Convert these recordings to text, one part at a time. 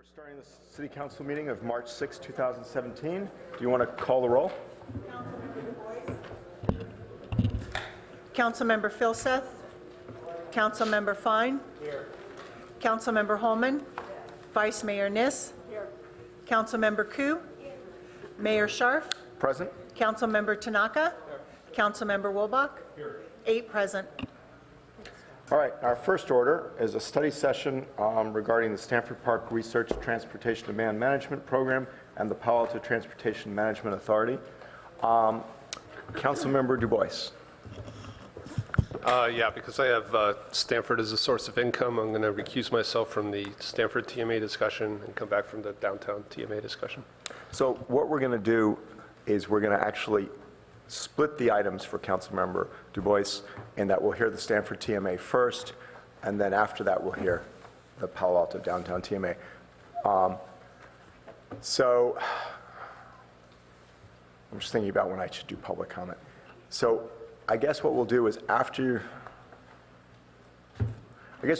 We're starting the City Council meeting of March 6, 2017. Do you want to call the roll? Councilmember Filseth. Councilmember Fine. Here. Councilmember Holman. Vice Mayor Niss. Here. Councilmember Koo. Here. Mayor Scharf. Present. Councilmember Tanaka. Here. Councilmember Wolbach. Here. 8 present. All right, our first order is a study session regarding the Stanford Park Research Transportation Demand Management Program and the Palo Alto Transportation Management Authority. Councilmember Du Bois. Yeah, because I have Stanford as a source of income, I'm going to recuse myself from the Stanford TMA discussion and come back from the downtown TMA discussion. So what we're going to do is we're going to actually split the items for Councilmember Du Bois, in that we'll hear the Stanford TMA first, and then after that we'll hear the Palo Alto downtown TMA. So I'm just thinking about when I should do public comment. So I guess what we'll do is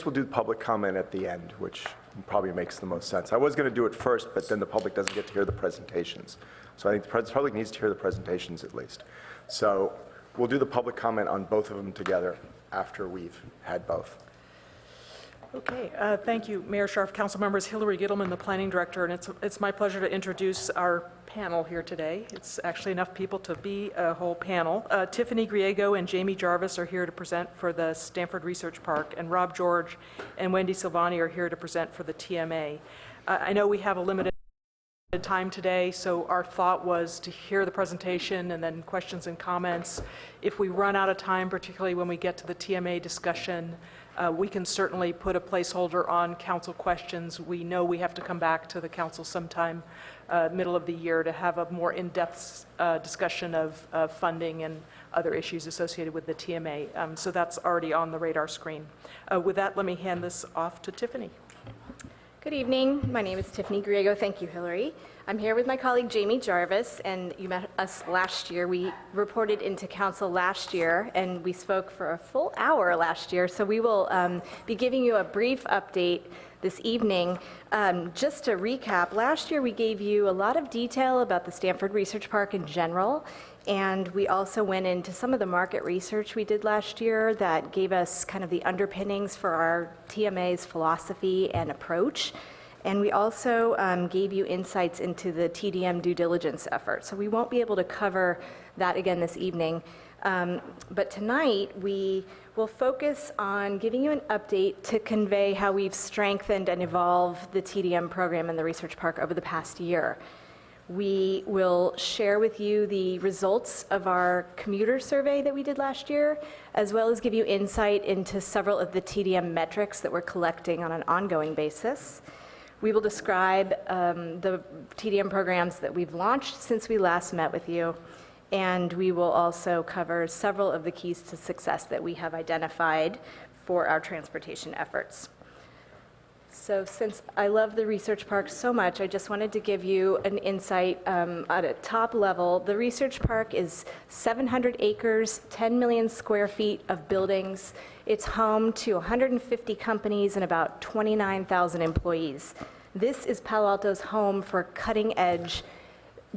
we'll do public comment at the end, which probably makes the most sense. I was going to do it first, but then the public doesn't get to hear the presentations. So I think the public needs to hear the presentations at least. So we'll do the public comment on both of them together after we've had both. Okay, thank you, Mayor Scharf, Council members. Hillary Gittleman, the Planning Director, and it's my pleasure to introduce our panel here today. It's actually enough people to be a whole panel. Tiffany Griego and Jamie Jarvis are here to present for the Stanford Research Park, and Rob George and Wendy Silvani are here to present for the TMA. I know we have a limited time today, so our thought was to hear the presentation and then questions and comments. If we run out of time, particularly when we get to the TMA discussion, we can certainly put a placeholder on council questions. We know we have to come back to the council sometime middle of the year to have a more in-depth discussion of funding and other issues associated with the TMA. So that's already on the radar screen. With that, let me hand this off to Tiffany. Good evening. My name is Tiffany Griego. Thank you, Hillary. I'm here with my colleague Jamie Jarvis, and you met us last year. We reported into council last year, and we spoke for a full hour last year. So we will be giving you a brief update this evening. Just to recap, last year we gave you a lot of detail about the Stanford Research Park in general, and we also went into some of the market research we did last year that gave us kind of the underpinnings for our TMA's philosophy and approach. And we also gave you insights into the TDM due diligence effort. So we won't be able to cover that again this evening. But tonight we will focus on giving you an update to convey how we've strengthened and evolved the TDM program in the research park over the past year. We will share with you the results of our commuter survey that we did last year, as well as give you insight into several of the TDM metrics that we're collecting on an ongoing basis. We will describe the TDM programs that we've launched since we last met with you, and we will also cover several of the keys to success that we have identified for our transportation efforts. So since I love the research park so much, I just wanted to give you an insight at a top level. The research park is 700 acres, 10 million square feet of buildings. It's home to 150 companies and about 29,000 employees. This is Palo Alto's home for cutting-edge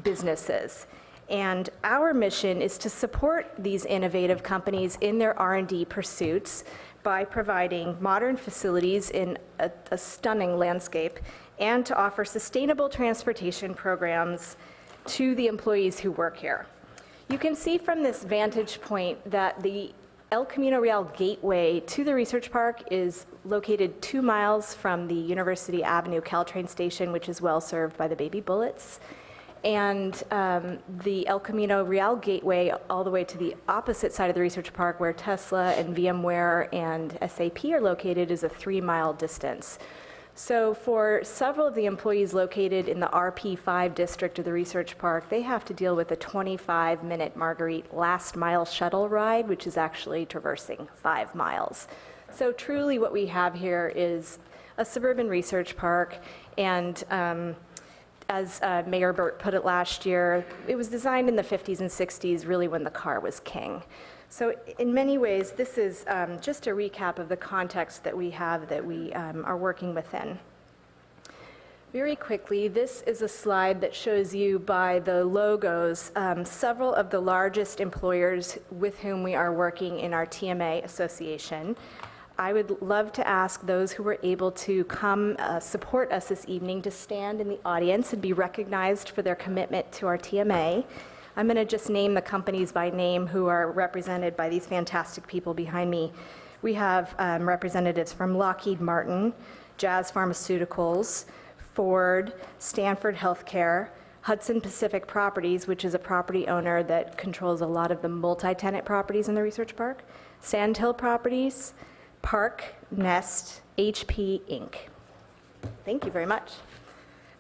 businesses. And our mission is to support these innovative companies in their R&D pursuits by providing modern facilities in a stunning landscape and to offer sustainable transportation programs to the employees who work here. You can see from this vantage point that the El Camino Real gateway to the research park is located 2 miles from the University Avenue Caltrain station, which is well served by the Baby Bullets. And the El Camino Real gateway all the way to the opposite side of the research park where Tesla and VMware and SAP are located is a 3-mile distance. So for several of the employees located in the RP5 district of the research park, they have to deal with a 25-minute Marguerite last mile shuttle ride, which is actually traversing 5 miles. So truly what we have here is a suburban research park, and as Mayor Burt put it last year, it was designed in the 50s and 60s, really when the car was king. So in many ways, this is just a recap of the context that we have that we are working within. Very quickly, this is a slide that shows you by the logos several of the largest employers with whom we are working in our TMA association. I would love to ask those who were able to come support us this evening to stand in the audience and be recognized for their commitment to our TMA. I'm going to just name the companies by name who are represented by these fantastic people behind me. We have representatives from Lockheed Martin, Jazz Pharmaceuticals, Ford, Stanford Healthcare, Hudson Pacific Properties, which is a property owner that controls a lot of the multi-tenant properties in the research park, Sandhill Properties, Park, Nest, HP, Inc. Thank you very much.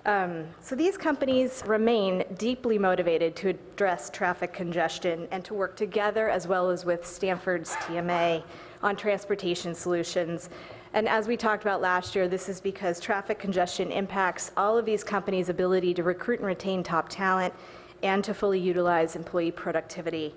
So these companies remain deeply motivated to address traffic congestion and to work together as well as with Stanford's TMA on transportation solutions. And as we talked about last year, this is because traffic congestion impacts all of these companies' ability to recruit and retain top talent and to fully utilize employee productivity.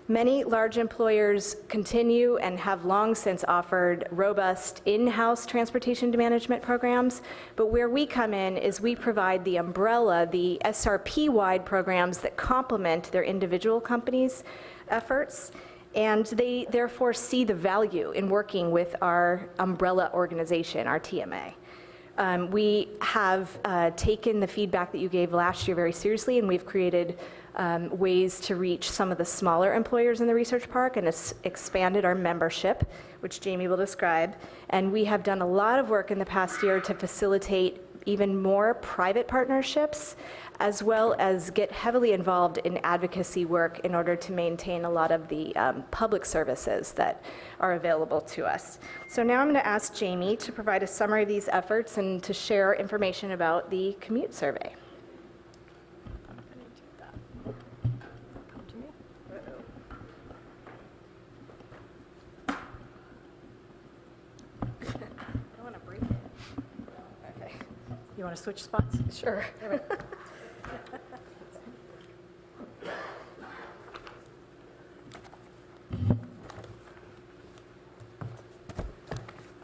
Many large employers continue and have long since offered robust in-house transportation management programs, but where we come in is we provide the umbrella, the SRP-wide programs that complement their individual companies' efforts, and they therefore see the value in working with our umbrella organization, our TMA. We have taken the feedback that you gave last year very seriously, and we've created ways to reach some of the smaller employers in the research park and expanded our membership, which Jamie will describe. And we have done a lot of work in the past year to facilitate even more private partnerships, as well as get heavily involved in advocacy work in order to maintain a lot of the public services that are available to us. So now I'm going to ask Jamie to provide a summary of these efforts and to share information about the commute survey. You want to switch spots? Sure.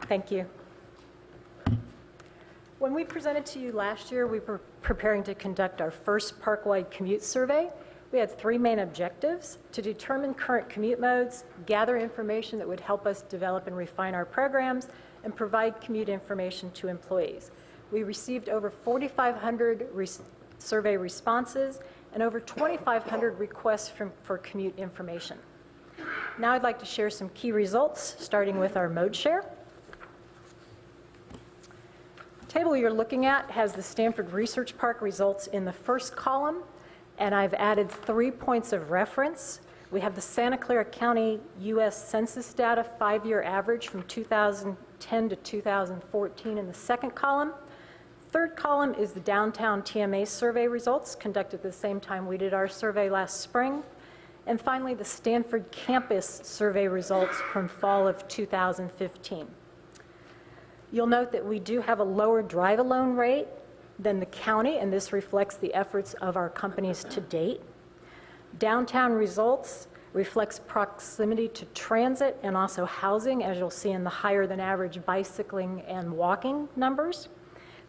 Thank you. When we presented to you last year, we were preparing to conduct our first park-wide commute survey. We had three main objectives: to determine current commute modes, gather information that would help us develop and refine our programs, and provide commute information to employees. We received over 4,500 survey responses and over 2,500 requests for commute information. Now I'd like to share some key results, starting with our mode share. The table you're looking at has the Stanford Research Park results in the first column, and I've added 3 points of reference. We have the Santa Clara County U.S. Census data 5-year average from 2010 to 2014 in the second column. Third column is the downtown TMA survey results conducted at the same time we did our survey last spring. And finally, the Stanford campus survey results from fall of 2015. You'll note that we do have a lower drive-alone rate than the county, and this reflects the efforts of our companies to date. Downtown results reflects proximity to transit and also housing, as you'll see in the higher than average bicycling and walking numbers.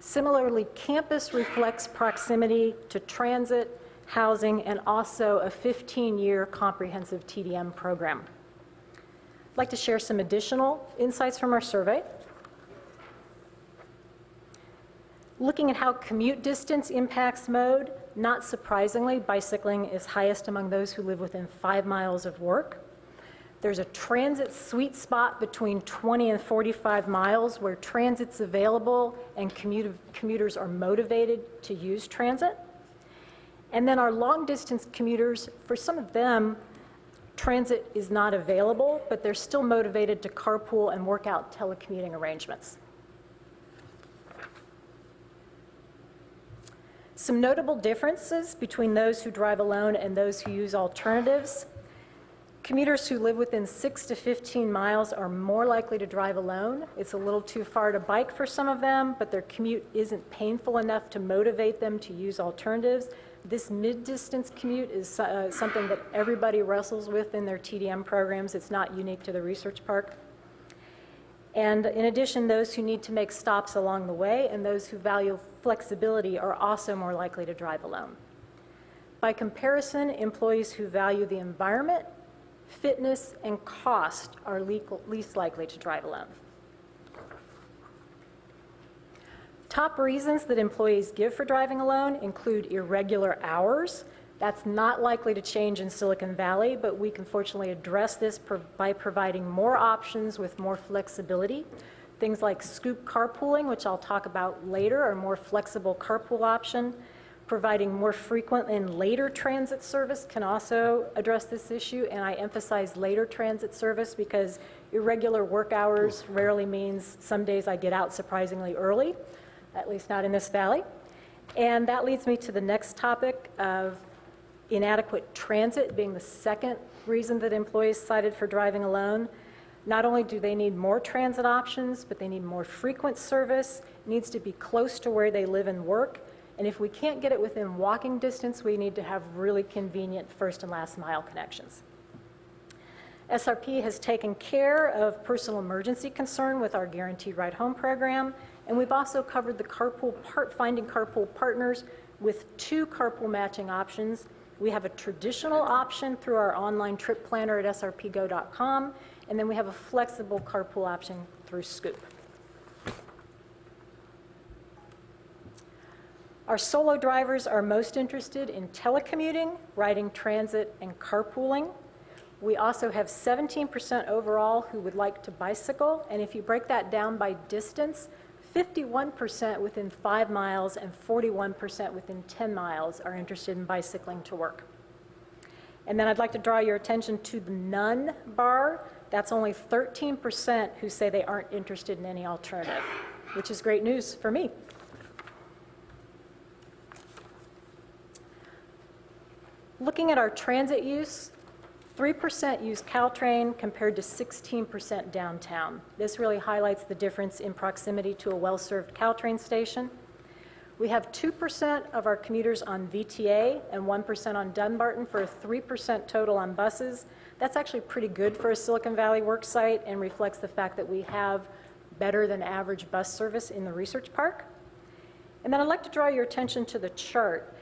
Similarly, campus reflects proximity to transit, housing, and also a 15-year comprehensive TDM program. I'd like to share some additional insights from our survey. Looking at how commute distance impacts mode, not surprisingly, bicycling is highest among those who live within 5 miles of work. There's a transit sweet spot between 20 and 45 miles where transit's available and commuters are motivated to use transit. And then our long-distance commuters, for some of them, transit is not available, but they're still motivated to carpool and work out telecommuting arrangements. Some notable differences between those who drive alone and those who use alternatives. Commuters who live within 6 to 15 miles are more likely to drive alone. It's a little too far to bike for some of them, but their commute isn't painful enough to motivate them to use alternatives. This mid-distance commute is something that everybody wrestles with in their TDM programs. It's not unique to the research park. And in addition, those who need to make stops along the way and those who value flexibility are also more likely to drive alone. By comparison, employees who value the environment, fitness, and cost are least likely to drive alone. Top reasons that employees give for driving alone include irregular hours. That's not likely to change in Silicon Valley, but we can fortunately address this by providing more options with more flexibility. Things like scoop carpooling, which I'll talk about later, are a more flexible carpool option. Providing more frequent and later transit service can also address this issue, and I emphasize later transit service because irregular work hours rarely means some days I get out surprisingly early, at least not in this valley. And that leads me to the next topic of inadequate transit being the second reason that employees cited for driving alone. Not only do they need more transit options, but they need more frequent service. It needs to be close to where they live and work. And if we can't get it within walking distance, we need to have really convenient first and last mile connections. SRP has taken care of personal emergency concern with our Guaranteed Ride Home program, and we've also covered the finding carpool partners with 2 carpool matching options. We have a traditional option through our online trip planner at srpgo.com, and then we have a flexible carpool option through Scoop. Our solo drivers are most interested in telecommuting, riding transit, and carpooling. We also have 17% overall who would like to bicycle, and if you break that down by distance, 51% within 5 miles and 41% within 10 miles are interested in bicycling to work. And then I'd like to draw your attention to the none bar. That's only 13% who say they aren't interested in any alternative, which is great news for me. Looking at our transit use, 3% use Caltrain compared to 16% downtown. This really highlights the difference in proximity to a well-served Caltrain station. We have 2% of our commuters on VTA and 1% on Dunbarton for a 3% total on buses. That's actually pretty good for a Silicon Valley work site and reflects the fact that we have better than average bus service in the research park. And then I'd like to draw your attention to the chart.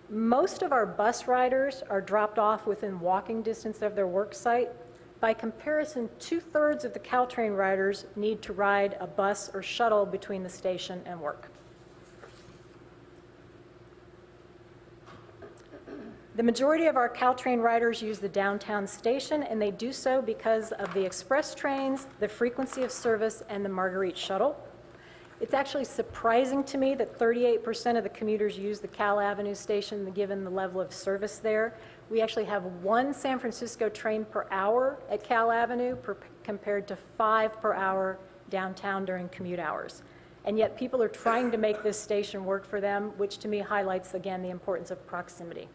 Most of our bus riders are dropped off within walking distance of their work site. By comparison, 2/3 of the Caltrain riders need to ride a bus or shuttle between the station and work. The majority of our Caltrain riders use the downtown station, and they do so because of the express trains, the frequency of service, and the Marguerite shuttle. It's actually surprising to me that 38% of the commuters use the Cal Avenue station given the level of service there. We actually have 1 San Francisco train per hour at Cal Avenue compared to 5 per hour downtown during commute hours. And yet people are trying to make this station work for them, which to me highlights again the importance of proximity.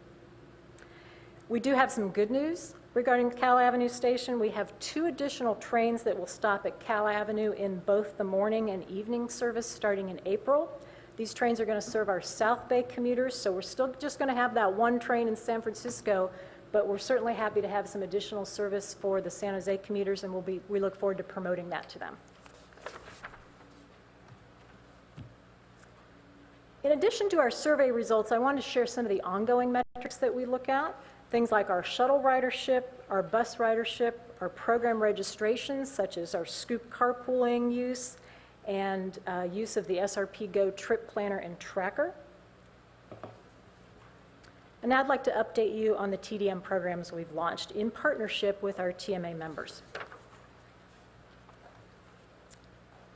We do have some good news regarding the Cal Avenue station. We have 2 additional trains that will stop at Cal Avenue in both the morning and evening service starting in April. These trains are going to serve our South Bay commuters, so we're still just going to have that 1 train in San Francisco, but we're certainly happy to have some additional service for the San Jose commuters, and we look forward to promoting that to them. In addition to our survey results, I want to share some of the ongoing metrics that we look at. Things like our shuttle ridership, our bus ridership, our program registrations, such as our Scoop carpooling use, and use of the SRP Go trip planner and tracker. And now I'd like to update you on the TDM programs we've launched in partnership with our TMA members.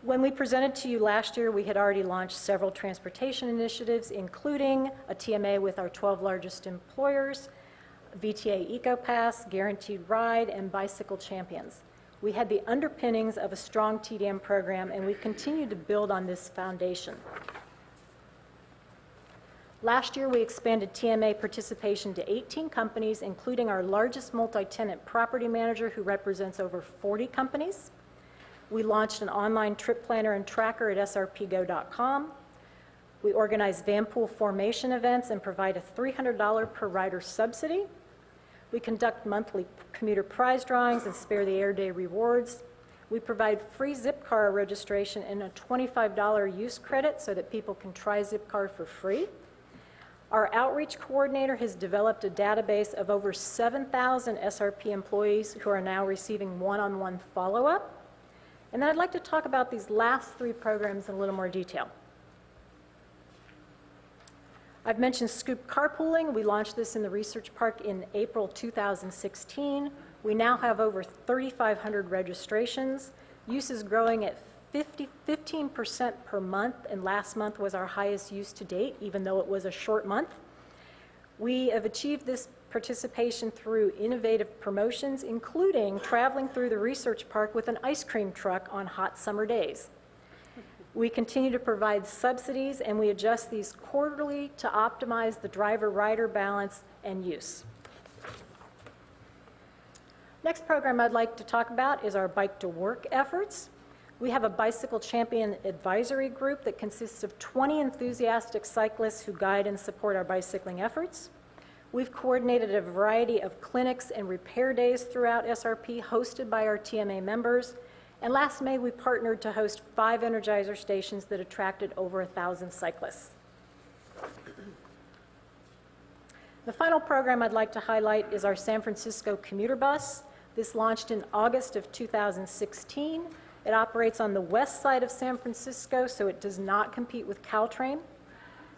When we presented to you last year, we had already launched several transportation initiatives, including a TMA with our 12 largest employers, VTA EcoPass, Guaranteed Ride, and Bicycle Champions. We had the underpinnings of a strong TDM program, and we've continued to build on this foundation. Last year, we expanded TMA participation to 18 companies, including our largest multi-tenant property manager, who represents over 40 companies. We launched an online trip planner and tracker at srpgo.com. We organize van pool formation events and provide a $300 per rider subsidy. We conduct monthly commuter prize drawings and spare the air day rewards. We provide free Zipcar registration and a $25 use credit so that people can try Zipcar for free. Our outreach coordinator has developed a database of over 7,000 SRP employees who are now receiving one-on-one follow-up. And then I'd like to talk about these last three programs in a little more detail. I've mentioned Scoop Carpooling. We launched this in the Research Park in April 2016. We now have over 3,500 registrations. Use is growing at 15% per month, and last month was our highest use to date, even though it was a short month. We have achieved this participation through innovative promotions, including traveling through the Research Park with an ice cream truck on hot summer days. We continue to provide subsidies, and we adjust these quarterly to optimize the driver-rider balance and use. Next program I'd like to talk about is our Bike to Work efforts. We have a Bicycle Champion Advisory Group that consists of 20 enthusiastic cyclists who guide and support our bicycling efforts. We've coordinated a variety of clinics and repair days throughout SRP hosted by our TMA members. And last May, we partnered to host 5 Energizer stations that attracted over 1,000 cyclists. The final program I'd like to highlight is our San Francisco commuter bus. This launched in August of 2016. It operates on the west side of San Francisco, so it does not compete with Caltrain.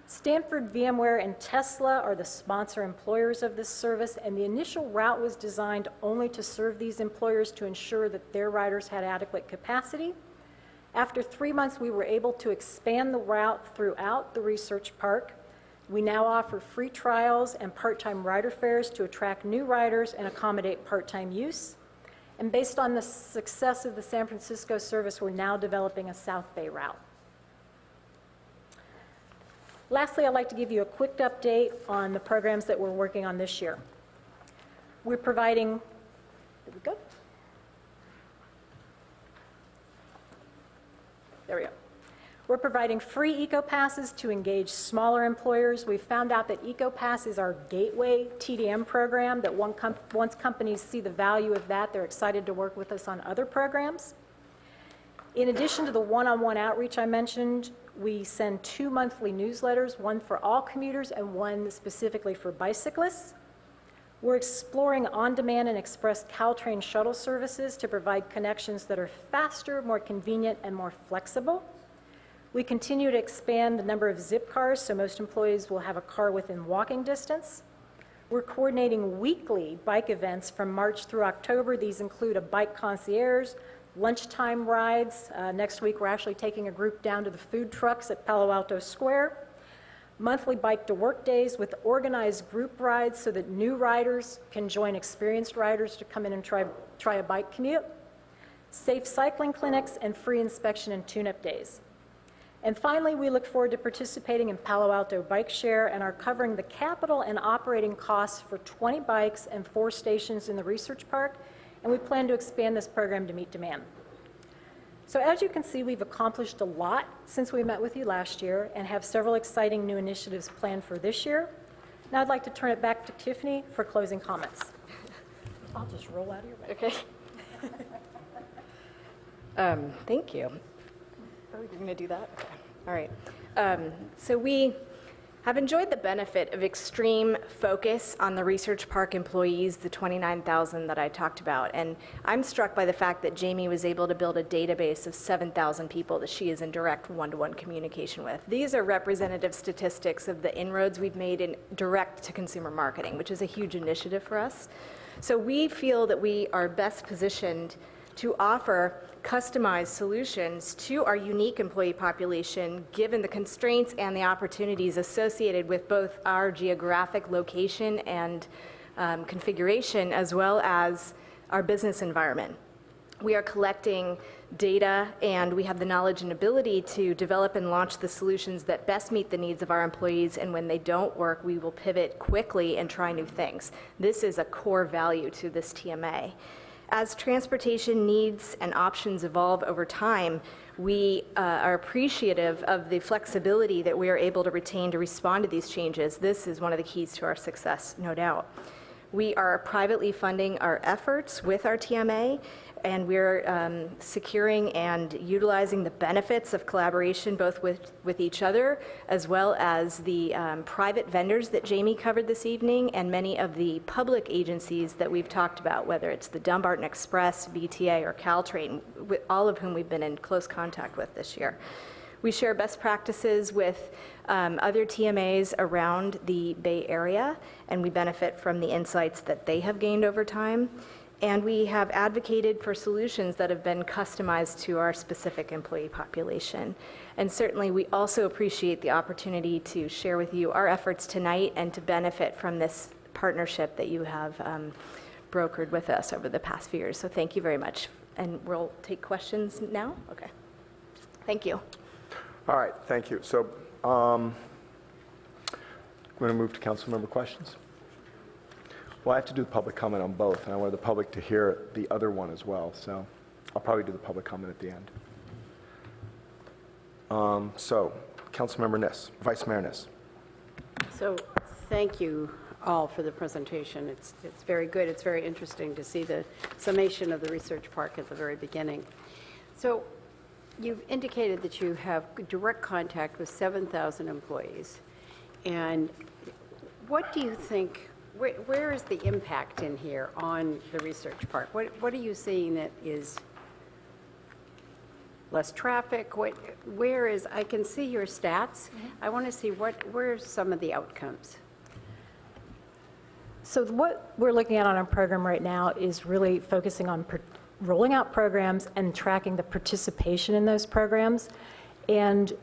Stanford, VMware, and Tesla are the sponsor employers of this service, and the initial route was designed only to serve these employers to ensure that their riders had adequate capacity. After 3 months, we were able to expand the route throughout the Research Park. We now offer free trials and part-time rider fares to attract new riders and accommodate part-time use. And based on the success of the San Francisco service, we're now developing a South Bay route. Lastly, I'd like to give you a quick update on the programs that we're working on this year. We're providing, there we go. There we go. We're providing free eco-passes to engage smaller employers. We found out that eco-pass is our gateway TDM program, that once companies see the value of that, they're excited to work with us on other programs. In addition to the one-on-one outreach I mentioned, we send 2 monthly newsletters, one for all commuters and one specifically for bicyclists. We're exploring on-demand and express Caltrain shuttle services to provide connections that are faster, more convenient, and more flexible. We continue to expand the number of Zipcars, so most employees will have a car within walking distance. We're coordinating weekly bike events from March through October. These include a bike concierge, lunchtime rides. Next week, we're actually taking a group down to the food trucks at Palo Alto Square. Monthly bike to work days with organized group rides so that new riders can join experienced riders to come in and try a bike commute. Safe cycling clinics and free inspection and tune-up days. And finally, we look forward to participating in Palo Alto Bike Share and are covering the capital and operating costs for 20 bikes and 4 stations in the Research Park, and we plan to expand this program to meet demand. So as you can see, we've accomplished a lot since we met with you last year and have several exciting new initiatives planned for this year. Now I'd like to turn it back to Tiffany for closing comments. I'll just roll out of your way. Okay. Thank you. Oh, you're going to do that? Okay. All right. So we have enjoyed the benefit of extreme focus on the Research Park employees, the 29,000 that I talked about. And I'm struck by the fact that Jamie was able to build a database of 7,000 people that she is in direct one-to-one communication with. These are representative statistics of the inroads we've made in direct-to-consumer marketing, which is a huge initiative for us. So we feel that we are best positioned to offer customized solutions to our unique employee population, given the constraints and the opportunities associated with both our geographic location and configuration, as well as our business environment. We are collecting data, and we have the knowledge and ability to develop and launch the solutions that best meet the needs of our employees, and when they don't work, we will pivot quickly and try new things. This is a core value to this TMA. As transportation needs and options evolve over time, we are appreciative of the flexibility that we are able to retain to respond to these changes. This is one of the keys to our success, no doubt. We are privately funding our efforts with our TMA, and we're securing and utilizing the benefits of collaboration both with each other as well as the private vendors that Jamie covered this evening and many of the public agencies that we've talked about, whether it's the Dumbarton Express, VTA, or Caltrain, all of whom we've been in close contact with this year. We share best practices with other TMAs around the Bay Area, and we benefit from the insights that they have gained over time. And we have advocated for solutions that have been customized to our specific employee population. And certainly, we also appreciate the opportunity to share with you our efforts tonight and to benefit from this partnership that you have brokered with us over the past few years. So thank you very much. And we'll take questions now? Okay. Thank you. All right, thank you. So I'm going to move to council member questions. Well, I have to do the public comment on both, and I wanted the public to hear the other one as well, so I'll probably do the public comment at the end. So, Councilmember Niss, Vice Mayor Niss. So, thank you all for the presentation. It's very good. It's very interesting to see the summation of the research park at the very beginning. So, you've indicated that you have direct contact with 7,000 employees, and what do you think? Where is the impact in here on the research park? What are you seeing that is less traffic? Where is, I can see your stats. I want to see where are some of the outcomes? So what we're looking at on our program right now is really focusing on rolling out programs and tracking the participation in those programs. And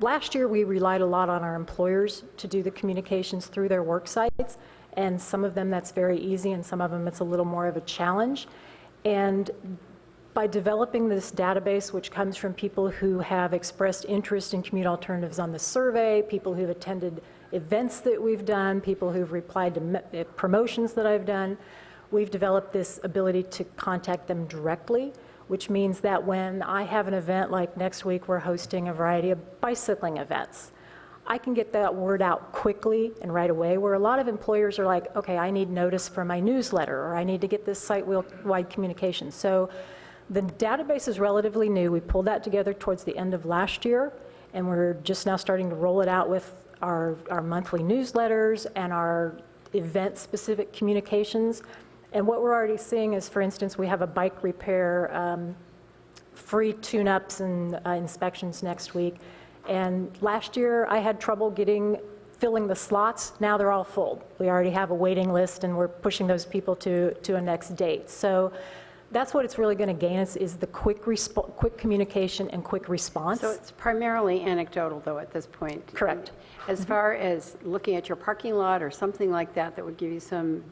last year, we relied a lot on our employers to do the communications through their work sites, and some of them that's very easy, and some of them it's a little more of a challenge. And by developing this database, which comes from people who have expressed interest in commute alternatives on the survey, people who've attended events that we've done, people who've replied to promotions that I've done, we've developed this ability to contact them directly, which means that when I have an event like next week, we're hosting a variety of bicycling events. I can get that word out quickly and right away, where a lot of employers are like, okay, I need notice for my newsletter, or I need to get this site-wide communication. So the database is relatively new. We pulled that together towards the end of last year, and we're just now starting to roll it out with our monthly newsletters and our event-specific communications. And what we're already seeing is, for instance, we have a bike repair free tune-ups and inspections next week. And last year, I had trouble filling the slots. Now they're all full. We already have a waiting list, and we're pushing those people to a next date. So that's what it's really going to gain us, is the quick communication and quick response. So it's primarily anecdotal, though, at this point. Correct. As far as looking at your parking lot or something like that that would give you some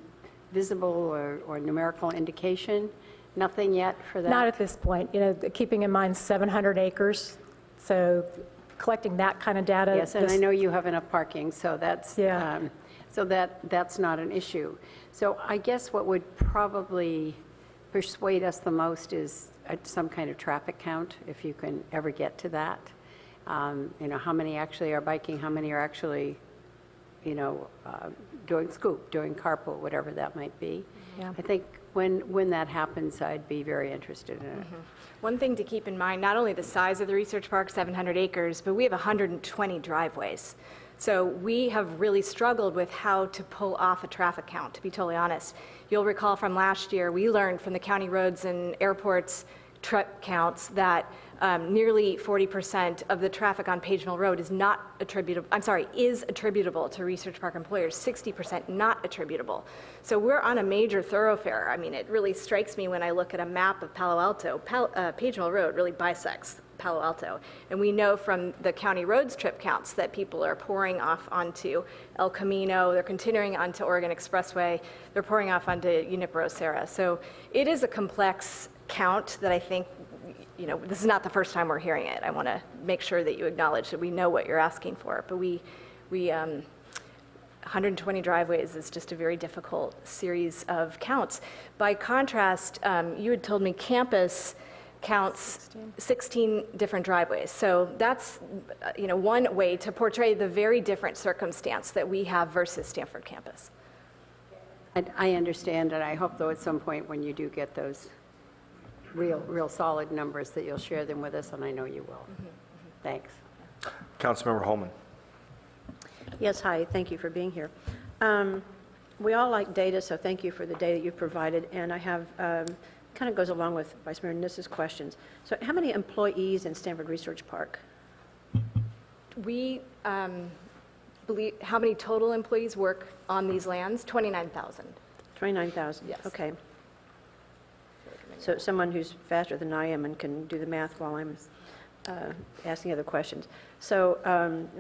visible or numerical indication? Nothing yet for that? Not at this point. You know, keeping in mind 700 acres, so collecting that kind of data. Yes, and I know you have enough parking, so that's that's not an issue. So I guess what would probably persuade us the most is some kind of traffic count, if you can ever get to that. You know, how many actually are biking, how many are actually, you know, doing scoop, doing carpool, whatever that might be. Yeah. I think when that happens, I'd be very interested in it. One thing to keep in mind, not only the size of the research park, 700 acres, but we have 120 driveways. So we have really struggled with how to pull off a traffic count, to be totally honest. You'll recall from last year, we learned from the county roads and airports truck counts that nearly 40% of the traffic on Page Mill Road is attributable to Research Park employers, 60% not attributable. So we're on a major thoroughfare. I mean, it really strikes me when I look at a map of Palo Alto. Page Mill Road really bisects Palo Alto. And we know from the county roads trip counts that people are pouring off onto El Camino, they're continuing onto Oregon Expressway, they're pouring off onto Junipero Serra. So it is a complex count that I think, you know, this is not the first time we're hearing it. I want to make sure that you acknowledge that we know what you're asking for. But 120 driveways is just a very difficult series of counts. By contrast, you had told me campus counts 16 different driveways. So that's, you know, one way to portray the very different circumstance that we have versus Stanford campus. I understand, and I hope, though, at some point when you do get those real solid numbers, that you'll share them with us, and I know you will. Thanks. Councilmember Holman. Yes, hi, thank you for being here. We all like data, so thank you for the data you've provided, and I have, kind of goes along with Vice Mayor Niss's questions. So how many employees in Stanford Research Park? We believe, how many total employees work on these lands? 29,000. 29,000? Yes. Okay. So someone who's faster than I am and can do the math while I'm asking other questions. So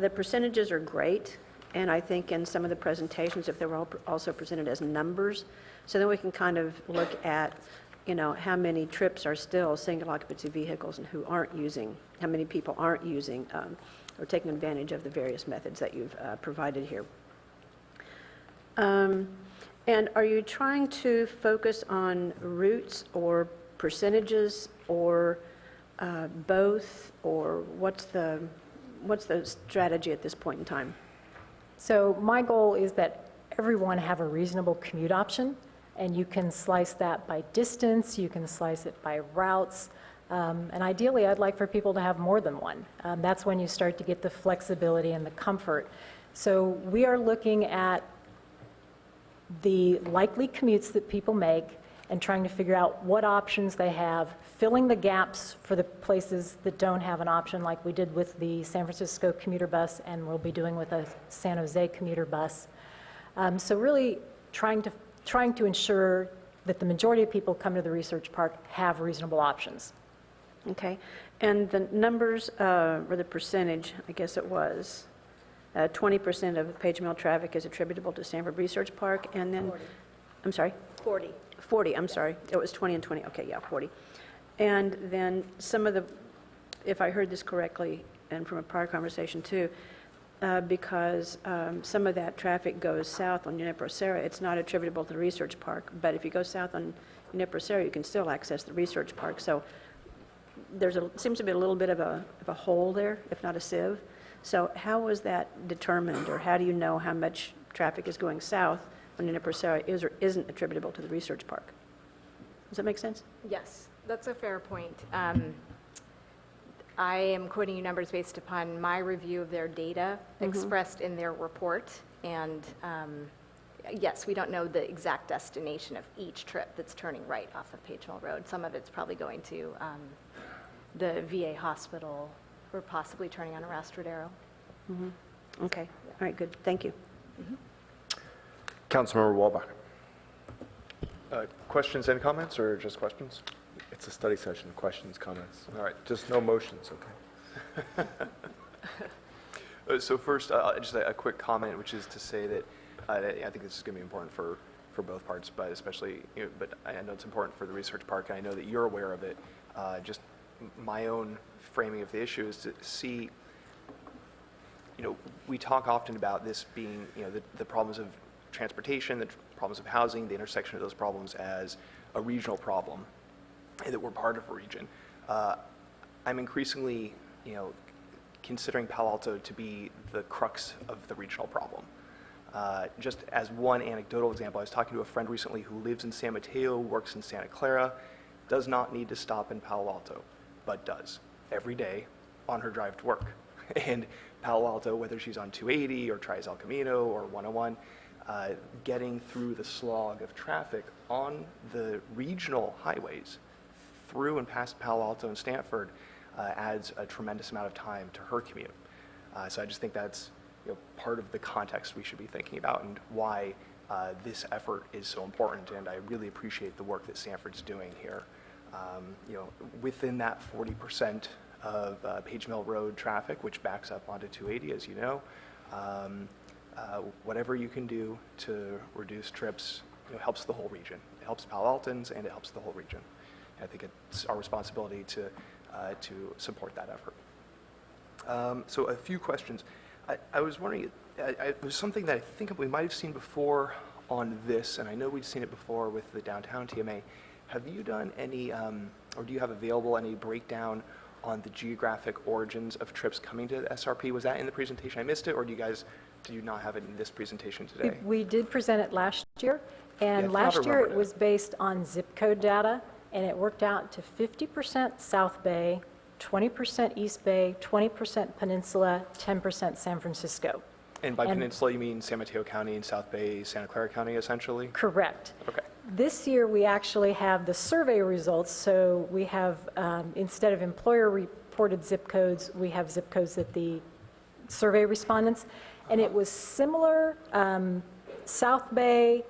the percentages are great, and I think in some of the presentations, if they were all also presented as numbers, so then we can kind of look at, you know, how many trips are still single occupancy vehicles and who aren't using, how many people aren't using or taking advantage of the various methods that you've provided here. And are you trying to focus on routes or percentages or both, or what's the strategy at this point in time? So my goal is that everyone have a reasonable commute option, and you can slice that by distance, you can slice it by routes, and ideally I'd like for people to have more than one. That's when you start to get the flexibility and the comfort. So we are looking at the likely commutes that people make and trying to figure out what options they have, filling the gaps for the places that don't have an option, like we did with the San Francisco commuter bus and we'll be doing with a San Jose commuter bus. So really trying to ensure that the majority of people come to the research park have reasonable options. Okay, and the numbers, or the percentage, I guess it was, 20% of page mill traffic is attributable to Stanford Research Park, and then, 40. I'm sorry? 40. 40, I'm sorry. It was 20 and 20, okay, yeah, 40. And then some of the, if I heard this correctly, and from a prior conversation too, because some of that traffic goes south on Junipero Serra, it's not attributable to the research park, but if you go south on Junipero Serra, you can still access the research park. So seems to be a little bit of a hole there, if not a sieve. So how was that determined, or how do you know how much traffic is going south when Junipero Serra is or isn't attributable to the research park? Does that make sense? Yes, that's a fair point. I am quoting you numbers based upon my review of their data expressed in their report. And yes, we don't know the exact destination of each trip that's turning right off of Page Mill Road. Some of it's probably going to the VA hospital or possibly turning on a Rastradero. Okay, all right, good, thank you. Councilmember Walbach. Questions and comments, or just questions? It's a study session, questions, comments. All right. Just no motions, okay? So first, just a quick comment, which is to say that I think this is going to be important for both parts, but especially, but I know it's important for the research park, and I know that you're aware of it. Just my own framing of the issue is to see, we talk often about this being, the problems of transportation, the problems of housing, the intersection of those problems as a regional problem, and that we're part of a region. I'm increasingly, considering Palo Alto to be the crux of the regional problem. Just as one anecdotal example, I was talking to a friend recently who lives in San Mateo, works in Santa Clara, does not need to stop in Palo Alto, but does every day on her drive to work. And Palo Alto, whether she's on 280 or tries El Camino or 101, getting through the slog of traffic on the regional highways through and past Palo Alto and Stanford adds a tremendous amount of time to her commute. So I just think that's part of the context we should be thinking about and why this effort is so important. And I really appreciate the work that Stanford's doing here. Within that 40% of Page Mill Road traffic, which backs up onto 280, as you know, whatever you can do to reduce trips helps the whole region. It helps Palo Altans and it helps the whole region. And I think it's our responsibility to support that effort. So a few questions. I was wondering, it was something that I think we might have seen before on this, and I know we've seen it before with the downtown TMA. Have you done any, or do you have available any breakdown on the geographic origins of trips coming to the SRP? Was that in the presentation? I missed it, or do you guys do you not have it in this presentation today? We did present it last year, and Yeah, I last year remembered it it. was based on zip code data, and it worked out to 50% South Bay, 20% East Bay, 20% Peninsula, 10% San Francisco. And by And- peninsula, you mean San Mateo County and South Bay, Santa Clara County, essentially? Correct. Okay. This year, we actually have the survey results, so we have, instead of employer-reported zip codes, we have zip codes that the survey respondents, and it was similar, South Bay,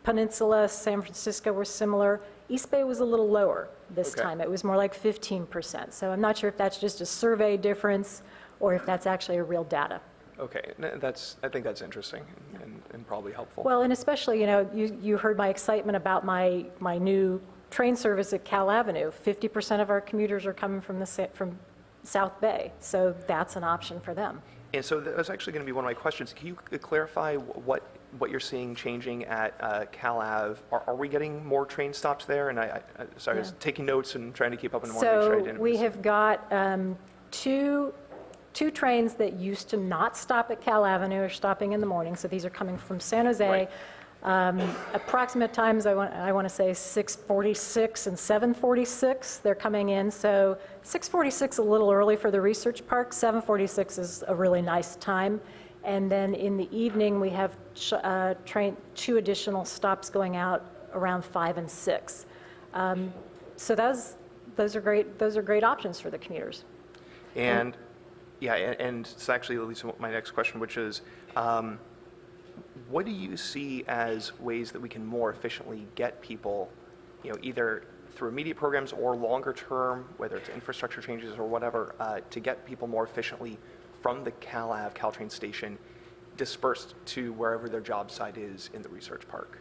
Peninsula, San Francisco were similar. East Bay was a little lower this Okay. time. It was more like 15%. So I'm not sure if that's just a survey difference or if that's actually a real data. Okay, I think that's interesting and probably helpful. Well, and especially, you heard my excitement about my new train service at Cal Avenue. 50% of our commuters are coming from from South Bay, so that's an option for them. And so that's actually going to be one of my questions. Can you clarify what you're seeing changing at Cal Ave? Are we getting more train stops there? And sorry, I was taking notes and trying to keep up and want to make sure I So didn't we miss- have got two trains that used to not stop at Cal Avenue are stopping in the morning, so these are coming from San Jose. Right. Approximate times, I want to say 6:46 and 7:46, they're coming in. So 6:46 a little early for the research park, 7:46 is a really nice time. And then in the evening, we have two additional stops going out around 5 and 6. So those are great options for the commuters. And, yeah, and it's actually at least my next question, which is, what do you see as ways that we can more efficiently get people, either through immediate programs or longer term, whether it's infrastructure changes or whatever, to get people more efficiently from the Cal Ave, Caltrain station, dispersed to wherever their job site is in the research park?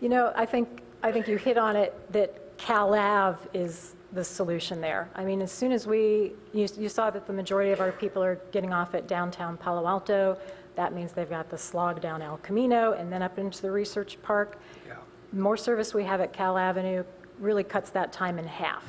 I think you hit on it that Cal Ave is the solution there. I mean, as soon as you saw that the majority of our people are getting off at downtown Palo Alto, that means they've got the slog down El Camino and then up into the research park. Yeah. More service we have at Cal Avenue really cuts that time in half.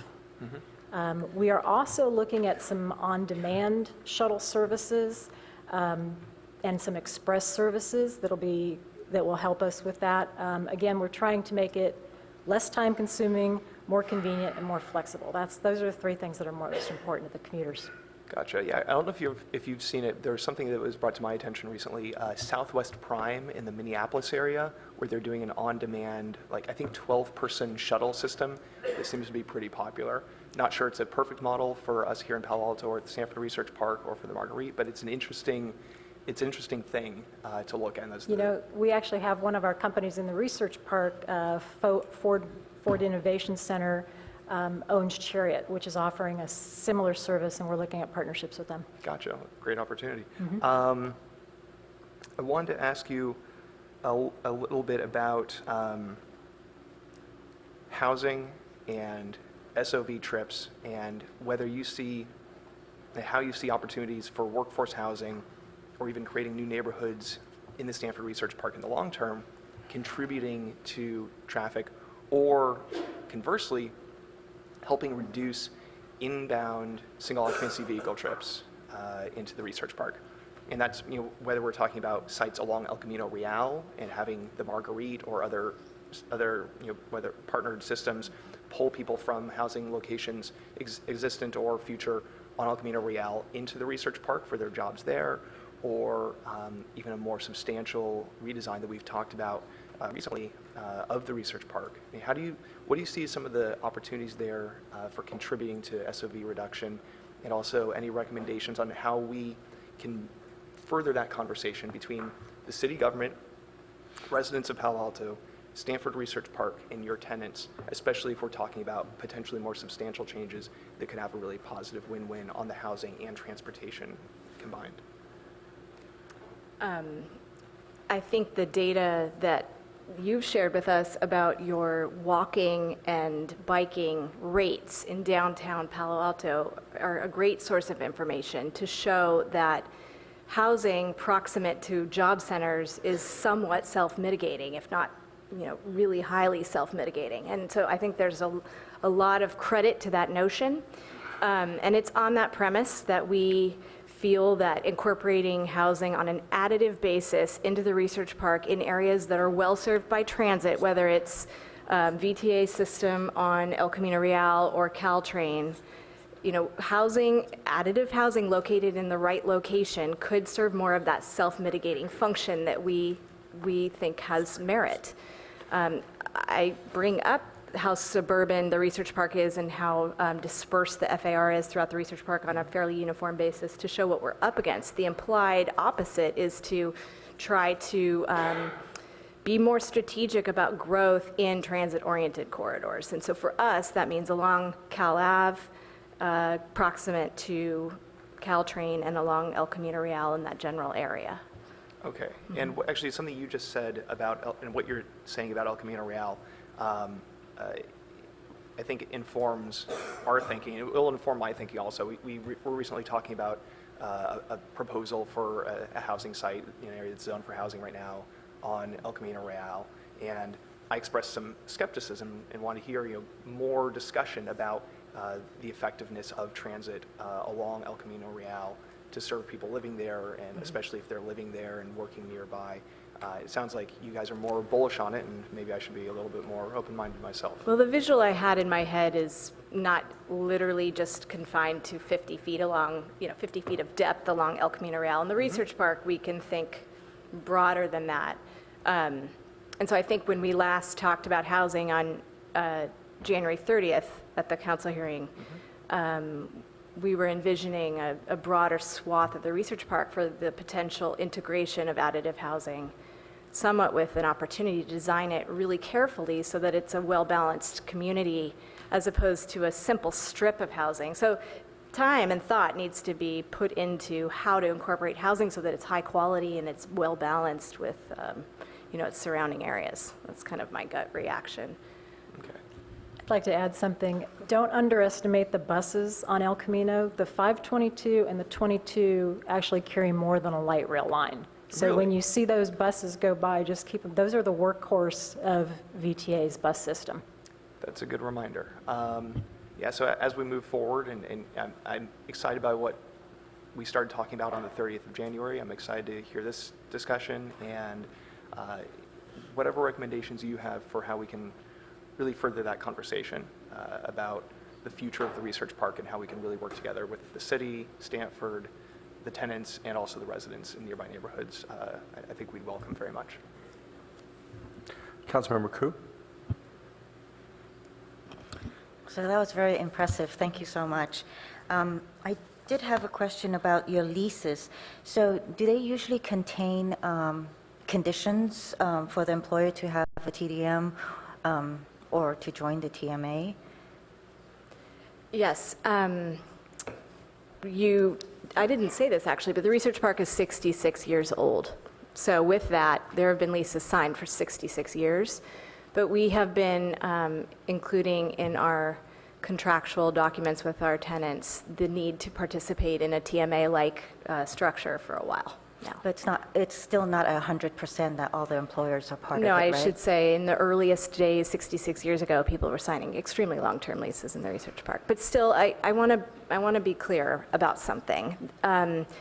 We are also looking at some on-demand shuttle services and some express services that will help us with that. Again, we're trying to make it less time-consuming, more convenient, and more flexible. Those are the three things that are most important to the commuters. Gotcha. Yeah, I don't know if you've seen it. There was something that was brought to my attention recently. Southwest Prime in the Minneapolis area, where they're doing an on-demand, I think 12-person shuttle system. It seems to be pretty popular. Not sure it's a perfect model for us here in Palo Alto or at the Stanford Research Park or for the Marguerite, but it's an interesting thing to look at. We actually have one of our companies in the research park, Ford Innovation Center, owns Chariot, which is offering a similar service, and we're looking at partnerships with them. Gotcha. Great opportunity. I wanted to ask you a little bit about housing and SOV trips and how you see opportunities for workforce housing or even creating new neighborhoods in the Stanford Research Park in the long term, contributing to traffic, or conversely, helping reduce inbound single occupancy vehicle trips into the research park. And that's, whether we're talking about sites along El Camino Real and having the Marguerite or other whether partnered systems pull people from housing locations existent or future on El Camino Real into the research park for their jobs there, or even a more substantial redesign that we've talked about recently of the research park. I mean, what do you see as some of the opportunities there for contributing to SOV reduction, and also any recommendations on how we can further that conversation between the city government, residents of Palo Alto, Stanford Research Park, and your tenants, especially if we're talking about potentially more substantial changes that could have a really positive win-win on the housing and transportation combined? I think the data that you've shared with us about your walking and biking rates in downtown Palo Alto are a great source of information to show that housing proximate to job centers is somewhat self-mitigating, if not, really highly self-mitigating. And so I think there's a lot of credit to that notion. And it's on that premise that we feel that incorporating housing on an additive basis into the research park in areas that are well-served by transit, whether it's VTA system on El Camino Real or Caltrain, housing, additive housing located in the right location could serve more of that self-mitigating function that we think has merit. I bring up how suburban the research park is and how dispersed the FAR is throughout the research park on a fairly uniform basis to show what we're up against. The implied opposite is to try to be more strategic about growth in transit-oriented corridors. And so for us, that means along Cal Ave, proximate to Caltrain, and along El Camino Real in that general area. Okay. And actually, something you just said about, and what you're saying about El Camino Real, I think it informs our thinking. It will inform my thinking also. We were recently talking about a proposal for a housing site, an area that's zoned for housing right now on El Camino Real, and I expressed some skepticism and want to hear more discussion about the effectiveness of transit along El Camino Real to serve people living there, and especially if they're living there and working nearby. It sounds like you guys are more bullish on it, and maybe I should be a little bit more open-minded myself. Well, the visual I had in my head is not literally just confined to 50 feet along, 50 feet of depth along El Camino Real. In the research park, we can think broader than that. And so I think when we last talked about housing on January 30th at the council hearing, we were envisioning a broader swath of the research park for the potential integration of additive housing, somewhat with an opportunity to design it really carefully so that it's a well-balanced community as opposed to a simple strip of housing. So time and thought needs to be put into how to incorporate housing so that it's high quality and it's well-balanced with its surrounding areas. That's kind of my gut reaction. Okay. I'd like to add something. Don't underestimate the buses on El Camino. The 522 and the 22 actually carry more than a light rail line. So Really? when you see those buses go by, just keep them. Those are the workhorse of VTA's bus system. That's a good reminder. Yeah, so as we move forward, and I'm excited by what we started talking about on the 30th of January. I'm excited to hear this discussion, and whatever recommendations you have for how we can really further that conversation about the future of the research park and how we can really work together with the city, Stanford, the tenants, and also the residents in nearby neighborhoods, I think we'd welcome very much. Councilmember Koo? So that was very impressive. Thank you so much. I did have a question about your leases. So do they usually contain conditions for the employer to have a TDM or to join the TMA? Yes. I didn't say this actually, but the research park is 66 years old. So with that, there have been leases signed for 66 years. But we have been including in our contractual documents with our tenants the need to participate in a TMA-like structure for a while now. But it's still not 100% that all the employers are part of it, No, I right? should say in the earliest days, 66 years ago, people were signing extremely long-term leases in the research park. But still, I want to be clear about something.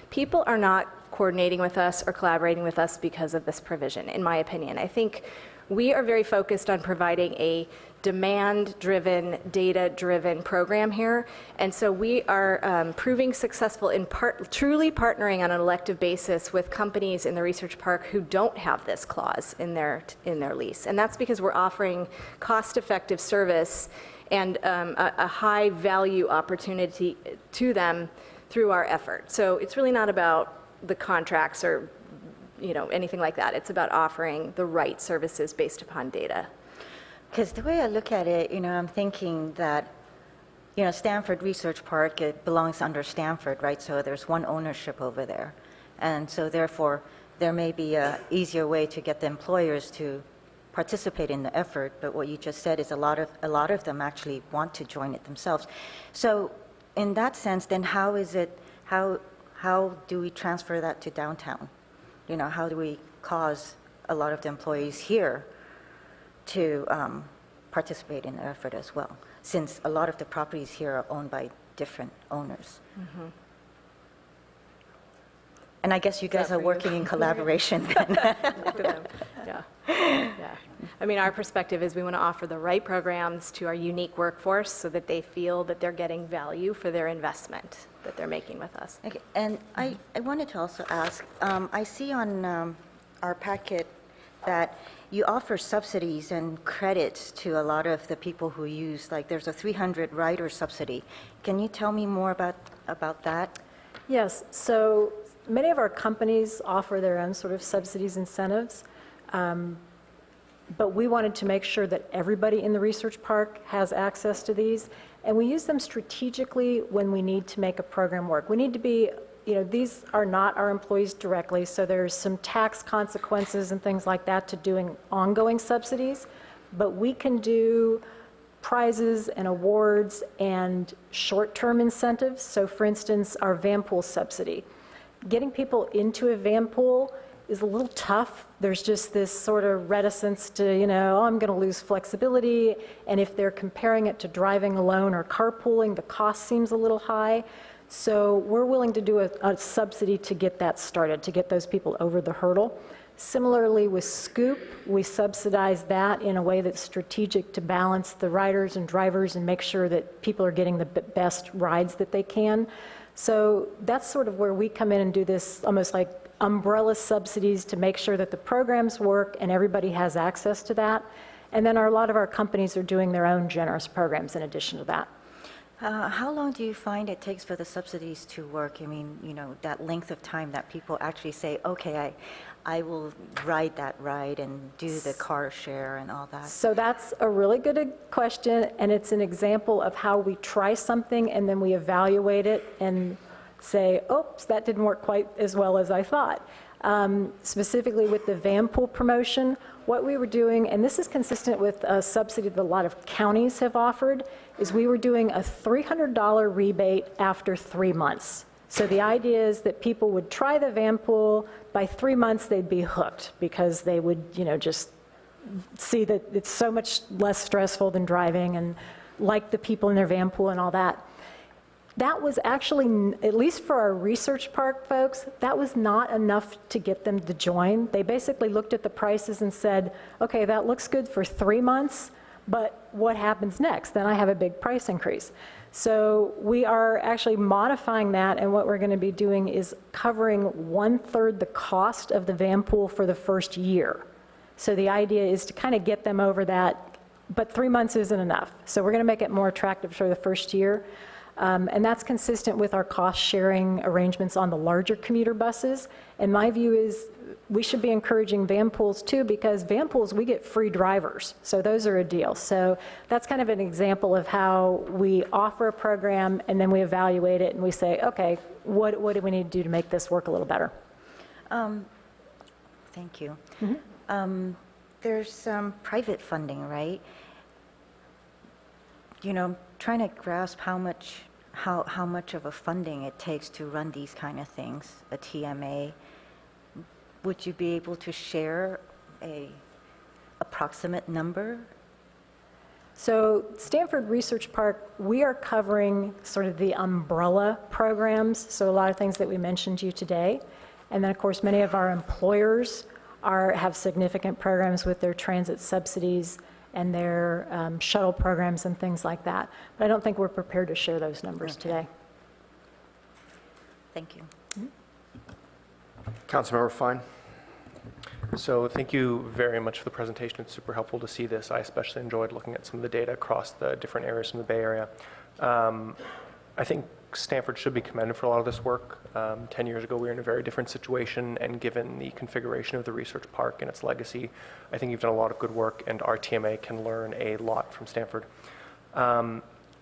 People are not coordinating with us or collaborating with us because of this provision, in my opinion. I think we are very focused on providing a demand-driven, data-driven program here, and so we are proving successful in truly partnering on an elective basis with companies in the research park who don't have this clause in their lease, and that's because we're offering cost-effective service and a high-value opportunity to them through our effort. So it's really not about the contracts or anything like that. It's about offering the right services based upon data. Because the way I look at it, I'm thinking that, Stanford Research Park, it belongs under Stanford, right? So there's one ownership over there. And so therefore, there may be an easier way to get the employers to participate in the effort. But what you just said is a lot of them actually want to join it themselves. So in that sense, then how do we transfer that to downtown? How do we cause a lot of the employees here to participate in the effort as well, since a lot of the properties here are owned by different owners? And I guess you guys that are for you? working in collaboration then. Look at them. Yeah. Yeah. I mean, our perspective is we want to offer the right programs to our unique workforce so that they feel that they're getting value for their investment that they're making with us. Okay, and I wanted to also ask, I see on our packet that you offer subsidies and credits to a lot of the people who use, like, there's a 300 rider subsidy. Can you tell me more about that? Yes, so many of our companies offer their own sort of subsidies, incentives, but we wanted to make sure that everybody in the research park has access to these, and we use them strategically when we need to make a program work. We need to be, these are not our employees directly, so there's some tax consequences and things like that to doing ongoing subsidies, but we can do prizes and awards and short-term incentives. So for instance, our van pool subsidy. Getting people into a van pool is a little tough. There's just this sort of reticence to, oh, I'm going to lose flexibility. And if they're comparing it to driving alone or carpooling, the cost seems a little high. So we're willing to do a subsidy to get that started, to get those people over the hurdle. Similarly with Scoop, we subsidize that in a way that's strategic to balance the riders and drivers and make sure that people are getting the best rides that they can. So that's sort of where we come in and do this almost like umbrella subsidies to make sure that the programs work and everybody has access to that. And then a lot of our companies are doing their own generous programs in addition to that. How long do you find it takes for the subsidies to work? I mean, that length of time that people actually say, okay, I will ride that ride and do the car share and all that. So that's a really good question, and it's an example of how we try something and then we evaluate it and say, oops, that didn't work quite as well as I thought. Specifically with the van pool promotion, what we were doing, and this is consistent with a subsidy that a lot of counties have offered, is we were doing a $300 rebate after 3 months. So the idea is that people would try the van pool, by 3 months they'd be hooked because they would, just see that it's so much less stressful than driving and like the people in their van pool and all that. That was actually, at least for our research park folks, that was not enough to get them to join. They basically looked at the prices and said, okay, that looks good for 3 months, but what happens next? Then I have a big price increase. So we are actually modifying that, and what we're going to be doing is covering 1/3 the cost of the van pool for the first year. So the idea is to kind of get them over that, but 3 months isn't enough. So we're going to make it more attractive for the first year. And that's consistent with our cost-sharing arrangements on the larger commuter buses. And my view is we should be encouraging van pools too, because van pools, we get free drivers. So those are a deal. So that's kind of an example of how we offer a program and then we evaluate it and we say, okay, what do we need to do to make this work a little better? Thank you. There's some private funding, right? Trying to grasp how much of a funding it takes to run these kind of things, a TMA. Would you be able to share a approximate number? So Stanford Research Park, we are covering sort of the umbrella programs, so a lot of things that we mentioned to you today. And then, of course, many of our employers have significant programs with their transit subsidies and their shuttle programs and things like that. But I don't think we're prepared to share those numbers today. Thank you. Councilmember Fine. So thank you very much for the presentation. It's super helpful to see this. I especially enjoyed looking at some of the data across the different areas in the Bay Area. I think Stanford should be commended for a lot of this work. 10 years ago, we were in a very different situation, and given the configuration of the research park and its legacy, I think you've done a lot of good work, and our TMA can learn a lot from Stanford.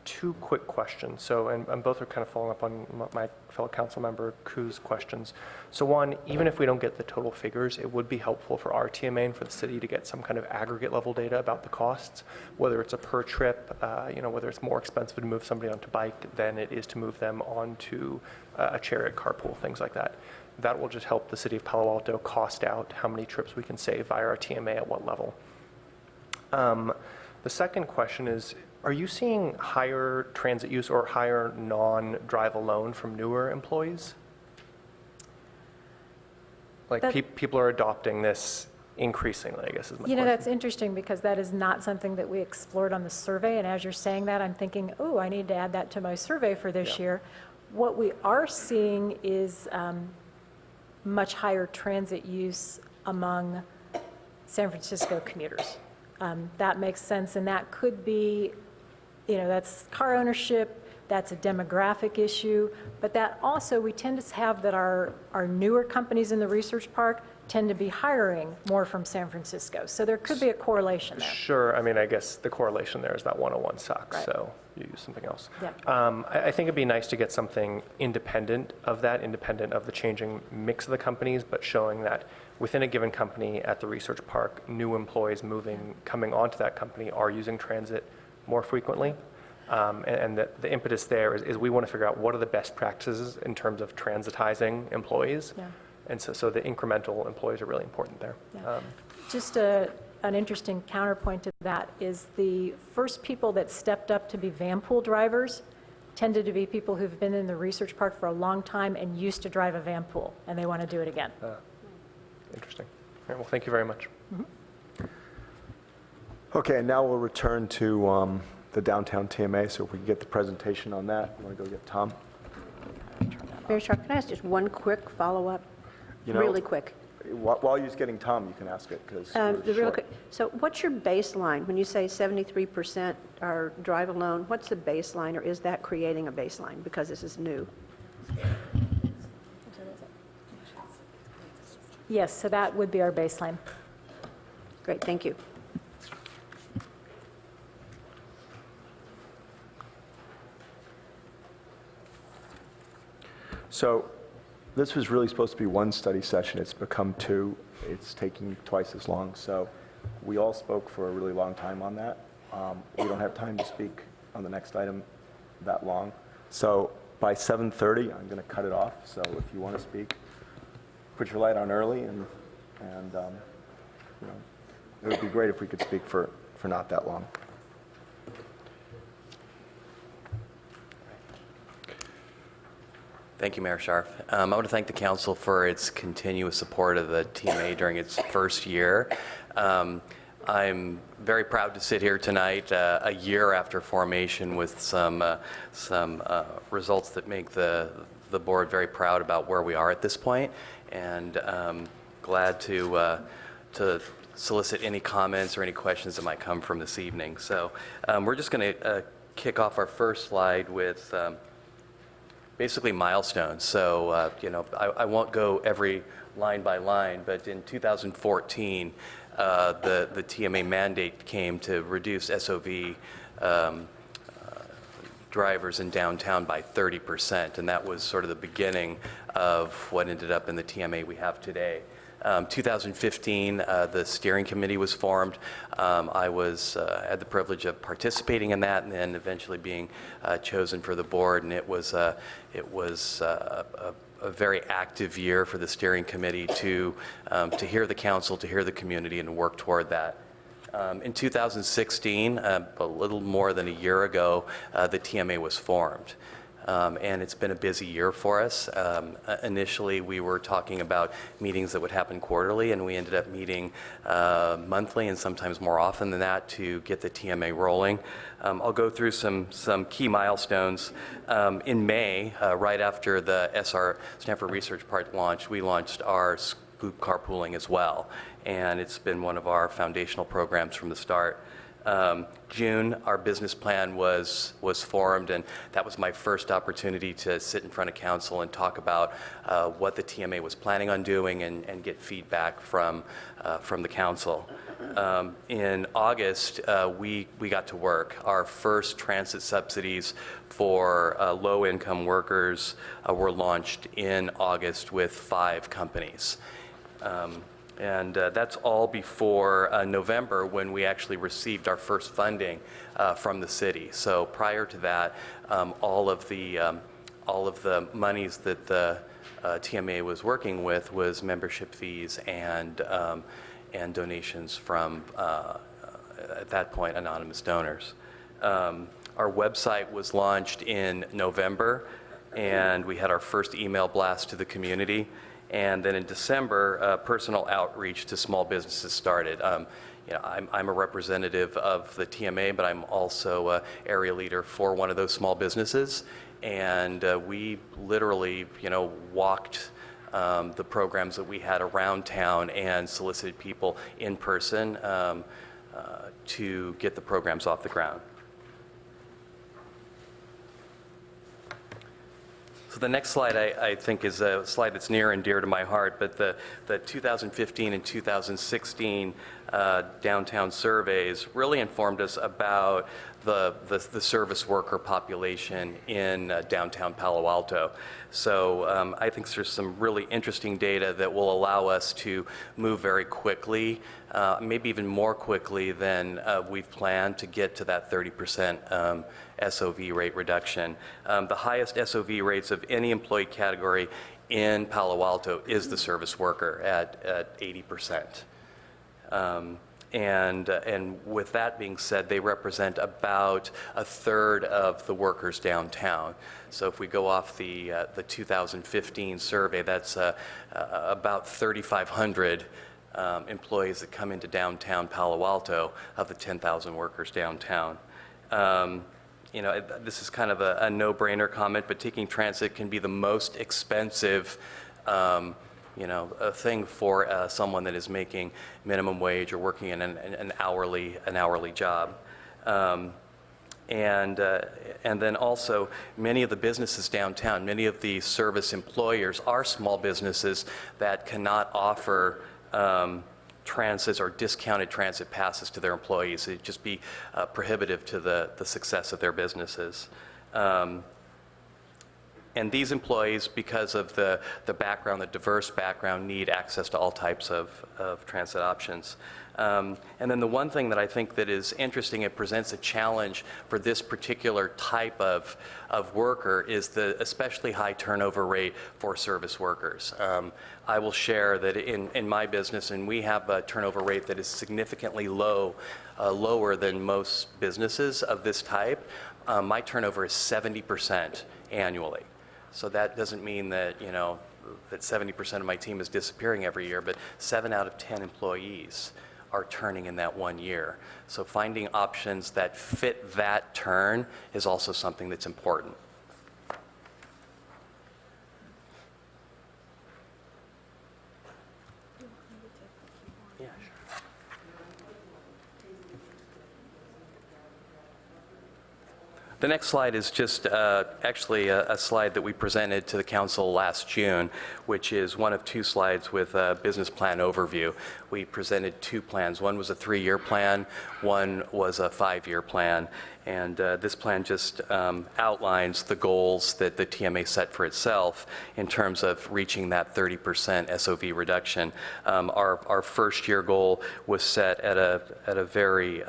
Two quick questions. So, and both are kind of following up on my fellow council member Ku's questions. So one, even if we don't get the total figures, it would be helpful for our TMA and for the city to get some kind of aggregate level data about the costs, whether it's a per trip, whether it's more expensive to move somebody onto bike than it is to move them onto a chariot, carpool, things like that. That will just help the city of Palo Alto cost out how many trips we can save via our TMA at what level. The second question is, are you seeing higher transit use or higher non-drive alone from newer employees? Like, That- people are adopting this increasingly, I guess is my You know, question. that's interesting because that is not something that we explored on the survey. And as you're saying that, I'm thinking, oh, I need to add that to my survey for this Yeah. year. What we are seeing is much higher transit use among San Francisco commuters. That makes sense, and that could be, you know, that's car ownership, that's a demographic issue, but that also, we tend to have that our newer companies in the research park tend to be hiring more from San Francisco. So there could be a correlation there. Sure, I mean, I guess the correlation there is that 101 sucks, Right. so you use something else. Yeah. I think it'd be nice to get something independent of that, independent of the changing mix of the companies, but showing that within a given company at the research park, new employees coming onto that company are using transit more frequently. And the impetus there is we want to figure out what are the best practices in terms of transitizing employees. Yeah. And so the incremental employees are really important there. Yeah. Just an interesting counterpoint to that is the first people that stepped up to be van pool drivers tended to be people who've been in the research park for a long time and used to drive a van pool, and they want to do it again. Interesting. All right, well, thank you very much. Okay, and now we'll return to the downtown TMA, so if we can get the presentation on that. You want to go get Tom? Mayor Sharp, can I ask just one quick follow-up? You know, Really quick. While you're getting Tom, you can ask it, because The real quick. So what's your baseline? When you say 73% are drive alone, what's the baseline, or is that creating a baseline because this is new? Yes, so that would be our baseline. Great, thank you. So this was really supposed to be one study session. It's become two. It's taking twice as long. So we all spoke for a really long time on that. We don't have time to speak on the next item that long. So by 7:30, I'm going to cut it off. So if you want to speak, put your light on early, and you know, it would be great if we could speak for not that long. Thank you, Mayor Scharf. I want to thank the council for its continuous support of the TMA during its first year. I'm very proud to sit here tonight, a year after formation, with some results that make the board very proud about where we are at this point, and glad to solicit any comments or any questions that might come from this evening. So we're just going to kick off our first slide with basically milestones. So, you know, I won't go every line by line, but in 2014, the TMA mandate came to reduce SOV drivers in downtown by 30%, and that was sort of the beginning of what ended up in the TMA we have today. 2015, the steering committee was formed. I had the privilege of participating in that, and then eventually being chosen for the board. And it was a very active year for the steering committee to hear the council, to hear the community, and work toward that. In 2016, a little more than a year ago, the TMA was formed. And it's been a busy year for us. Initially, we were talking about meetings that would happen quarterly, and we ended up meeting monthly and sometimes more often than that to get the TMA rolling. I'll go through some key milestones. In May, right after the Stanford Research Park launch, we launched our Scoop carpooling as well, and it's been one of our foundational programs from the start. June, our business plan was formed, and that was my first opportunity to sit in front of council and talk about what the TMA was planning on doing and get feedback from the council. In August, we got to work. Our first transit subsidies for low-income workers were launched in August with 5 companies. And that's all before November, when we actually received our first funding from the city. So prior to that, all of the monies that the TMA was working with was membership fees and donations from, at that point, anonymous donors. Our website was launched in November, and we had our first email blast to the community. And then in December, personal outreach to small businesses started. I'm a representative of the TMA, but I'm also an area leader for one of those small businesses. And we literally, walked the programs that we had around town and solicited people in person to get the programs off the ground. So the next slide, I think, is a slide that's near and dear to my heart, but the 2015 and 2016 downtown surveys really informed us about the service worker population in downtown Palo Alto. So I think there's some really interesting data that will allow us to move very quickly, maybe even more quickly than we've planned, to get to that 30% SOV rate reduction. The highest SOV rates of any employee category in Palo Alto is the service worker at 80%. And with that being said, they represent about a third of the workers downtown. So if we go off the 2015 survey, that's about 3,500 employees that come into downtown Palo Alto of the 10,000 workers downtown. This is kind of a no-brainer comment, but taking transit can be the most expensive a thing for someone that is making minimum wage or working in an hourly job. And then also, many of the businesses downtown, many of the service employers are small businesses that cannot offer transits or discounted transit passes to their employees. It'd just be prohibitive to the success of their businesses. And these employees, because of the background, the diverse background, need access to all types of transit options. And then the one thing that I think that is interesting, it presents a challenge for this particular type of worker, is the especially high turnover rate for service workers. I will share that in my business, and we have a turnover rate that is significantly lower than most businesses of this type. My turnover is 70% annually. So that doesn't mean that, that 70% of my team is disappearing every year, but 7 out of 10 employees are turning in that 1 year. So finding options that fit that turn is also something that's important. Yeah, sure. The next slide is just actually a slide that we presented to the council last June, which is one of 2 slides with a business plan overview. We presented 2 plans. One was a 3-year plan, one was a 5-year plan. And this plan just outlines the goals that the TMA set for itself in terms of reaching that 30% SOV reduction. Our first year goal was set at a very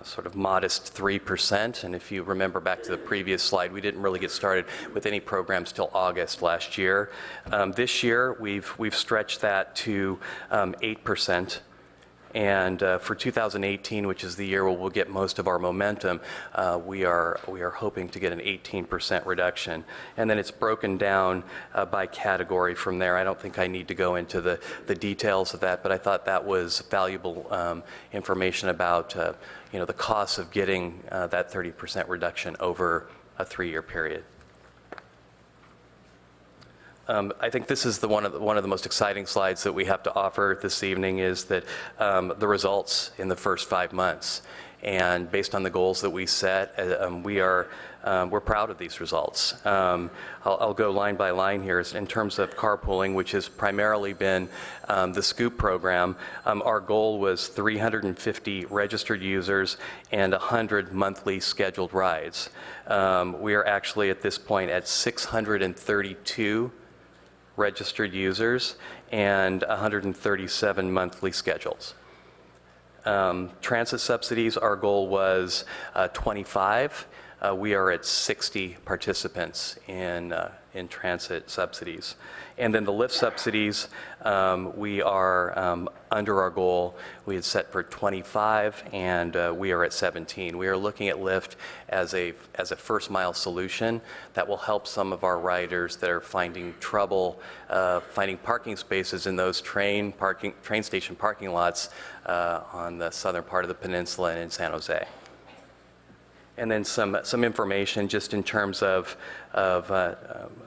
sort of modest 3%, and if you remember back to the previous slide, we didn't really get started with any programs till August last year. This year, we've stretched that to 8%, and for 2018, which is the year where we'll get most of our momentum, we are hoping to get an 18% reduction, and then it's broken down by category from there. I don't think I need to go into the details of that, but I thought that was valuable information about the costs of getting that 30% reduction over a 3-year period. I think this is one of the most exciting slides that we have to offer this evening, is that the results in the first 5 months. And based on the goals that we set, we're proud of these results. I'll go line by line here. In terms of carpooling, which has primarily been the SCOOP program, our goal was 350 registered users and 100 monthly scheduled rides. We are actually at this point at 632 registered users and 137 monthly schedules. Transit subsidies, our goal was 25. we are at 60 participants in transit subsidies. And then the lift subsidies, we are under our goal. We had set for 25, and we are at 17. We are looking at Lyft as a first mile solution that will help some of our riders that are finding trouble finding parking spaces in those train station parking lots on the southern part of the peninsula and in San Jose. And then some information just in terms of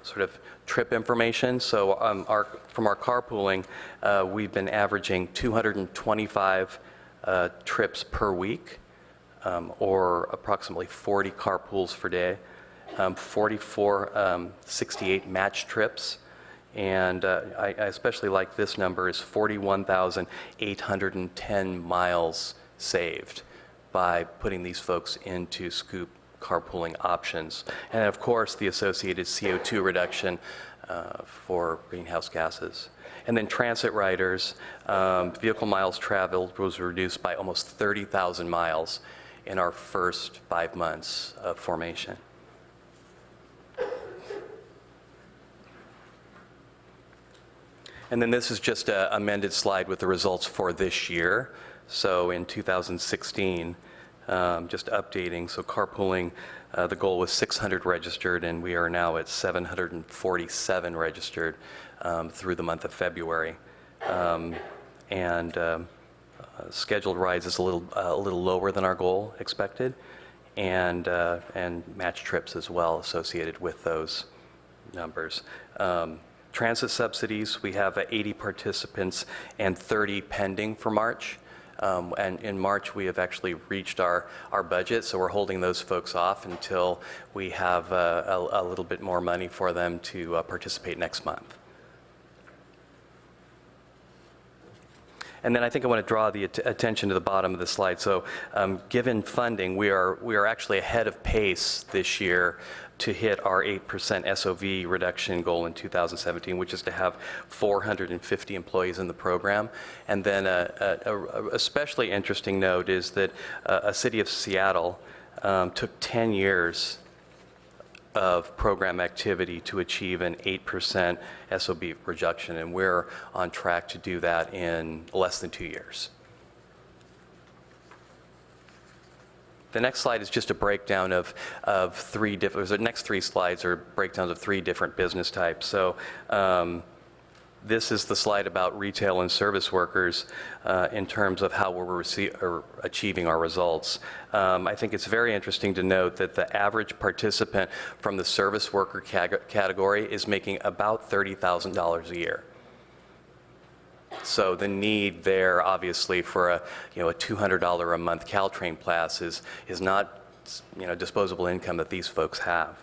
sort of trip information. So from our carpooling, we've been averaging 225 trips per week, or approximately 40 carpools per day, 68 match trips. And I especially like this number is 41,810 miles saved by putting these folks into Scoop carpooling options. And of course, the associated CO2 reduction for greenhouse gases. And then transit riders, vehicle miles traveled was reduced by almost 30,000 miles in our first 5 months of formation. And then this is just an amended slide with the results for this year. So in 2016, just updating, so carpooling, the goal was 600 registered, and we are now at 747 registered through the month of February. Scheduled rides is a little lower than our goal expected, and match trips as well associated with those numbers. Transit subsidies, we have 80 participants and 30 pending for March. And in March, we have actually reached our budget, so we're holding those folks off until we have a little bit more money for them to participate next month. And then I think I want to draw the attention to the bottom of the slide. So given funding, we are actually ahead of pace this year to hit our 8% SOV reduction goal in 2017, which is to have 450 employees in the program. And then a especially interesting note is that a city of Seattle took 10 years of program activity to achieve an 8% SOB reduction, and we're on track to do that in less than 2 years. The next slide is just a breakdown of three different, the next 3 slides are breakdowns of 3 different business types. So this is the slide about retail and service workers in terms of how we're achieving our results. I think it's very interesting to note that the average participant from the service worker category is making about $30,000 a year. So the need there, obviously, for a $200 a month Caltrain pass is not disposable income that these folks have.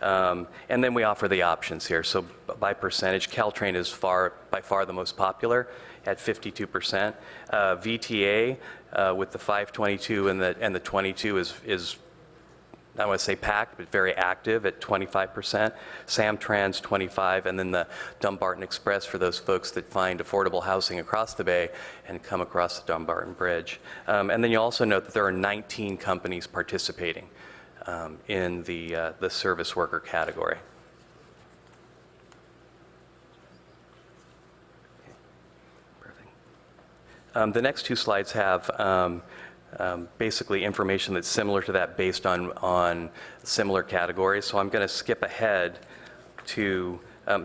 And then we offer the options here. So by percentage, Caltrain is by far the most popular at 52%. VTA with the 522 and the 22 is I don't want to say packed, but very active at 25%. Samtrans 25, and then the Dumbarton Express for those folks that find affordable housing across the bay and come across the Dumbarton Bridge. And then you also note that there are 19 companies participating in the service worker category. Perfect. The next 2 slides have basically information that's similar to that based on similar categories. So I'm going to skip ahead to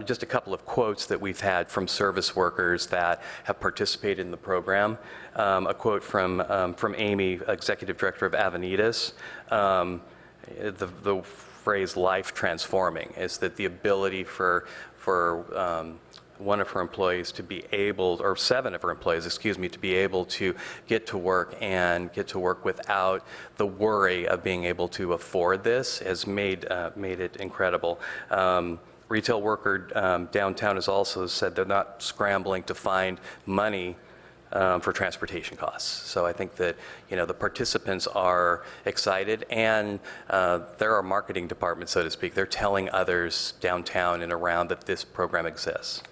just a couple of quotes that we've had from service workers that have participated in the program. A quote from Amy, Executive Director of Avenidas. The phrase life transforming is that the ability for one of her employees to be able, or 7 of her employees, excuse me, to be able to get to work and get to work without the worry of being able to afford this has made it incredible. Retail worker downtown has also said they're not scrambling to find money for transportation costs. So I think that the participants are excited, and there are marketing departments, so to speak. They're telling others downtown and around that this program exists.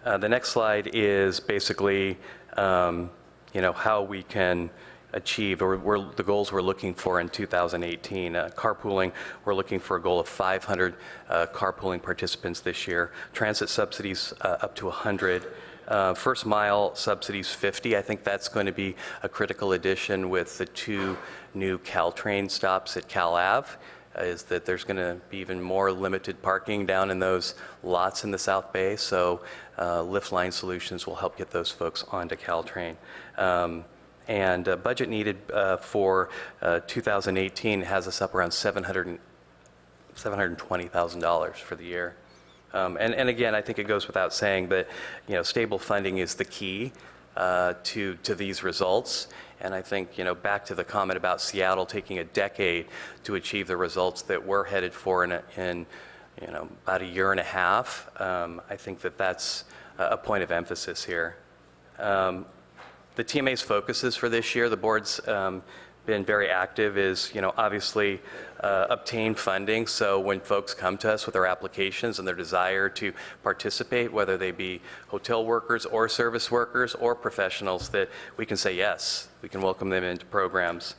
The next slide is basically, how we can achieved, or the goals we're looking for in 2018. Carpooling, we're looking for a goal of 500 carpooling participants this year. Transit subsidies up to 100. First mile subsidies 50. I think that's going to be a critical addition with the 2 new Caltrain stops at Cal Ave, is that there's going to be even more limited parking down in those lots in the South Bay. So Lift Line Solutions will help get those folks onto Caltrain. And budget needed for 2018 has us up around $720,000 for the year. And again, I think it goes without saying that, you know, stable funding is the key to these results. And I think, you know, back to the comment about Seattle taking a decade to achieve the results that we're headed for in you know, about a year and a half, I think that that's a point of emphasis here. The TMA's focuses for this year, the board's been very active, is, you know, obviously obtain funding. So when folks come to us with their applications and their desire to participate, whether they be hotel workers or service workers or professionals, that we can say yes, we can welcome them into programs.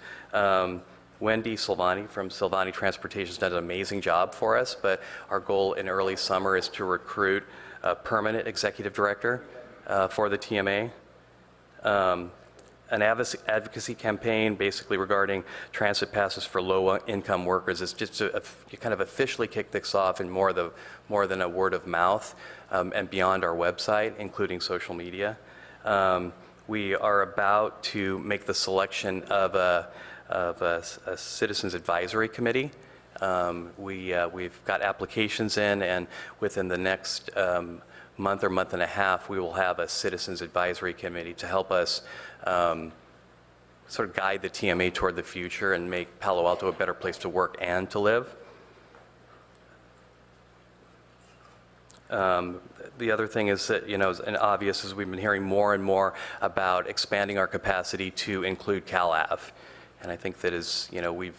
Wendy Silvani from Silvani Transportation has done an amazing job for us, but our goal in early summer is to recruit a permanent executive director for the TMA. An advocacy campaign basically regarding transit passes for low-income workers is just to kind of officially kick this off in more than a word of mouth and beyond our website, including social media. We are about to make the selection of a citizens advisory committee. We've got applications in, and within the next month or month and a half, we will have a citizens advisory committee to help us sort of guide the TMA toward the future and make Palo Alto a better place to work and to live. The other thing is that, you know, and obvious is we've been hearing more and more about expanding our capacity to include Cal Ave. And I think that is, you know, we've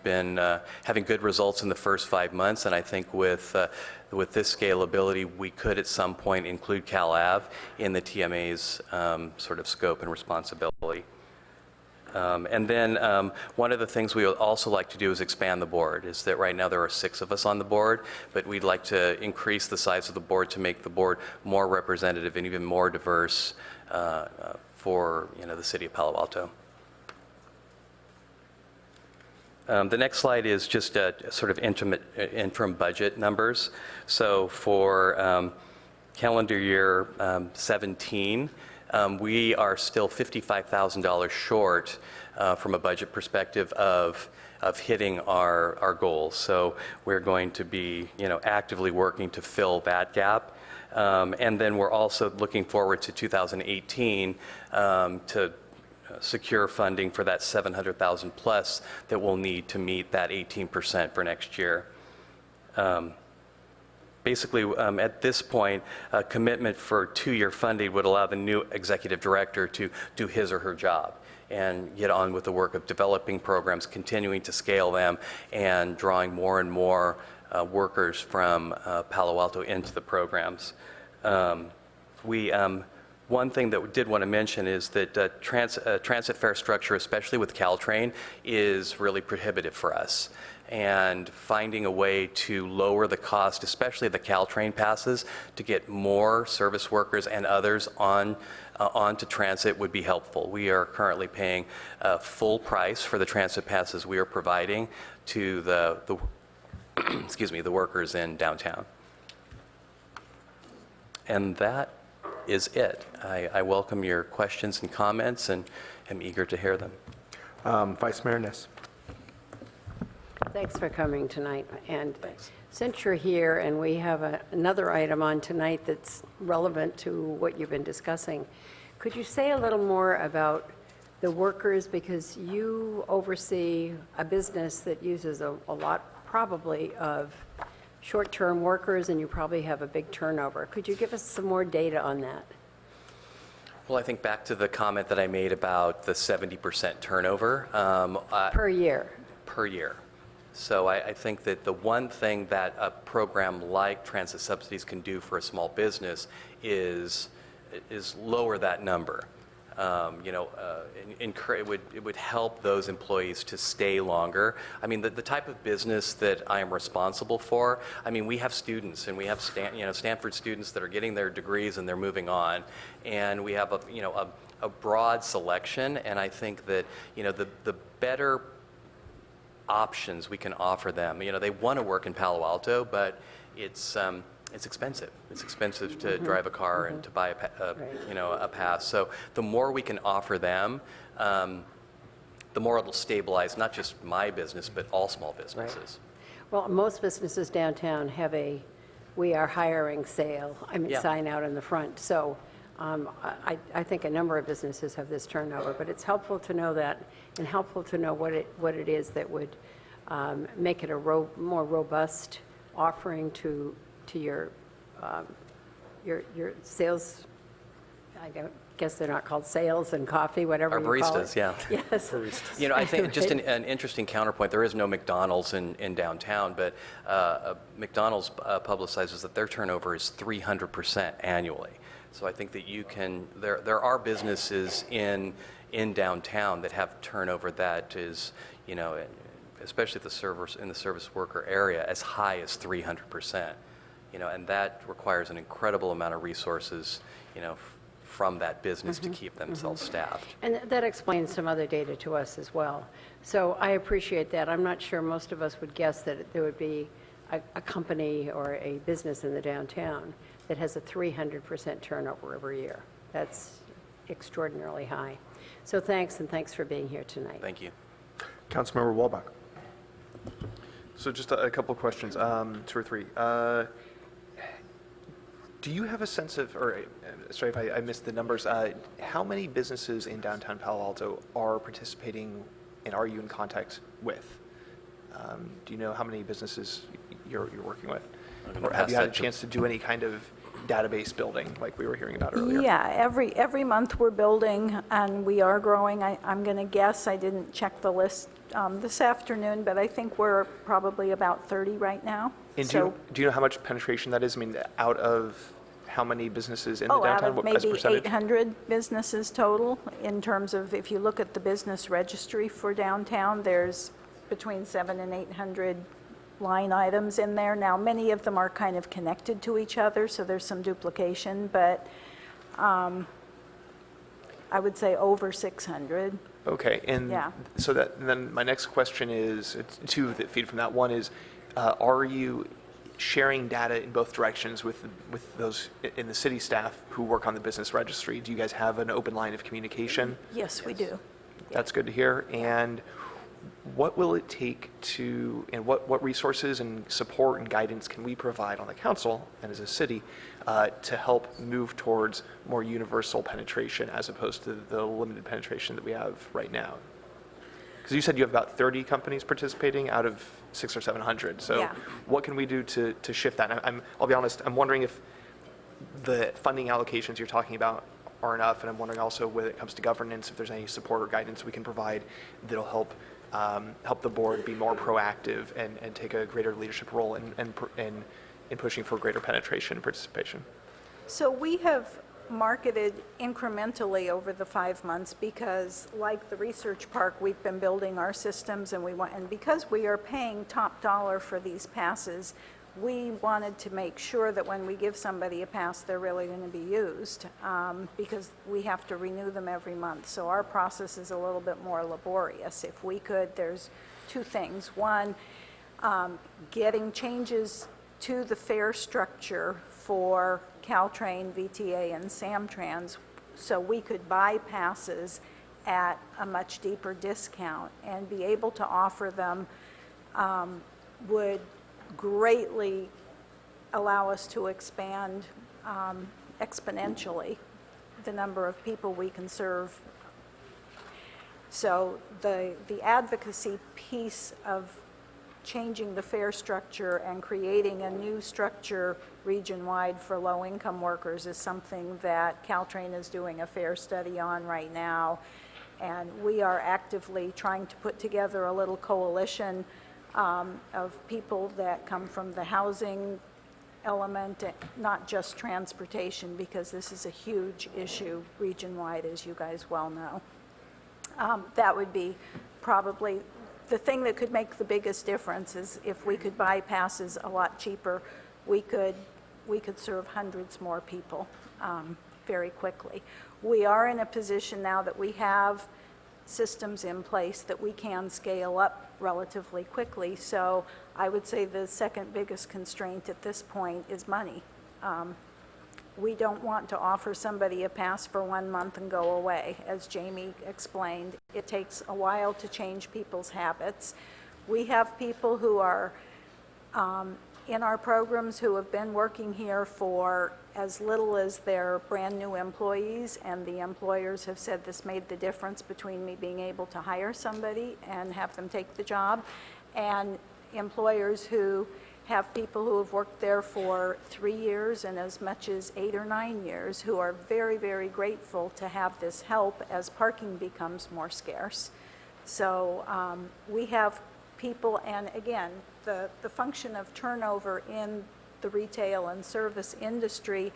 been having good results in the first 5 months, and I think with this scalability, we could at some point include Cal Ave in the TMA's sort of scope and responsibility. And then one of the things we would also like to do is expand the board. Is that right now there are 6 of us on the board, but we'd like to increase the size of the board to make the board more representative and even more diverse for, you know, the city of Palo Alto. The next slide is just sort of interim budget numbers. So for calendar year 17, we are still $55,000 short from a budget perspective of hitting our goals. So we're going to be, you know, actively working to fill that gap. And then we're also looking forward to 2018 to secure funding for that 700,000 plus that we'll need to meet that 18% for next year. Basically, at this point, a commitment for 2-year funding would allow the new executive director to do his or her job and get on with the work of developing programs, continuing to scale them, and drawing more and more workers from Palo Alto into the programs. One thing that we did want to mention is that transit fare structure, especially with Caltrain, is really prohibitive for us. And finding a way to lower the cost, especially the Caltrain passes, to get more service workers and others onto transit would be helpful. We are currently paying full price for the transit passes we are providing to the excuse me, the workers in downtown. And that is it. I welcome your questions and comments and am eager to hear them. Vice Mayor Niss. Thanks for coming tonight. And since you're here and we have another item on tonight that's relevant to what you've been discussing, could you say a little more about the workers? Because you oversee a business that uses a lot probably of short-term workers, and you probably have a big turnover. Could you give us some more data on that? Well, I think back to the comment that I made about the 70% turnover. Per year? Per year. So I think that the one thing that a program like transit subsidies can do for a small business is lower that number. it would help those employees to stay longer. I mean, the type of business that I am responsible for, I mean, we have students, and we have Stanford students that are getting their degrees and they're moving on, and we have a broad selection, and I think that, the better options we can offer them. They want to work in Palo Alto, but it's expensive. It's expensive to drive a car and to buy a pass. So the more we can offer them, the more it'll stabilize not just my business, but all small businesses. Right. Well, most businesses downtown have a "we are hiring" sign out in the front. So I think a number of businesses have this turnover, but it's helpful to know that, and helpful to know what it is that would make it a more robust offering to your sales. I guess they're not called sales and coffee, whatever you call it. Our baristas, yeah. Yes. Baristas. I think just an interesting counterpoint, there is no McDonald's in downtown, but McDonald's publicizes that their turnover is 300% annually. So I think that there are businesses in downtown that have turnover that is, especially in the service worker area, as high as 300%. And that requires an incredible amount of resources, from that business to keep themselves staffed. And that explains some other data to us as well. So I appreciate that. I'm not sure most of us would guess that there would be a company or a business in the downtown that has a 300% turnover every year. That's extraordinarily high. So thanks, and thanks for being here tonight. Thank you. Councilmember Walbach. So just a couple of questions, 2 or 3. Do you have a sense of, or sorry if I missed the numbers, how many businesses in downtown Palo Alto are participating and are you in contact with? Do you know how many businesses you're working with? Or have you had a chance to do any kind of database building like we were hearing about earlier? Yeah, every month we're building, and we are growing. I'm going to guess, I didn't check the list this afternoon, but I think we're probably about 30 right now. And do you know how much penetration that is? I mean, out of how many businesses in the downtown? Out of maybe 800 businesses total, in terms of, if you look at the business registry for downtown, there's between 700 and 800 line items in there. Now, many of them are kind of connected to each other, so there's some duplication, but I would say over 600. Okay, and so then my next question is, 2 that feed from that. One is, are you sharing data in both directions with those in the city staff who work on the business registry? Do you guys have an open line of communication? Yes, we do. That's good to hear. And what will it take to, and what resources and support and guidance can we provide on the council and as a city to help move towards more universal penetration as opposed to the limited penetration that we have right now? Because you said you have about 30 companies participating out of 600 or 700. So what can we do to shift that? I'll be honest, I'm wondering if the funding allocations you're talking about are enough, and I'm wondering also when it comes to governance, if there's any support or guidance we can provide that'll help the board be more proactive and take a greater leadership role in pushing for greater penetration and participation. So we have marketed incrementally over the 5 months because, like the research park, we've been building our systems, and because we are paying top dollar for these passes, we wanted to make sure that when we give somebody a pass, they're really going to be used, because we have to renew them every month. So our process is a little bit more laborious. If we could, there's 2 things. One, getting changes to the fare structure for Caltrain, VTA, and Samtrans, so we could buy passes at a much deeper discount and be able to offer them, would greatly allow us to expand exponentially the number of people we can serve. So the advocacy piece of changing the fare structure and creating a new structure region-wide for low-income workers is something that Caltrain is doing a fare study on right now. And we are actively trying to put together a little coalition of people that come from the housing element, not just transportation, because this is a huge issue region-wide, as you guys well know. That would be probably the thing that could make the biggest difference. Is if we could buy passes a lot cheaper, we could serve hundreds more people very quickly. We are in a position now that we have systems in place that we can scale up relatively quickly. So I would say the second biggest constraint at this point is money. We don't want to offer somebody a pass for 1 month and go away. As Jamie explained, it takes a while to change people's habits. We have people who are in our programs who have been working here for as little as they're brand new employees, and the employers have said this made the difference between me being able to hire somebody and have them take the job, and employers who have people who have worked there for 3 years and as much as 8 or 9 years who are very, very grateful to have this help as parking becomes more scarce. So we have people, and again, the function of turnover in the retail and service industry,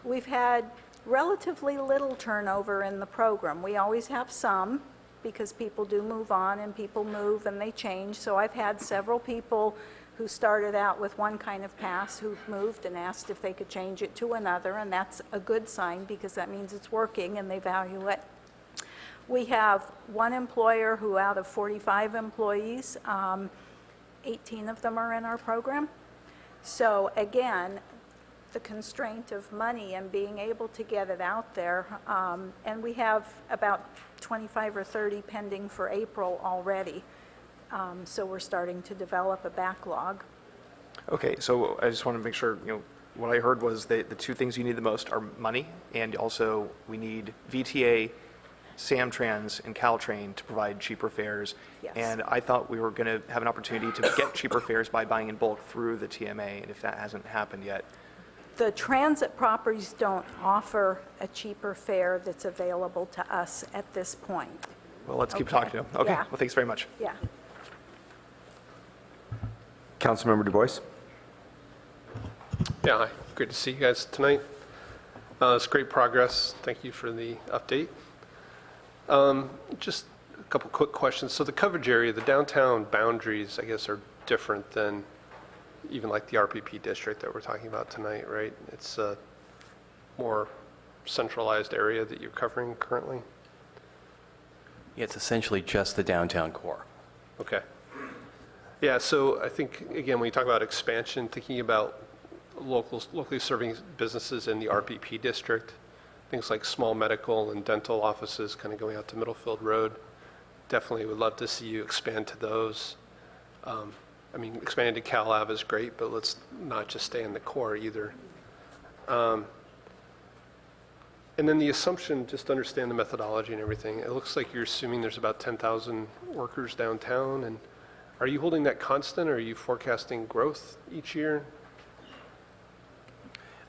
we've had relatively little turnover in the program. We always have some, because people do move on and people move and they change. So I've had several people who started out with one kind of pass who've moved and asked if they could change it to another, and that's a good sign because that means it's working and they value it. We have one employer who, out of 45 employees, 18 of them are in our program. So again, the constraint of money and being able to get it out there, and we have about 25 or 30 pending for April already. So we're starting to develop a backlog. Okay, so I just want to make sure, what I heard was that the two things you need the most are money, and also we need VTA, Samtrans, and Caltrain to provide cheaper fares. Yes. And I thought we were going to have an opportunity to get cheaper fares by buying in bulk through the TMA, and if that hasn't happened yet. The transit properties don't offer a cheaper fare that's available to us at this point. Well, let's keep Okay. talking to them. Okay, Yeah. well, thanks very much. Yeah. Councilmember Du Bois? Yeah, hi. Great to see you guys tonight. It's great progress. Thank you for the update. Just a couple quick questions. So the coverage area, the downtown boundaries, I guess, are different than even like the RPP district that we're talking about tonight, right? It's a more centralized area that you're covering currently? Yeah, it's essentially just the downtown core. Okay. Yeah, so I think, again, when you talk about expansion, thinking about locally serving businesses in the RPP district, things like small medical and dental offices kind of going out to Middlefield Road, definitely would love to see you expand to those. I mean, expanding to Cal Ave is great, but let's not just stay in the core either. And then the assumption, just to understand the methodology and everything, it looks like you're assuming there's about 10,000 workers downtown, and are you holding that constant, or are you forecasting growth each year?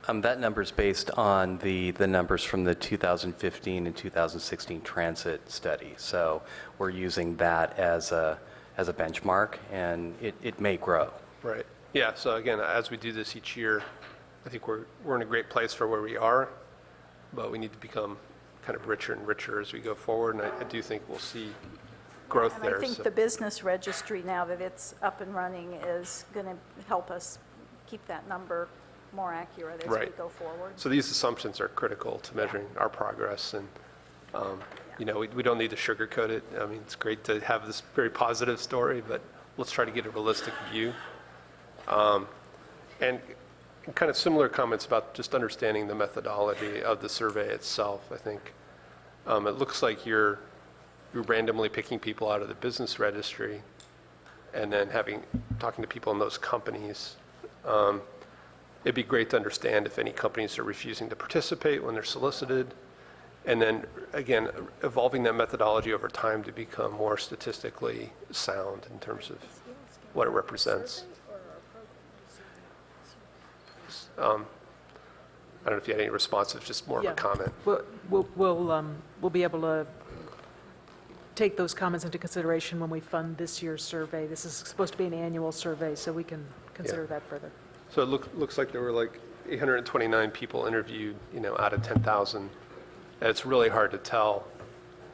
That number is based on the numbers from the 2015 and 2016 transit study. So we're using that as a benchmark, and it may grow. Right. Yeah, so again, as we do this each year, I think we're in a great place for where we are, but we need to become kind of richer and richer as we go forward, and I do think we'll see growth And there. I think so- the business registry, now that it's up and running, is going to help us keep that number more accurate as we Right. go forward. So these assumptions are critical to measuring our progress, and we don't need to sugarcoat it. I mean, it's great to have this very positive story, but let's try to get a realistic view. And kind of similar comments about just understanding the methodology of the survey itself, I think. It looks like you're randomly picking people out of the business registry and then talking to people in those companies. It'd be great to understand if any companies are refusing to participate when they're solicited. And then, again, evolving that methodology over time to become more statistically sound in terms of what it represents. I don't know if you had any responses, just more of a comment. We'll be able to take those comments into consideration when we fund this year's survey. This is supposed to be an annual survey, so we can consider that further. So it looks like there were like 829 people interviewed, out of 10,000. And it's really hard to tell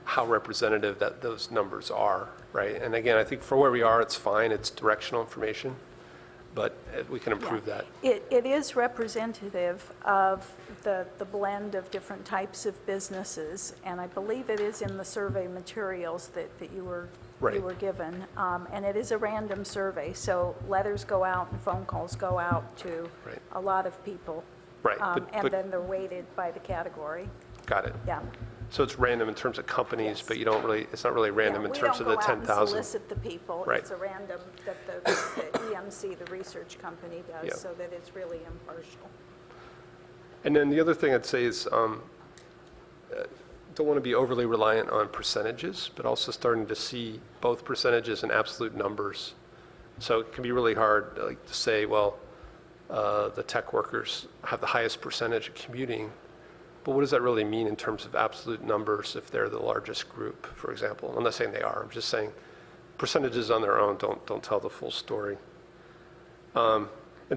how representative that those numbers are, right? And again, I think for where we are, it's fine. It's directional information, but we can improve that. It is representative of the blend of different types of businesses, and I believe it is in the survey materials that you were Right. you were given. And it is a random survey, so letters go out and phone calls go out to Right. a lot of people. Right, And then they're weighted by the category. Got it. Yeah. So it's random in terms of companies, Yes. but it's not really random in terms of the We don't go out 10,000. and solicit the people. Right. It's a random that the EMC, the research company, Yeah. does, so that it's really impartial. And then the other thing I'd say is, don't want to be overly reliant on percentages, but also starting to see both percentages and absolute numbers. So it can be really hard to say, well, the tech workers have the highest percentage of commuting, but what does that really mean in terms of absolute numbers if they're the largest group, for example? I'm not saying they are, I'm just saying percentages on their own don't tell the full story. And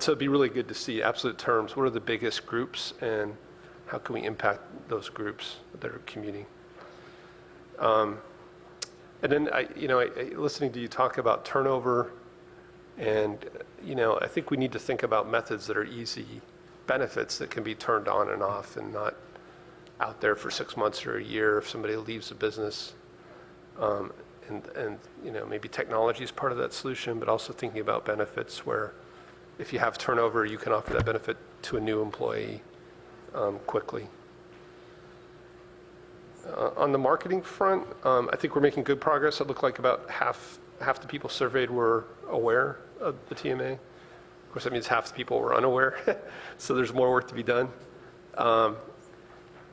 so it'd be really good to see absolute terms, what are the biggest groups and how can we impact those groups that are commuting? And then, listening to you talk about turnover, and, I think we need to think about methods that are easy benefits that can be turned on and off and not out there for 6 months or a year if somebody leaves the business. And maybe technology is part of that solution, but also thinking about benefits where if you have turnover, you can offer that benefit to a new employee quickly. On the marketing front, I think we're making good progress. It looked like about half the people surveyed were aware of the TMA. Of course, that means half the people were unaware, so there's more work to be done.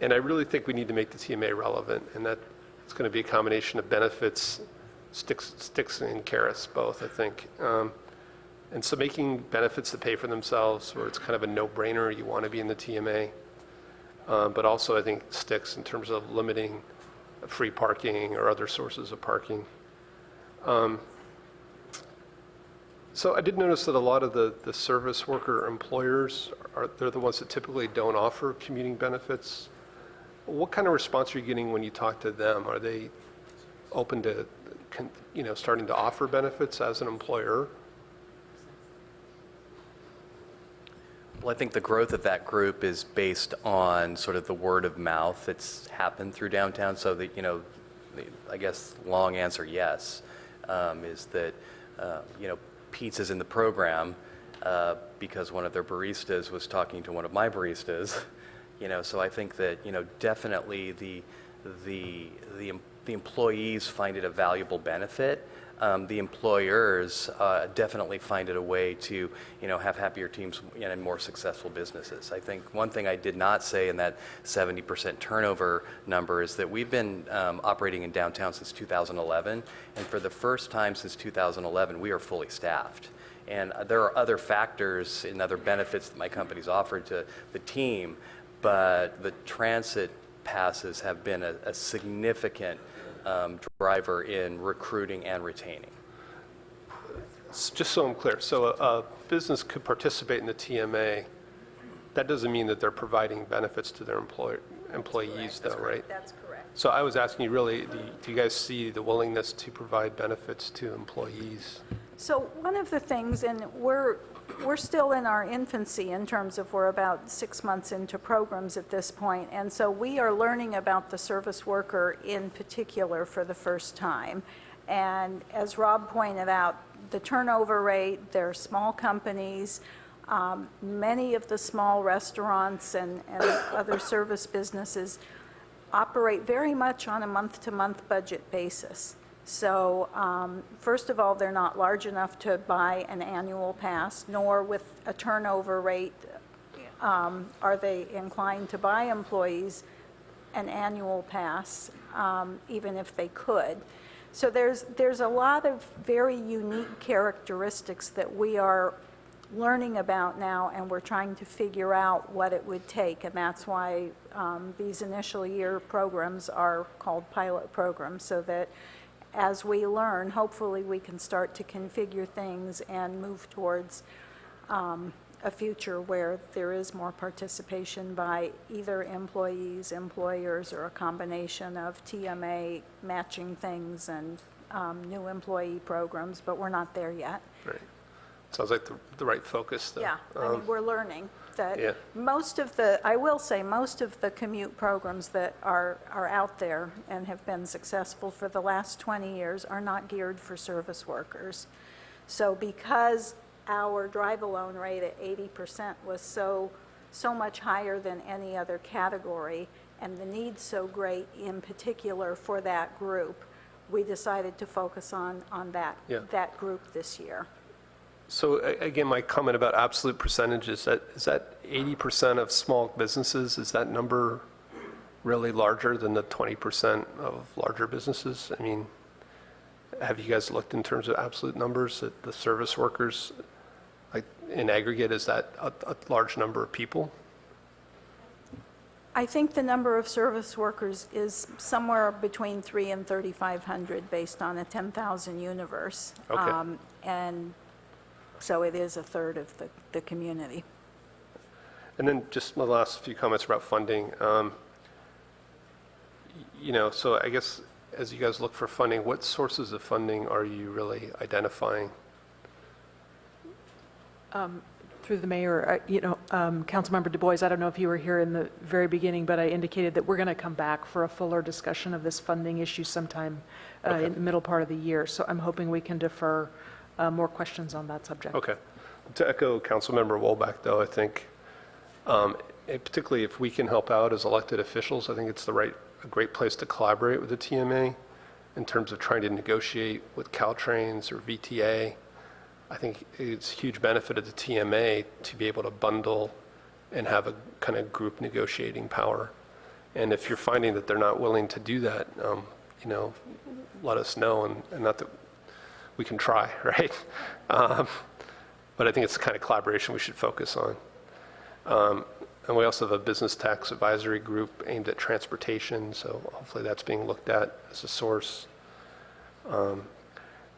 And I really think we need to make the TMA relevant, and that it's going to be a combination of benefits, sticks and carrots, both, I think. And so making benefits that pay for themselves, where it's kind of a no-brainer, you want to be in the TMA. But also, I think, sticks in terms of limiting free parking or other sources of parking. So I did notice that a lot of the service worker employers, they're the ones that typically don't offer commuting benefits. What kind of response are you getting when you talk to them? Are they open to, starting to offer benefits as an employer? Well, I think the growth of that group is based on sort of the word of mouth that's happened through downtown. So that, I guess long answer, yes, is that, pizza's in the program because one of their baristas was talking to one of my baristas. So I think that, definitely the employees find it a valuable benefit. The employers definitely find it a way to, have happier teams and more successful businesses. I think one thing I did not say in that 70% turnover number is that we've been operating in downtown since 2011, and for the first time since 2011, we are fully staffed. And there are other factors and other benefits that my company's offered to the team, but the transit passes have been a significant driver in recruiting and retaining. Just so I'm clear, so a business could participate in the TMA. That doesn't mean that they're providing benefits to their employees, though, right? That's correct. So I was asking you, really, do you guys see the willingness to provide benefits to employees? So one of the things, and we're still in our infancy in terms of we're about 6 months into programs at this point, and so we are learning about the service worker in particular for the first time. And as Rob pointed out, the turnover rate, they're small companies. Many of the small restaurants and other service businesses operate very much on a month-to-month budget basis. So first of all, they're not large enough to buy an annual pass, nor with a turnover rate are they inclined to buy employees an annual pass, even if they could. So there's a lot of very unique characteristics that we are learning about now, and we're trying to figure out what it would take, and that's why these initial year programs are called pilot programs, so that as we learn, hopefully we can start to configure things and move towards a future where there is more participation by either employees, employers, or a combination of TMA matching things and new employee programs, but we're not there yet. Right. Sounds like the right focus, though. Yeah, I mean, we're learning that Yeah. most of the, I will say, most of the commute programs that are out there and have been successful for the last 20 years are not geared for service workers. So because our drive-alone rate at 80% was so much higher than any other category, and the need so great in particular for that group, we decided to focus on Yeah. that group this year. So again, my comment about absolute percentages, is that 80% of small businesses, is that number really larger than the 20% of larger businesses? I mean, have you guys looked in terms of absolute numbers at the service workers? Like in aggregate, is that a large number of people? I think the number of service workers is somewhere between 3 and 3,500 based on a 10,000 universe. Okay. And so it is a third of the community. And then just my last few comments about funding. So I guess as you guys look for funding, what sources of funding are you really identifying? Through the mayor, Councilmember Du Bois, I don't know if you were here in the very beginning, but I indicated that we're going to come back for a fuller discussion of this funding issue sometime in the middle part of the year. So I'm hoping we can defer more questions on that subject. Okay. To echo Councilmember Wolbach, though, I think, particularly if we can help out as elected officials, I think it's a great place to collaborate with the TMA in terms of trying to negotiate with Caltrains or VTA. I think it's a huge benefit of the TMA to be able to bundle and have a kind of group negotiating power. And if you're finding that they're not willing to do that, let us know, and not that we can try, right? But I think it's the kind of collaboration we should focus on. And we also have a business tax advisory group aimed at transportation, so hopefully that's being looked at as a source.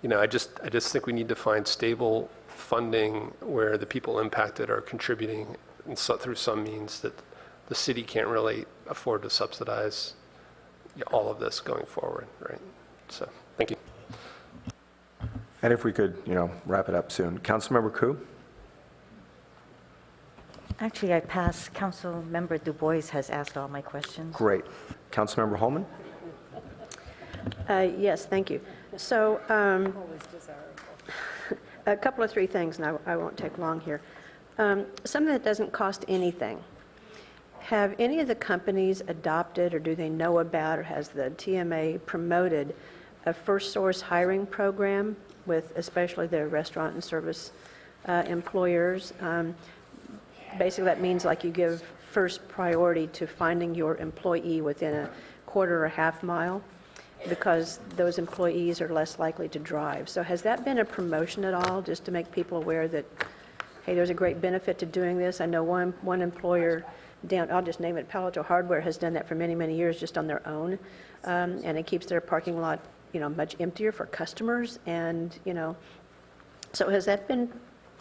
I just think we need to find stable funding where the people impacted are contributing through some means that the city can't really afford to subsidize all of this going forward, right? So, thank you. And if we could, wrap it up soon. Councilmember Koo? Actually, I passed. Councilmember Du Bois has asked all my questions. Great. Councilmember Holman? Yes, thank you. So a couple of three things, and I won't take long here. Something that doesn't cost anything. Have any of the companies adopted, or do they know about, or has the TMA promoted a first source hiring program with especially the restaurant and service employers? Basically, that means like you give first priority to finding your employee within a quarter or half mile, because those employees are less likely to drive. So has that been a promotion at all, just to make people aware that, hey, there's a great benefit to doing this? I know one employer down, I'll just name it, Palo Hardware, has done that for many, many years just on their own, and it keeps their parking lot, much emptier for customers. And, so has that been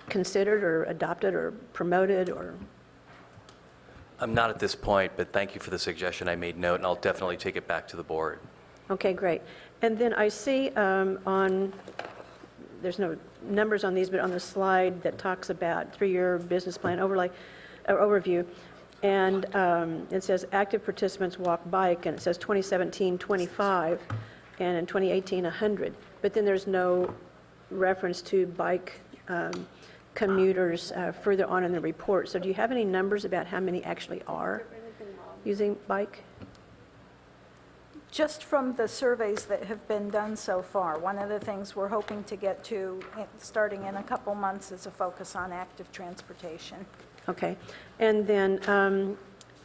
considered or adopted or promoted, or? Not at this point, but thank you for the suggestion. I made note, and I'll definitely take it back to the board. Okay, great. And then I see there's no numbers on these, but on the slide that talks about 3-year business plan overview, and it says active participants walk bike, and it says 2017, 25, and in 2018, 100. But then there's no reference to bike commuters further on in the report. So do you have any numbers about how many actually are using bike? Just from the surveys that have been done so far, one of the things we're hoping to get to, starting in a couple months, is a focus on active transportation. Okay. And then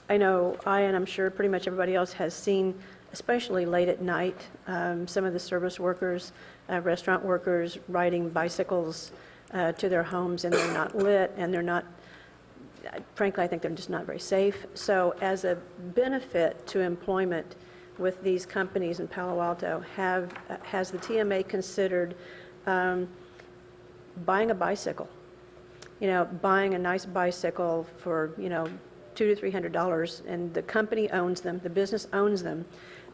I know and I'm sure pretty much everybody else has seen, especially late at night, some of the service workers, restaurant workers riding bicycles to their homes, and they're not lit, and they're not, frankly, I think they're just not very safe. So as a benefit to employment with these companies in Palo Alto, has the TMA considered buying a bicycle buying a nice bicycle for, $200 to $300, and the company owns them, the business owns them,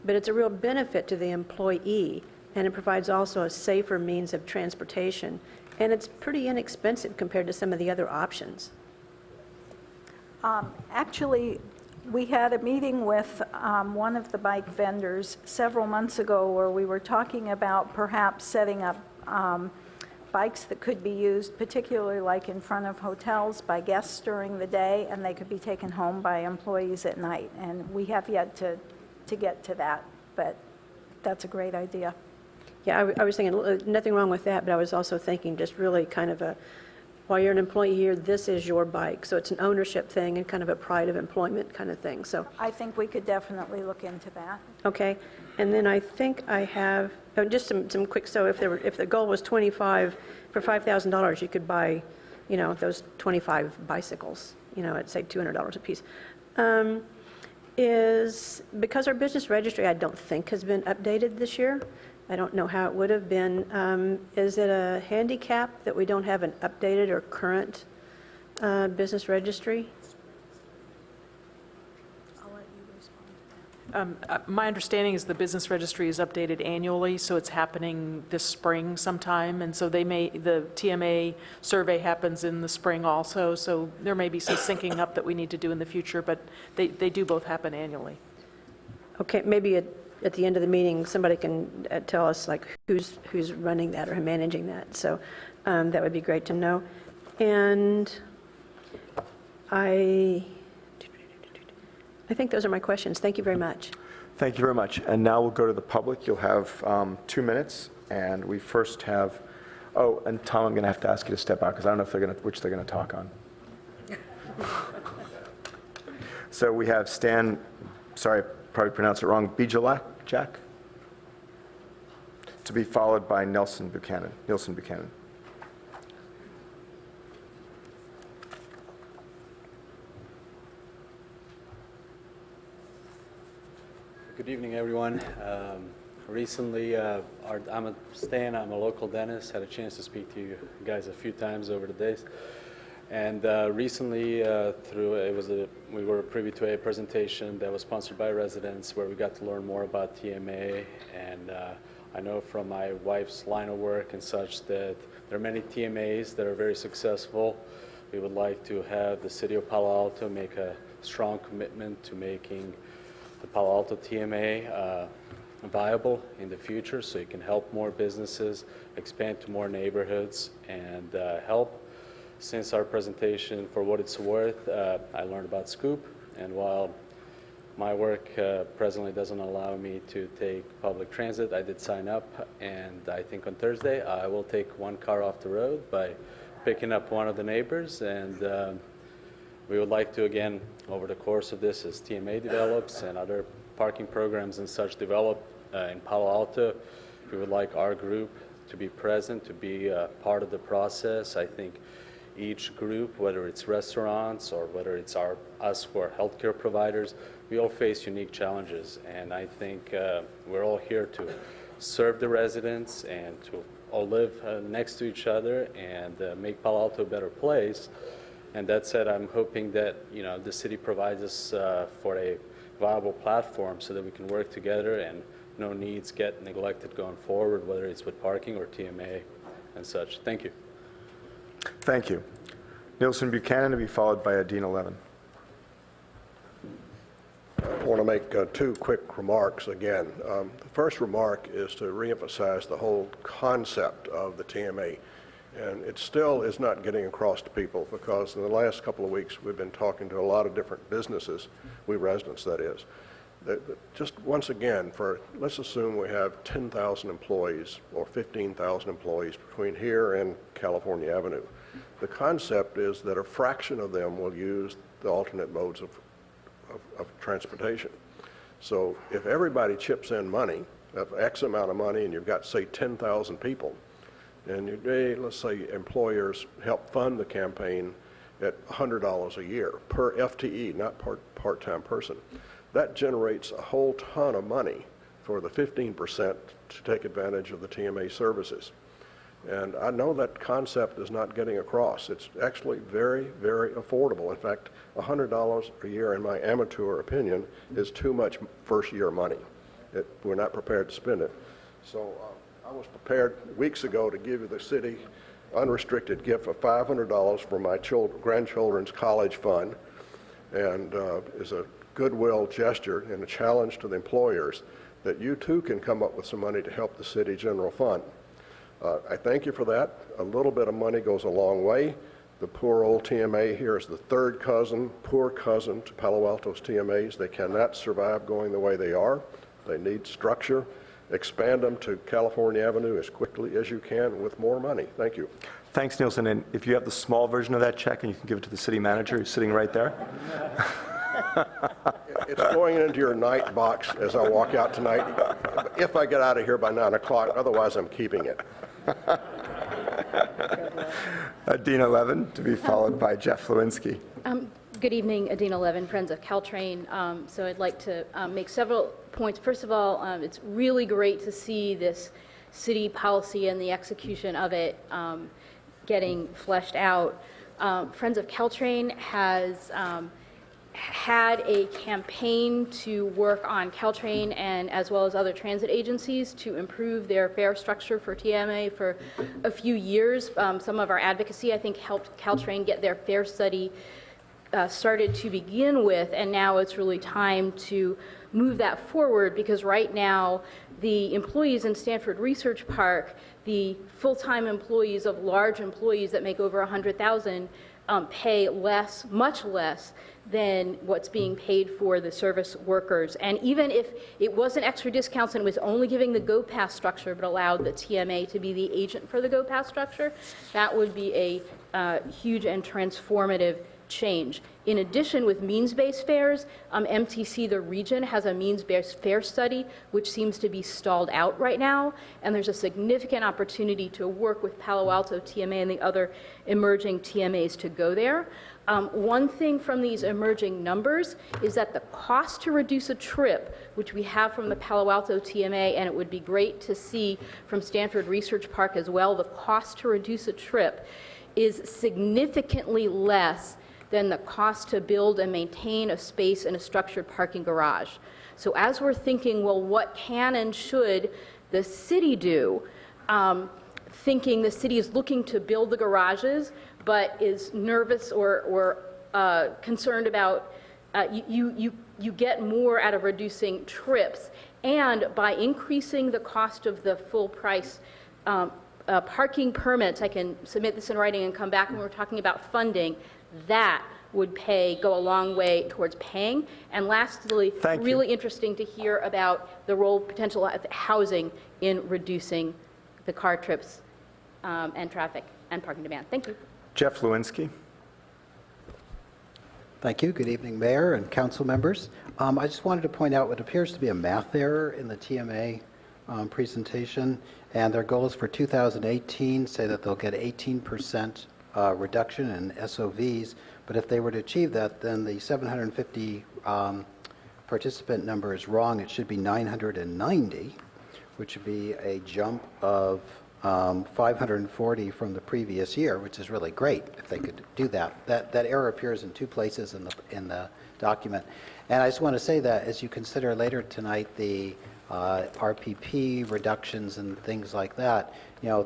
but it's a real benefit to the employee, and it provides also a safer means of transportation, and it's pretty inexpensive compared to some of the other options. Actually, we had a meeting with one of the bike vendors several months ago where we were talking about perhaps setting up bikes that could be used, particularly like in front of hotels, by guests during the day, and they could be taken home by employees at night. And we have yet to get to that, but that's a great idea. Yeah, I was thinking, nothing wrong with that, but I was also thinking just really kind of while you're an employee here, this is your bike. So it's an ownership thing and kind of a pride of employment kind of thing. So, I think we could definitely look into that. okay. And then I think I have, just some quick, so if the goal was 25, for $5,000, you could buy, those 25 bicycles, at say $200 a piece. Because our business registry, I don't think has been updated this year. I don't know how it would have been. Is it a handicap that we don't have an updated or current business registry? I'll let you respond to that. My understanding is the business registry is updated annually, so it's happening this spring sometime, and so the TMA survey happens in the spring also, so there may be some syncing up that we need to do in the future, but they do both happen annually. Okay, maybe at the end of the meeting, somebody can tell us like who's running that or managing that. So that would be great to know. And I think those are my questions. Thank you very much. Thank you very much. And now we'll go to the public. You'll have 2 minutes, and we first have, and Tom, I'm going to have to ask you to step out because I don't know which they're going to talk on. So we have Stan, sorry, probably pronounced it wrong, Bijalak, Jack, to be followed by Nielsen Buchanan. Good evening, everyone. Recently, I'm Stan, I'm a local dentist, had a chance to speak to you guys a few times over the days. And recently, we were privy to a presentation that was sponsored by residents where we got to learn more about TMA. And I know from my wife's line of work and such that there are many TMAs that are very successful. We would like to have the city of Palo Alto make a strong commitment to making the Palo Alto TMA viable in the future so it can help more businesses, expand to more neighborhoods, and help. Since our presentation, for what it's worth, I learned about Scoop, and while my work presently doesn't allow me to take public transit, I did sign up, and I think on Thursday I will take one car off the road by picking up one of the neighbors, and we would like to, again, over the course of this, as TMA develops and other parking programs and such develop in Palo Alto, we would like our group to be present, to be part of the process. I think each group, whether it's restaurants or whether it's us who are healthcare providers, we all face unique challenges. And I think we're all here to serve the residents and to all live next to each other and make Palo Alto a better place. And that said, I'm hoping that the city provides us for a viable platform so that we can work together and no needs get neglected going forward, whether it's with parking or TMA and such. Thank you. Thank you. Nielsen Buchanan to be followed by Adina Levin. I want to make 2 quick remarks again. The first remark is to reemphasize the whole concept of the TMA. And it still is not getting across to people because in the last couple of weeks we've been talking to a lot of different businesses, we residents that is. Just once again, let's assume we have 10,000 employees or 15,000 employees between here and California Avenue. The concept is that a fraction of them will use the alternate modes of transportation. So if everybody chips in money, of X amount of money, and you've got, say, 10,000 people, and let's say employers help fund the campaign at $100 a year per FTE, not part-time person. That generates a whole ton of money for the 15% to take advantage of the TMA services. And I know that concept is not getting across. It's actually very, very affordable. In fact, $100 a year, in my amateur opinion, is too much first-year money. We're not prepared to spend it. So I was prepared weeks ago to give the city unrestricted gift of $500 for my grandchildren's college fund, and is a goodwill gesture and a challenge to the employers that you too can come up with some money to help the city general fund. I thank you for that. A little bit of money goes a long way. The poor old TMA here is the third cousin, poor cousin to Palo Alto's TMAs. They cannot survive going the way they are. They need structure. Expand them to California Avenue as quickly as you can with more money. Thank you. Thanks, Nielsen. And if you have the small version of that check, and you can give it to the city manager who's sitting right there. It's going into your night box as I walk out tonight, if I get out of here by 9 o'clock. Otherwise, I'm keeping it. Adina Levin, to be followed by Jeff Lewinsky. Good evening, Adina Levin, Friends of Caltrain. So I'd like to make several points. First of all, it's really great to see this city policy and the execution of it getting fleshed out. Friends of Caltrain has had a campaign to work on Caltrain and as well as other transit agencies to improve their fare structure for TMA for a few years. Some of our advocacy, I think, helped Caltrain get their fare study started to begin with, and now it's really time to move that forward, because right now the employees in Stanford Research Park, the full-time employees of large employees that make over $100,000, pay less, much less than what's being paid for the service workers. And even if it wasn't extra discounts and it was only giving the Go Pass structure but allowed the TMA to be the agent for the Go Pass structure, that would be a huge and transformative change. In addition, with means-based fares, MTC, the region, has a means-based fare study which seems to be stalled out right now, and there's a significant opportunity to work with Palo Alto TMA and the other emerging TMAs to go there. One thing from these emerging numbers is that the cost to reduce a trip, which we have from the Palo Alto TMA, and it would be great to see from Stanford Research Park as well, the cost to reduce a trip is significantly less than the cost to build and maintain a space in a structured parking garage. So as we're thinking, well, what can and should the city do, thinking the city is looking to build the garages, but is nervous or concerned about, you get more out of reducing trips, and by increasing the cost of the full price parking permits, I can submit this in writing and come back when we're talking about funding, that would go a long way towards paying. And lastly, really interesting to hear about the role potential of housing in reducing the car trips and traffic and parking demand. Thank you. Jeff Lewinsky. Thank you. Good evening, Mayor and council members. I just wanted to point out what appears to be a math error in the TMA presentation, and their goals for 2018 say that they'll get 18% reduction in SOVs, but if they were to achieve that, then the 750 participant number is wrong. It should be 990, which would be a jump of 540 from the previous year, which is really great if they could do that. That error appears in two places in the document. And I just want to say that as you consider later tonight the RPP reductions and things like that,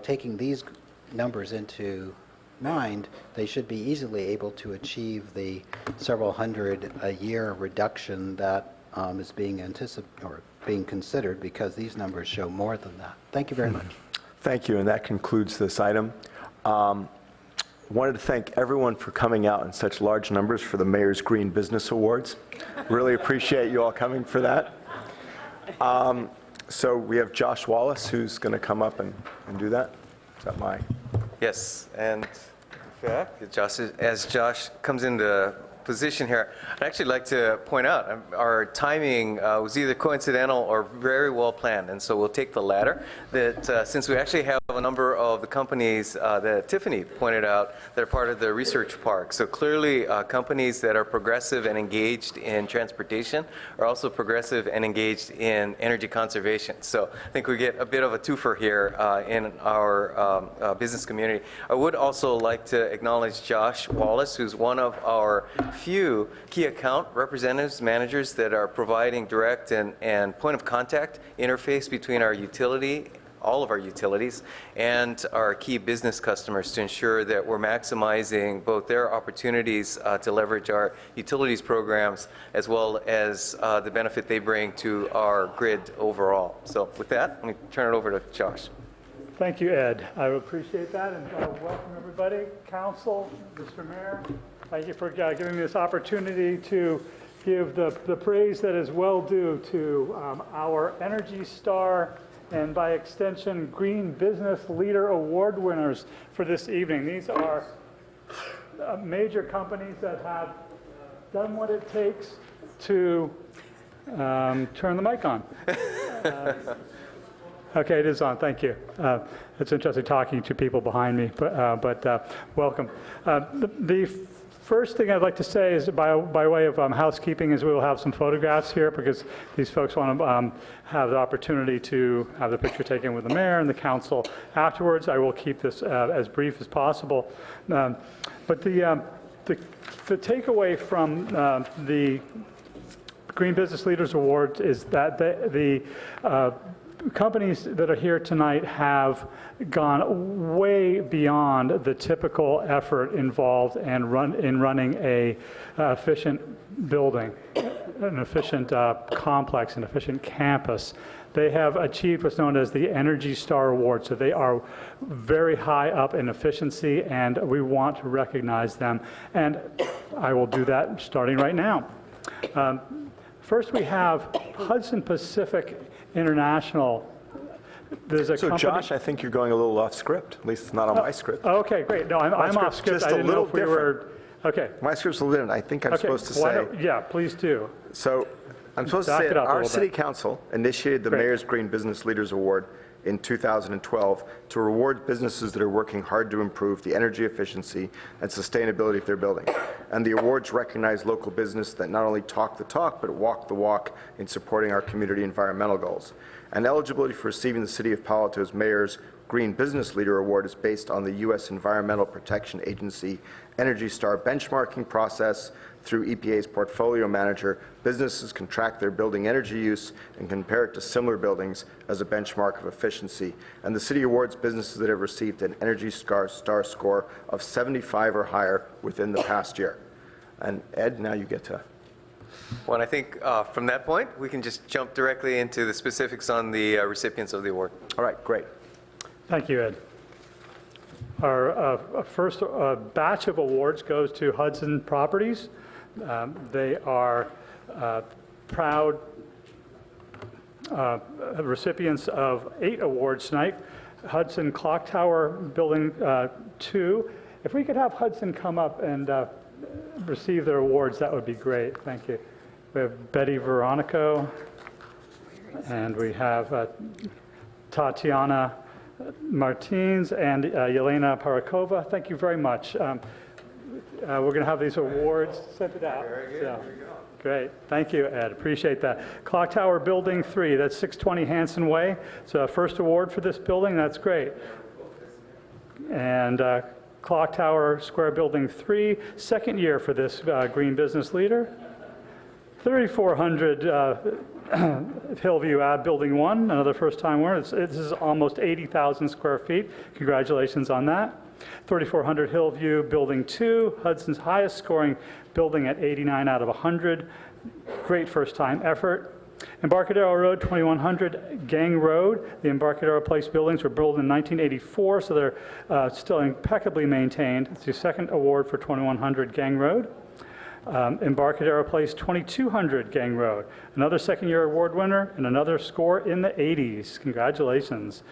taking these numbers into mind, they should be easily able to achieve the several hundred a year reduction that is being considered, because these numbers show more than that. Thank you very much. Thank you, and that concludes this item. Wanted to thank everyone for coming out in such large numbers for the Mayor's Green Business Awards. Really appreciate you all coming for that. So we have Josh Wallace, who's going to come up and do that. Is that Yes, and Josh, as Josh comes in to position here, I'd actually like to point out our timing was either coincidental or very well planned, and so we'll take the latter. That since we actually have a number of the companies that Tiffany pointed out that are part of the research park, so clearly companies that are progressive and engaged in transportation are also progressive and engaged in energy conservation. So I think we get a bit of a twofer here in our business community. I would also like to acknowledge Josh Wallace, who's one of our few key account representatives, managers that are providing direct and point of contact interface between our utility, all of our utilities, and our key business customers to ensure that we're maximizing both their opportunities to leverage our utilities programs as well as the benefit they bring to our grid overall. So with that, let me turn it over to Josh. Thank you, Ed. I appreciate that, and welcome everybody. Council, Mr. Mayor, thank you for giving me this opportunity to give the praise that is well due to our Energy Star and by extension Green Business Leader Award winners for this evening. These are major companies that have done what it takes to turn the mic on. Okay, it is on. Thank you. It's interesting talking to people behind me, but welcome. The first thing I'd like to say is by way of housekeeping is we will have some photographs here because these folks want to have the opportunity to have the picture taken with the mayor and the council afterwards. I will keep this as brief as possible. But the takeaway from the Green Business Leaders Award is that the companies that are here tonight have gone way beyond the typical effort involved in running a efficient building, an efficient complex, an efficient campus. They have achieved what's known as the Energy Star Award, so they are very high up in efficiency, and we want to recognize them, and I will do that starting right now. First, we have Hudson Pacific International. There's a company. Josh, I think you're going a little off script. At least it's not on my script. Okay, great. No, I'm off script. Just I didn't know if we were. Okay. My script's a little different. I think I'm supposed to say. Yeah, please do. So I'm supposed to say that our city council initiated the Mayor's Green Business Leaders Award in 2012 to reward businesses that are working hard to improve the energy efficiency and sustainability of their building. And the awards recognize local business that not only talk the talk, but walk the walk in supporting our community environmental goals. And eligibility for receiving the City of Palo Alto's Mayor's Green Business Leader Award is based on the U.S. Environmental Protection Agency Energy Star benchmarking process. Through EPA's portfolio manager, businesses can track their building energy use and compare it to similar buildings as a benchmark of efficiency. And the city awards businesses that have received an Energy Star score of 75 or higher within the past year. And Ed, now you get to. Well, and I think from that point, we can just jump directly into the specifics on the recipients of the award. All right, great. Thank you, Ed. Our first batch of awards goes to Hudson Properties. They are proud recipients of 8 awards tonight. Hudson Clock Tower Building 2. If we could have Hudson come up and receive their awards, that would be great. Thank you. We have Betty Veronico, and we have Tatiana Martins and Yelena Parakova. Thank you very much. We're going to have these awards sent it out. Very good. So, great. Thank you, Ed. Appreciate that. Clock Tower Building 3, that's 620 Hanson Way. So first award for this building. That's great. And Clock Tower Square Building 3, second year for this Green Business Leader. 3400 Hillview Ave Building 1, another first-time winner. This is almost 80,000 square feet. Congratulations on that. 3400 Hillview Building 2, Hudson's highest scoring building at 89 out of 100. Great first-time effort. Embarcadero Road, 2100 Gang Road. The Embarcadero Place buildings were built in 1984, so they're still impeccably maintained. It's the second award for 2100 Gang Road. Embarcadero Place, 2200 Gang Road. Another second-year award winner and another score in the 80s. Congratulations.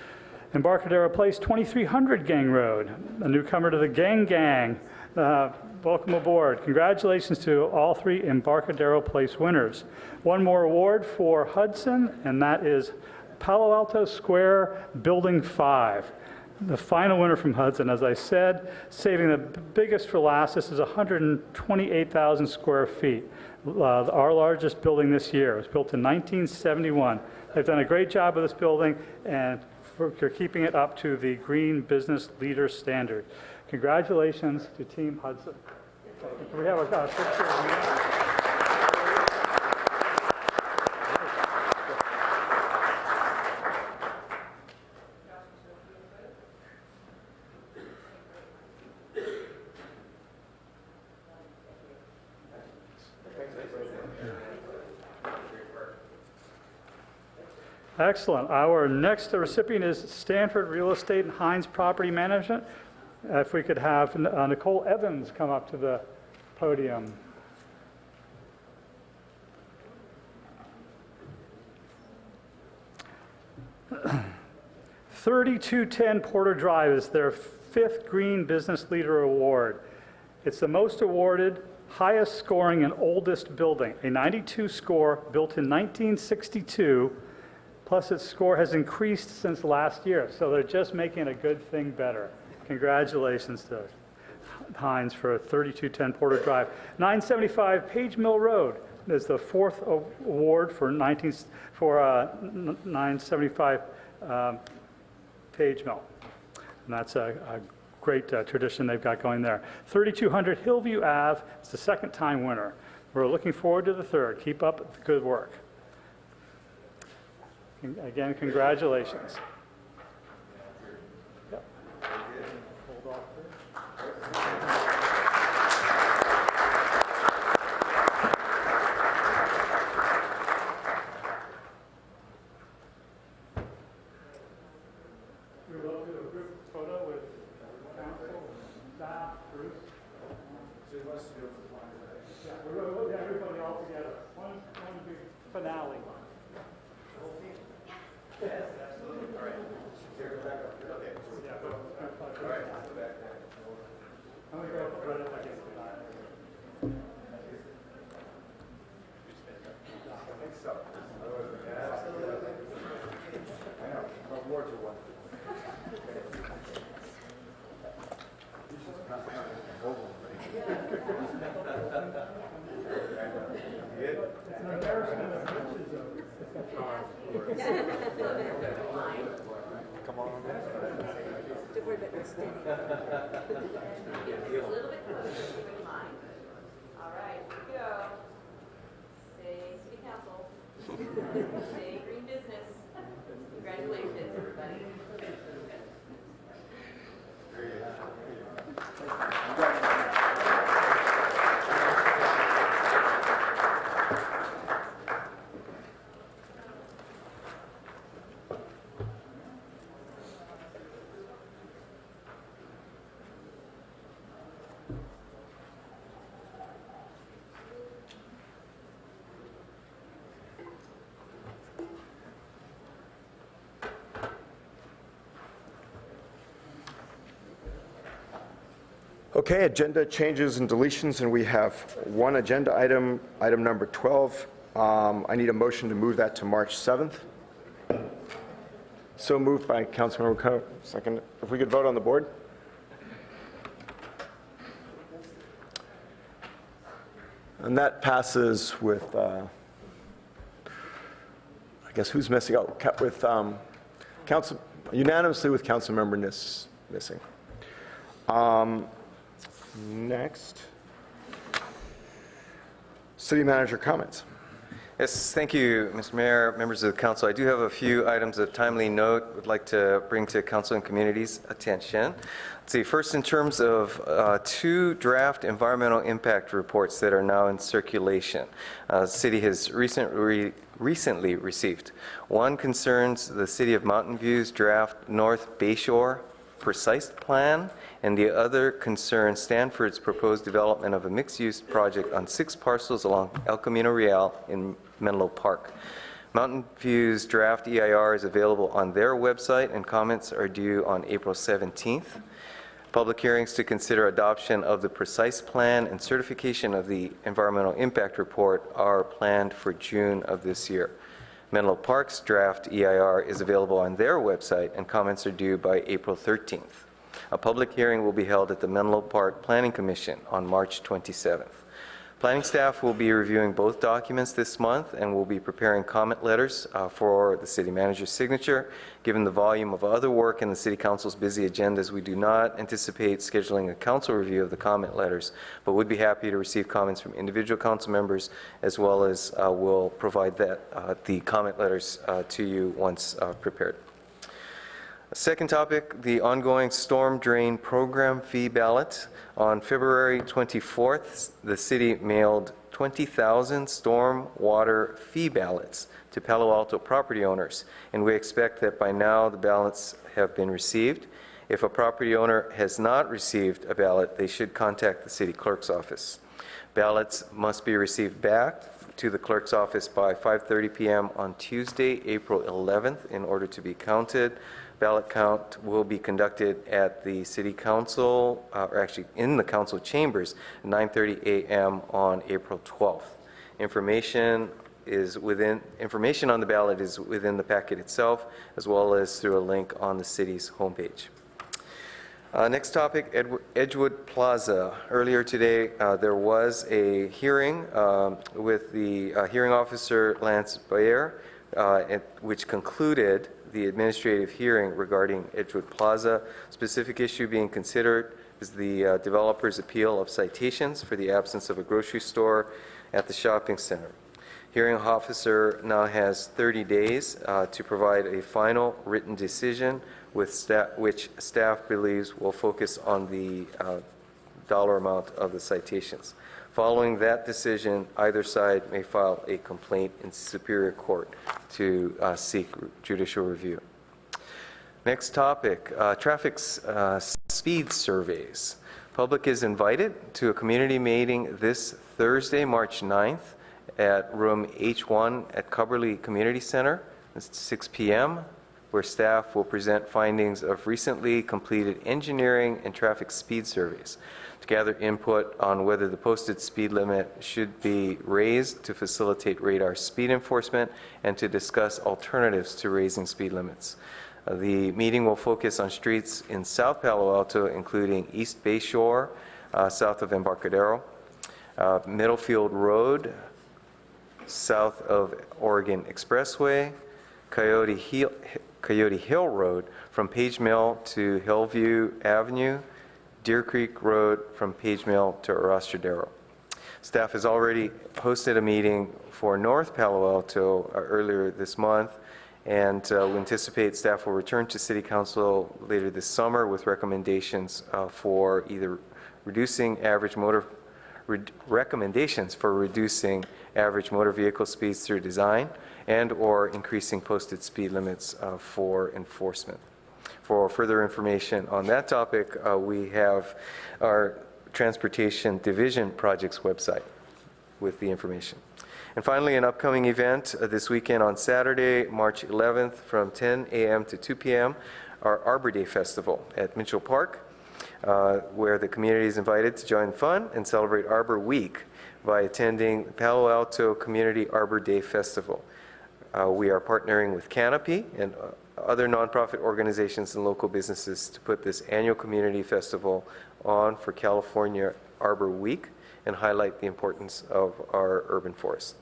Embarcadero Place, 2300 Gang Road. A newcomer to the Gang, Welcome aboard. Congratulations to all 3 Embarcadero Place winners. One more award for Hudson, and that is Palo Alto Square Building 5. The final winner from Hudson, as I said, saving the biggest for last. This is 128,000 square feet. Our largest building this year. It was built in 1971. They've done a great job with this building, and for keeping it up to the Green Business Leader standard. Congratulations to Team Hudson. We have a picture of you. Excellent. Our next recipient is Stanford Real Estate and Hines Property Management. If we could have Nicole Evans come up to the podium. (3210) Porter Drive is their 5th Green Business Leader Award. It's the most awarded, highest scoring, and oldest building. A 92 score built in 1962. Plus, its score has increased since last year, so they're just making a good thing better. Congratulations to Hines for 3210 Porter Drive. 975 Page Mill Road is the 4th award for 975 Page Mill. And that's a great tradition they've got going there. 3200 Hillview Ave is the 2nd time winner. We're looking forward to the 3rd. Keep up the good work. Again, congratulations. Yep. Hold off there. We will do a group photo with council, staff, Bruce. So he wants to do it for one. Yeah, we're going to get everybody all together. One big finale. Yes, absolutely. All right. Okay. Yeah, go. All right. Go back there. I'm going to go right up against the line. I think so. Absolutely. I know. Awards are one. It's an embarrassment of riches. Come on. Don't worry about extending. A little bit closer, if you wouldn't mind. All right, here we go. Say City Council. Say Green Business. Congratulations, everybody. Okay, agenda changes and deletions, and we have one agenda item, item number 12. I need a motion to move that to March 7th. So moved by Councilmember Coe. Second. If we could vote on the board. And that passes with, I guess who's missing? Oh, with council, unanimously with Councilmember Niss missing. Next, City Manager comments. Yes, thank you, Mr. Mayor, members of the council. I do have a few items of timely note would like to bring to council and community's attention. Let's see, first in terms of 2 draft environmental impact reports that are now in circulation. The city has recently received. One concerns the City of Mountain View's draft North Bayshore precise plan, and the other concerns Stanford's proposed development of a mixed-use project on 6 parcels along El Camino Real in Menlo Park. Mountain View's draft EIR is available on their website, and comments are due on April 17th. Public hearings to consider adoption of the precise plan and certification of the environmental impact report are planned for June of this year. Menlo Park's draft EIR is available on their website, and comments are due by April 13th. A public hearing will be held at the Menlo Park Planning Commission on March 27th. Planning staff will be reviewing both documents this month and will be preparing comment letters for the city manager's signature. Given the volume of other work in the city council's busy agendas, we do not anticipate scheduling a council review of the comment letters, but would be happy to receive comments from individual council members, as well as will provide the comment letters to you once prepared. Second topic, the ongoing storm drain program fee ballot. On February 24th, the city mailed 20,000 storm water fee ballots to Palo Alto property owners, and we expect that by now the ballots have been received. If a property owner has not received a ballot, they should contact the city clerk's office. Ballots must be received back to the clerk's office by 5:30 p.m. on Tuesday, April 11th, in order to be counted. Ballot count will be conducted at the City Council, or actually in the Council chambers, at 9:30 a.m. on April 12th. Information on the ballot is within the packet itself, as well as through a link on the city's homepage. Next topic, Edgewood Plaza. Earlier today, there was a hearing with the hearing officer, Lance Bayer, which concluded the administrative hearing regarding Edgewood Plaza. Specific issue being considered is the developer's appeal of citations for the absence of a grocery store at the shopping center. Hearing officer now has 30 days to provide a final written decision which staff believes will focus on the dollar amount of the citations. Following that decision, either side may file a complaint in Superior Court to seek judicial review. Next topic, traffic speed surveys. Public is invited to a community meeting this Thursday, March 9th at room H1 at Cubberley Community Center. It's 6 p.m., where staff will present findings of recently completed engineering and traffic speed surveys to gather input on whether the posted speed limit should be raised to facilitate radar speed enforcement and to discuss alternatives to raising speed limits. The meeting will focus on streets in South Palo Alto, including East Bayshore, south of Embarcadero, Middlefield Road, south of Oregon Expressway, Coyote Hill Road from Page Mill to Hillview Avenue, Deer Creek Road from Page Mill to Arrastradero. Staff has already hosted a meeting for North Palo Alto earlier this month, and we anticipate staff will return to City Council later this summer with recommendations for either reducing average motor vehicle speeds through design and or increasing posted speed limits for enforcement. For further information on that topic, we have our Transportation Division Projects website with the information. And finally, an upcoming event this weekend on Saturday, March 11th from 10 a.m. to 2 p.m., our Arbor Day Festival at Mitchell Park, where the community is invited to join fun and celebrate Arbor Week by attending Palo Alto Community Arbor Day Festival. We are partnering with Canopy and other nonprofit organizations and local businesses to put this annual community festival on for California Arbor Week and highlight the importance of our urban forest.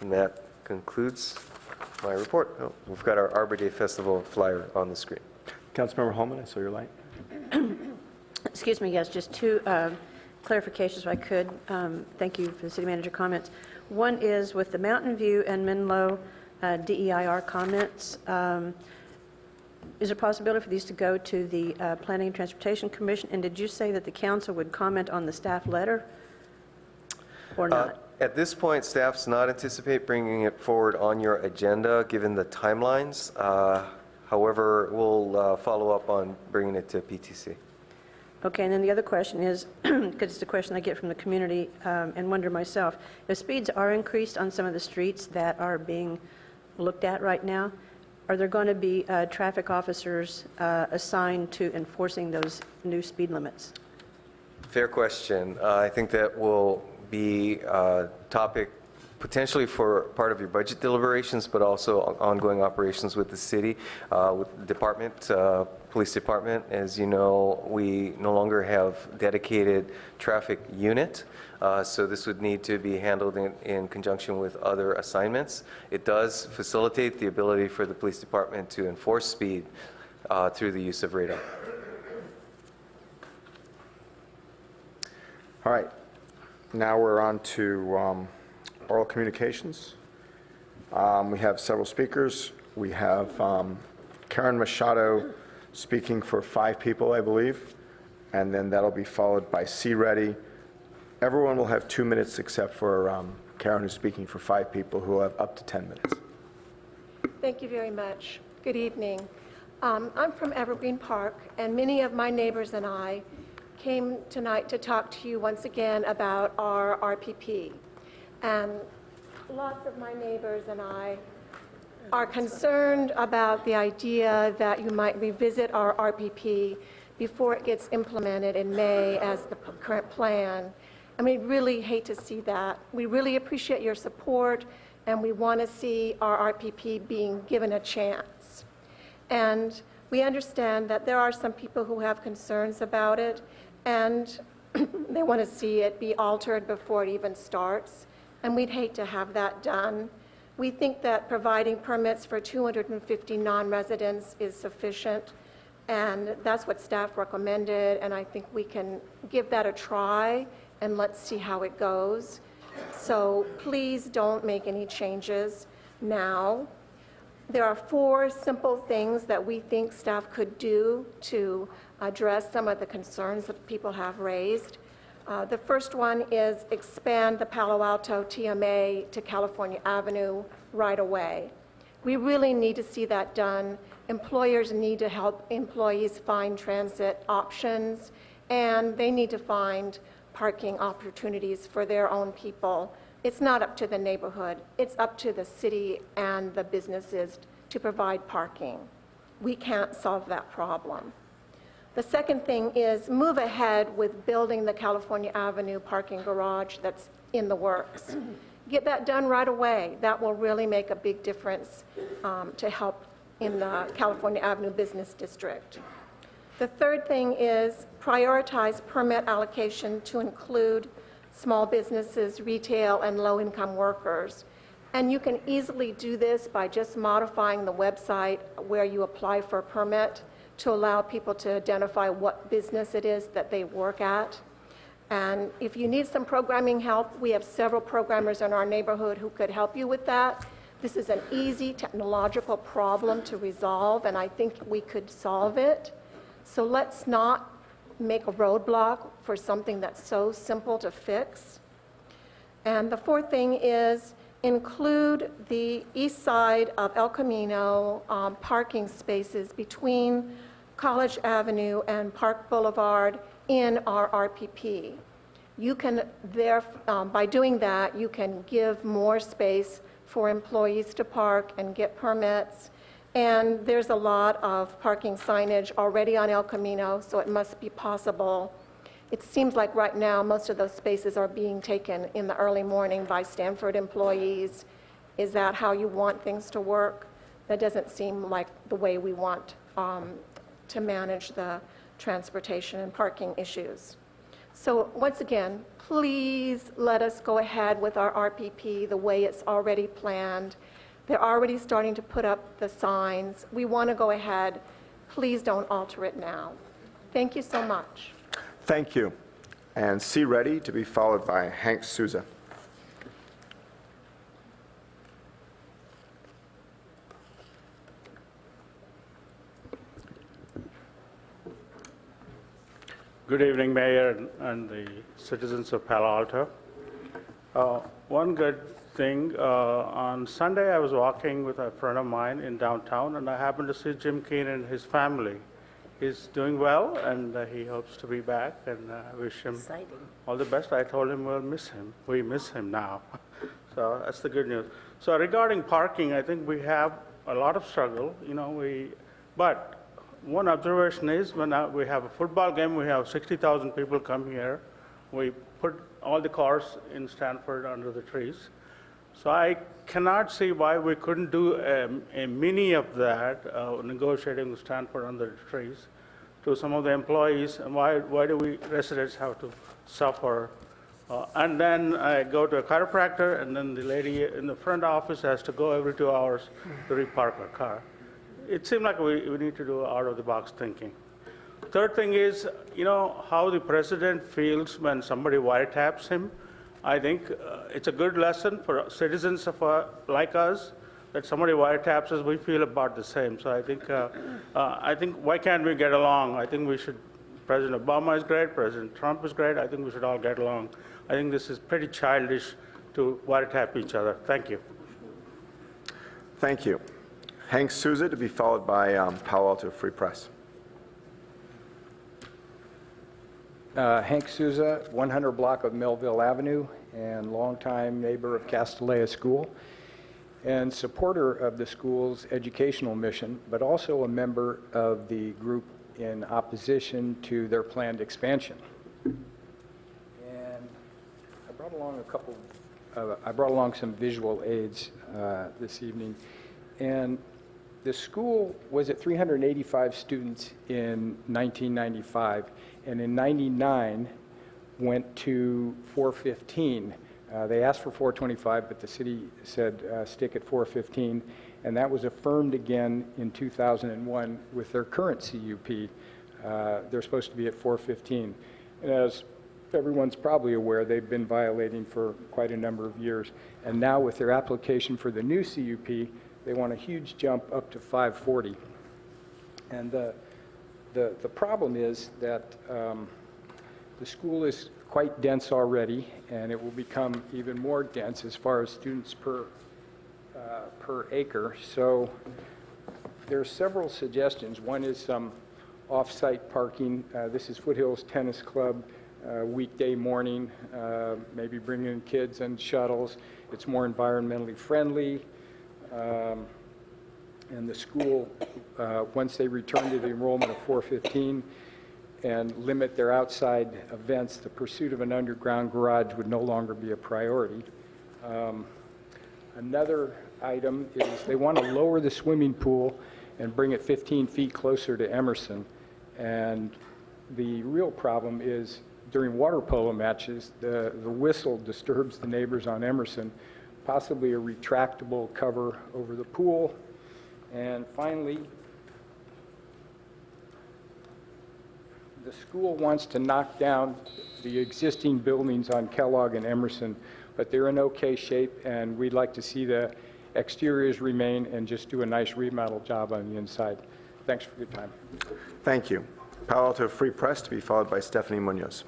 And that concludes my report. Oh, we've got our Arbor Day Festival flyer on the screen. Councilmember Holman, I saw your light. Excuse me, yes, just two clarifications if I could. Thank you for the city manager comments. One is with the Mountain View and Menlo DEIR comments. Is there a possibility for these to go to the Planning and Transportation Commission? And did you say that the council would comment on the staff letter or not? At this point, staff's not anticipate bringing it forward on your agenda, given the timelines. However, we'll follow up on bringing it to PTC. Okay, and then the other question is, because it's a question I get from the community and wonder myself, if speeds are increased on some of the streets that are being looked at right now, are there going to be traffic officers assigned to enforcing those new speed limits? Fair question. I think that will be a topic potentially for part of your budget deliberations, but also ongoing operations with the city, with the department, police department. As you know, we no longer have dedicated traffic unit, so this would need to be handled in conjunction with other assignments. It does facilitate the ability for the police department to enforce speed through the use of radar. All right, now we're on to oral communications. We have several speakers. We have Karen Machado speaking for 5 people, I believe, and then that'll be followed by C. Reddy. Everyone will have 2 minutes except for Karen, who's speaking for 5 people, who will have up to 10 minutes. Thank you very much. Good evening. I'm from Evergreen Park, and many of my neighbors and I came tonight to talk to you once again about our RPP. And lots of my neighbors and I are concerned about the idea that you might revisit our RPP before it gets implemented in May as the current plan. And we really hate to see that. We really appreciate your support, and we want to see our RPP being given a chance. And we understand that there are some people who have concerns about it, and they want to see it be altered before it even starts. And we'd hate to have that done. We think that providing permits for 250 non-residents is sufficient, and that's what staff recommended, and I think we can give that a try, and let's see how it goes. So please don't make any changes now. There are 4 simple things that we think staff could do to address some of the concerns that people have raised. The first one is expand the Palo Alto TMA to California Avenue right away. We really need to see that done. Employers need to help employees find transit options, and they need to find parking opportunities for their own people. It's not up to the neighborhood. It's up to the city and the businesses to provide parking. We can't solve that problem. The second thing is move ahead with building the California Avenue parking garage that's in the works. Get that done right away. That will really make a big difference to help in the California Avenue Business District. The third thing is prioritize permit allocation to include small businesses, retail, and low-income workers. And you can easily do this by just modifying the website where you apply for a permit to allow people to identify what business it is that they work at. And if you need some programming help, we have several programmers in our neighborhood who could help you with that. This is an easy technological problem to resolve, and I think we could solve it. So let's not make a roadblock for something that's so simple to fix. And the fourth thing is include the east side of El Camino parking spaces between College Avenue and Park Boulevard in our RPP. You can by doing that, you can give more space for employees to park and get permits. And there's a lot of parking signage already on El Camino, so it must be possible. It seems like right now most of those spaces are being taken in the early morning by Stanford employees. Is that how you want things to work? That doesn't seem like the way we want to manage the transportation and parking issues. So once again, please let us go ahead with our RPP the way it's already planned. They're already starting to put up the signs. We want to go ahead. Please don't alter it now. Thank you so much. Thank you. And C. Reddy to be followed by Hank Souza. Good evening, Mayor and the citizens of Palo Alto. One good thing, on Sunday I was walking with a friend of mine in downtown, and I happened to see Jim Keane and his family. He's doing well, and he hopes to be back, and I wish him all the best. I told him we'll miss him. We miss him now. So that's the good news. So regarding parking, I think we have a lot of struggle, but one observation is when we have a football game, we have 60,000 people come here. We put all the cars in Stanford under the trees. So I cannot see why we couldn't do a mini of that, negotiating with Stanford under the trees to some of the employees, and why do we residents have to suffer? And then I go to a chiropractor, and then the lady in the front office has to go every 2 hours to repark her car. It seems like we need to do out-of-the-box thinking. Third thing is, how the president feels when somebody wiretaps him. I think it's a good lesson for citizens like us that somebody wiretaps us, we feel about the same. So I think why can't we get along? I think we should. President Obama is great. President Trump is great. I think we should all get along. I think this is pretty childish to wiretap each other. Thank you. Thank you. Hank Souza to be followed by Palo Alto Free Press. Hank Souza, 100 block of Melville Avenue, and longtime neighbor of Castellea School, and supporter of the school's educational mission, but also a member of the group in opposition to their planned expansion. And I brought along some visual aids this evening, and the school was at 385 students in 1995, and in 99 went to 415. They asked for 425, but the city said stick at 415, and that was affirmed again in 2001 with their current CUP. They're supposed to be at 415. And as everyone's probably aware, they've been violating for quite a number of years. And now with their application for the new CUP, they want a huge jump up to 540. And the problem is that the school is quite dense already, and it will become even more dense as far as students per acre. So there are several suggestions. One is some off-site parking. This is Foothills Tennis Club, weekday morning, maybe bringing in kids and shuttles. It's more environmentally friendly. And the school, once they return to the enrollment of 415 and limit their outside events, the pursuit of an underground garage would no longer be a priority. Another item is they want to lower the swimming pool and bring it 15 feet closer to Emerson. And the real problem is during water polo matches, the whistle disturbs the neighbors on Emerson, possibly a retractable cover over the pool. And finally, the school wants to knock down the existing buildings on Kellogg and Emerson, but they're in okay shape, and we'd like to see the exteriors remain and just do a nice remodel job on the inside. Thanks for your time. Thank you. Palo Alto Free Press to be followed by Stephanie Munoz.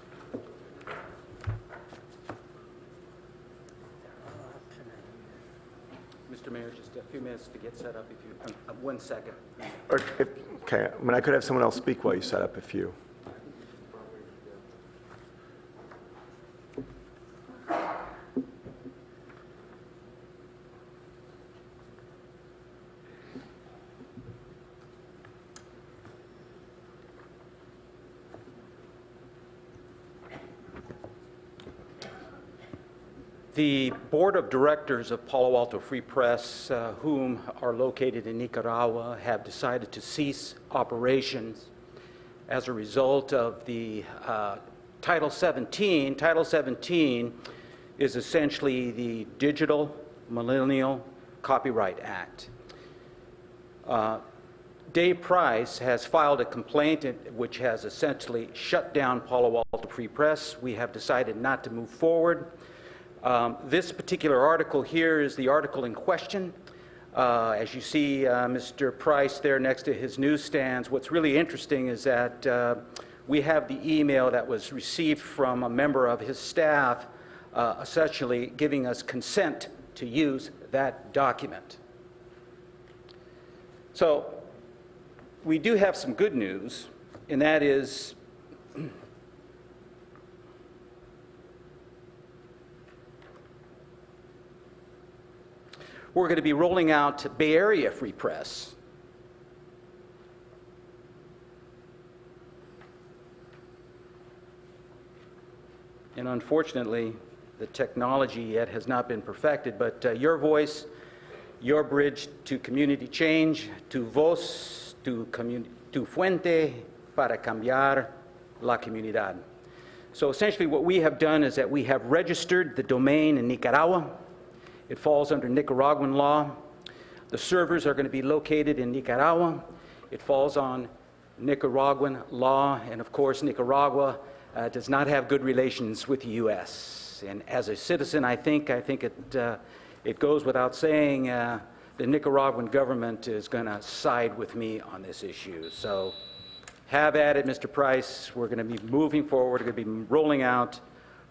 Mr. Mayor, just a few minutes to get set up, if you, 1 second. Okay, I mean, I could have someone else speak while you set up if you. The Board of Directors of Palo Alto Free Press, whom are located in Nicaragua, have decided to cease operations as a result of the Title 17. Title 17 is essentially the Digital Millennial Copyright Act. Dave Price has filed a complaint which has essentially shut down Palo Alto Free Press. We have decided not to move forward. This particular article here is the article in question. As you see Mr. Price there next to his newsstands, what's really interesting is that we have the email that was received from a member of his staff essentially giving us consent to use that document. So we do have some good news, and that is we're going to be rolling out Bay Area Free Press. And unfortunately, the technology yet has not been perfected, but your voice, your bridge to community change, tu voz, tu fuente para cambiar la comunidad. So essentially what we have done is that we have registered the domain in Nicaragua. It falls under Nicaraguan law. The servers are going to be located in Nicaragua. It falls on Nicaraguan law, and of course Nicaragua does not have good relations with the U.S. And as a citizen, I think it goes without saying the Nicaraguan government is going to side with me on this issue. So have at it, Mr. Price. We're going to be moving forward. We're going to be rolling out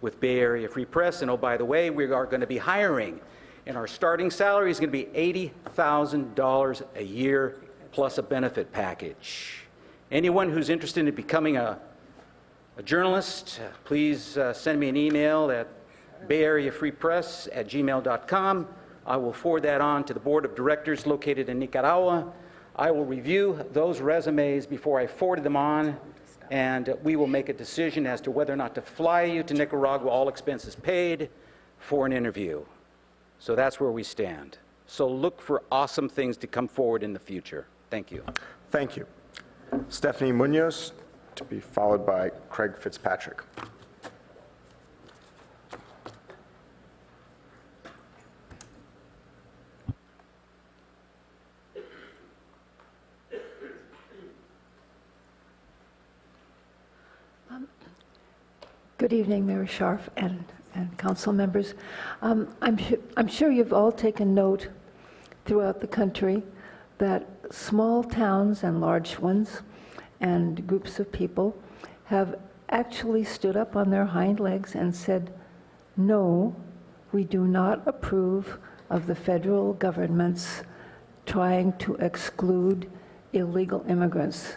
with Bay Area Free Press. And oh, by the way, we are going to be hiring, and our starting salary is going to be $80,000 a year plus a benefit package. Anyone who's interested in becoming a journalist, please send me an email at bayareafreepress@gmail.com. I will forward that on to the board of directors located in Nicaragua. I will review those resumes before I forward them on, and we will make a decision as to whether or not to fly you to Nicaragua, all expenses paid, for an interview. So that's where we stand. So look for awesome things to come forward in the future. Thank you. Thank you. Stephanie Munoz, to be followed by Craig Fitzpatrick. Good evening, Mayor Scharf and council members. I'm sure you've all taken note throughout the country that small towns and large ones and groups of people have actually stood up on their hind legs and said, no, we do not approve of the federal government's trying to exclude illegal immigrants.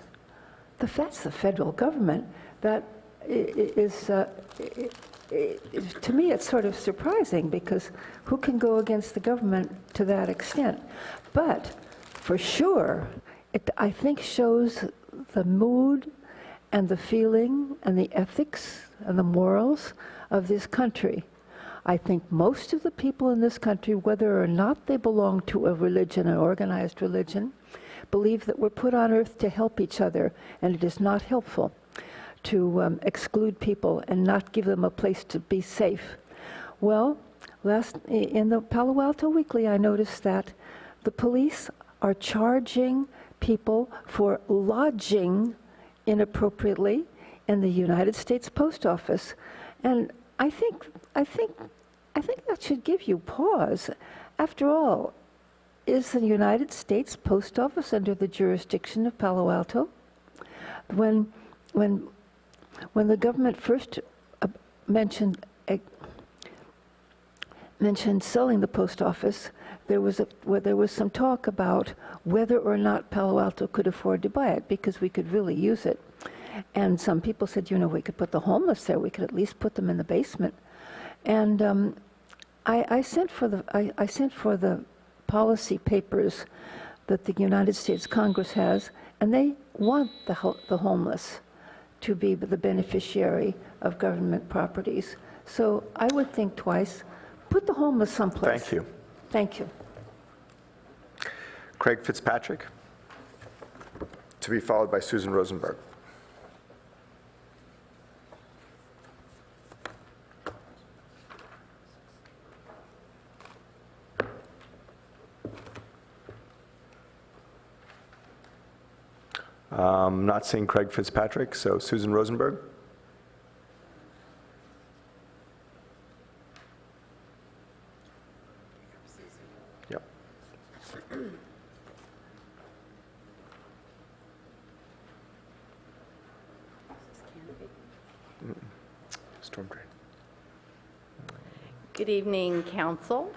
That's the federal government. That is, to me, it's sort of surprising, because who can go against the government to that extent? But for sure, it, I think, shows the mood and the feeling and the ethics and the morals of this country. I think most of the people in this country, whether or not they belong to a religion, an organized religion, believe that we're put on earth to help each other, and it is not helpful to exclude people and not give them a place to be safe. Well, in the Palo Alto Weekly, I noticed that the police are charging people for lodging inappropriately in the United States Post Office. And I think that should give you pause. After all, is the United States Post Office under the jurisdiction of Palo Alto? When the government first mentioned selling the post office, there was some talk about whether or not Palo Alto could afford to buy it, because we could really use it. And some people said, you know, we could put the homeless there. We could at least put them in the basement. And I sent for the policy papers that the United States Congress has, and they want the homeless to be the beneficiary of government properties. So I would think twice. Put the homeless someplace. Thank you. Thank you. Craig Fitzpatrick, to be followed by Susan Rosenberg. Not seeing Craig Fitzpatrick, so Susan Rosenberg. Yep. Storm drain. Good evening, council.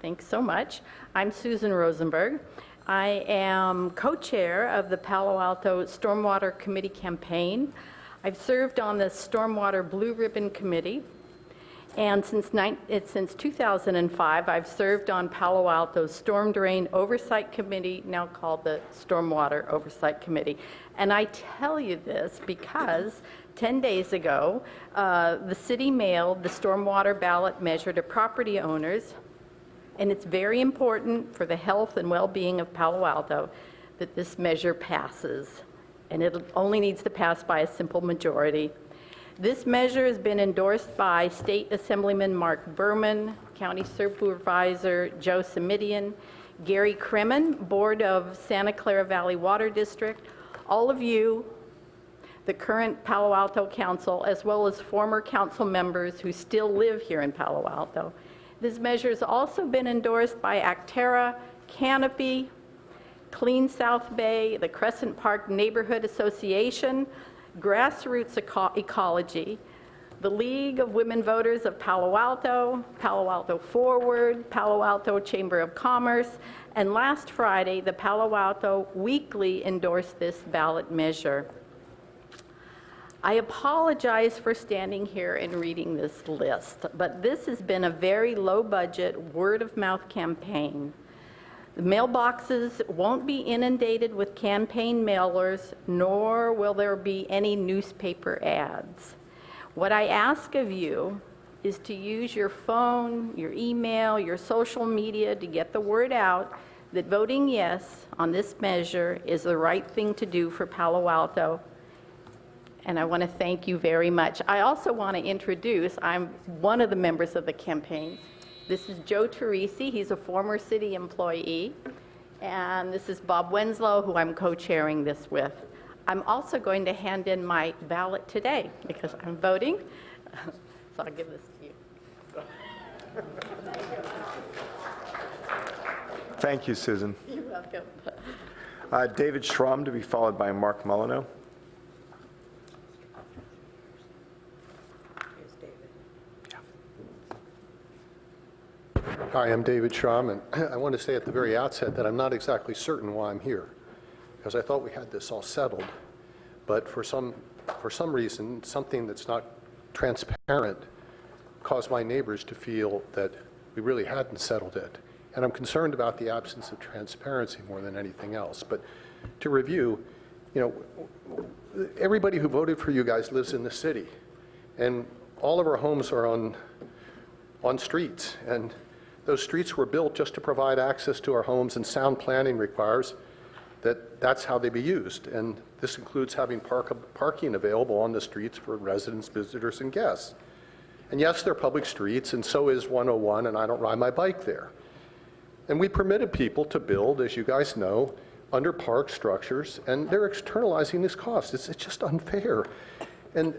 Thanks so much. I'm Susan Rosenberg. I am co-chair of the Palo Alto Stormwater Committee campaign. I've served on the Stormwater Blue Ribbon Committee, And since 2005, I've served on Palo Alto's Storm Drain Oversight Committee, now called the Stormwater Oversight Committee. And I tell you this because 10 days ago, the city mailed the stormwater ballot measure to property owners, and it's very important for the health and well-being of Palo Alto that this measure passes, and it only needs to pass by a simple majority. This measure has been endorsed by State Assemblyman Mark Berman, County Supervisor Joe Simidian, Gary Kremen, Board of Santa Clara Valley Water District, all of you, the current Palo Alto Council, as well as former council members who still live here in Palo Alto. This measure has also been endorsed by Actera, Canopy, Clean South Bay, the Crescent Park Neighborhood Association, Grassroots Ecology, the League of Women Voters of Palo Alto Forward, Palo Alto Chamber of Commerce, and last Friday, the Palo Alto Weekly endorsed this ballot measure. I apologize for standing here and reading this list, but this has been a very low-budget, word-of-mouth campaign. The mailboxes won't be inundated with campaign mailers, nor will there be any newspaper ads. What I ask of you is to use your phone, your email, your social media to get the word out that voting yes on this measure is the right thing to do for Palo Alto. And I want to thank you very much. I also want to introduce, I'm one of the members of the campaign. This is Joe Teresi, he's a former city employee. And this is Bob Winslow, who I'm co-chairing this with. I'm also going to hand in my ballot today because I'm voting. So I'll give this to you. Thank you, Susan. You're welcome. David Schramm to be followed by Mark Molyneux. Hi, I'm David Schramm, and I want to say at the very outset that I'm not exactly certain why I'm here, because I thought we had this all settled, but for some reason, something that's not transparent caused my neighbors to feel that we really hadn't settled it. And I'm concerned about the absence of transparency more than anything else. But to review, everybody who voted for you guys lives in the city, and all of our homes are on streets, and those streets were built just to provide access to our homes, and sound planning requires that that's how they be used. And this includes having parking available on the streets for residents, visitors, and guests. And yes, they're public streets, and so is 101, and I don't ride my bike there. And we permitted people to build, as you guys know, under park structures, and they're externalizing this cost. It's just unfair. And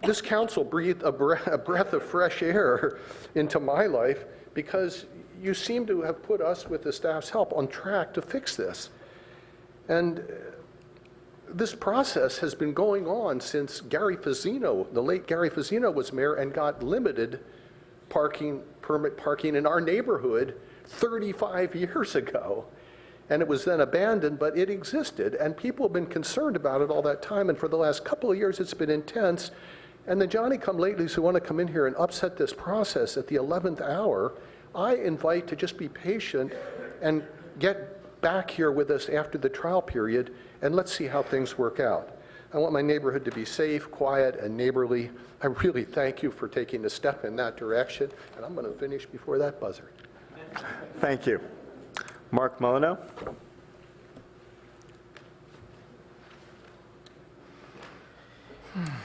this council breathed a breath of fresh air into my life because you seem to have put us, with the staff's help, on track to fix this. And this process has been going on since Gary Fazzino, the late Gary Fazzino, was mayor and got limited permit parking in our neighborhood 35 years ago. And it was then abandoned, but it existed, and people have been concerned about it all that time, and for the last couple of years it's been intense. And the Johnny-come-latelys who want to come in here and upset this process at the 11th hour, I invite to just be patient and get back here with us after the trial period, and let's see how things work out. I want my neighborhood to be safe, quiet, and neighborly. I really thank you for taking a step in that direction, and I'm going to finish before that buzzer. Thank you. Mark Molyneux.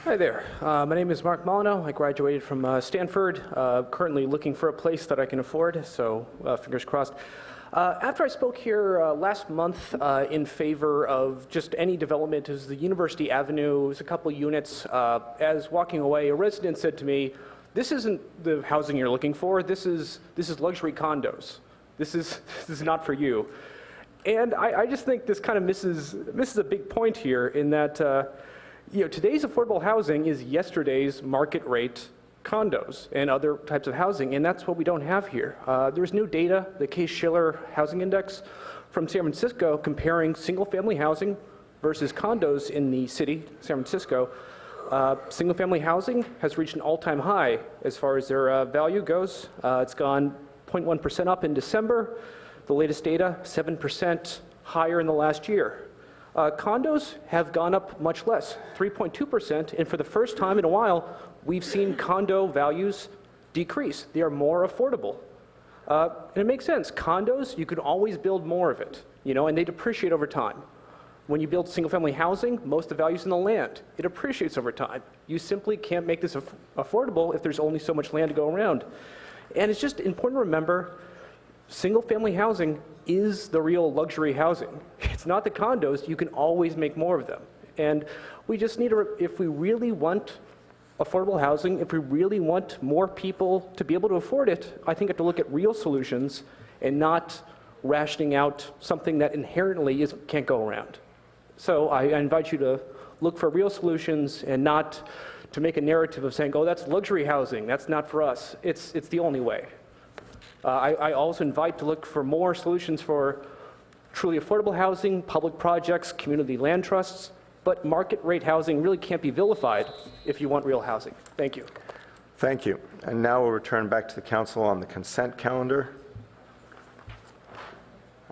Hi there. My name is Mark Molyneux. I graduated from Stanford, currently looking for a place that I can afford, so fingers crossed. After I spoke here last month in favor of just any development as the University Avenue, it was a couple units. As walking away, a resident said to me, "This isn't the housing you're looking for. This is luxury condos. This is not for you." And I just think this kind of misses a big point here in that today's affordable housing is yesterday's market rate condos and other types of housing, and that's what we don't have here. There's new data, the Case-Shiller Housing Index from San Francisco, comparing single-family housing versus condos in the city, San Francisco, Single-family housing has reached an all-time high as far as their value goes. It's gone 0.1% up in December. The latest data, 7% higher in the last year. Condos have gone up much less, 3.2%, and for the first time in a while, we've seen condo values decrease. They are more affordable. And it makes sense. Condos, you can always build more of it, and they depreciate over time. When you build single-family housing, most of the value's in the land. It appreciates over time. You simply can't make this affordable if there's only so much land to go around. And it's just important to remember, single-family housing is the real luxury housing. It's not the condos. You can always make more of them. And we just need to, if we really want affordable housing, if we really want more people to be able to afford it, I think we have to look at real solutions and not rationing out something that inherently can't go around. So I invite you to look for real solutions and not to make a narrative of saying, oh, that's luxury housing, that's not for us. It's the only way. I also invite to look for more solutions for truly affordable housing, public projects, community land trusts, but market rate housing really can't be vilified if you want real housing. Thank you. Thank you. And now we'll return back to the council on the consent calendar.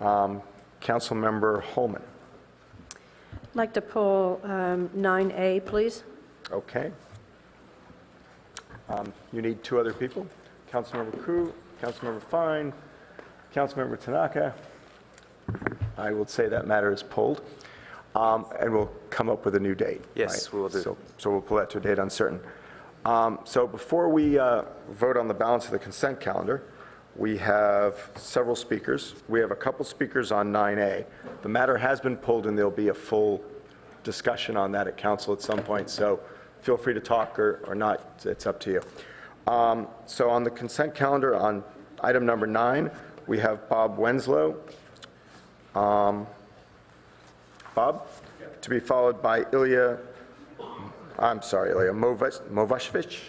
Councilmember Holman. I'd like to pull 9A, please. Okay. You need two other people. Councilmember Koo, Councilmember Fine, Councilmember Tanaka. I will say that matter is pulled. And we'll come up with a new date. Yes, right? we will do. So we'll pull that to a date uncertain. So before we vote on the balance of the consent calendar, we have several speakers. We have a couple speakers on 9A. The matter has been pulled, and there'll be a full discussion on that at council at some point. So feel free to talk or not. It's up to you. So on the consent calendar, on item number 9, we have Bob Wenslow. Bob, to be followed by Ilya Movashevich.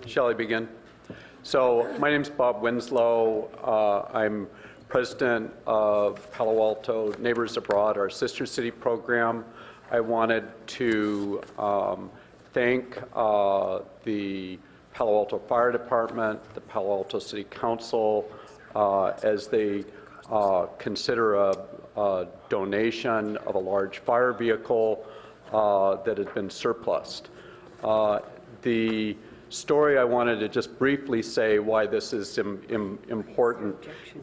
Shall I begin? So my name's Bob Winslow. I'm president of Palo Alto Neighbors Abroad, our sister city program. I wanted to thank the Palo Alto Fire Department, the Palo Alto City Council, as they consider a donation of a large fire vehicle that has been surplused. The story I wanted to just briefly say why this is important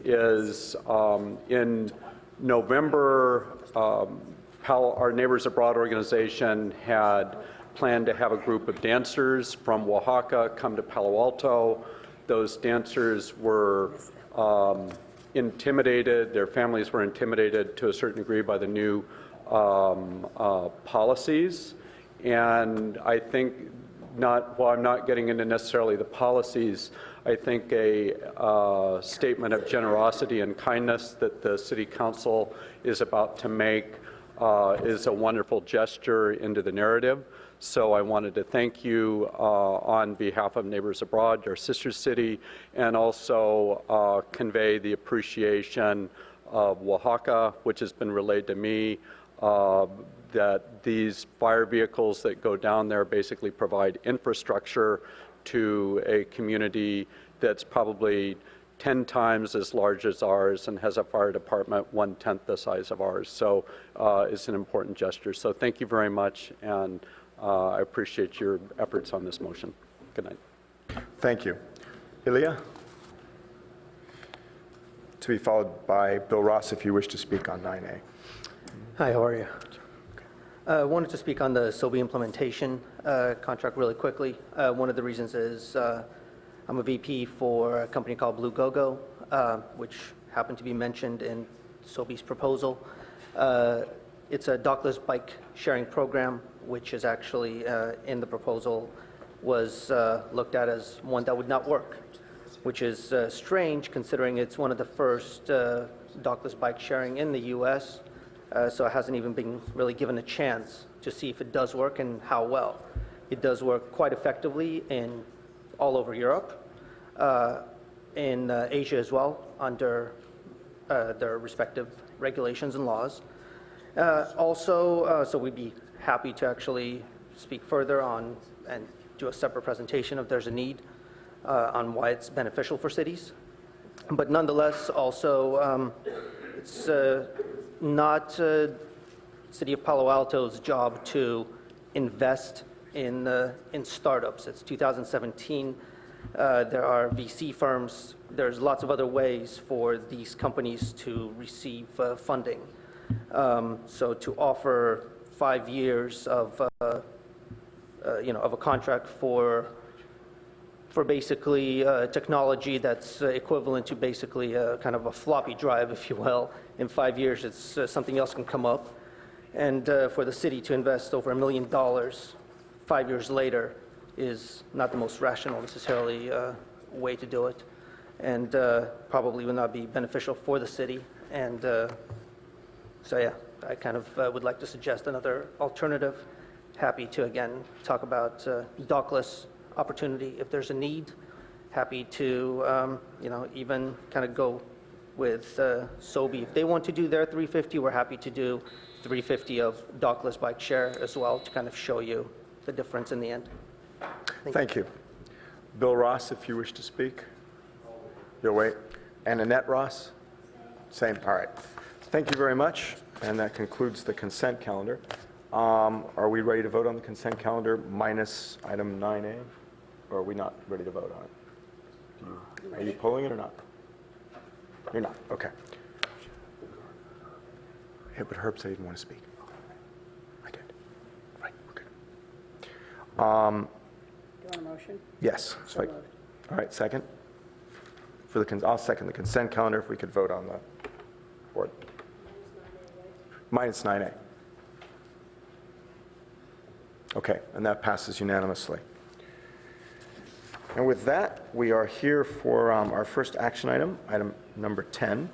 is in November, our Neighbors Abroad organization had planned to have a group of dancers from Oaxaca come to Palo Alto. Those dancers were intimidated, their families were intimidated to a certain degree by the new policies. And I think, while I'm not getting into necessarily the policies, I think a statement of generosity and kindness that the City Council is about to make is a wonderful gesture into the narrative. So I wanted to thank you on behalf of Neighbors Abroad, our sister city, and also convey the appreciation of Oaxaca, which has been relayed to me, that these fire vehicles that go down there basically provide infrastructure to a community that's probably 10 times as large as ours and has a fire department 1/10 the size of ours. So it's an important gesture. So thank you very much, and I appreciate your efforts on this motion. Good night. Thank you. Ilya? To be followed by Bill Ross if you wish to speak on 9A. Hi, how are you? I wanted to speak on the SOBI implementation contract really quickly. One of the reasons is I'm a VP for a company called Blue Go-Go, which happened to be mentioned in SOBI's proposal. It's a dockless bike sharing program, which is actually in the proposal was looked at as one that would not work, which is strange considering it's one of the first dockless bike sharing in the U.S., so it hasn't even been really given a chance to see if it does work and how well. It does work quite effectively in all over Europe, in Asia as well, under their respective regulations and laws. So we'd be happy to actually speak further on and do a separate presentation if there's a need on why it's beneficial for cities. But nonetheless, also, it's not City of Palo Alto's job to invest in startups. It's 2017. There are VC firms. There's lots of other ways for these companies to receive funding. So to offer 5 years of a contract for basically technology that's equivalent to basically kind of a floppy drive, if you will. In 5 years, it's something else can come up. And for the city to invest over $1 million 5 years later is not the most rational necessarily way to do it, and probably would not be beneficial for the city. And so yeah, I kind of would like to suggest another alternative. Happy to again talk about dockless opportunity if there's a need. Happy to even kind of go with Sobe. If they want to do their 350, we're happy to do 350 of dockless bike share as well to kind of show you the difference in the end. Thank you. Bill Ross, if you wish to speak. You'll wait. And Annette Ross? Same. All right. Thank you very much. And that concludes the consent calendar. Are we ready to vote on the consent calendar minus item 9A? Or are we not ready to vote on it? Are you pulling it or not? You're not. Okay. Yeah, but Herb said he didn't want to speak. I did. Right. Okay. Do you want a motion? Yes. So all right. Second. I'll second the consent calendar if we could vote on the board. Minus 9A. Okay, and that passes unanimously. And with that, we are here for our first action item, item number 10,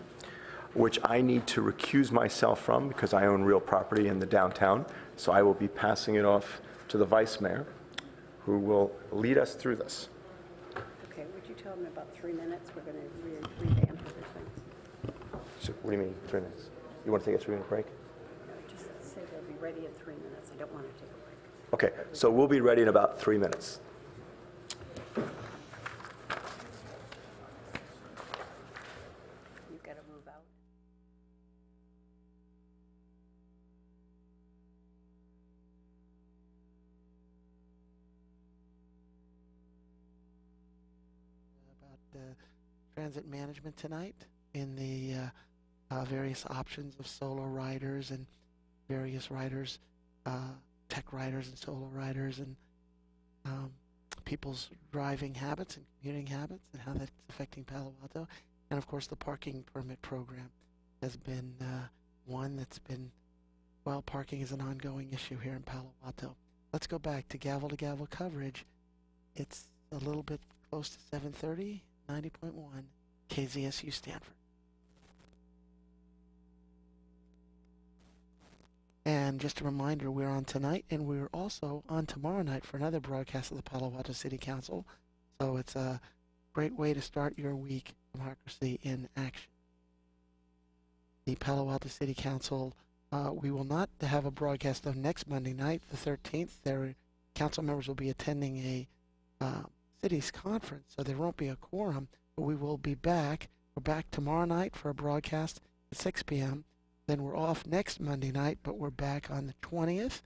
which I need to recuse myself from because I own real property in the downtown. So I will be passing it off to the vice mayor, who will lead us through this. Okay, would you tell them in about 3 minutes? We're going to revamp everything. So what do you mean, 3 minutes? You want to take a 3-minute break? No, just say they'll be ready in 3 minutes. I don't want to take a break. Okay, so we'll be ready in about 3 minutes. You've got to move out. About transit management tonight in the various options of solo riders and various riders, tech riders and solo riders, and people's driving habits and commuting habits and how that's affecting Palo Alto. And of course, the parking permit program has been one that's been, well, parking is an ongoing issue here in Palo Alto. Let's go back to gavel coverage. It's a little bit close to 7:30, 90.1, KZSU Stanford. And just a reminder, we're on tonight, and we're also on tomorrow night for another broadcast of the Palo Alto City Council. So it's a great way to start your week, democracy in action. The Palo Alto City Council, we will not have a broadcast of next Monday night, the 13th. Their council members will be attending a city's conference, so there won't be a quorum, but we will be back. We're back tomorrow night for a broadcast at 6 p.m., Then we're off next Monday night, but we're back on the 20th,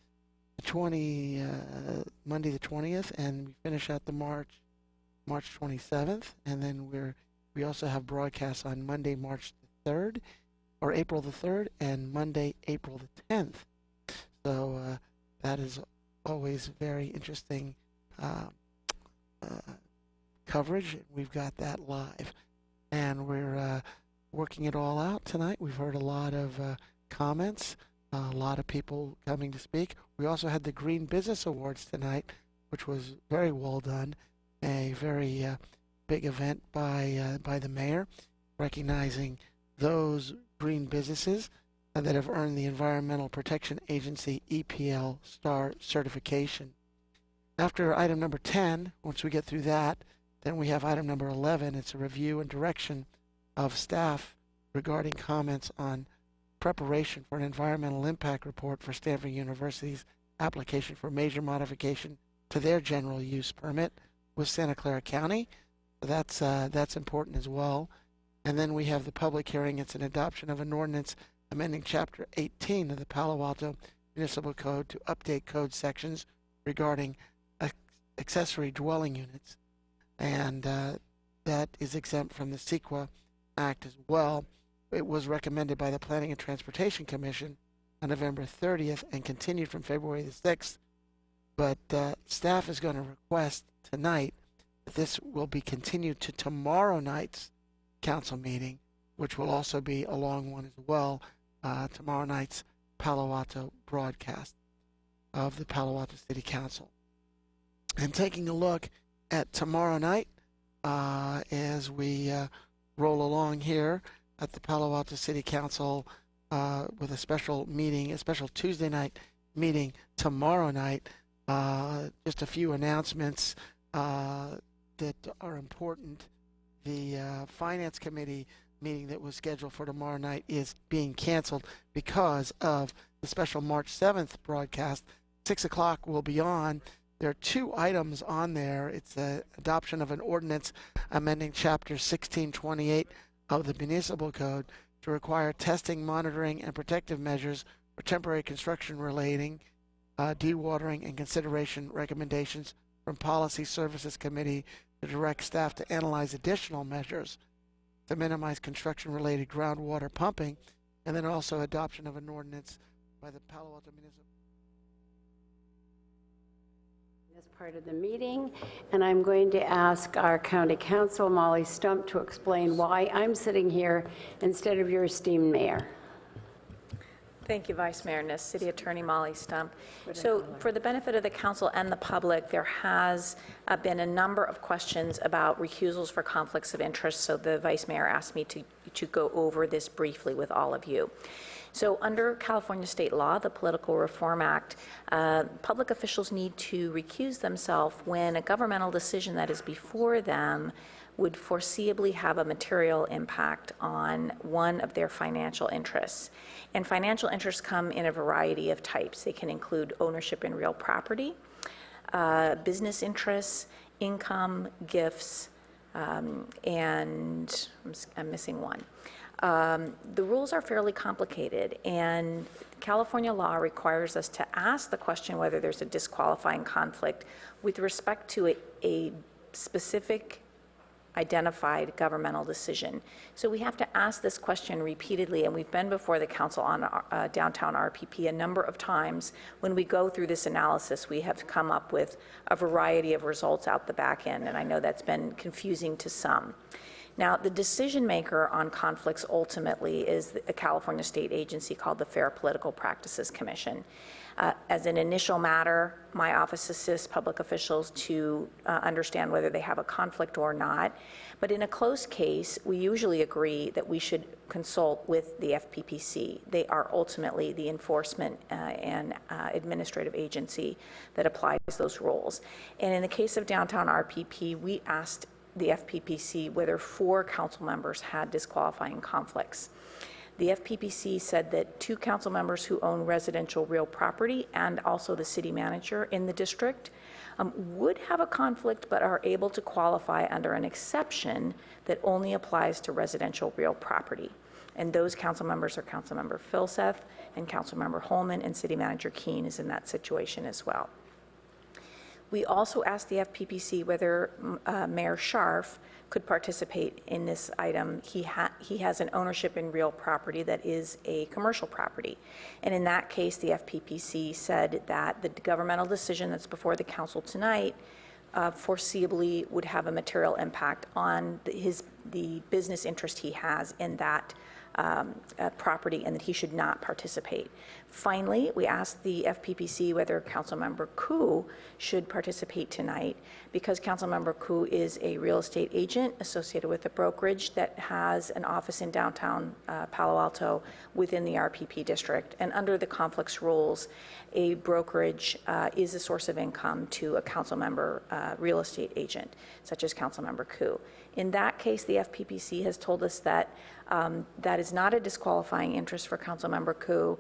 Monday the 20th, and we finish out the March 27th, and then we also have broadcasts on Monday, March the 3rd, or April the 3rd, and Monday, April the 10th. So that is always very interesting coverage. We've got that live, and we're working it all out tonight. We've heard a lot of comments, a lot of people coming to speak. We also had the Green Business Awards tonight, which was very well done, a very big event by the mayor, recognizing those green businesses that have earned the Environmental Protection Agency EPL Star certification. After item number 10, once we get through that, then we have item number 11. It's a review and direction of staff regarding comments on preparation for an environmental impact report for Stanford University's application for major modification to their general use permit with Santa Clara County. That's important as well. And then we have the public hearing. It's an adoption of an ordinance amending Chapter 18 of the Palo Alto Municipal Code to update code sections regarding accessory dwelling units. And that is exempt from the CEQA Act as well. It was recommended by the Planning and Transportation Commission on November 30th and continued from February the 6th. But staff is going to request tonight that this will be continued to tomorrow night's council meeting, which will also be a long one as well, tomorrow night's Palo Alto broadcast of the Palo Alto City Council. And taking a look at tomorrow night as we roll along here at the Palo Alto City Council with a special meeting, a special Tuesday night meeting tomorrow night. Just a few announcements that are important. The Finance Committee meeting that was scheduled for tomorrow night is being canceled because of the special March 7th broadcast. 6 o'clock will be on. There are two items on there. It's the adoption of an ordinance amending Chapter 1628 of the Municipal Code to require testing, monitoring, and protective measures for temporary construction relating dewatering and consideration recommendations from Policy Services Committee to direct staff to analyze additional measures to minimize construction-related groundwater pumping, and then also adoption of an ordinance by the Palo Alto Municipal. This part of the meeting, and I'm going to ask our County Counsel, Molly Stump, to explain why I'm sitting here instead of your esteemed mayor. Thank you, Vice Mayor Niss. City Attorney Molly Stump. So for the benefit of the council and the public, there has been a number of questions about recusals for conflicts of interest, so the Vice Mayor asked me to go over this briefly with all of you. So under California state law, the Political Reform Act, public officials need to recuse themselves when a governmental decision that is before them would foreseeably have a material impact on one of their financial interests. And financial interests come in a variety of types. They can include ownership in real property, business interests, income, gifts, and I'm missing one. The rules are fairly complicated, and California law requires us to ask the question whether there's a disqualifying conflict with respect to a specific identified governmental decision. So we have to ask this question repeatedly, and we've been before the council on downtown RPP a number of times. When we go through this analysis, we have come up with a variety of results out the back end, and I know that's been confusing to some. Now, the decision maker on conflicts ultimately is a California state agency called the Fair Political Practices Commission. As an initial matter, my office assists public officials to understand whether they have a conflict or not. But in a close case, we usually agree that we should consult with the FPPC. They are ultimately the enforcement and administrative agency that applies those rules. And in the case of downtown RPP, we asked the FPPC whether 4 council members had disqualifying conflicts. The FPPC said that 2 council members who own residential real property and also the city manager in the district would have a conflict but are able to qualify under an exception that only applies to residential real property. And those council members are Councilmember Filseth and Councilmember Holman, and City Manager Keene is in that situation as well. We also asked the FPPC whether Mayor Scharf could participate in this item. He has an ownership in real property that is a commercial property. And in that case, the FPPC said that the governmental decision that's before the council tonight foreseeably would have a material impact on the business interest he has in that property, and that he should not participate. Finally, we asked the FPPC whether Councilmember Koo should participate tonight, because Councilmember Koo is a real estate agent associated with a brokerage that has an office in downtown Palo Alto within the RPP district. And under the conflicts rules, a brokerage is a source of income to a council member real estate agent, such as Councilmember Koo. In that case, the the FPPC has told us that that is not a disqualifying interest for Councilmember Koo.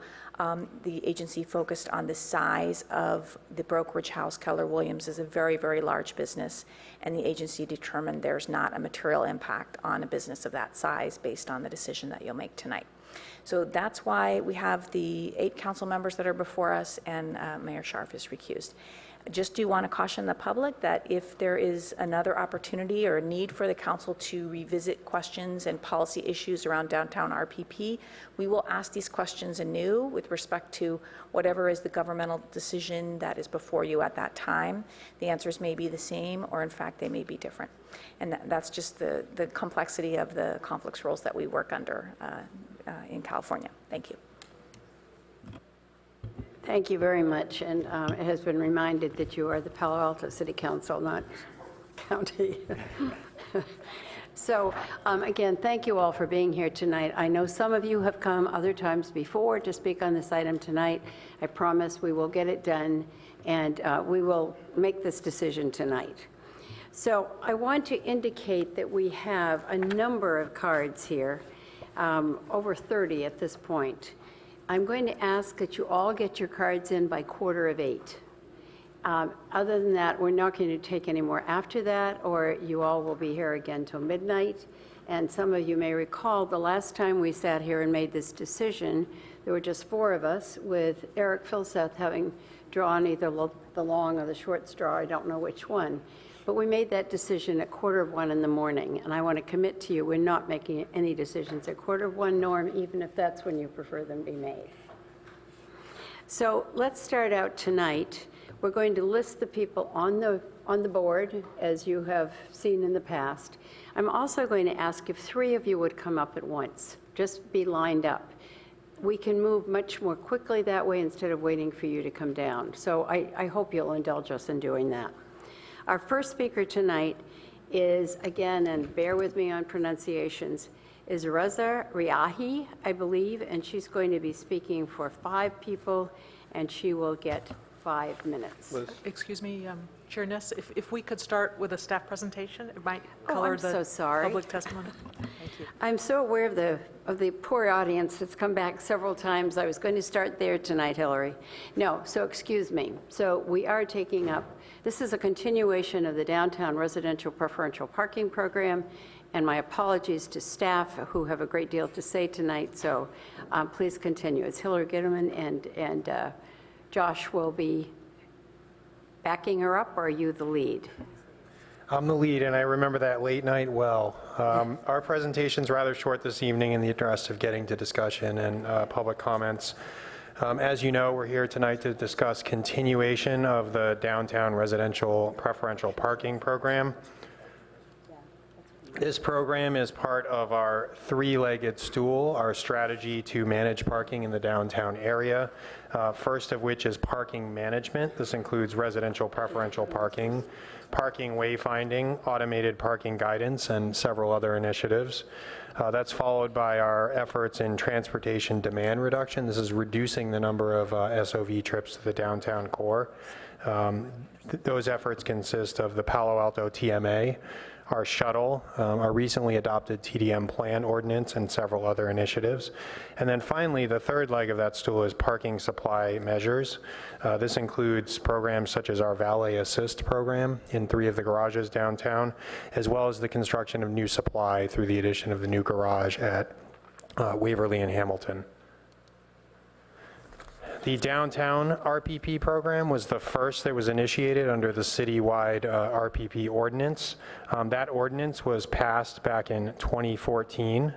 The agency focused on the size of the brokerage house. Keller Williams is a very, very large business, and the agency determined there's not a material impact on a business of that size based on the decision that you'll make tonight. So that's why we have the 8 council members that are before us, and Mayor Scharf is recused. Just do want to caution the public that if there is another opportunity or a need for the council to revisit questions and policy issues around downtown RPP, we will ask these questions anew with respect to whatever is the governmental decision that is before you at that time. The answers may be the same, or in fact, they may be different. And that's just the complexity of the conflicts rules that we work under in California. Thank you. Thank you very much, and it has been reminded that you are the Palo Alto City Council, not county. So, again, thank you all for being here tonight. I know some of you have come other times before to speak on this item tonight. I promise we will get it done, and we will make this decision tonight. So I want to indicate that we have a number of cards here, over 30 at this point. I'm going to ask that you all get your cards in by 7:45. Other than that, we're not going to take any more after that, or you all will be here again till midnight. And some of you may recall the last time we sat here and made this decision, there were just 4 of us, with Eric Filseth having drawn either the long or the short straw, I don't know which one. But we made that decision at 1:45 in the morning, and I want to commit to you, we're not making any decisions at 1:45, Norm, even if that's when you prefer them be made. So let's start out tonight. We're going to list the people on the board, as you have seen in the past. I'm also going to ask if 3 of you would come up at once, just be lined up. We can move much more quickly that way instead of waiting for you to come down. So I hope you'll indulge us in doing that. Our first speaker tonight is, again, and bear with me on pronunciations, is Reza Riahi, I believe, and she's going to be speaking for 5 people, and she will get 5 minutes. Excuse me, Chair Ness, if we could start with a staff presentation, it might color the so sorry. public testimony. Thank you. I'm so aware of the poor audience that's come back several times. I was going to start there tonight, Hillary. No, so excuse me. So we are taking up, this is a continuation of the Downtown Residential Preferential Parking Program, and my apologies to staff who have a great deal to say tonight, so please continue. It's Hillary Gitterman, and Josh will be backing her up, or are you the lead? I'm the lead, and I remember that late night well. Our presentation's rather short this evening in the interest of getting to discussion and public comments. As you know, we're here tonight to discuss continuation of the Downtown Residential Preferential Parking Program. This program is part of our 3-legged stool, our strategy to manage parking in the downtown area, first of which is parking management. This includes residential preferential parking, parking wayfinding, automated parking guidance, and several other initiatives. That's followed by our efforts in transportation demand reduction. This is reducing the number of SOV trips to the downtown core. Those efforts consist of the Palo Alto TMA, our shuttle, our recently adopted TDM plan ordinance, and several other initiatives. And then finally, the 3rd leg of that stool is parking supply measures. This includes programs such as our valet assist program in 3 of the garages downtown, as well as the construction of new supply through the addition of the new garage at Waverly and Hamilton. The downtown RPP program was the first that was initiated under the citywide RPP ordinance. That ordinance was passed back in 2014.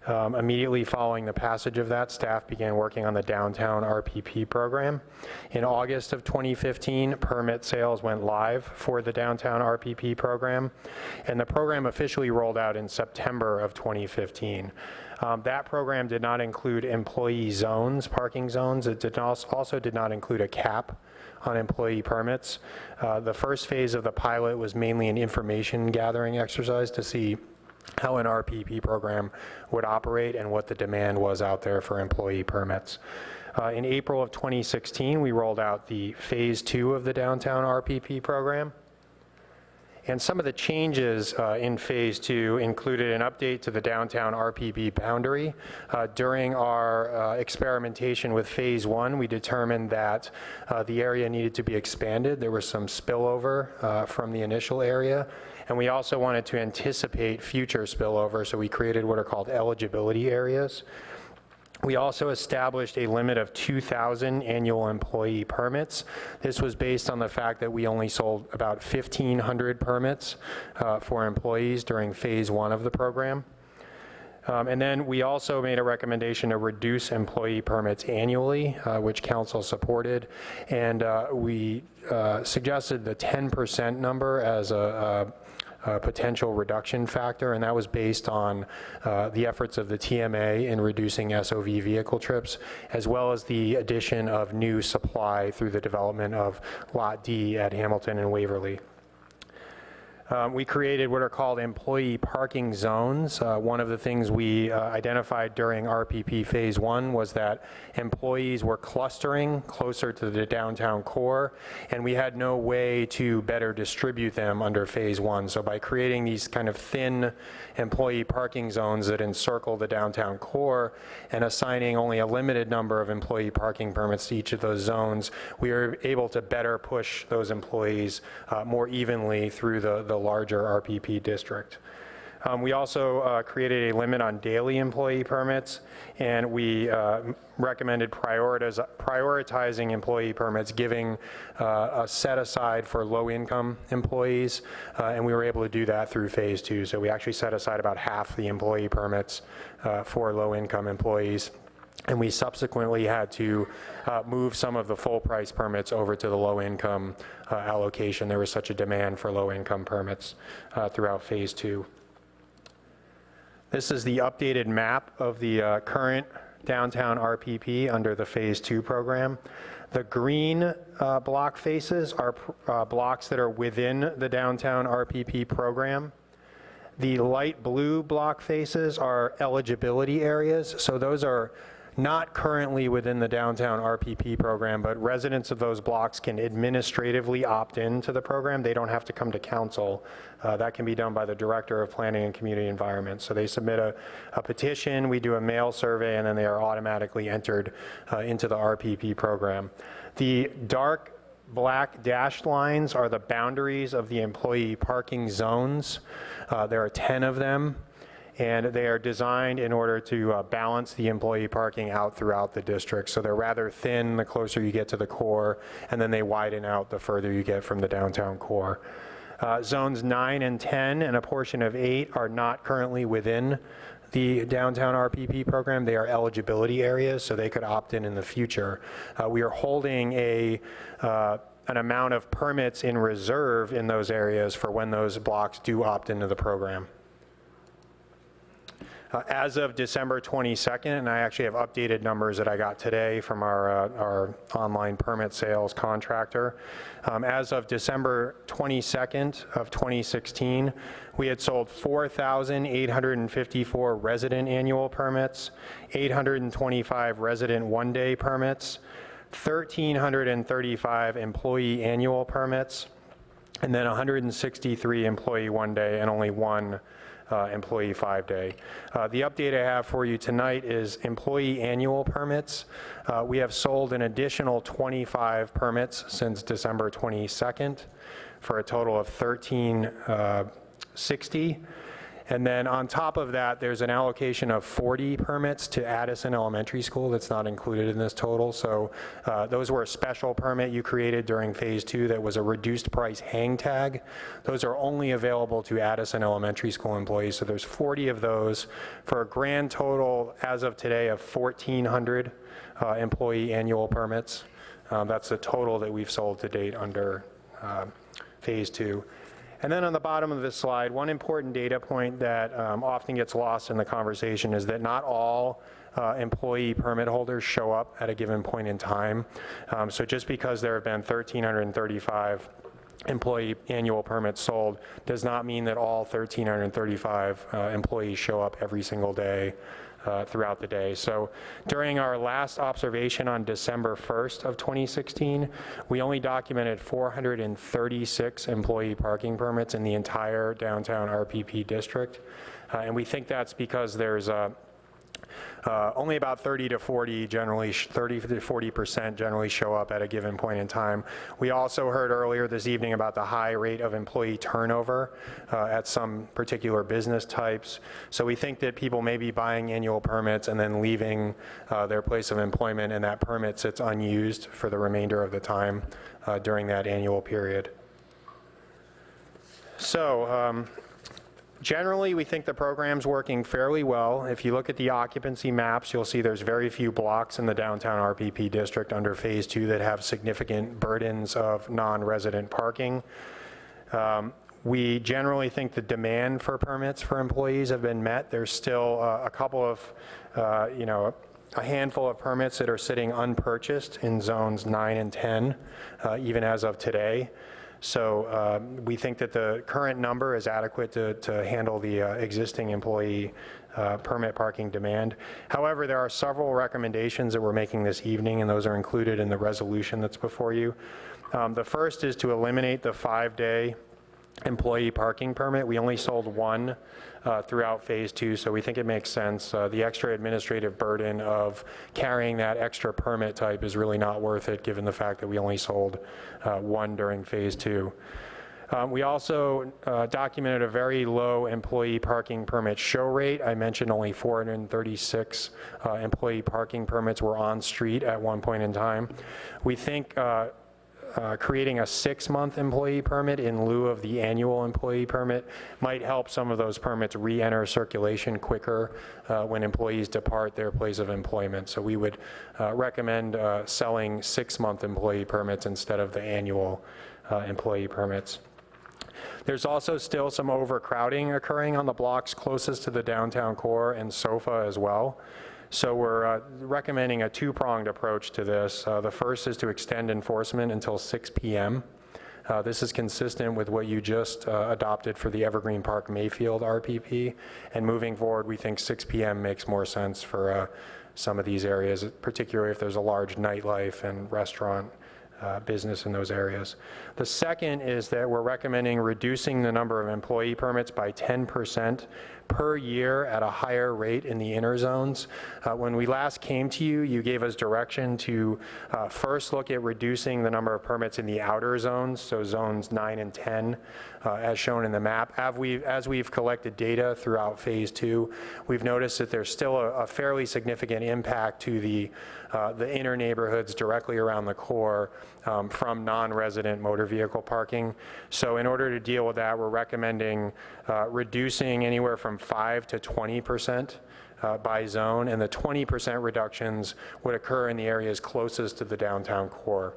Immediately following the passage of that, staff began working on the downtown RPP program. In August of 2015, permit sales went live for the downtown RPP program, and the program officially rolled out in September of 2015. That program did not include employee zones, parking zones. It also did not include a cap on employee permits. The first phase of the pilot was mainly an information gathering exercise to see how an RPP program would operate and what the demand was out there for employee permits. In April of 2016, we rolled out the phase 2 of the downtown RPP program. And some of the changes in Phase 2 included an update to the downtown RPP boundary. During our experimentation with Phase 1, we determined that the area needed to be expanded. There was some spillover from the initial area. And we also wanted to anticipate future spillover, so we created what are called eligibility areas. We also established a limit of 2,000 annual employee permits. This was based on the fact that we only sold about 1,500 permits for employees during Phase 1 of the program. And then we also made a recommendation to reduce employee permits annually, which council supported. And we suggested the 10% number as a potential reduction factor, and that was based on the efforts of the TMA in reducing SOV vehicle trips, as well as the addition of new supply through the development of Lot D at Hamilton and Waverly. We created what are called employee parking zones. One of the things we identified during RPP Phase 1 was that employees were clustering closer to the downtown core, and we had no way to better distribute them under Phase 1. So by creating these kind of thin employee parking zones that encircle the downtown core and assigning only a limited number of employee parking permits to each of those zones, we were able to better push those employees more evenly through the larger RPP district. We also created a limit on daily employee permits, and we recommended prioritizing employee permits, giving a set aside for low-income employees, and we were able to do that through Phase 2. So we actually set aside about half the employee permits for low-income employees. And we subsequently had to move some of the full-price permits over to the low-income allocation. There was such a demand for low-income permits throughout Phase 2. This is the updated map of the current downtown RPP under the Phase 2 program. The green block faces are blocks that are within the downtown RPP program. The light blue block faces are eligibility areas, so those are not currently within the downtown RPP program, but residents of those blocks can administratively opt into the program. They don't have to come to council. That can be done by the Director of Planning and Community Environment. So they submit a petition, we do a mail survey, and then they are automatically entered into the RPP program. The dark black dashed lines are the boundaries of the employee parking zones. There are 10 of them, and they are designed in order to balance the employee parking out throughout the district. So they're rather thin the closer you get to the core, and then they widen out the further you get from the downtown core. Zones 9 and 10 and a portion of 8 are not currently within the downtown RPP program. They are eligibility areas, so they could opt in the future. We are holding an amount of permits in reserve in those areas for when those blocks do opt into the program. As of December 22nd, and I actually have updated numbers that I got today from our online permit sales contractor. As of December 22nd of 2016, we had sold 4,854 resident annual permits, 825 resident one-day permits, 1,335 employee annual permits, and then 163 employee one-day and only one employee 5-day. The update I have for you tonight is employee annual permits. We have sold an additional 25 permits since December 22nd for a total of 1,360. And then on top of that, there's an allocation of 40 permits to Addison Elementary School that's not included in this total. So those were a special permit you created during Phase 2 that was a reduced price hang tag. Those are only available to Addison Elementary School employees. So there's 40 of those for a grand total as of today of 1,400 employee annual permits. That's the total that we've sold to date under Phase 2. And then on the bottom of this slide, one important data point that often gets lost in the conversation is that not all employee permit holders show up at a given point in time. So just because there have been 1,335 employee annual permits sold does not mean that all 1,335 employees show up every single day throughout the day. So during our last observation on December 1st of 2016, we only documented 436 employee parking permits in the entire downtown RPP district. And we think that's because there's only about 30 to 40% generally show up at a given point in time. We also heard earlier this evening about the high rate of employee turnover at some particular business types. So we think that people may be buying annual permits and then leaving their place of employment, and that permit sits unused for the remainder of the time during that annual period. So, generally, we think the program's working fairly well. If you look at the occupancy maps, you'll see there's very few blocks in the downtown RPP district under Phase 2 that have significant burdens of non-resident parking. We generally think the demand for permits for employees have been met. There's still a couple of, a handful of permits that are sitting unpurchased in zones 9 and 10, even as of today. So we think that the current number is adequate to handle the existing employee permit parking demand. However, there are several recommendations that we're making this evening, and those are included in the resolution that's before you. The first is to eliminate the 5-day employee parking permit. We only sold one throughout Phase 2, so we think it makes sense. The extra administrative burden of carrying that extra permit type is really not worth it, given the fact that we only sold one during Phase 2. We also documented a very low employee parking permit show rate. I mentioned only 436 employee parking permits were on street at one point in time. We think creating a 6-month employee permit in lieu of the annual employee permit might help some of those permits re-enter circulation quicker when employees depart their place of employment. So we would recommend selling 6-month employee permits instead of the annual employee permits. There's also still some overcrowding occurring on the blocks closest to the downtown core and SOFA as well. So we're recommending a 2-pronged approach to this. The first is to extend enforcement until 6 p.m. This is consistent with what you just adopted for the Evergreen Park Mayfield RPP. And moving forward, we think 6 p.m. makes more sense for some of these areas, particularly if there's a large nightlife and restaurant business in those areas. The second is that we're recommending reducing the number of employee permits by 10% per year at a higher rate in the inner zones. When we last came to you, you gave us direction to first look at reducing the number of permits in the outer zones, so zones 9 and 10, as shown in the map. As we've collected data throughout Phase 2, we've noticed that there's still a fairly significant impact to the inner neighborhoods directly around the core from non-resident motor vehicle parking. So in order to deal with that, we're recommending reducing anywhere from 5 to 20% by zone, and the 20% reductions would occur in the areas closest to the downtown core,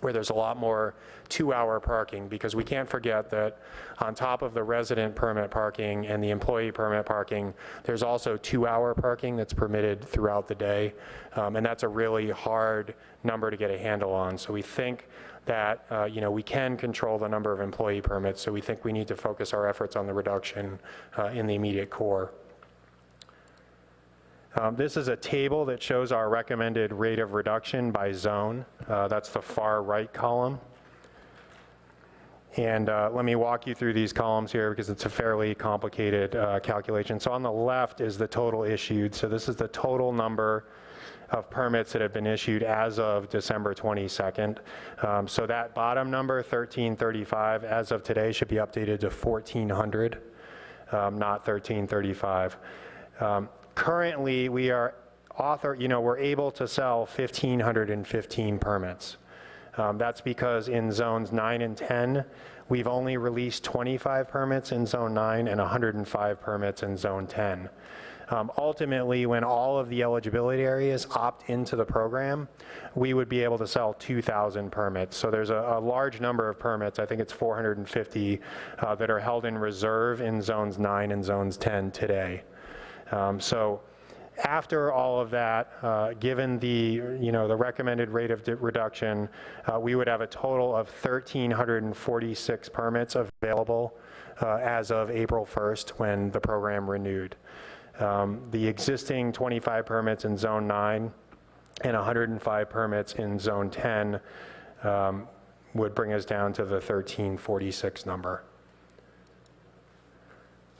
where there's a lot more 2-hour parking, because we can't forget that on top of the resident permit parking and the employee permit parking, there's also 2-hour parking that's permitted throughout the day, and that's a really hard number to get a handle on. So we think that we can control the number of employee permits, so we think we need to focus our efforts on the reduction in the immediate core. This is a table that shows our recommended rate of reduction by zone. That's the far right column. And let me walk you through these columns here because it's a fairly complicated calculation. So on the left is the total issued. So this is the total number of permits that have been issued as of December 22nd. So that bottom number, 1,335, as of today should be updated to 1,400, not 1,335. Currently, we are we're able to sell 1,515 permits. That's because in zones 9 and 10, we've only released 25 permits in zone 9 and 105 permits in zone 10. Ultimately, when all of the eligibility areas opt into the program, we would be able to sell 2,000 permits. So there's a large number of permits, I think it's 450, that are held in reserve in zones 9 and zones 10 today. So After all of that, given the, the recommended rate of reduction, we would have a total of 1,346 permits available as of April 1st when the program renewed. The existing 25 permits in Zone 9 and 105 permits in Zone 10 would bring us down to the 1,346 number.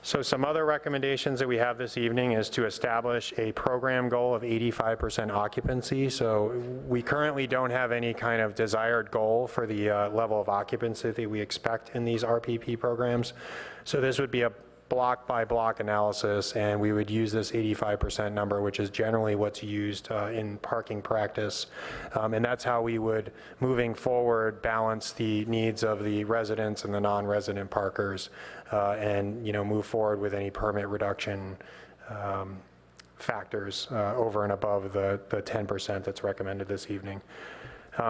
So some other recommendations that we have this evening is to establish a program goal of 85% occupancy. So we currently don't have any kind of desired goal for the level of occupancy that we expect in these RPP programs. So this would be a block by block analysis, and we would use this 85% number, which is generally what's used in parking practice. And that's how we would, moving forward, balance the needs of the residents and the non-resident parkers and move forward with any permit reduction factors over and above the 10% that's recommended this evening.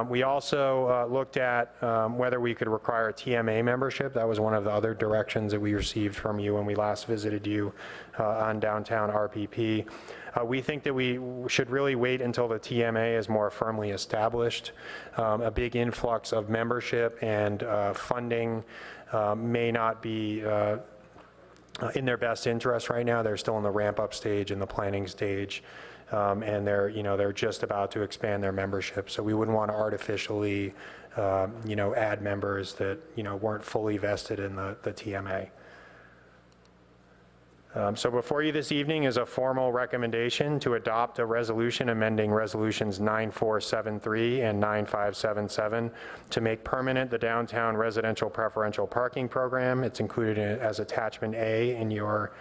We also looked at whether we could require TMA membership. That was one of the other directions that we received from you when we last visited you on downtown RPP. We think that we should really wait until the TMA is more firmly established. A big influx of membership and funding may not be in their best interest right now. They're still in the ramp-up stage and the planning stage. And they're just about to expand their membership. So we wouldn't want to artificially, add members that, weren't fully vested in the TMA. So before you this evening is a formal recommendation to adopt a resolution amending resolutions 9473 and 9577 to make permanent the downtown residential preferential parking program. It's included as attachment A in your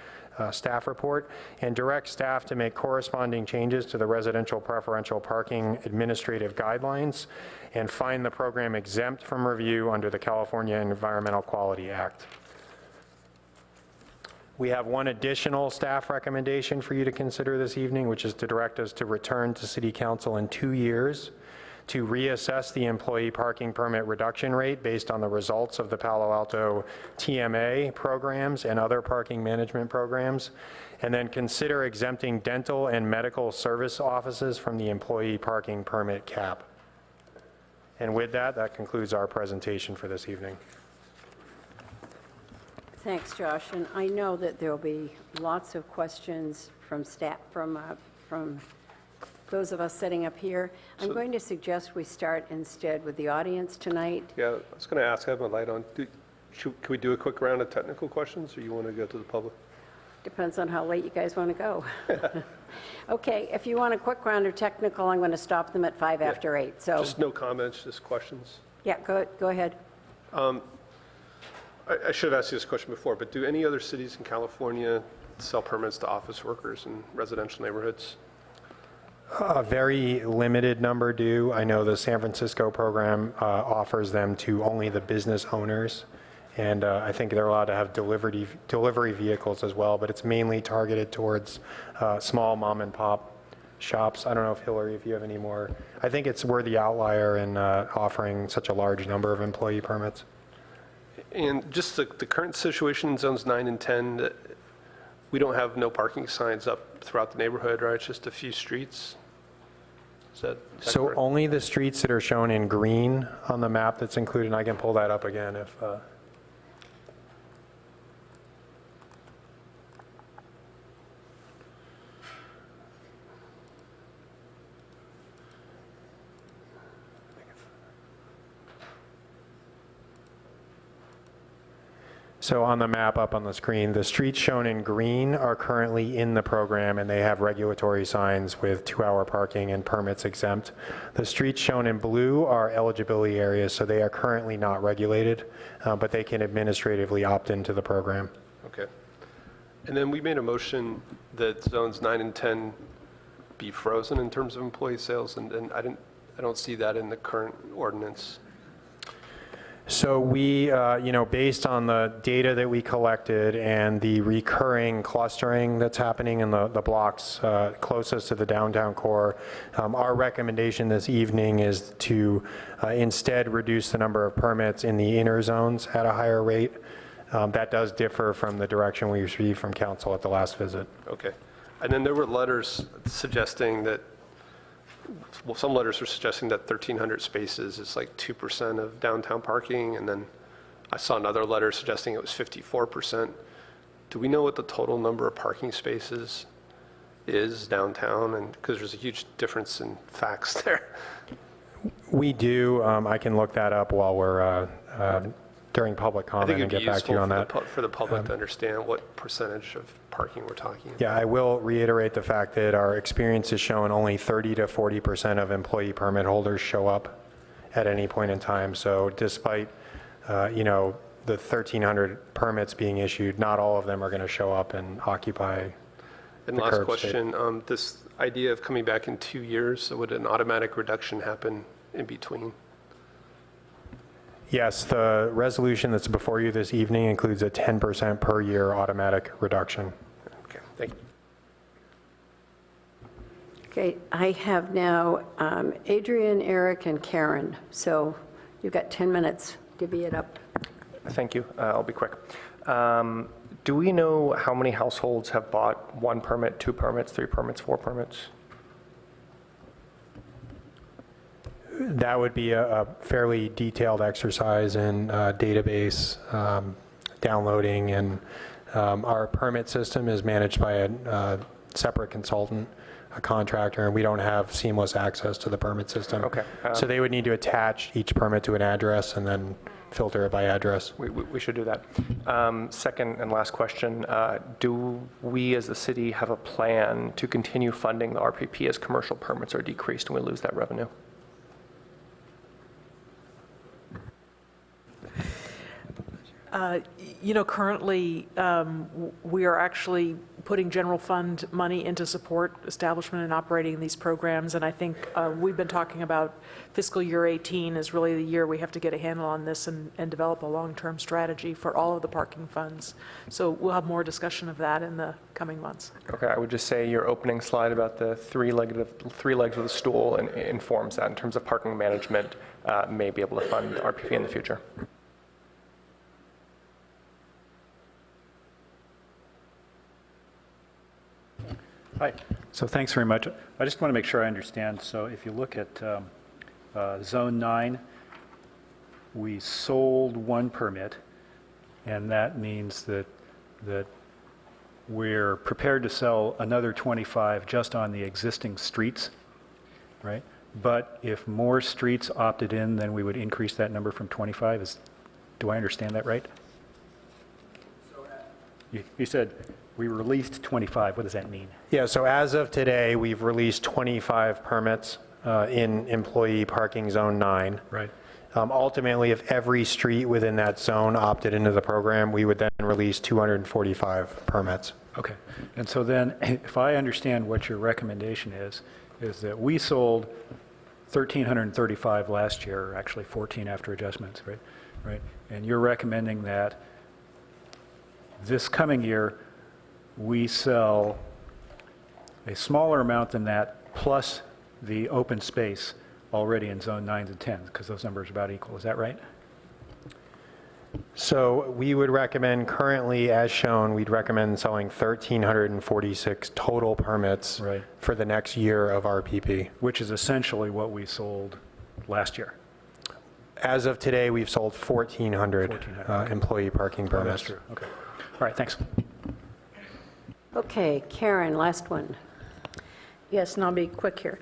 staff report, and direct staff to make corresponding changes to the residential preferential parking administrative guidelines and find the program exempt from review under the California Environmental Quality Act. We have one additional staff recommendation for you to consider this evening, which is to direct us to return to City Council in 2 years to reassess the employee parking permit reduction rate based on the results of the Palo Alto TMA programs and other parking management programs, and then consider exempting dental and medical service offices from the employee parking permit cap. And with that, that concludes our presentation for this evening. Thanks, Josh. And I know that there will be lots of questions from staff, from those of us sitting up here. I'm going to suggest we start instead with the audience tonight. Yeah, I was going to ask, I have my light on. Can we do a quick round of technical questions, or you want to go to the public? Depends on how late you guys want to go. Okay, if you want a quick round of technical, I'm going to stop them at 5 after 8. So just no comments, just questions. Yeah, go ahead. I should have asked you this question before, but do any other cities in California sell permits to office workers in residential neighborhoods? A very limited number do. I know the San Francisco program offers them to only the business owners, and I think they're allowed to have delivery vehicles as well, but it's mainly targeted towards small mom and pop shops. I don't know if Hillary, if you have any more. I think we're the outlier in offering such a large number of employee permits. And just the current situation in zones 9 and 10, we don't have no parking signs up throughout the neighborhood, right? It's just a few streets. Is that so correct? Only the streets that are shown in green on the map that's included, and I can pull that up again if... So on the map up on the screen, the streets shown in green are currently in the program, and they have regulatory signs with 2-hour parking and permits exempt. The streets shown in blue are eligibility areas, so they are currently not regulated, but they can administratively opt into the program. Okay. And then we made a motion that zones 9 and 10 be frozen in terms of employee sales, and I don't see that in the current ordinance. So we, based on the data that we collected and the recurring clustering that's happening in the blocks closest to the downtown core, our recommendation this evening is to instead reduce the number of permits in the inner zones at a higher rate. That does differ from the direction we received from council at the last visit. Okay. And then there were letters suggesting that, well, some letters were suggesting that 1,300 spaces is like 2% of downtown parking, and then I saw another letter suggesting it was 54%. Do we know what the total number of parking spaces is downtown? And because there's a huge difference in facts there. We do. I can look that up while we're during public I comment think and it'd be get back to you on useful that. for the public to understand what percentage of parking we're talking about. Yeah, I will reiterate the fact that our experience has shown only 30 to 40% of employee permit holders show up at any point in time. So despite, you know, the 1,300 permits being issued, not all of them are going to show up and occupy And the last curb question, this idea of coming back in 2 years, so would an automatic reduction happen in between? Yes, the resolution that's before you this evening includes a 10% per year automatic reduction. Okay, thank you. Okay, I have now Adrian, Eric, and Karen. So you've got 10 minutes. Divvy it up. Thank you. I'll be quick. Do we know how many households have bought 1 permit, 2 permits, 3 permits, 4 permits? That would be a fairly detailed exercise in database downloading, and our permit system is managed by a separate consultant, a contractor, and we don't have seamless access to the permit system. Okay. So they would need to attach each permit to an address and then filter it by address. We should do that. Second and last question, do we as the city have a plan to continue funding the RPP as commercial permits are decreased and we lose that revenue? You know, currently, we are actually putting general fund money into support establishment and operating these programs, and I think we've been talking about fiscal year 18 is really the year we have to get a handle on this and develop a long-term strategy for all of the parking funds. So we'll have more discussion of that in the coming months. Okay, I would just say your opening slide about the three legs of the stool informs that in terms of parking management may be able to fund RPP in the future. Hi. So thanks very much. I just want to make sure I understand. So if you look at Zone 9, we sold 1 permit, and that means that we're prepared to sell another 25 just on the existing streets, right? But if more streets opted in, then we would increase that number from 25. Do I understand that right? You said we released 25. What does that mean? Yeah, so as of today, we've released 25 permits in employee parking zone 9. Right. Ultimately, if every street within that zone opted into the program, we would then release 245 permits. Okay. And so then, if I understand what your recommendation is that we sold 1,335 last year, or actually 14 after adjustments, right? Right. And you're recommending that this coming year, we sell a smaller amount than that, plus the open space already in zone 9s and 10s, because those numbers are about equal. Is that right? So we would recommend currently, as shown, we'd recommend selling 1,346 total permits for the next year of RPP. Which is essentially what we sold last year. As of today, we've sold 1,400 employee parking permits. Oh, that's true. Okay. All right, thanks. Okay, Karen, last one. Yes, and I'll be quick here.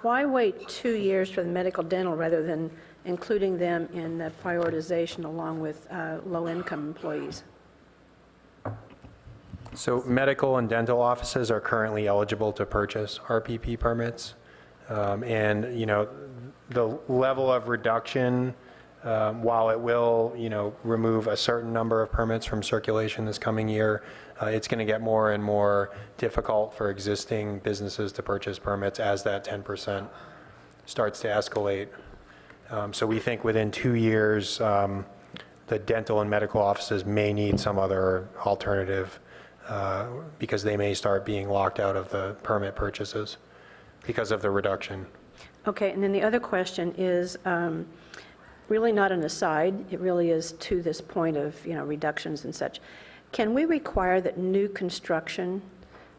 Why wait 2 years for the medical dental rather than including them in the prioritization along with low-income employees? So medical and dental offices are currently eligible to purchase RPP permits. And, you know, the level of reduction, while it will, you know, remove a certain number of permits from circulation this coming year, it's going to get more and more difficult for existing businesses to purchase permits as that 10% starts to escalate. So we think within 2 years, the dental and medical offices may need some other alternative because they may start being locked out of the permit purchases because of the reduction. Okay, and then the other question is really not an aside. It really is to this point of, you know, reductions and such. Can we require that new construction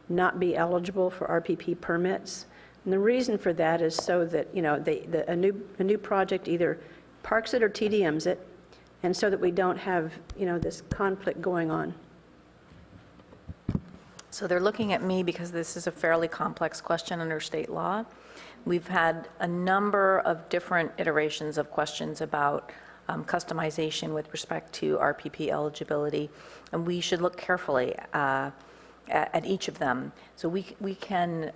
not be eligible for RPP permits. And the reason for that is so that, a new project either parks it or TDMs it, and so that we don't have, this conflict going on. So they're looking at me because this is a fairly complex question under state law. We've had a number of different iterations of questions about customization with respect to RPP eligibility, and we should look carefully at each of them. So we can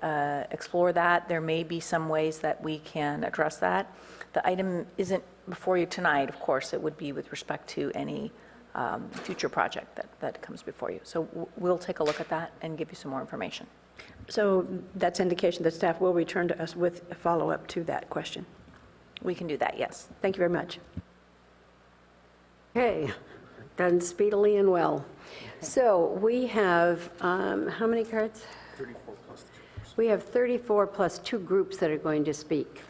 explore that. There may be some ways that we can address that. The item isn't before you tonight, of course. It would be with respect to any future project that comes before you. So we'll take a look at that and give you some more information. So that's indication that staff will return to us with a follow-up to that question. We can do that, yes. Thank you very much. Okay, done speedily and well. So we have, how many cards? 34 plus 2. We have 34 plus 2 groups that are going to speak.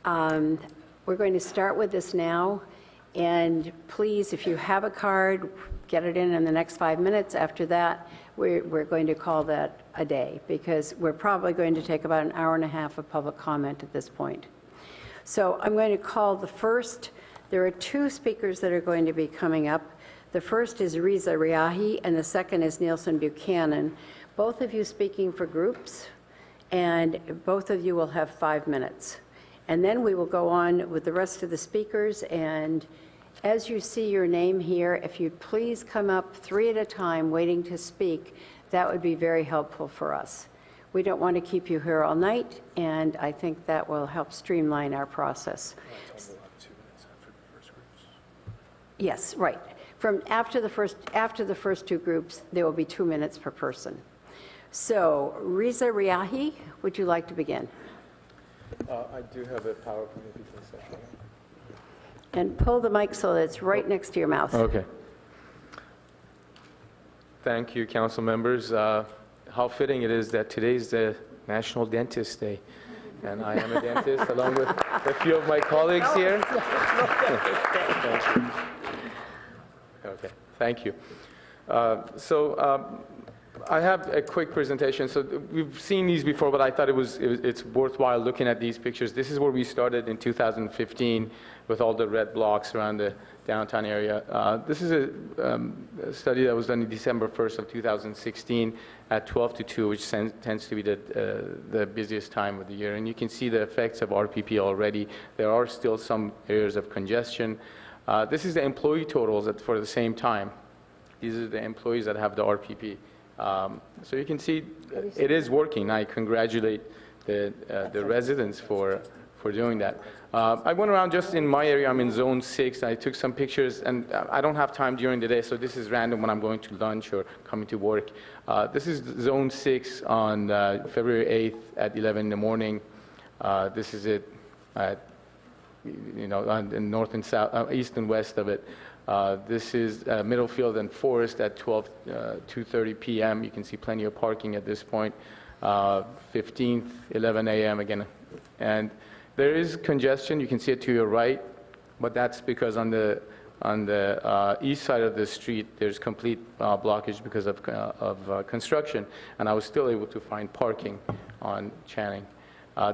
We're going to start with this now, and please, if you have a card, get it in the next 5 minutes. After that, we're going to call that a day, because we're probably going to take about an hour and a half of public comment at this point. So I'm going to call the first. There are 2 speakers that are going to be coming up. The first is Riza Riahi, and the second is Nielsen Buchanan. Both of you speaking for groups, and both of you will have 5 minutes. And then we will go on with the rest of the speakers, and as you see your name here, if you'd please come up 3 at a time waiting to speak, that would be very helpful for us. We don't want to keep you here all night, and I think that will help streamline our process. Yes, right. From after the first 2 groups, there will be 2 minutes per person. So, Riza Riahi, would you like to begin? I do have a PowerPoint if you can set that up. And pull the mic so that it's right next to your mouth. Okay. Thank you, council members. How fitting it is that today is the National Dentist Day, and I am a dentist along with a few of my colleagues here. Thank you. Okay, thank you. I have a quick presentation. So we've seen these before, but I thought it's worthwhile looking at these pictures. This is where we started in 2015 with all the red blocks around the downtown area. This is a study that was done in December 1st of 2016 at 12 to 2, which tends to be the busiest time of the year. And you can see the effects of RPP already. There are still some areas of congestion. This is the employee totals for the same time. These are the employees that have the RPP. So you can see it is working. I congratulate the residents for doing that. I went around just in my area. I'm in Zone 6. I took some pictures, and I don't have time during the day, so this is random when I'm going to lunch or coming to work. This is Zone 6 on February 8th at 11 in the morning. This is it at, on the north and south, east and west of it. This is Middlefield and Forest at 2:30 p.m. You can see plenty of parking at this point. 15th, 11 a.m. again. And there is congestion. You can see it to your right, but that's because on the east side of the street, there's complete blockage because of construction, and I was still able to find parking on Channing.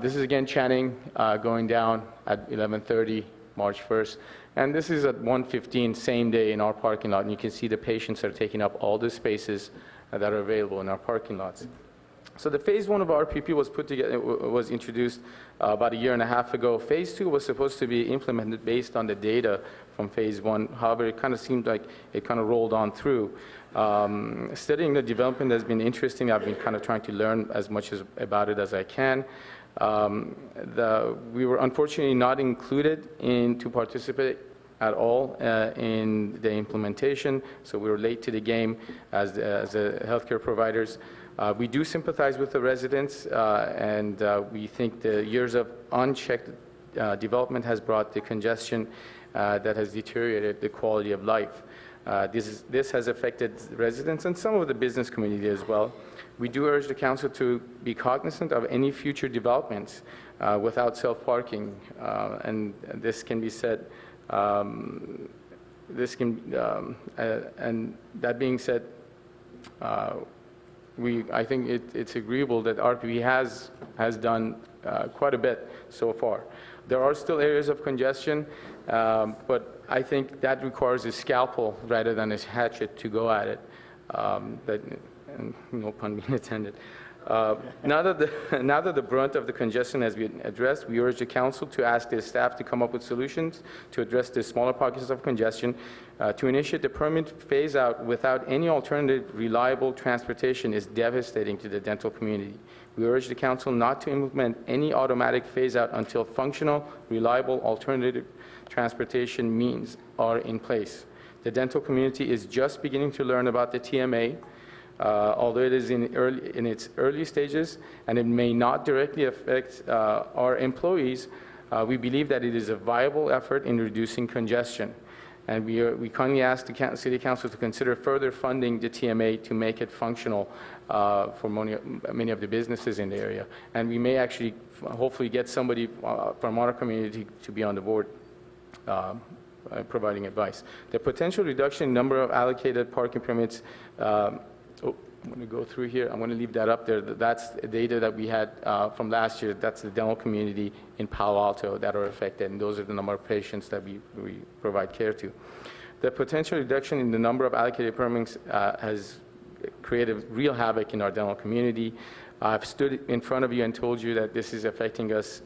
This is again Channing going down at 11:30, March 1st. And this is at 1:15, same day in our parking lot, and you can see the patients are taking up all the spaces that are available in our parking lots. So the phase 1 of RPP was put together, was introduced about a year and a half ago. Phase 2 was supposed to be implemented based on the data from phase 1. However, it kind of seemed like it kind of rolled on through. Studying the development has been interesting. I've been kind of trying to learn as much about it as I can. We were unfortunately not included to participate at all in the implementation, so we were late to the game as the healthcare providers. We do sympathize with the residents, and we think the years of unchecked development has brought the congestion that has deteriorated the quality of life. This has affected residents and some of the business community as well. We do urge the council to be cognizant of any future developments without self-parking, and this can be said. And that being said, I think it's agreeable that RPP has done quite a bit so far. There are still areas of congestion, but I think that requires a scalpel rather than a hatchet to go at it. And no pun being intended. Now that the brunt of the congestion has been addressed, we urge the council to ask the staff to come up with solutions to address the smaller pockets of congestion. To initiate the permanent phase out without any alternative reliable transportation is devastating to the dental community. We urge the council not to implement any automatic phase out until functional, reliable alternative transportation means are in place. The dental community is just beginning to learn about the TMA. Although it is in its early stages and it may not directly affect our employees, we believe that it is a viable effort in reducing congestion. And we kindly ask the City Council to consider further funding the TMA to make it functional for many of the businesses in the area. And we may actually hopefully get somebody from our community to be on the board providing advice. The potential reduction in number of allocated parking permits I'm going to go through here. I'm going to leave that up there. That's data that we had from last year. That's the dental community in Palo Alto that are affected, and those are the number of patients that we provide care to. The potential reduction in the number of allocated permits has created real havoc in our dental community. I've stood in front of you and told you that this is affecting us.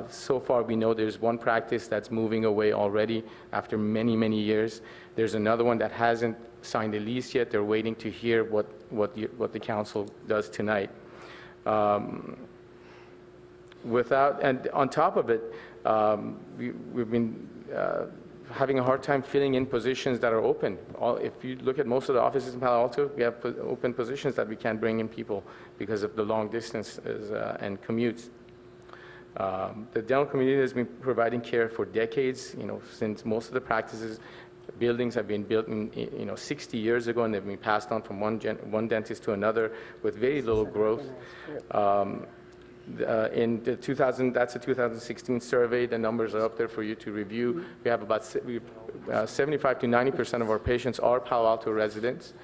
So far, we know there's one practice that's moving away already after many, many years. There's another one that hasn't signed a lease yet. They're waiting to hear what the council does tonight. And on top of it, we've been having a hard time filling in positions that are open. If you look at most of the offices in Palo Alto, we have open positions that we can't bring in people because of the long distances and commutes. The dental community has been providing care for decades, since most of the practices, buildings have been built 60 years ago, and they've been passed on from one dentist to another with very little growth. That's a 2016 survey. The numbers are up there for you to review. We have about 75 to 90% of our patients are Palo Alto residents.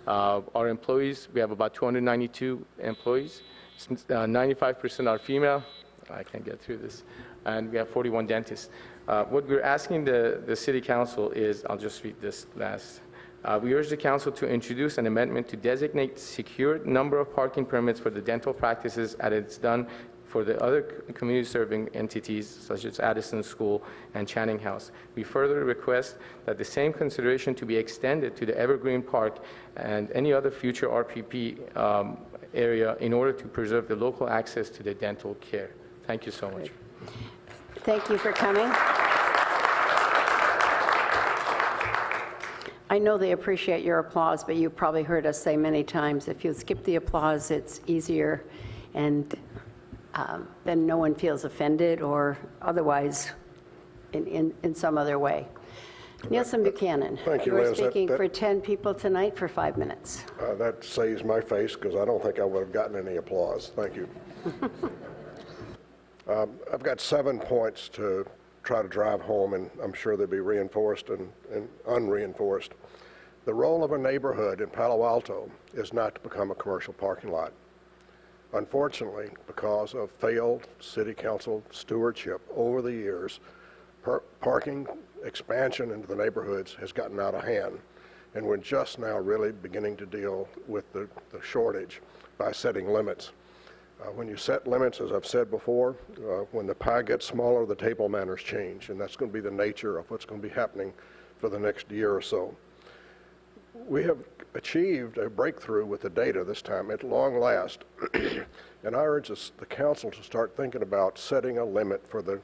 Our employees, we have about 292 employees. 95% are female. I can't get through this. And we have 41 dentists. What we're asking the City Council is, I'll just read this last. We urge the council to introduce an amendment to designate secured number of parking permits for the dental practices as it's done for the other community-serving entities such as Addison School and Channing House. We further request that the same consideration to be extended to the Evergreen Park and any other future RPP area in order to preserve the local access to the dental care. Thank you so much. Thank you for coming. I know they appreciate your applause, but you've probably heard us say many times, if you skip the applause, it's easier, and then no one feels offended or otherwise in some other way. Nielsen Buchanan. Thank you, are Liz. speaking for 10 people tonight for 5 minutes. That saves my face because I don't think I would have gotten any applause. Thank you. I've got 7 points to try to drive home, and I'm sure they'll be reinforced and unreinforced. The role of a neighborhood in Palo Alto is not to become a commercial parking lot. Unfortunately, because of failed city council stewardship over the years, parking expansion into the neighborhoods has gotten out of hand, and we're just now really beginning to deal with the shortage by setting limits. When you set limits, as I've said before, when the pie gets smaller, the table manners change, and that's going to be the nature of what's going to be happening for the next year or so. We have achieved a breakthrough with the data this time at long last, and I urge the council to start thinking about setting a limit for the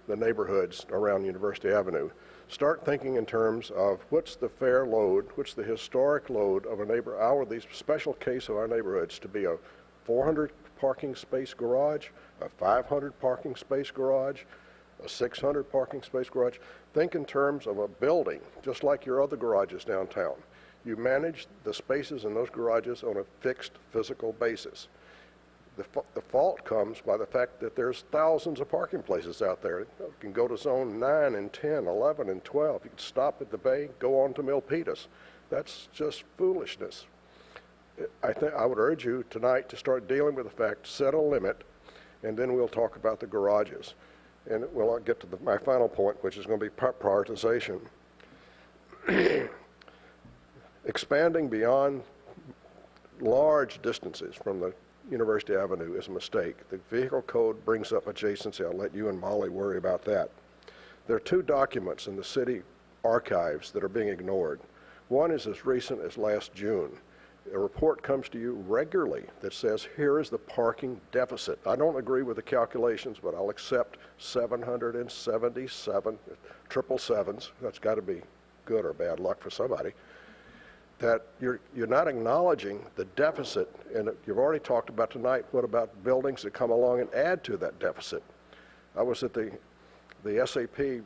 neighborhoods around University Avenue. Start thinking in terms of what's the fair load, what's the historic load of a neighbor, these special case of our neighborhoods to be a 400 parking space garage, a 500 parking space garage, a 600 parking space garage. Think in terms of a building, just like your other garages downtown. You manage the spaces in those garages on a fixed physical basis. The fault comes by the fact that there's thousands of parking places out there. You can go to zone 9 and 10, 11 and 12. You can stop at the bay, go on to Milpitas. That's just foolishness. I would urge you tonight to start dealing with the fact, set a limit, and then we'll talk about the garages. And we'll get to my final point, which is going to be prioritization. Expanding beyond large distances from the University Avenue is a mistake. The vehicle code brings up adjacency. I'll let you and Molly worry about that. There are 2 documents in the city archives that are being ignored. One is as recent as last June. A report comes to you regularly that says, here is the parking deficit. I don't agree with the calculations, but I'll accept 777 777s. That's got to be good or bad luck for somebody. That you're not acknowledging the deficit, and you've already talked about tonight, what about buildings that come along and add to that deficit? I was at the SAP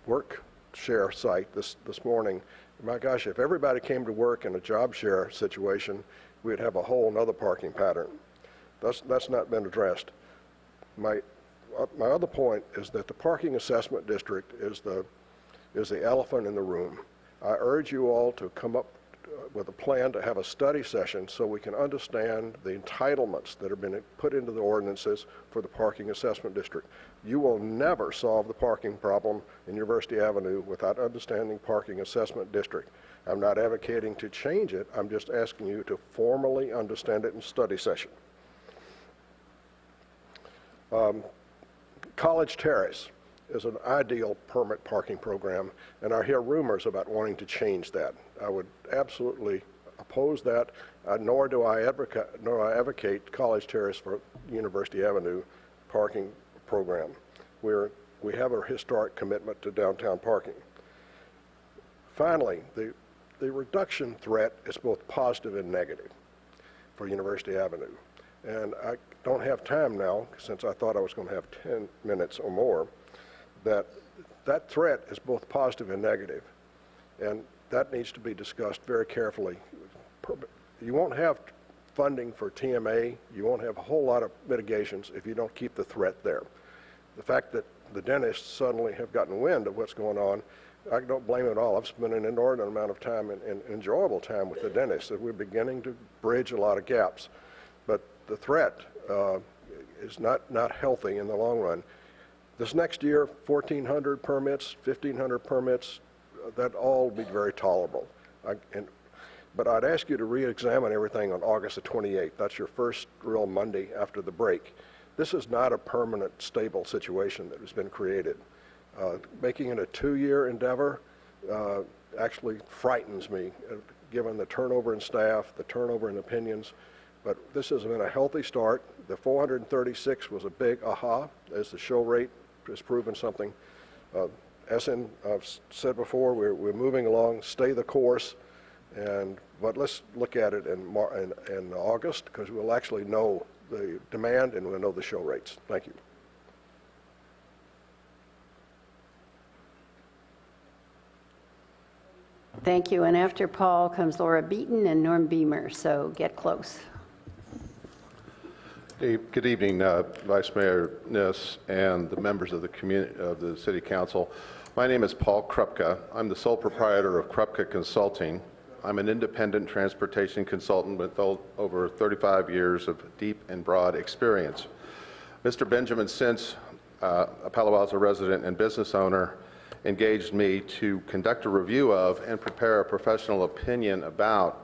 work share site this morning. My gosh, if everybody came to work in a job share situation, we'd have a whole nother parking pattern. That's not been addressed. My other point is that the parking assessment district is the elephant in the room. I urge you all to come up with a plan to have a study session so we can understand the entitlements that have been put into the ordinances for the parking assessment district. You will never solve the parking problem in University Avenue without understanding parking assessment district. I'm not advocating to change it. I'm just asking you to formally understand it in study session. College Terrace is an ideal permit parking program, and I hear rumors about wanting to change that. I would absolutely oppose that, nor do I advocate College Terrace for University Avenue parking program. We have a historic commitment to downtown parking. Finally, the reduction threat is both positive and negative for University Avenue. And I don't have time now, since I thought I was going to have 10 minutes or more, that threat is both positive and negative. And that needs to be discussed very carefully. You won't have funding for TMA, you won't have a whole lot of mitigations if you don't keep the threat there. The fact that the dentists suddenly have gotten wind of what's going on, I don't blame it at all. I've spent an inordinate amount of time and enjoyable time with the dentists, and we're beginning to bridge a lot of gaps. But the threat is not healthy in the long run. This next year, 1,400 permits, 1,500 permits, that all be very tolerable. But I'd ask you to re-examine everything on August the 28th. That's your first real Monday after the break. This is not a permanent, stable situation that has been created. Making it a 2-year endeavor actually frightens me, given the turnover in staff, the turnover in opinions. But this has been a healthy start. The 436 was a big aha, as the show rate has proven something. As I've said before, we're moving along, stay the course, but let's look at it in August, because we'll actually know the demand and we'll know the show rates. Thank you. Thank you. And after Paul comes Laura Beaton and Norm Beamer, so get close. Hey, good evening, Vice Mayor Niss and the members of the City Council. My name is Paul Krupka. I'm the sole proprietor of Krupka Consulting. I'm an independent transportation consultant with over 35 years of deep and broad experience. Mr. Benjamin Sins, a Palo Alto resident and business owner, engaged me to conduct a review of and prepare a professional opinion about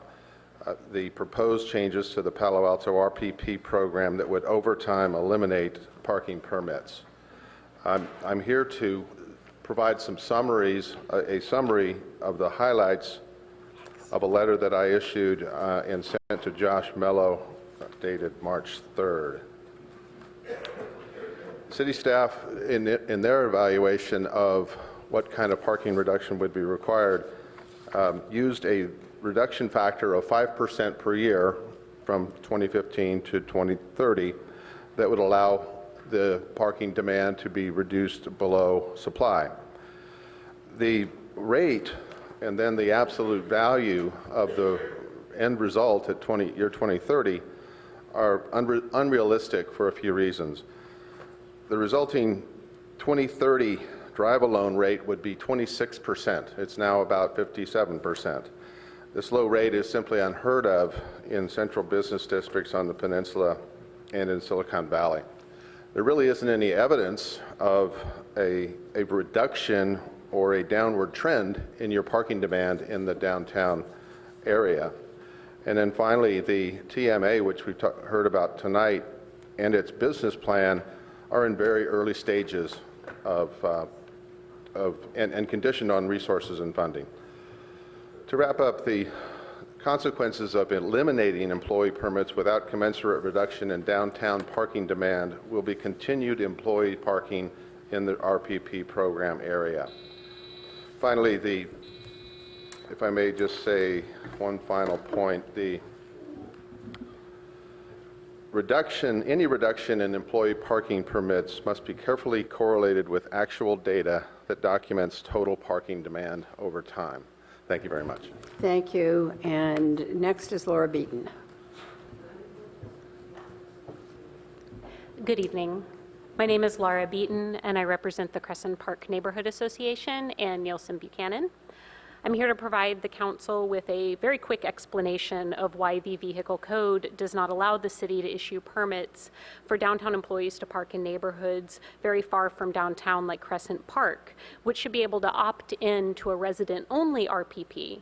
the proposed changes to the Palo Alto RPP program that would over time eliminate parking permits. I'm here to provide some summaries, a summary of the highlights of a letter that I issued and sent to Josh Mello, dated March 3rd. City staff, in their evaluation of what kind of parking reduction would be required, used a reduction factor of 5% per year from 2015 to 2030 that would allow the parking demand to be reduced below supply. The rate and then the absolute value of the end result at year 2030 are unrealistic for a few reasons. The resulting 2030 drive alone rate would be 26%. It's now about 57%. This low rate is simply unheard of in central business districts on the peninsula and in Silicon Valley. There really isn't any evidence of a reduction or a downward trend in your parking demand in the downtown area. And then finally, the TMA, which we've heard about tonight, and its business plan are in very early stages and conditioned on resources and funding. To wrap up, the consequences of eliminating employee permits without commensurate reduction in downtown parking demand will be continued employee parking in the RPP program area. Finally, if I may just say one final point, any reduction in employee parking permits must be carefully correlated with actual data that documents total parking demand over time. Thank you very much. Thank you. And next is Laura Beaton. Good evening. My name is Laura Beaton, and I represent the Crescent Park Neighborhood Association and Nielsen Buchanan. I'm here to provide the council with a very quick explanation of why the vehicle code does not allow the city to issue permits for downtown employees to park in neighborhoods very far from downtown like Crescent Park, which should be able to opt in to a resident-only RPP.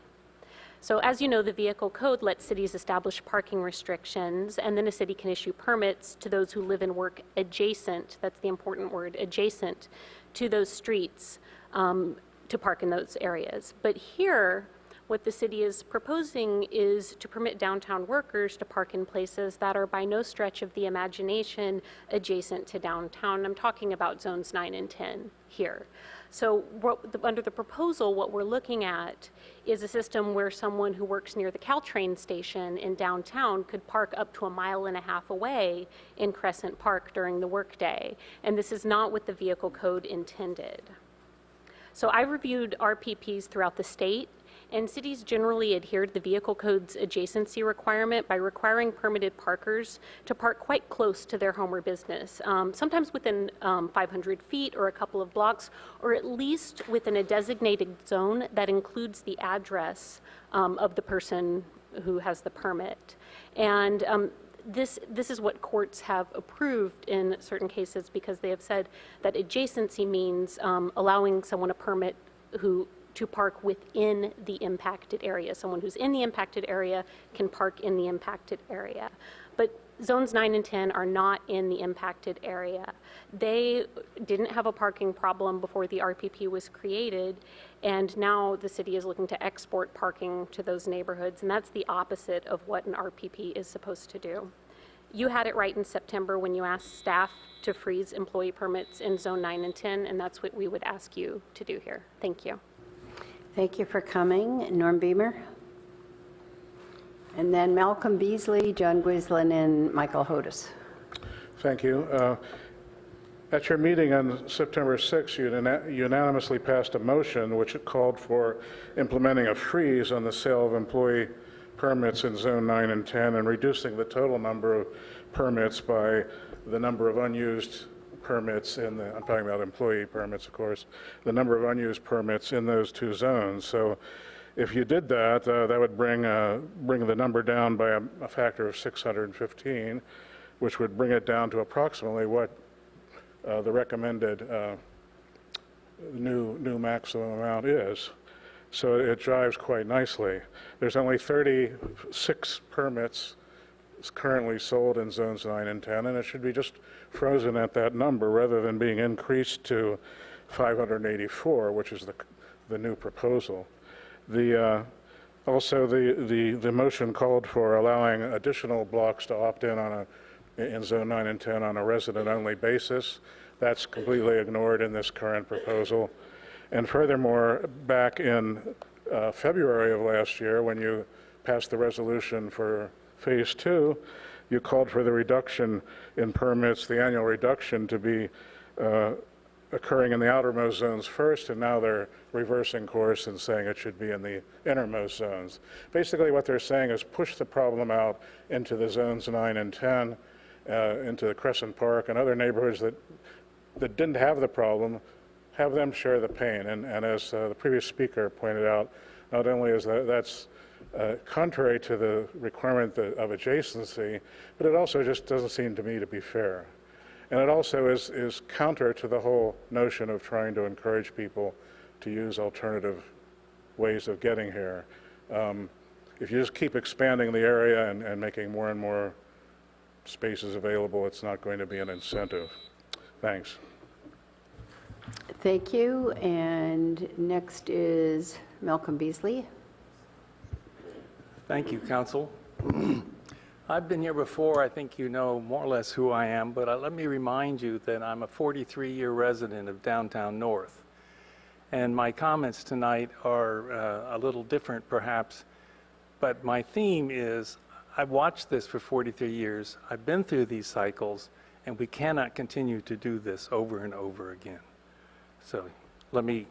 So as you know, the vehicle code lets cities establish parking restrictions, and then a city can issue permits to those who live and work adjacent, that's the important word, adjacent to those streets, to park in those areas. But here, what the city is proposing is to permit downtown workers to park in places that are by no stretch of the imagination adjacent to downtown. I'm talking about zones 9 and 10 here. So under the proposal, what we're looking at is a system where someone who works near the Caltrain station in downtown could park up to 1.5 miles away in Crescent Park during the workday. And this is not what the vehicle code intended. So I reviewed RPPs throughout the state, and cities generally adhere to the vehicle code's adjacency requirement by requiring permitted parkers to park quite close to their home or business, sometimes within 500 feet or a couple of blocks, or at least within a designated zone that includes the address of the person who has the permit. And this is what courts have approved in certain cases, because they have said that adjacency means allowing someone a permit to park within the impacted area. Someone who's in the impacted area can park in the impacted area. But zones 9 and 10 are not in the impacted area. They didn't have a parking problem before the RPP was created, and now the city is looking to export parking to those neighborhoods, and that's the opposite of what an RPP is supposed to do. You had it right in September when you asked staff to freeze employee permits in zone 9 and 10, and that's what we would ask you to do here. Thank you. Thank you for coming. Norm Beamer. And then Malcolm Beasley, John Gwislin, and Michael Hodes. Thank you. At your meeting on September 6th, you unanimously passed a motion which called for implementing a freeze on the sale of employee permits in Zone 9 and 10 and reducing the total number of permits by the number of unused permits I'm talking about employee permits, of course, the number of unused permits in those two zones. So if you did that, that would bring the number down by a factor of 615, which would bring it down to approximately what the recommended new maximum amount is. So it drives quite nicely. There's only 36 permits currently sold in zones 9 and 10, and it should be just frozen at that number rather than being increased to 584, which is the new proposal. Also, the motion called for allowing additional blocks to opt in in zone 9 and 10 on a resident-only basis. That's completely ignored in this current proposal. And furthermore, back in February of last year, when you passed the resolution for Phase 2, you called for the reduction in permits, the annual reduction, to be occurring in the outermost zones first, and now they're reversing course and saying it should be in the innermost zones. Basically what they're saying is push the problem out into the zones 9 and 10, into the Crescent Park and other neighborhoods that didn't have the problem, have them share the pain. And as the previous speaker pointed out, not only is that's contrary to the requirement of adjacency, but it also just doesn't seem to me to be fair. And it also is counter to the whole notion of trying to encourage people to use alternative ways of getting here. If you just keep expanding the area and making more and more spaces available, it's not going to be an incentive. Thanks. Thank you. And next is Malcolm Beasley. Thank you, Council. I've been here before. I think you know more or less who I am, but let me remind you that I'm a 43-year resident of downtown North. And my comments tonight are a little different, perhaps, but my theme is I've watched this for 43 years. I've been through these cycles, and we cannot continue to do this over and over again. So let me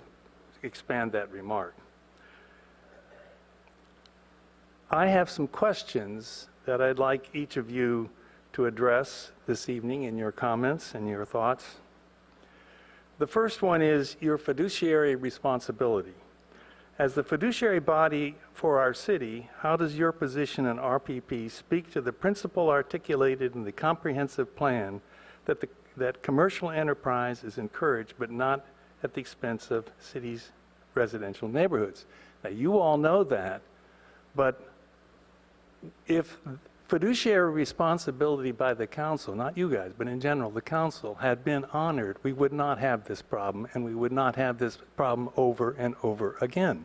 expand that remark. I have some questions that I'd like each of you to address this evening in your comments and your thoughts. The first one is your fiduciary responsibility. As the fiduciary body for our city, how does your position in RPP speak to the principle articulated in the comprehensive plan that commercial enterprise is encouraged, but not at the expense of cities' residential neighborhoods? Now, you all know that, but if fiduciary responsibility by the council, not you guys, but in general, the council, had been honored, we would not have this problem, and we would not have this problem over and over again.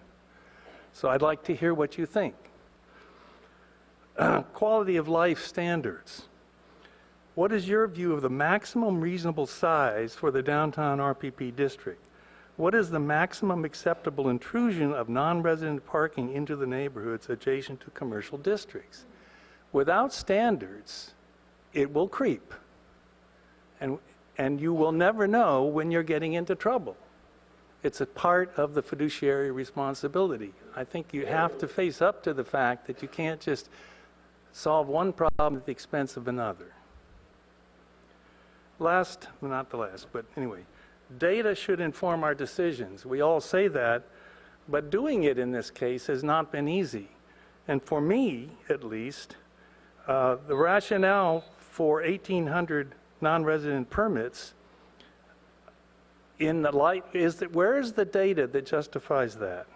So I'd like to hear what you think. Quality of life standards. What is your view of the maximum reasonable size for the downtown RPP district? What is the maximum acceptable intrusion of non-resident parking into the neighborhoods adjacent to commercial districts? Without standards, it will creep. And you will never know when you're getting into trouble. It's a part of the fiduciary responsibility. I think you have to face up to the fact that you can't just solve one problem at the expense of another. Last, well, not the last, but anyway, data should inform our decisions. We all say that, but doing it in this case has not been easy. And for me, at least, the rationale for 1,800 non-resident permits in the light is that where is the data that justifies that?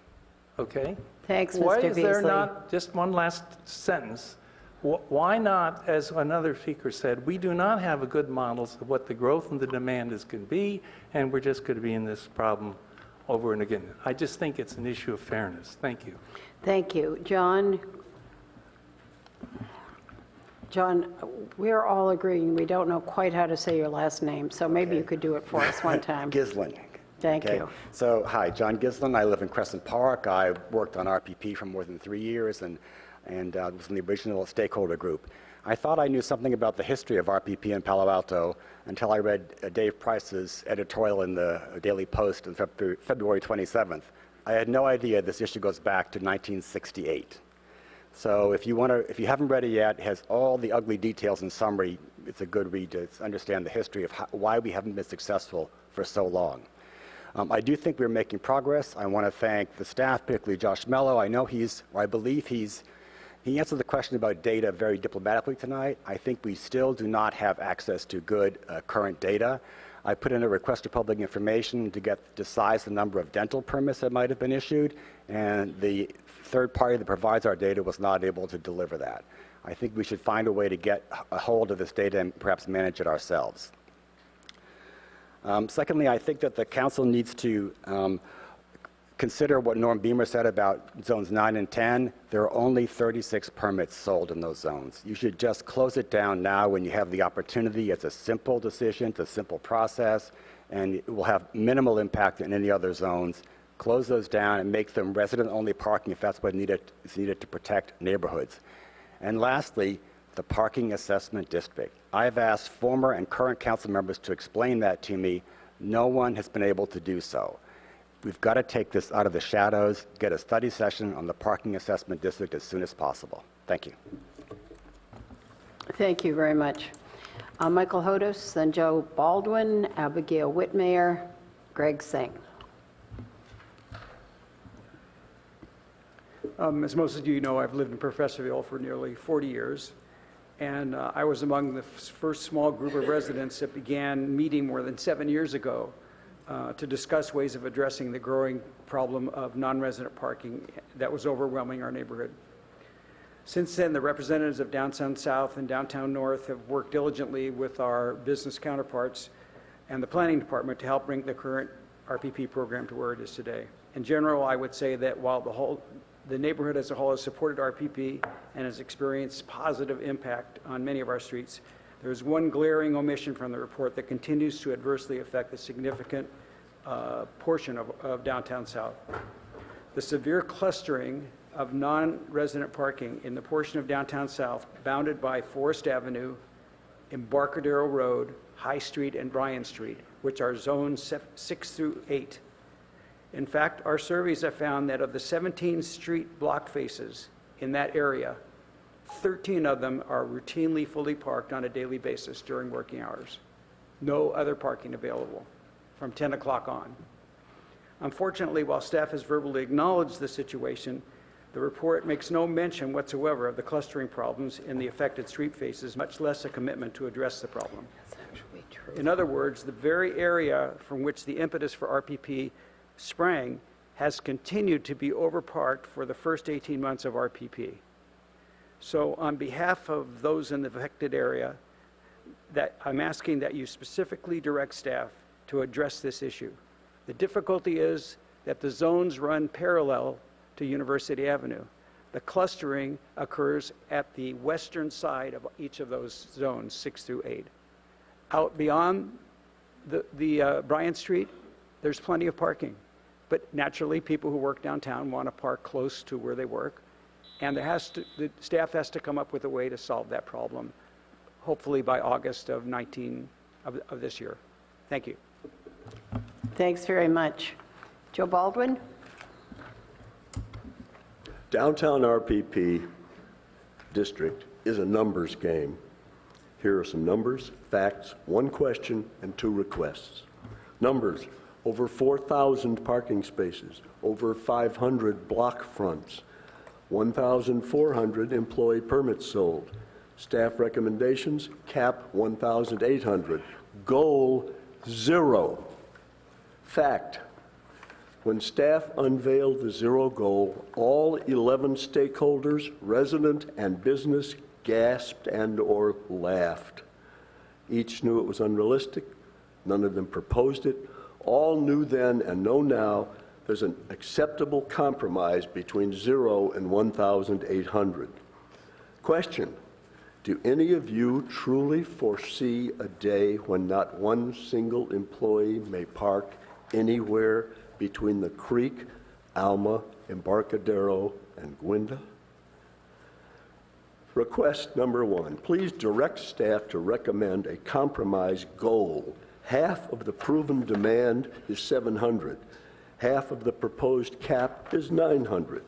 Okay? Thanks, Mr. Why is there Beasley. not, just one last sentence, why not, as another speaker said, we do not have a good models of what the growth and the demand is going to be, and we're just going to be in this problem over and again. I just think it's an issue of fairness. Thank you. Thank you. John, we're all agreeing we don't know quite how to say your last name, so maybe you could do it for us one time. Gislin. Thank Okay. you. So, hi, John Gislin. I live in Crescent Park. I worked on RPP for more than 3 years and was in the original stakeholder group. I thought I knew something about the history of RPP in Palo Alto until I read Dave Price's editorial in the Daily Post on February 27th. I had no idea this issue goes back to 1968. So if you haven't read it yet, it has all the ugly details in summary. It's a good read to understand the history of why we haven't been successful for so long. I do think we're making progress. I want to thank the staff, particularly Josh Mello. I believe he answered the question about data very diplomatically tonight. I think we still do not have access to good current data. I put in a request for public information to size the number of dental permits that might have been issued, and the third party that provides our data was not able to deliver that. I think we should find a way to get a hold of this data and perhaps manage it ourselves. Secondly, I think that the council needs to consider what Norm Beamer said about zones 9 and 10. There are only 36 permits sold in those zones. You should just close it down now when you have the opportunity. It's a simple decision, it's a simple process, and it will have minimal impact in any other zones. Close those down and make them resident-only parking if that's what is needed to protect neighborhoods. And lastly, the parking assessment district. I've asked former and current council members to explain that to me. No one has been able to do so. We've got to take this out of the shadows, get a study session on the parking assessment district as soon as possible. Thank you. Thank you very much. Michael Hodos, then Joe Baldwin, Abigail Whitmire, Greg Singh. As most of you know, I've lived in Professorville for nearly 40 years, and I was among the first small group of residents that began meeting more than 7 years ago to discuss ways of addressing the growing problem of non-resident parking that was overwhelming our neighborhood. Since then, the representatives of Downtown South and Downtown North have worked diligently with our business counterparts and the planning department to help bring the current RPP program to where it is today. In general, I would say that while the neighborhood as a whole has supported RPP and has experienced positive impact on many of our streets, there's one glaring omission from the report that continues to adversely affect a significant portion of Downtown South. The severe clustering of non-resident parking in the portion of Downtown South bounded by Forest Avenue, Embarcadero Road, High Street, and Bryan Street, which are zones 6 through 8. In fact, our surveys have found that of the 17 street block faces in that area, 13 of them are routinely fully parked on a daily basis during working hours. No other parking available from 10 o'clock on. Unfortunately, while staff has verbally acknowledged the situation, the report makes no mention whatsoever of the clustering problems in the affected street faces, much less a commitment to address the problem. In other words, the very area from which the impetus for RPP sprang has continued to be overparked for the first 18 months of RPP. So on behalf of those in the affected area, that I'm asking that you specifically direct staff to address this issue. The difficulty is that the zones run parallel to University Avenue. The clustering occurs at the western side of each of those zones, 6 through 8. Out beyond the Bryan Street, there's plenty of parking. But naturally, people who work downtown want to park close to where they work. And the staff has to come up with a way to solve that problem, hopefully by August of this year. Thank you. Thanks very much. Joe Baldwin? Downtown RPP district is a numbers game. Here are some numbers, facts, one question, and 2 requests. Numbers: over 4,000 parking spaces, over 500 block fronts, 1,400 employee permits sold. Staff recommendations: cap 1,800. Goal 0. Fact: when staff unveiled the 0 goal, all 11 stakeholders, resident and business, gasped and/or laughed. Each knew it was unrealistic. None of them proposed it. All knew then and know now there's an acceptable compromise between 0 and 1,800. Question: do any of you truly foresee a day when not one single employee may park anywhere between the Creek, Alma, Embarcadero, and Gwenda? Request number 1, please direct staff to recommend a compromise goal. Half of the proven demand is 700. Half of the proposed cap is 900.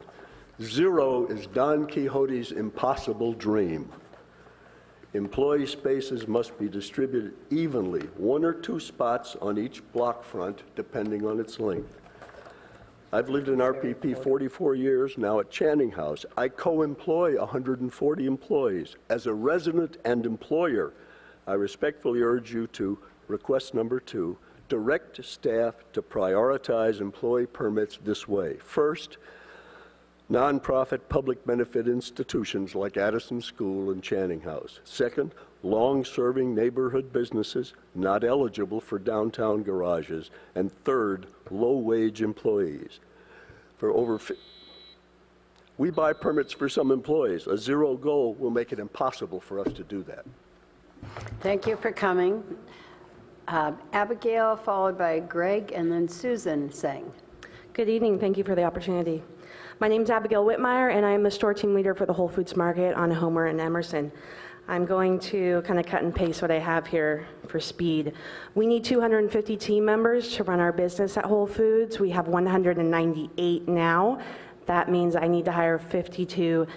0 is Don Quixote's impossible dream. Employee spaces must be distributed evenly, 1 or 2 spots on each block front, depending on its length. I've lived in RPP 44 years now at Channing House. I co-employ 140 employees. As a resident and employer, I respectfully urge you to request number 2, direct staff to prioritize employee permits this way. First, nonprofit public benefit institutions like Addison School and Channing House. Second, long-serving neighborhood businesses not eligible for downtown garages. And third, low-wage employees. We buy permits for some employees. A 0 goal will make it impossible for us to do that. Thank you for coming. Abigail, followed by Greg, and then Susan Sang. Good evening. Thank you for the opportunity. My name is Abigail Whitmire, and I am the store team leader for the Whole Foods Market on Homer and Emerson. I'm going to kind of cut and paste what I have here for speed. We need 250 team members to run our business at Whole Foods. We have 198 now. That means I need to hire 52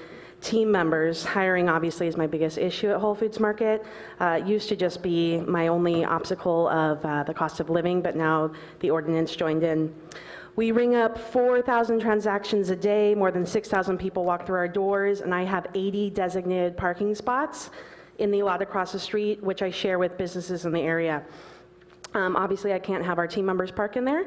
team members. Hiring obviously is my biggest issue at Whole Foods Market. It used to just be my only obstacle of the cost of living, but now the ordinance joined in. We ring up 4,000 transactions a day, more than 6,000 people walk through our doors, and I have 80 designated parking spots in the lot across the street, which I share with businesses in the area. Obviously, I can't have our team members park in there.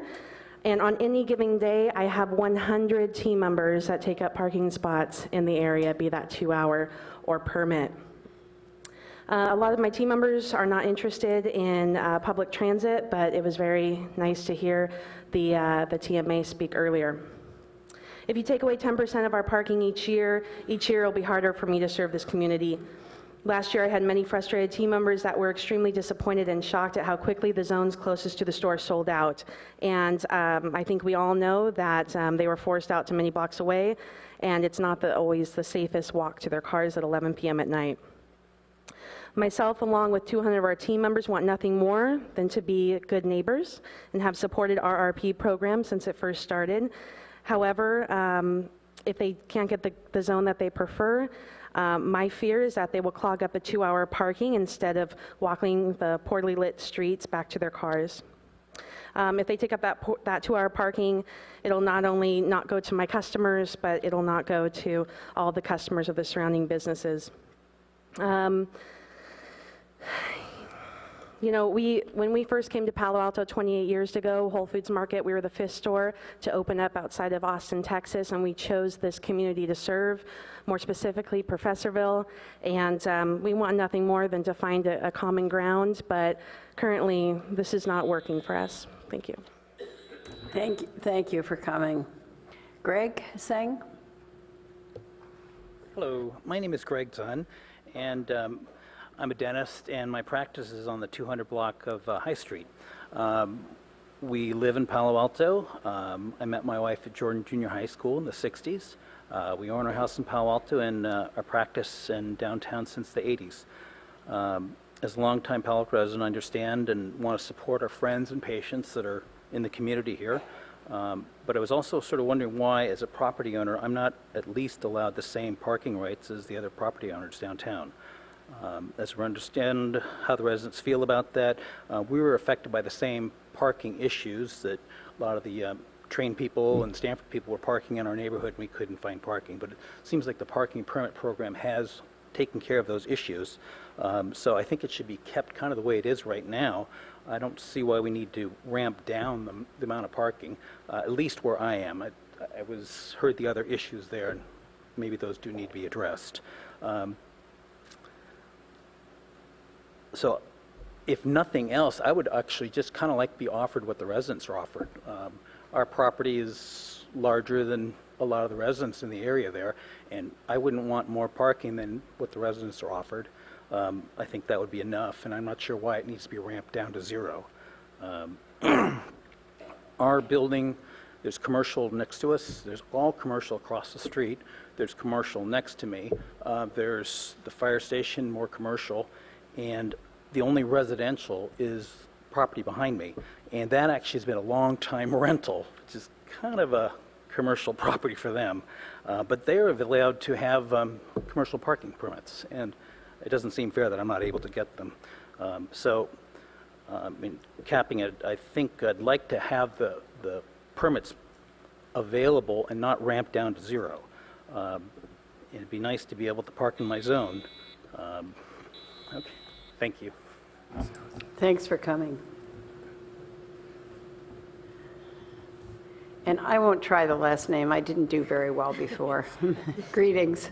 And on any given day, I have 100 team members that take up parking spots in the area, be that 2-hour or permit. A lot of my team members are not interested in public transit, but it was very nice to hear the TMA speak earlier. If you take away 10% of our parking each year it'll be harder for me to serve this community. Last year, I had many frustrated team members that were extremely disappointed and shocked at how quickly the zones closest to the store sold out. And I think we all know that they were forced out to many blocks away, and it's not always the safest walk to their cars at 11 p.m. at night. Myself, along with 200 of our team members, want nothing more than to be good neighbors and have supported our RP program since it first started. However, if they can't get the zone that they prefer, my fear is that they will clog up a 2-hour parking instead of walking the poorly lit streets back to their cars. If they take up that 2-hour parking, it'll not only not go to my customers, but it'll not go to all the customers of the surrounding businesses. You know, when we first came to Palo Alto 28 years ago, Whole Foods Market, we were the 5th store to open up outside of Austin, Texas, and we chose this community to serve, more specifically Professorville, and we want nothing more than to find a common ground, but currently this is not working for us. Thank you. Thank you for coming. Greg Seng? Hello, my name is Greg Zahn, and I'm a dentist, and my practice is on the 200 block of High Street. We live in Palo Alto. I met my wife at Jordan Junior High School in the 60s. We own our house in Palo Alto and our practice in downtown since the 80s. As a longtime Palo Alto resident, I understand and want to support our friends and patients that are in the community here. But I was also sort of wondering why, as a property owner, I'm not at least allowed the same parking rights as the other property owners downtown. As we understand how the residents feel about that, we were affected by the same parking issues that a lot of the trained people and Stanford people were parking in our neighborhood and we couldn't find parking. But it seems like the parking permit program has taken care of those issues. So I think it should be kept kind of the way it is right now. I don't see why we need to ramp down the amount of parking, at least where I am. I heard the other issues there, and maybe those do need to be addressed. So if nothing else, I would actually just kind of like to be offered what the residents are offered. Our property is larger than a lot of the residents in the area there, and I wouldn't want more parking than what the residents are offered. I think that would be enough, and I'm not sure why it needs to be ramped down to 0. Our building, there's commercial next to us. There's all commercial across the street. There's commercial next to me. There's the fire station, more commercial, and the only residential is property behind me. And that actually has been a long-time rental, which is kind of a commercial property for them. But they're allowed to have commercial parking permits, and it doesn't seem fair that I'm not able to get them. Capping it, I think I'd like to have the permits available and not ramped down to 0. It'd be nice to be able to park in my zone. Okay, thank you. Thanks for coming. And I won't try the last name. I didn't do very well before. Greetings.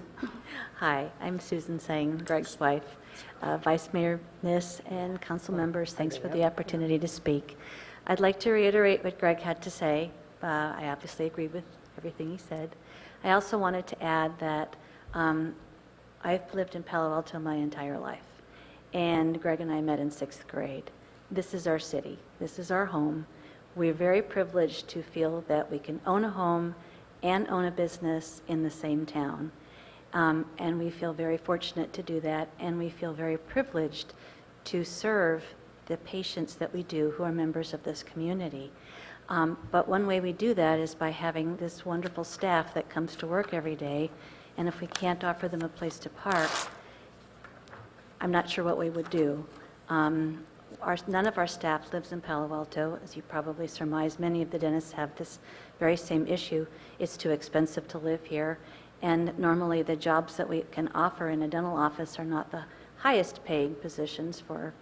Hi, I'm Susan Sang, Greg's wife. Vice Mayor Niss and council members, thanks for the opportunity to speak. I'd like to reiterate what Greg had to say. I obviously agree with everything he said. I also wanted to add that I've lived in Palo Alto my entire life, and Greg and I met in 6th grade. This is our city. This is our home. We're very privileged to feel that we can own a home and own a business in the same town. And we feel very fortunate to do that, and we feel very privileged to serve the patients that we do who are members of this community. But one way we do that is by having this wonderful staff that comes to work every day, and if we can't offer them a place to park, I'm not sure what we would do. None of our staff lives in Palo Alto. As you probably surmise, many of the dentists have this very same issue. It's too expensive to live here, and normally the jobs that we can offer in a dental office are not the highest paying positions for,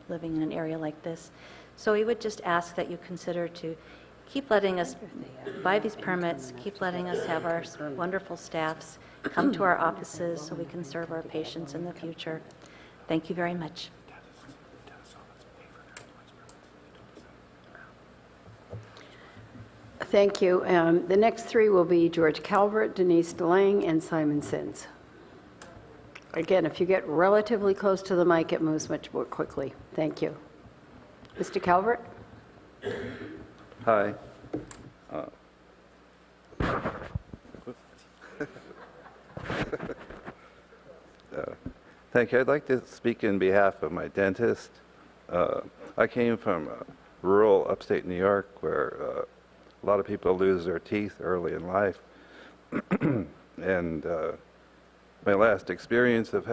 living in an area like this. So we would just ask that you consider to keep letting us buy these permits, keep letting us have our wonderful staffs come to our offices so we can serve our patients in the future. Thank you very much. Thank you. The next three will be George Calvert, Denise DeLange, and Simon Sins. Again, if you get relatively close to the mic, it moves much more quickly. Thank you. Mr. Calvert? Hi. Thank you. I'd like to speak in behalf of my dentist. I came from rural upstate New York where a lot of people lose their teeth early in life. And my last experience of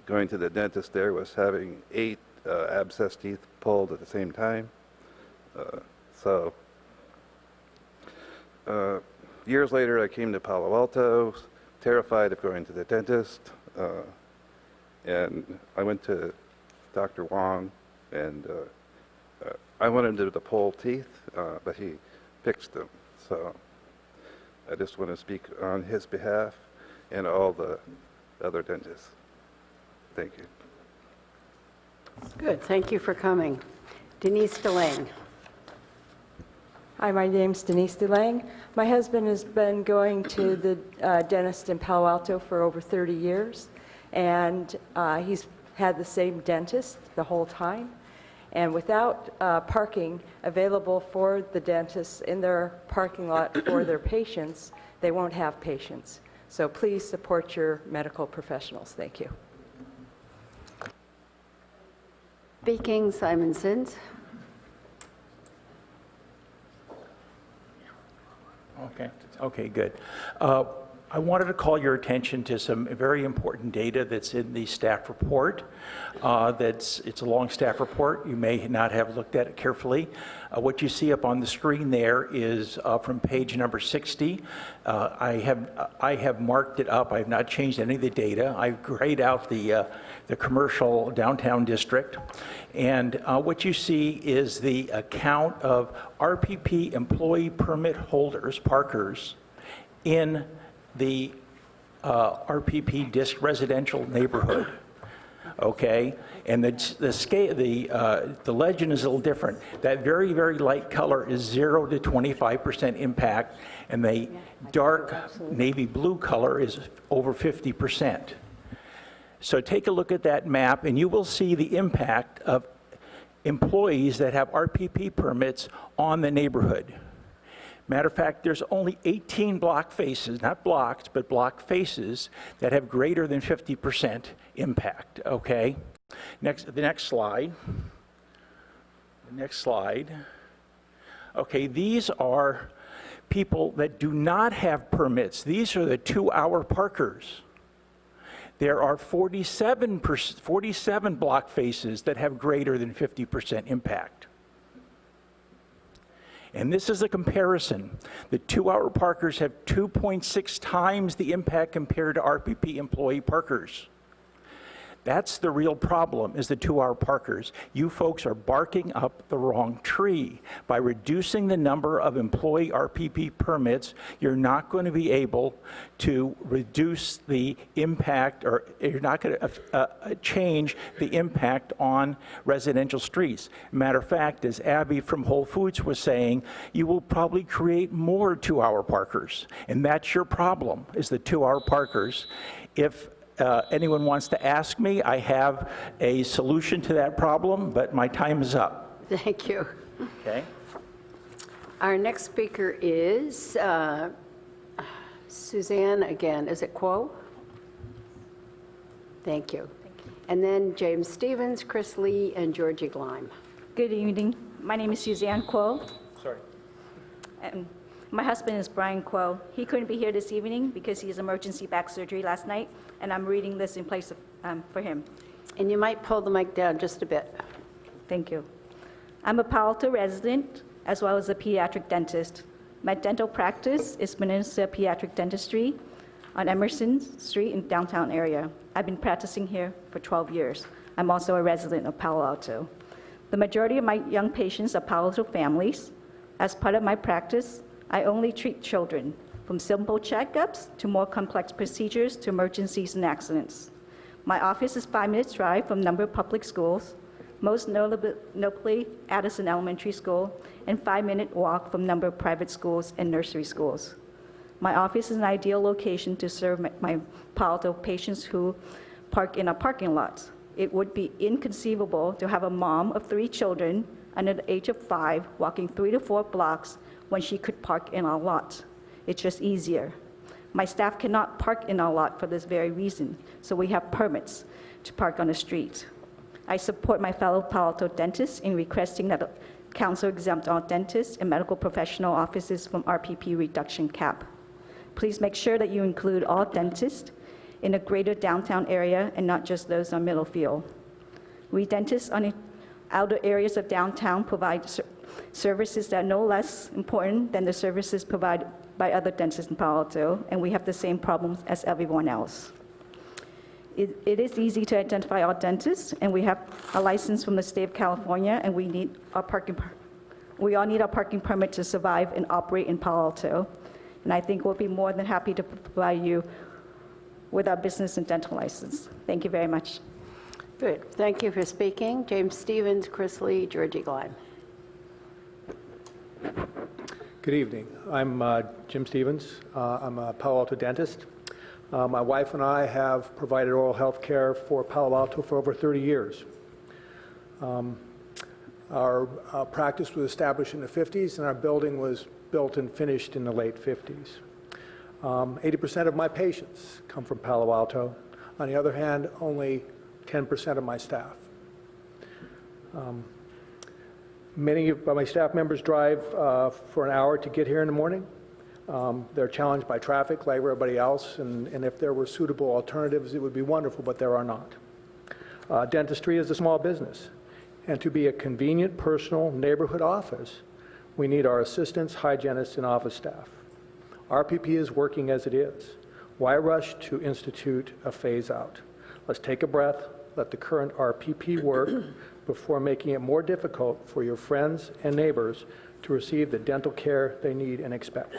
going to the dentist there was having 8 abscess teeth pulled at the same time. Years later, I came to Palo Alto, terrified of going to the dentist, and I went to Dr. Wong, and I wanted him to pull teeth, but he fixed them. So I just want to speak on his behalf and all the other dentists. Thank you. Good. Thank you for coming. Denise DeLange. Hi, my name's Denise DeLange. My husband has been going to the dentist in Palo Alto for over 30 years, and he's had the same dentist the whole time. And without parking available for the dentists in their parking lot for their patients, they won't have patients. So please support your medical professionals. Thank you. Speaking, Simon Sins. Okay, good. I wanted to call your attention to some very important data that's in the staff report. It's a long staff report. You may not have looked at it carefully. What you see up on the screen there is from page number 60. I have marked it up. I have not changed any of the data. I grayed out the commercial downtown district. And what you see is the count of RPP employee permit holders, parkers, in the RPP residential neighborhood. Okay, and the legend is a little different. That very, very light color is 0 to 25% impact, and the dark navy blue color is over 50%. So take a look at that map, and you will see the impact of employees that have RPP permits on the neighborhood. Matter of fact, there's only 18 block faces, not blocks, but block faces that have greater than 50% impact, okay? The next slide. The next slide. Okay, these are people that do not have permits. These are the 2-hour parkers. There are 47 block faces that have greater than 50% impact. And this is a comparison. The 2-hour parkers have 2.6 times the impact compared to RPP employee parkers. That's the real problem, is the 2-hour parkers. You folks are barking up the wrong tree. By reducing the number of employee RPP permits, you're not going to be able to reduce the impact, or you're not going to change the impact on residential streets. Matter of fact, as Abby from Whole Foods was saying, you will probably create more 2-hour parkers. And that's your problem, is the 2-hour parkers. If anyone wants to ask me, I have a solution to that problem, but my time is up. Thank you. Okay. Our next speaker is Suzanne again. Is it Kuo? Thank you. And then James Stevens, Chris Lee, and Georgie Gleim. Good evening. My name is Suzanne Kuo. Sorry. And my husband is Brian Kuo. He couldn't be here this evening because he has emergency back surgery last night, and I'm reading this in place of, for him. And you might pull the mic down just a bit. Thank you. I'm a Palo Alto resident as well as a pediatric dentist. My dental practice is Peninsula Pediatric Dentistry on Emerson Street in downtown area. I've been practicing here for 12 years. I'm also a resident of Palo Alto. The majority of my young patients are Palo Alto families. As part of my practice, I only treat children, from simple checkups to more complex procedures to emergencies and accidents. My office is 5 minutes drive from a number of public schools, most notably Addison Elementary School, and 5-minute walk from a number of private schools and nursery schools. My office is an ideal location to serve my Palo Alto patients who park in our parking lots. It would be inconceivable to have a mom of 3 children under the age of 5 walking 3 to 4 blocks when she could park in our lots. It's just easier. My staff cannot park in our lot for this very reason, so we have permits to park on the streets. I support my fellow Palo Alto dentists in requesting that the council exempt all dentists and medical professional offices from RPP reduction cap. Please make sure that you include all dentists in the greater downtown area and not just those on Middlefield. We dentists on the outer areas of downtown provide services that are no less important than the services provided by other dentists in Palo Alto, and we have the same problems as everyone else. It is easy to identify all dentists, and we have a license from the state of California, and we all need our parking permit to survive and operate in Palo Alto. And I think we'll be more than happy to provide you with our business and dental license. Thank you very much. Good. Thank you for speaking. James Stevens, Chris Lee, Georgie Gleim. Good evening. I'm Jim Stevens. I'm a Palo Alto dentist. My wife and I have provided oral health care for Palo Alto for over 30 years. Our practice was established in the 50s, and our building was built and finished in the late 50s. 80% of my patients come from Palo Alto. On the other hand, only 10% of my staff. Many of my staff members drive for an hour to get here in the morning. They're challenged by traffic like everybody else, and if there were suitable alternatives, it would be wonderful, but there are not. Dentistry is a small business, and to be a convenient, personal neighborhood office, we need our assistants, hygienists, and office staff. RPP is working as it is. Why rush to institute a phase-out? Let's take a breath, let the current RPP work before making it more difficult for your friends and neighbors to receive the dental care they need and expect.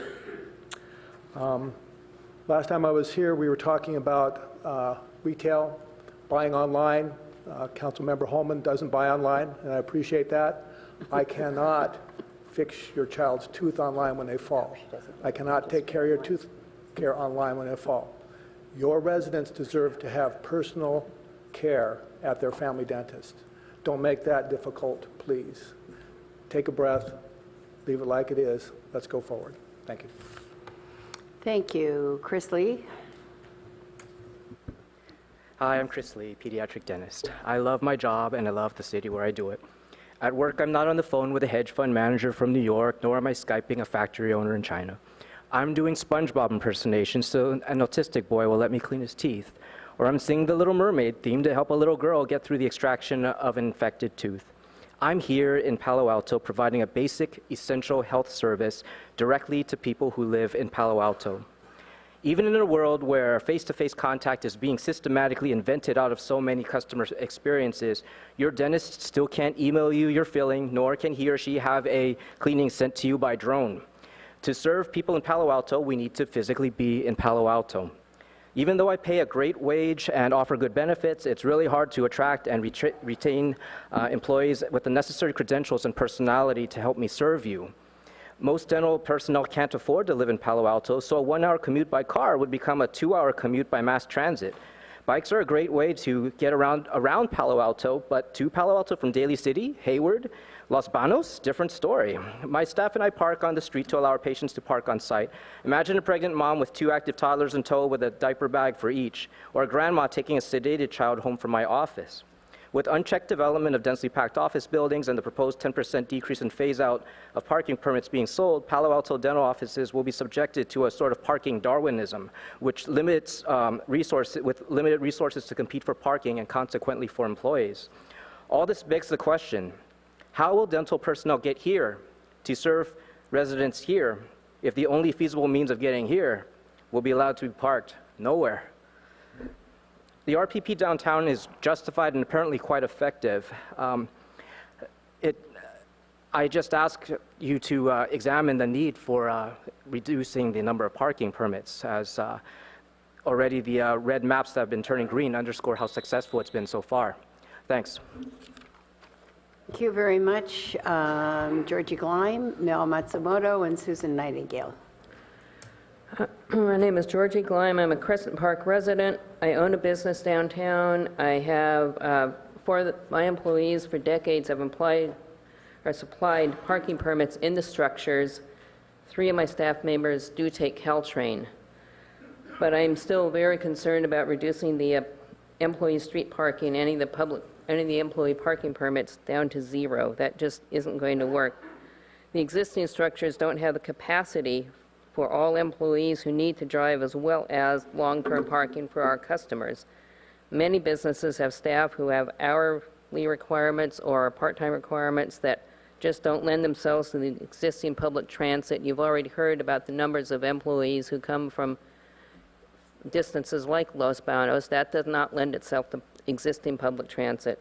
Last time I was here, we were talking about retail, buying online. Councilmember Holman doesn't buy online, and I appreciate that. I cannot fix your child's tooth online when they fall. I cannot take care of your tooth care online when they fall. Your residents deserve to have personal care at their family dentist. Don't make that difficult, please. Take a breath, leave it like it is. Let's go forward. Thank you. Thank you. Chris Lee. Hi, I'm Chris Lee, pediatric dentist. I love my job and I love the city where I do it. At work, I'm not on the phone with a hedge fund manager from New York, nor am I Skyping a factory owner in China. I'm doing SpongeBob impersonations so an autistic boy will let me clean his teeth. Or I'm singing the Little Mermaid theme to help a little girl get through the extraction of an infected tooth. I'm here in Palo Alto providing a basic, essential health service directly to people who live in Palo Alto. Even in a world where face-to-face contact is being systematically invented out of so many customer experiences, your dentist still can't email you your filling, nor can he or she have a cleaning sent to you by drone. To serve people in Palo Alto, we need to physically be in Palo Alto. Even though I pay a great wage and offer good benefits, it's really hard to attract and retain employees with the necessary credentials and personality to help me serve you. Most dental personnel can't afford to live in Palo Alto, so a 1-hour commute by car would become a 2-hour commute by mass transit. Bikes are a great way to get around Palo Alto, but to Palo Alto from Daly City, Hayward, Los Banos, different story. My staff and I park on the street to allow our patients to park on site. Imagine a pregnant mom with 2 active toddlers in tow with a diaper bag for each, or a grandma taking a sedated child home from my office. With unchecked development of densely packed office buildings and the proposed 10% decrease in phase-out of parking permits being sold, Palo Alto dental offices will be subjected to a sort of parking Darwinism, which limits limited resources to compete for parking and consequently for employees. All this begs the question, how will dental personnel get here to serve residents here if the only feasible means of getting here will be allowed to be parked nowhere? The RPP downtown is justified and apparently quite effective. I just ask you to examine the need for reducing the number of parking permits, as already the red maps that have been turning green underscore how successful it's been so far. Thanks. Thank you very much, Georgie Gleim, Mel Matsumoto, and Susan Nightingale. My name is Georgie Gleim. I'm a Crescent Park resident. I own a business downtown. I have, my employees for decades have supplied parking permits in the structures. 3 of my staff members do take Caltrain. But I'm still very concerned about reducing the employee street parking, any of the employee parking permits down to 0. That just isn't going to work. The existing structures don't have the capacity for all employees who need to drive, as well as long-term parking for our customers. Many businesses have staff who have hourly requirements or part-time requirements that just don't lend themselves to the existing public transit. You've already heard about the numbers of employees who come from distances like Los Banos. That does not lend itself to existing public transit.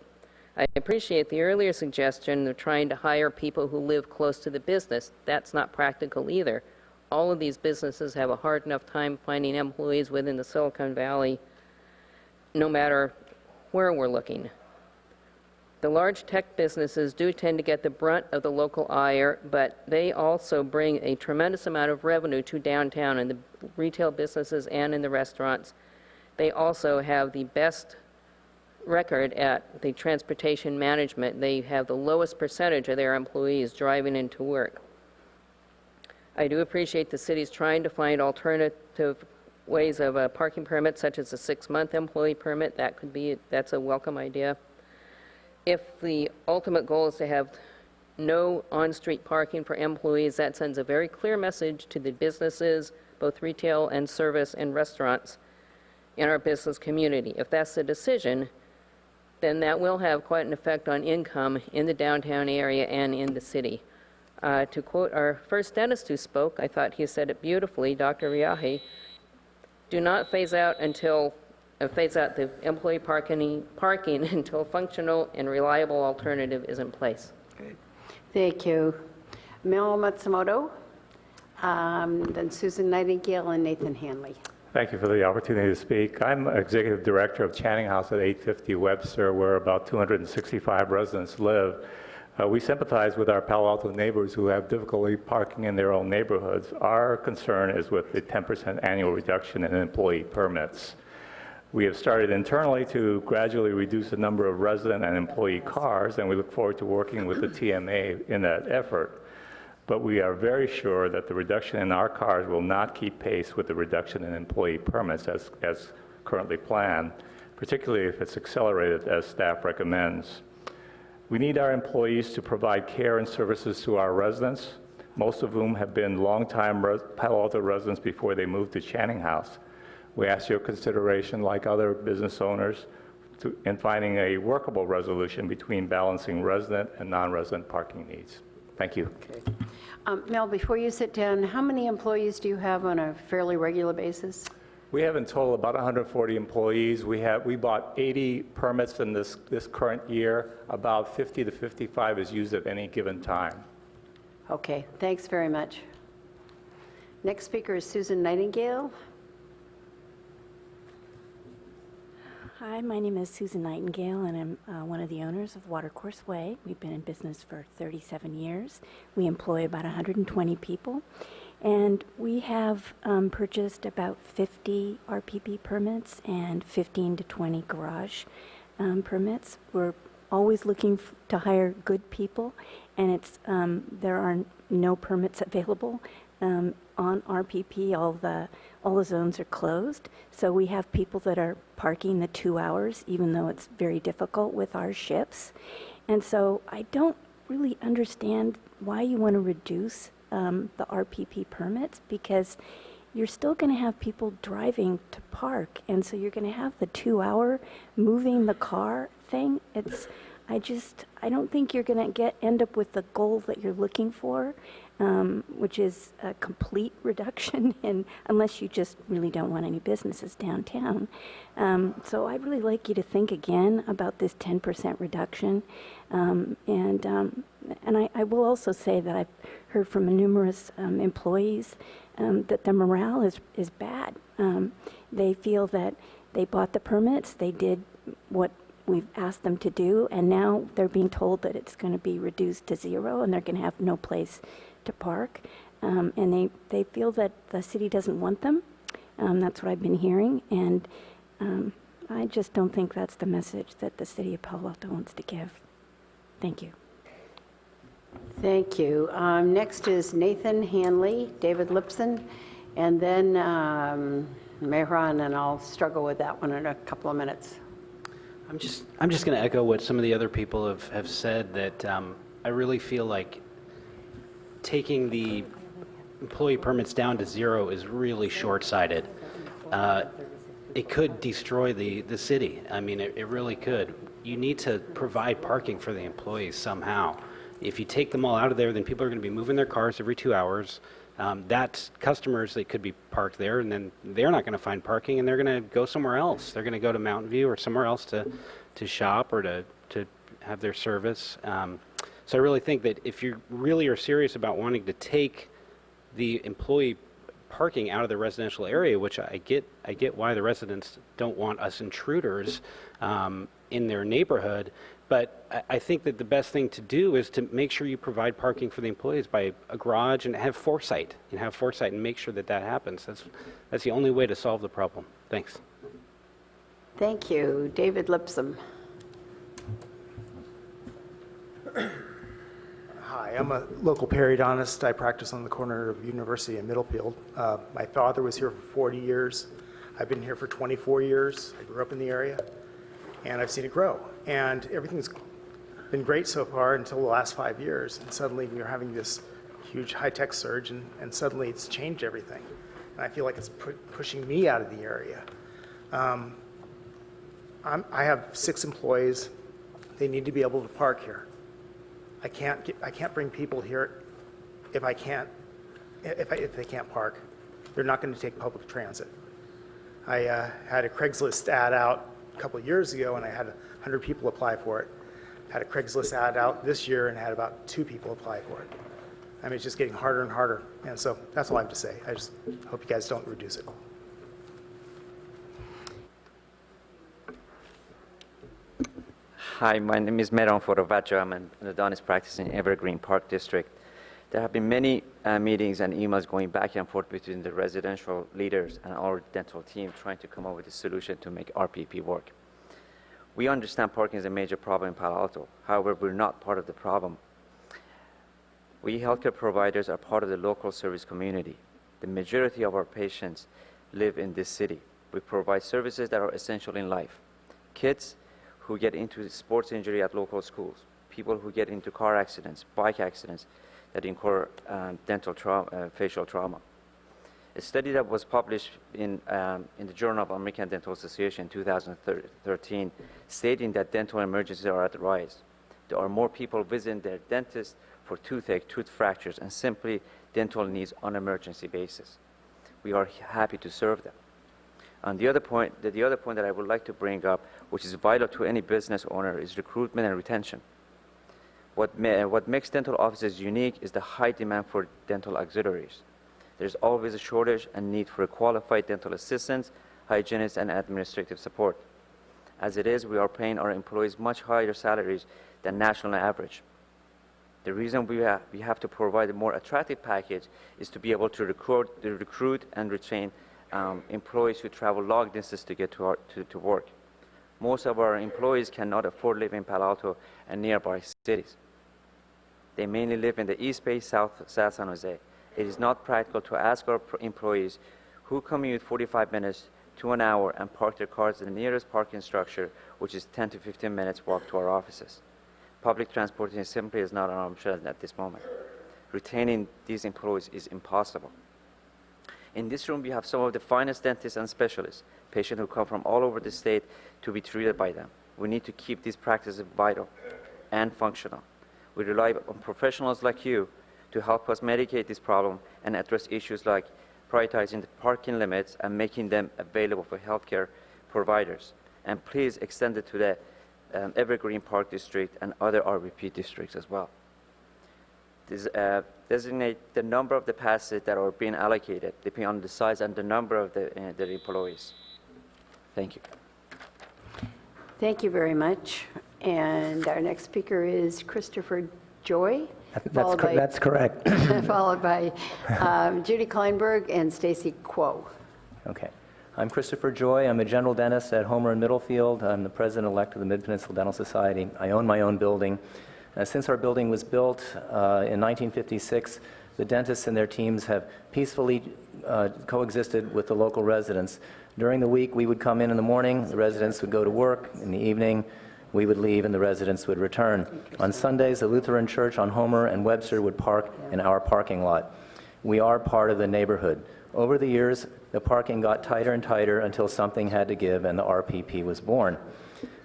I appreciate the earlier suggestion of trying to hire people who live close to the business. That's not practical either. All of these businesses have a hard enough time finding employees within the Silicon Valley, no matter where we're looking. The large tech businesses do tend to get the brunt of the local ire, but they also bring a tremendous amount of revenue to downtown in the retail businesses and in the restaurants. They also have the best record at the transportation management. They have the lowest percentage of their employees driving into work. I do appreciate the city's trying to find alternative ways of parking permits, such as a 6-month employee permit. That's a welcome idea. If the ultimate goal is to have no on-street parking for employees, that sends a very clear message to the businesses, both retail and service and restaurants in our business community. If that's the decision, then that will have quite an effect on income in the downtown area and in the city. To quote our first dentist who spoke, I thought he said it beautifully, Dr. Riahi, do not phase out the employee parking until a functional and reliable alternative is in place. Good. Thank you. Mel Matsumoto, then Susan Nightingale and Nathan Hanley. Thank you for the opportunity to speak. I'm Executive Director of Channing House at 850 Webster, where about 265 residents live. We sympathize with our Palo Alto neighbors who have difficulty parking in their own neighborhoods. Our concern is with the 10% annual reduction in employee permits. We have started internally to gradually reduce the number of resident and employee cars, and we look forward to working with the TMA in that effort. But we are very sure that the reduction in our cars will not keep pace with the reduction in employee permits as currently planned, particularly if it's accelerated as staff recommends. We need our employees to provide care and services to our residents, most of whom have been longtime Palo Alto residents before they moved to Channing House. We ask your consideration, like other business owners, in finding a workable resolution between balancing resident and non-resident parking needs. Thank you. Okay. Mel, before you sit down, how many employees do you have on a fairly regular basis? We have in total about 140 employees. We bought 80 permits in this current year. About 50 to 55 is used at any given time. Okay, thanks very much. Next speaker is Susan Nightingale. Hi, my name is Susan Nightingale, and I'm one of the owners of Watercourse Way. We've been in business for 37 years. We employ about 120 people, and we have purchased about 50 RPP permits and 15 to 20 garage permits. We're always looking to hire good people, and there are no permits available. On RPP, all the zones are closed, so we have people that are parking the 2 hours, even though it's very difficult with our shifts. And so I don't really understand why you want to reduce the RPP permits, because you're still going to have people driving to park, and so you're going to have the 2-hour moving the car thing. I don't think you're going to end up with the goal that you're looking for, which is a complete reduction, unless you just really don't want any businesses downtown. So I'd really like you to think again about this 10% reduction. And I will also say that I've heard from numerous employees that their morale is bad. They feel that they bought the permits, they did what we've asked them to do, and now they're being told that it's going to be reduced to 0 and they're going to have no place to park. And they feel that the city doesn't want them. That's what I've been hearing, and I just don't think that's the message that the city of Palo Alto wants to give. Thank you. Thank you. Next is Nathan Hanley, David Lipson, and then Mehran, and I'll struggle with that one in a couple of minutes. I'm just going to echo what some of the other people have said, that I really feel like taking the employee permits down to 0 is really short-sighted. It could destroy the city. I mean, it really could. You need to provide parking for the employees somehow. If you take them all out of there, then people are going to be moving their cars every 2 hours. That's customers that could be parked there, and then they're not going to find parking, and they're going to go somewhere else. They're going to go to Mountain View or somewhere else to shop or to have their service. So I really think that if you really are serious about wanting to take the employee parking out of the residential area, which I get why the residents don't want us intruders in their neighborhood, but I think that the best thing to do is to make sure you provide parking for the employees by a garage, and have foresight and make sure that happens. That's the only way to solve the problem. Thanks. Thank you. David Lipson. Hi, I'm a local periodontist. I practice on the corner of University and Middlefield. My father was here for 40 years. I've been here for 24 years. I grew up in the area, and I've seen it grow. And everything's been great so far until the last 5 years. And suddenly we are having this huge high-tech surge, and suddenly it's changed everything. And I feel like it's pushing me out of the area. I have 6 employees. They need to be able to park here. I can't bring people here if they can't park. They're not going to take public transit. I had a Craigslist ad out a couple of years ago, and I had 100 people apply for it. Had a Craigslist ad out this year and had about 2 people apply for it. I mean, it's just getting harder and harder. And so that's all I have to say. I just hope you guys don't reduce it. Hi, my name is Meron Forovacho. I'm an endodontist practicing in Evergreen Park District. There have been many meetings and emails going back and forth between the residential leaders and our dental team trying to come up with a solution to make RPP work. We understand parking is a major problem in Palo Alto. However, we're not part of the problem. We healthcare providers are part of the local service community. The majority of our patients live in this city. We provide services that are essential in life. Kids who get into sports injury at local schools, people who get into car accidents, bike accidents that incur facial trauma. A study that was published in the Journal of American Dental Association in 2013 stating that dental emergencies are at the rise. There are more people visiting their dentist for toothache, tooth fractures, and simply dental needs on an emergency basis. We are happy to serve them. And the other point that I would like to bring up, which is vital to any business owner, is recruitment and retention. What makes dental offices unique is the high demand for dental auxiliaries. There's always a shortage and need for qualified dental assistants, hygienists, and administrative support. As it is, we are paying our employees much higher salaries than national average. The reason we have to provide a more attractive package is to be able to recruit and retain employees who travel long distances to get to work. Most of our employees cannot afford living in Palo Alto and nearby cities. They mainly live in the East Bay, South San Jose, It is not practical to ask our employees who commute 45 minutes to an hour and park their cars in the nearest parking structure, which is 10 to 15 minutes walk to our offices. Public transportation simply is not an option at this moment. Retaining these employees is impossible. In this room, we have some of the finest dentists and specialists, patients who come from all over the state to be treated by them. We need to keep these practices vital and functional. We rely on professionals like you to help us mitigate this problem and address issues like prioritizing the parking limits and making them available for healthcare providers. And please extend it to the Evergreen Park District and other RVP districts as well. Designate the number of the passes that are being allocated, depending on the size and the number of the employees. Thank you. Thank you very much. And our next speaker is Christopher Joy. That's correct. Followed by Judy Kleinberg and Stacy Kuo. Okay. I'm Christopher Joy. I'm a general dentist at Homer and Middlefield. I'm the president-elect of the Mid-Peninsula Dental Society. I own my own building. Since our building was built in 1956, the dentists and their teams have peacefully coexisted with the local residents. During the week, we would come in the morning, the residents would go to work. In the evening, we would leave and the residents would return. On Sundays, the Lutheran Church on Homer and Webster would park in our parking lot. We are part of the neighborhood. Over the years, the parking got tighter and tighter until something had to give and the RPP was born.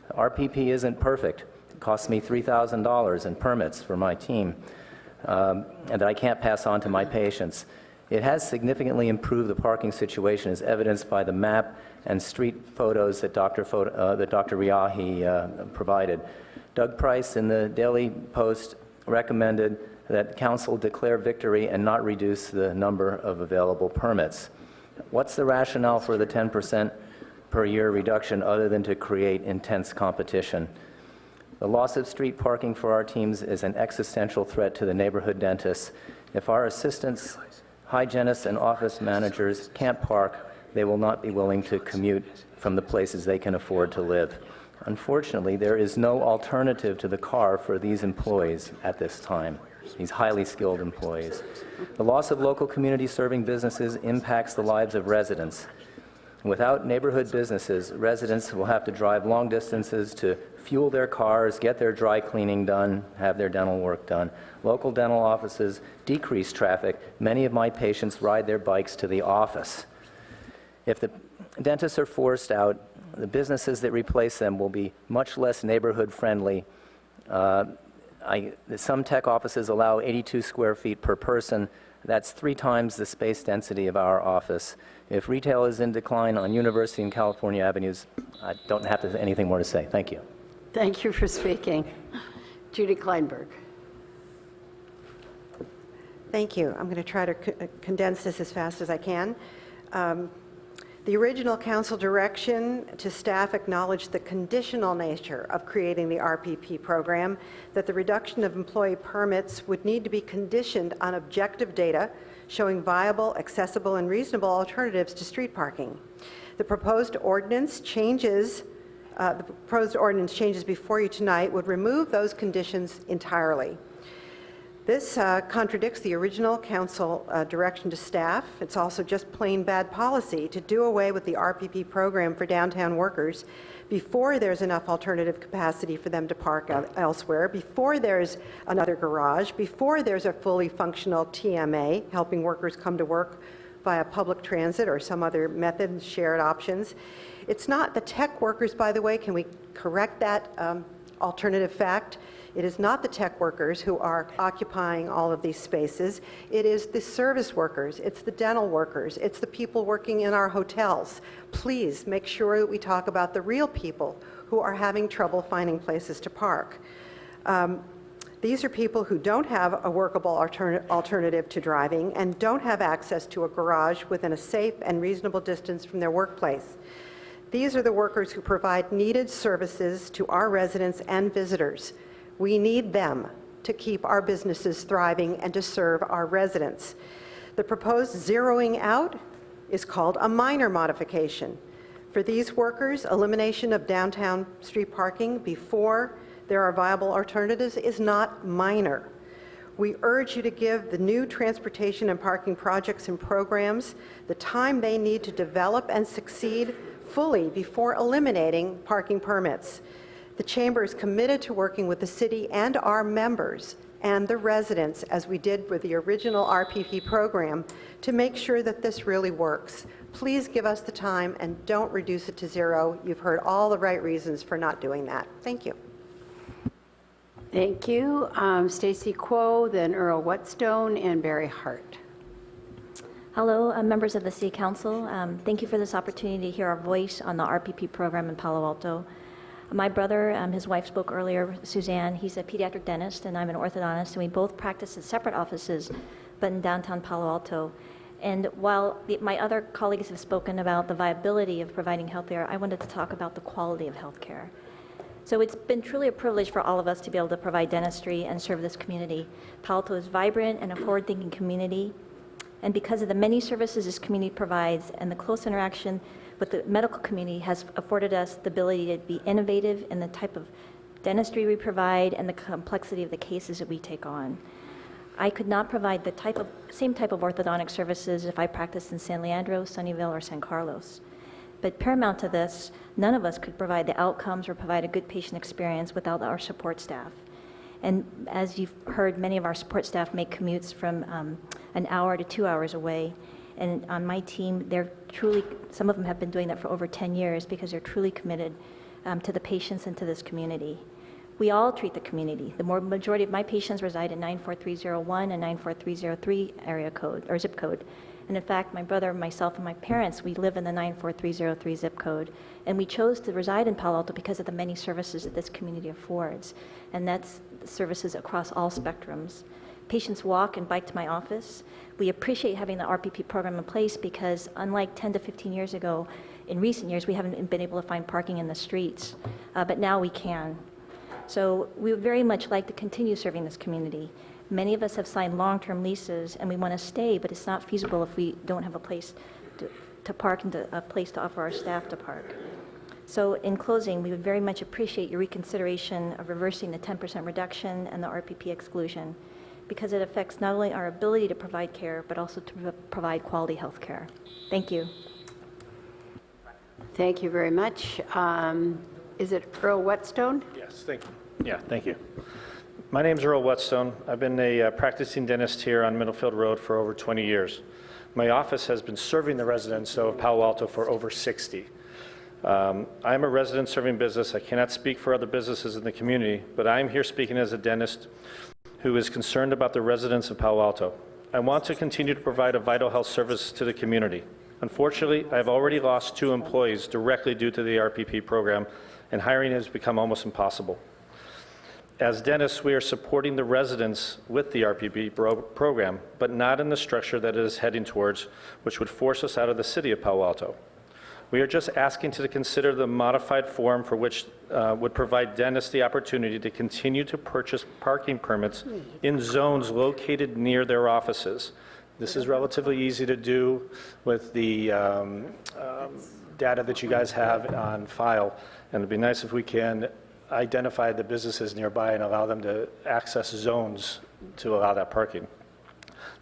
The RPP isn't perfect. It costs me $3,000 in permits for my team and that I can't pass on to my patients. It has significantly improved the parking situation as evidenced by the map and street photos that Dr. Riahi provided. Doug Price in the Daily Post recommended that council declare victory and not reduce the number of available permits. What's the rationale for the 10% per year reduction other than to create intense competition? The loss of street parking for our teams is an existential threat to the neighborhood dentists. If our assistants, hygienists, and office managers can't park, they will not be willing to commute from the places they can afford to live. Unfortunately, there is no alternative to the car for these employees at this time, these highly skilled employees. The loss of local community-serving businesses impacts the lives of residents. Without neighborhood businesses, residents will have to drive long distances to fuel their cars, get their dry cleaning done, have their dental work done. Local dental offices decrease traffic. Many of my patients ride their bikes to the office. If the dentists are forced out, the businesses that replace them will be much less neighborhood friendly. Some tech offices allow 82 square feet per person. That's 3 times the space density of our office. If retail is in decline on University and California Avenues, I don't have anything more to say. Thank you. Thank you for speaking. Judy Kleinberg. Thank you. I'm going to try to condense this as fast as I can. The original council direction to staff acknowledged the conditional nature of creating the RPP program, that the reduction of employee permits would need to be conditioned on objective data showing viable, accessible, and reasonable alternatives to street parking. The proposed ordinance changes before you tonight would remove those conditions entirely. This contradicts the original council direction to staff. It's also just plain bad policy to do away with the RPP program for downtown workers before there's enough alternative capacity for them to park elsewhere, before there's another garage, before there's a fully functional TMA helping workers come to work via public transit or some other method, shared options. It's not the tech workers, by the way, can we correct that alternative fact? It is not the tech workers who are occupying all of these spaces. It is the service workers. It's the dental workers. It's the people working in our hotels. Please make sure that we talk about the real people who are having trouble finding places to park. These are people who don't have a workable alternative to driving and don't have access to a garage within a safe and reasonable distance from their workplace. These are the workers who provide needed services to our residents and visitors. We need them to keep our businesses thriving and to serve our residents. The proposed zeroing out is called a minor modification. For these workers, elimination of downtown street parking before there are viable alternatives is not minor. We urge you to give the new transportation and parking projects and programs the time they need to develop and succeed fully before eliminating parking permits. The Chamber is committed to working with the city and our members and the residents, as we did with the original RPP program, to make sure that this really works. Please give us the time and don't reduce it to zero. You've heard all the right reasons for not doing that. Thank you. Thank you. Stacy Kuo, then Earl Whetstone, and Barry Hart. Hello, members of the City Council. Thank you for this opportunity to hear our voice on the RPP program in Palo Alto. My brother, his wife spoke earlier, Suzanne, he's a pediatric dentist and I'm an orthodontist, and we both practice in separate offices, but in downtown Palo Alto. And while my other colleagues have spoken about the viability of providing health care, I wanted to talk about the quality of health care. So it's been truly a privilege for all of us to be able to provide dentistry and serve this community. Palo Alto is vibrant and a forward-thinking community, and because of the many services this community provides and the close interaction with the medical community has afforded us the ability to be innovative in the type of dentistry we provide and the complexity of the cases that we take on. I could not provide the same type of orthodontic services if I practiced in San Leandro, Sunnyvale, or San Carlos. But paramount to this, none of us could provide the outcomes or provide a good patient experience without our support staff. And as you've heard, many of our support staff make commutes from an hour to 2 hours away. And on my team, some of them have been doing that for over 10 years because they're truly committed to the patients and to this community. We all treat the community. The majority of my patients reside in 94301 and 94303 area code, or zip code. And in fact, my brother, myself, and my parents, we live in the 94303 zip code. And we chose to reside in Palo Alto because of the many services that this community affords. And that's services across all spectrums. Patients walk and bike to my office. We appreciate having the RPP program in place because unlike 10 to 15 years ago, in recent years, we haven't been able to find parking in the streets, but now we can. So we would very much like to continue serving this community. Many of us have signed long-term leases and we want to stay, but it's not feasible if we don't have a place to park and a place to offer our staff to park. So in closing, we would very much appreciate your reconsideration of reversing the 10% reduction and the RPP exclusion, because it affects not only our ability to provide care, but also to provide quality health care. Thank you. Thank you very much. Is it Earl Whetstone? Yes, thank you. Yeah, thank you. My name's Earl Whetstone. I've been a practicing dentist here on Middlefield Road for over 20 years. My office has been serving the residents of Palo Alto for over 60. I am a resident serving business. I cannot speak for other businesses in the community, but I am here speaking as a dentist who is concerned about the residents of Palo Alto. I want to continue to provide a vital health service to the community. Unfortunately, I've already lost 2 employees directly due to the RPP program, and hiring has become almost impossible. As dentists, we are supporting the residents with the RPP program, but not in the structure that it is heading towards, which would force us out of the city of Palo Alto. We are just asking to consider the modified form for which would provide dentists the opportunity to continue to purchase parking permits in zones located near their offices. This is relatively easy to do with the data that you guys have on file, and it'd be nice if we can identify the businesses nearby and allow them to access zones to allow that parking.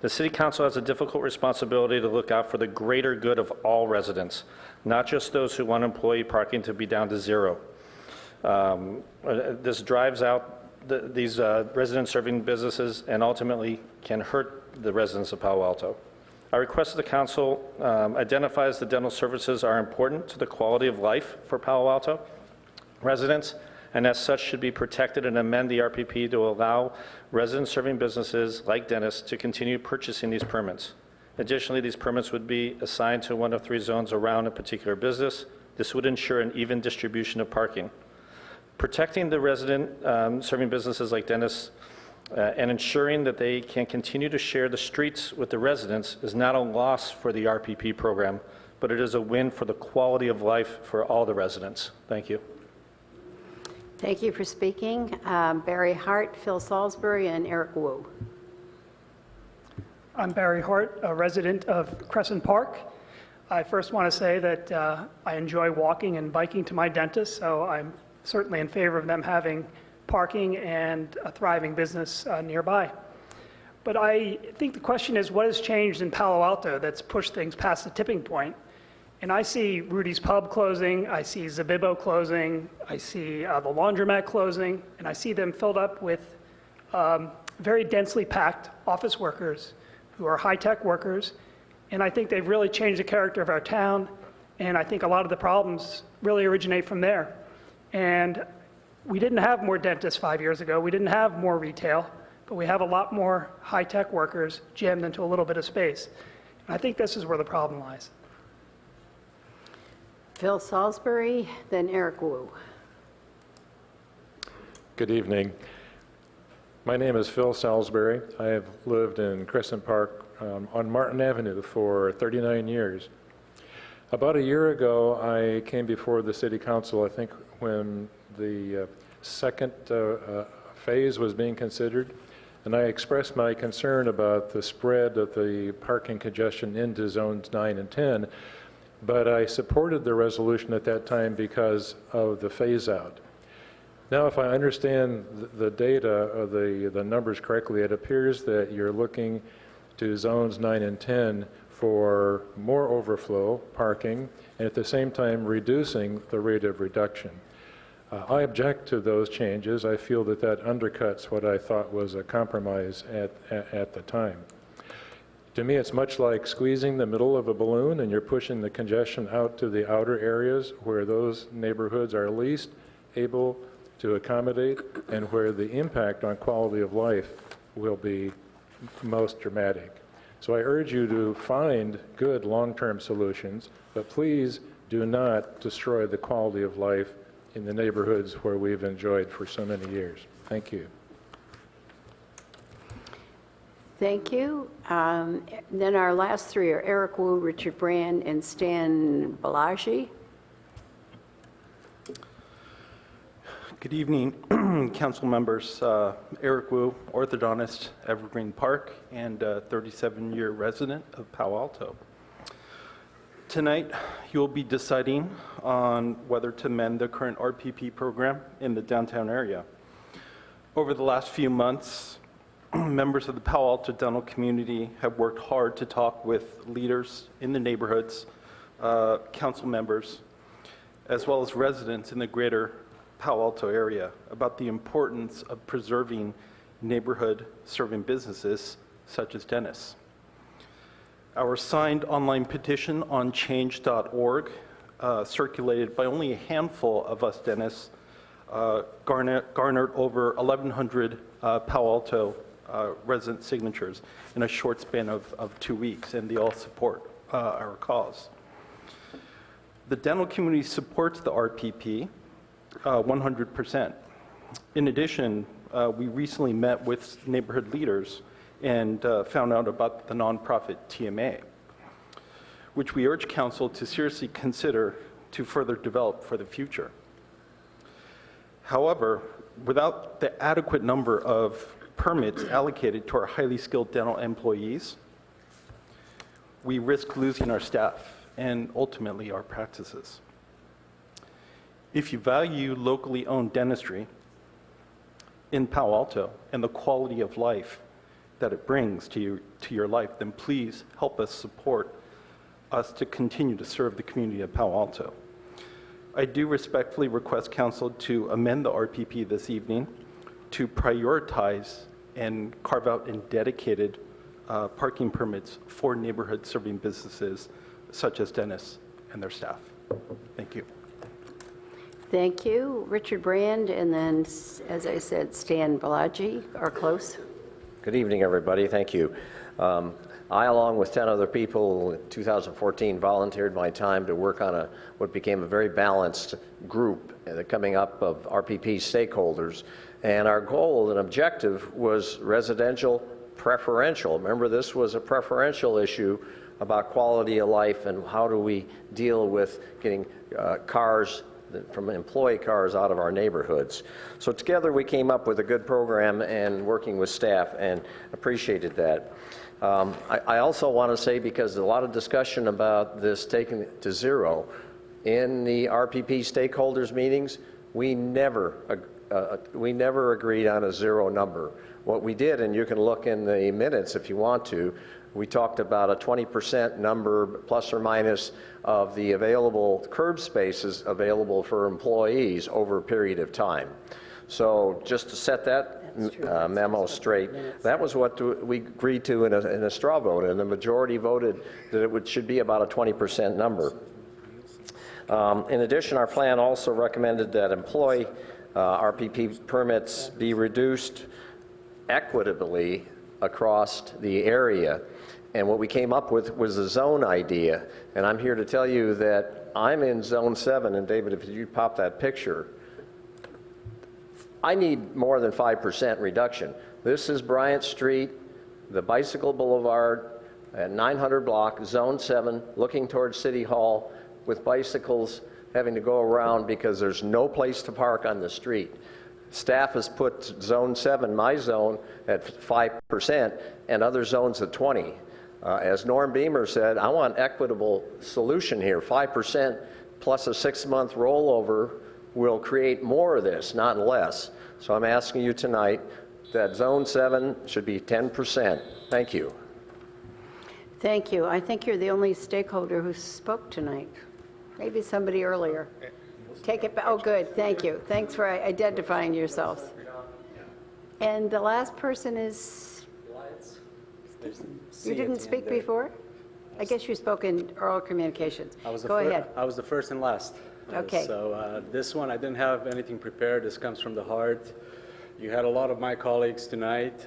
The City Council has a difficult responsibility to look out for the greater good of all residents, not just those who want employee parking to be down to 0. This drives out these resident-serving businesses and ultimately can hurt the residents of Palo Alto. I request that the Council identifies the dental services are important to the quality of life for Palo Alto residents, and as such should be protected, and amend the RPP to allow resident-serving businesses like dentists to continue purchasing these permits. Additionally, these permits would be assigned to one of 3 zones around a particular business. This would ensure an even distribution of parking. Protecting the resident-serving businesses like dentists and ensuring that they can continue to share the streets with the residents is not a loss for the RPP program, but it is a win for the quality of life for all the residents. Thank you. Thank you for speaking. Barry Hart, Phil Salisbury, and Eric Wu. I'm Barry Hart, a resident of Crescent Park. I first want to say that I enjoy walking and biking to my dentist, so I'm certainly in favor of them having parking and a thriving business nearby. But I think the question is, what has changed in Palo Alto that's pushed things past the tipping point? And I see Rudy's Pub closing, I see Zabibbo closing, I see the laundromat closing, and I see them filled up with very densely packed office workers who are high-tech workers. And I think they've really changed the character of our town. And I think a lot of the problems really originate from there. And we didn't have more dentists 5 years ago. We didn't have more retail, but we have a lot more high-tech workers jammed into a little bit of space. And I think this is where the problem lies. Phil Salisbury, then Eric Wu. Good evening. My name is Phil Salisbury. I have lived in Crescent Park on Martin Avenue for 39 years. About a year ago, I came before the City Council, I think when the second phase was being considered, and I expressed my concern about the spread of the parking congestion into zones 9 and 10, but I supported the resolution at that time because of the phase-out. Now, if I understand the data, the numbers correctly, it appears that you're looking to zones 9 and 10 for more overflow parking, and at the same time reducing the rate of reduction. I object to those changes. I feel that that undercuts what I thought was a compromise at the time. To me, it's much like squeezing the middle of a balloon and you're pushing the congestion out to the outer areas where those neighborhoods are least able to accommodate and where the impact on quality of life will be most dramatic. So I urge you to find good long-term solutions, but please do not destroy the quality of life in the neighborhoods where we've enjoyed for so many years. Thank you. Thank you. Then our last three are Eric Wu, Richard Brand, and Stan Balaji. Good evening, council members. Eric Wu, orthodontist, Evergreen Park, and 37-year resident of Palo Alto. Tonight, you'll be deciding on whether to amend the current RPP program in the downtown area. Over the last few months, members of the Palo Alto dental community have worked hard to talk with leaders in the neighborhoods, council members, as well as residents in the greater Palo Alto area about the importance of preserving neighborhood serving businesses such as dentists. Our signed online petition on change.org, circulated by only a handful of us dentists, garnered over 1,100 Palo Alto resident signatures in a short span of 2 weeks, and they all support our cause. The dental community supports the RPP 100%. In addition, we recently met with neighborhood leaders and found out about the nonprofit TMA, which we urge council to seriously consider to further develop for the future. However, without the adequate number of permits allocated to our highly skilled dental employees, we risk losing our staff and ultimately our practices. If you value locally owned dentistry in Palo Alto and the quality of life that it brings to your life, then please help us support us to continue to serve the community of Palo Alto. I do respectfully request council to amend the RPP this evening to prioritize and carve out in dedicated parking permits for neighborhood serving businesses such as dentists and their staff. Thank you. Thank you. Richard Brand, and then, as I said, Stan Balaji are close. Good evening, everybody. Thank you. I, along with 10 other people in 2014, volunteered my time to work on what became a very balanced group coming up of RPP stakeholders. And our goal and objective was residential preferential. Remember, this was a preferential issue about quality of life and how do we deal with getting cars from employee cars out of our neighborhoods. So together we came up with a good program and working with staff and appreciated that. I also want to say, because there's a lot of discussion about this taking it to zero, in the RPP stakeholders meetings, we never we never agreed on a zero number. What we did, and you can look in the minutes if you want to, we talked about a 20% number plus or minus of the available curb spaces available for employees over a period of time. So just to set that memo straight, that was what we agreed to in a straw vote, and the majority voted that it should be about a 20% number. In addition, our plan also recommended that employee RPP permits be reduced equitably across the area. And what we came up with was a zone idea. And I'm here to tell you that I'm in Zone 7, and David, if you pop that picture, I need more than 5% reduction. This is Bryant Street, the Bicycle Boulevard at 900 block, Zone 7, looking towards City Hall with bicycles having to go around because there's no place to park on the street. Staff has put Zone 7, my zone, at 5% and other zones at 20%. As Norm Beamer said, I want equitable solution here. 5% plus a 6-month rollover will create more of this, not less. So I'm asking you tonight that Zone 7 should be 10%. Thank you. Thank you. I think you're the only stakeholder who spoke tonight. Maybe somebody earlier. Take it back. Oh, good. Thank you. Thanks for identifying yourselves. And the last person is... You didn't speak before? I guess you spoke in oral communications. Go ahead. I was the first and last. Okay. So this one, I didn't have anything prepared. This comes from the heart. You had a lot of my colleagues tonight.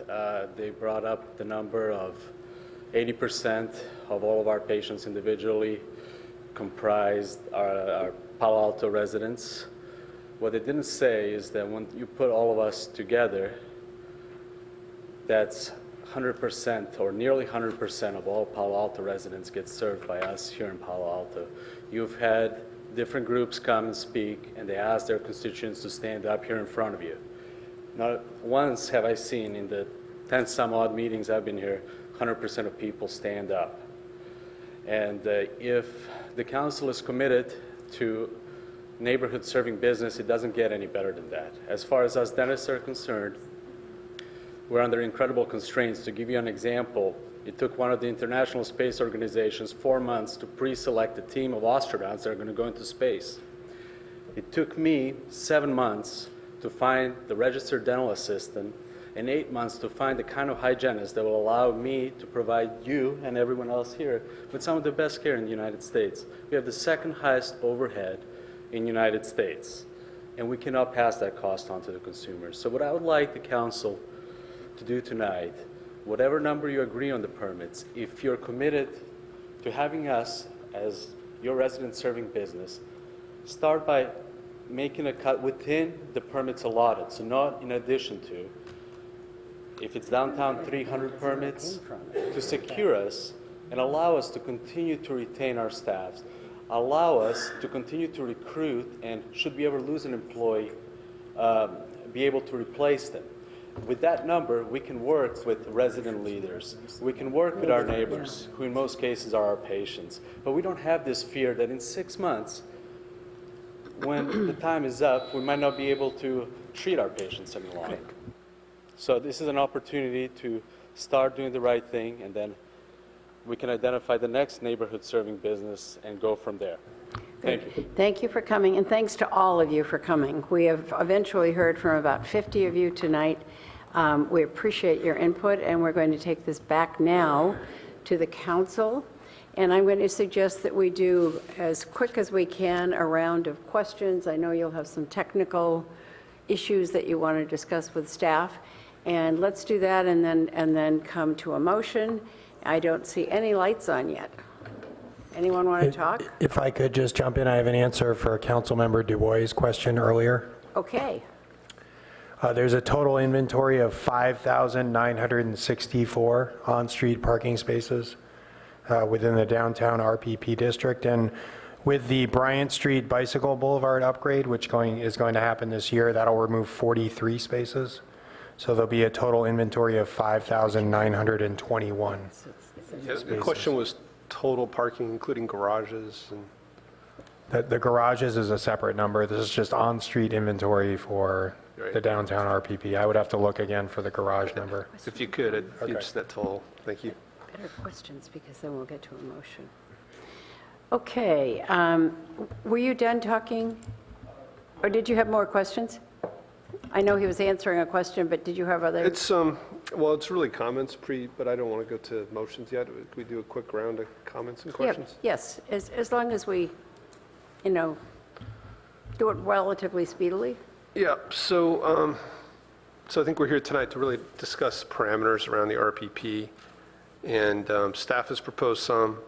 They brought up the number of 80% of all of our patients individually comprised our Palo Alto residents. What they didn't say is that when you put all of us together, that's 100% or nearly 100% of all Palo Alto residents get served by us here in Palo Alto. You've had different groups come and speak, and they ask their constituents to stand up here in front of you. Not once have I seen in the 10 some odd meetings I've been here, 100% of people stand up. And if the council is committed to neighborhood serving business, it doesn't get any better than that. As far as us dentists are concerned, we're under incredible constraints. To give you an example, it took one of the International Space Organizations 4 months to pre-select a team of astronauts that are going to go into space. It took me 7 months to find the registered dental assistant and 8 months to find the kind of hygienist that will allow me to provide you and everyone else here with some of the best care in the United States. We have the second highest overhead in the United States, and we cannot pass that cost on to the consumers. So what I would like the council to do tonight, whatever number you agree on the permits, if you're committed to having us as your resident serving business, start by making a cut within the permits allotted, so not in addition to. If it's downtown 300 permits, to secure us and allow us to continue to retain our staffs, allow us to continue to recruit, and should we ever lose an employee, be able to replace them. With that number, we can work with resident leaders. We can work with our neighbors, who in most cases are our patients. But we don't have this fear that in 6 months, when the time is up, we might not be able to treat our patients any longer. So this is an opportunity to start doing the right thing, and then we can identify the next neighborhood serving business and go from there. Thank you. Thank you for coming, and thanks to all of you for coming. We have eventually heard from about 50 of you tonight. We appreciate your input, and we're going to take this back now to the council. And I'm going to suggest that we do, as quick as we can, a round of questions. I know you'll have some technical issues that you want to discuss with staff. And let's do that and then come to a motion. I don't see any lights on yet. Anyone want to talk? If I could just jump in, I have an answer for Councilmember DuBois' question earlier. Okay. There's a total inventory of 5,964 on-street parking spaces within the downtown RPP district. And with the Bryant Street Bicycle Boulevard upgrade, which is going to happen this year, that'll remove 43 spaces. So there'll be a total inventory of 5,921. The question was total parking, including garages. And The garages is a separate number. This is just on-street inventory for the downtown RPP. I would have to look again for the garage number. If you could, I'd be interested in that total. Thank you. Better questions, because then we'll get to a motion. Okay, were you done talking? Or did you have more questions? I know he was answering a question, but did you have other? Well, it's really comments, but I don't want to go to motions yet. Could we do a quick round of comments and questions? Yeah, yes, as long as we, do it relatively speedily. Yeah, so I think we're here tonight to really discuss parameters around the RPP, and staff has proposed some,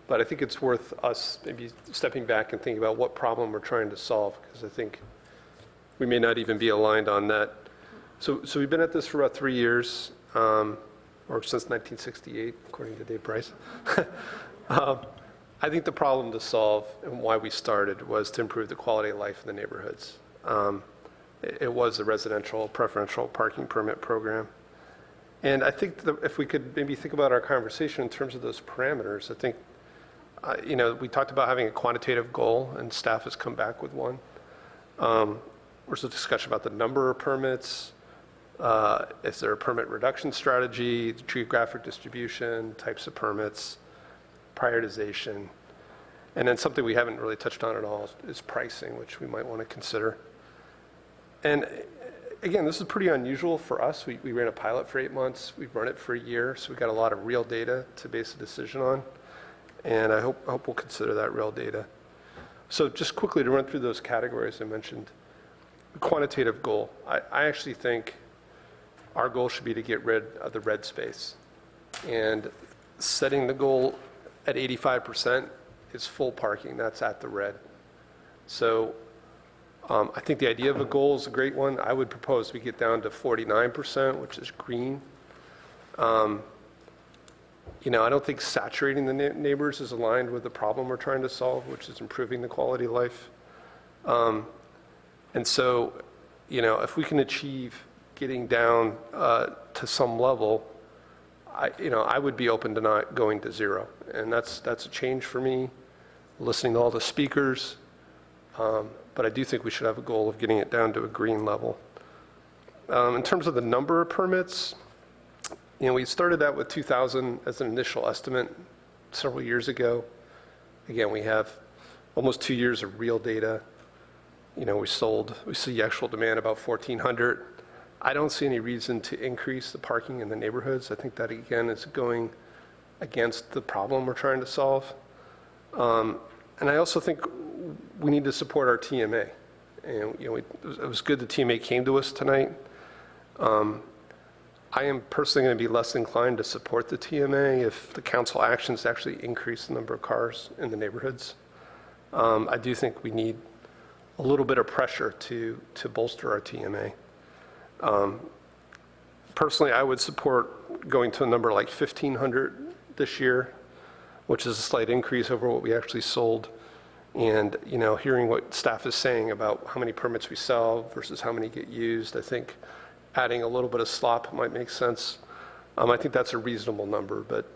but I think it's worth us maybe stepping back and thinking about what problem we're trying to solve, because I think we may not even be aligned on that. So we've been at this for about 3 years, or since 1968, according to Dave Price. I think the problem to solve and why we started was to improve the quality of life in the neighborhoods. It was a residential preferential parking permit program. And I think if we could maybe think about our conversation in terms of those parameters, I think, we talked about having a quantitative goal, and staff has come back with one. There's a discussion about the number of permits. Is there a permit reduction strategy, geographic distribution, types of permits, prioritization, and then something we haven't really touched on at all is pricing, which we might want to consider. And again, this is pretty unusual for us. We ran a pilot for 8 months. We've run it for a year, so we've got a lot of real data to base a decision on, and I hope we'll consider that real data. So just quickly to run through those categories I mentioned. The quantitative goal. I actually think our goal should be to get rid of the red space. And setting the goal at 85% is full parking. That's at the red. So I think the idea of a goal is a great one. I would propose we get down to 49%, which is green. I don't think saturating the neighbors is aligned with the problem we're trying to solve, which is improving the quality of life. And so, if we can achieve getting down to some level, I would be open to not going to zero. And that's a change for me, listening to all the speakers. But I do think we should have a goal of getting it down to a green level. In terms of the number of permits, we started out with 2,000 as an initial estimate several years ago. Again, we have almost 2 years of real data. We see actual demand about 1,400. I don't see any reason to increase the parking in the neighborhoods. I think that, again, is going against the problem we're trying to solve. And I also think we need to support our TMA. And, it was good the TMA came to us tonight. I am personally going to be less inclined to support the TMA if the council actions actually increase the number of cars in the neighborhoods. I do think we need a little bit of pressure to bolster our TMA. Personally, I would support going to a number like 1,500 this year, which is a slight increase over what we actually sold. And, hearing what staff is saying about how many permits we sell versus how many get used, I think adding a little bit of slop might make sense. I think that's a reasonable number, but,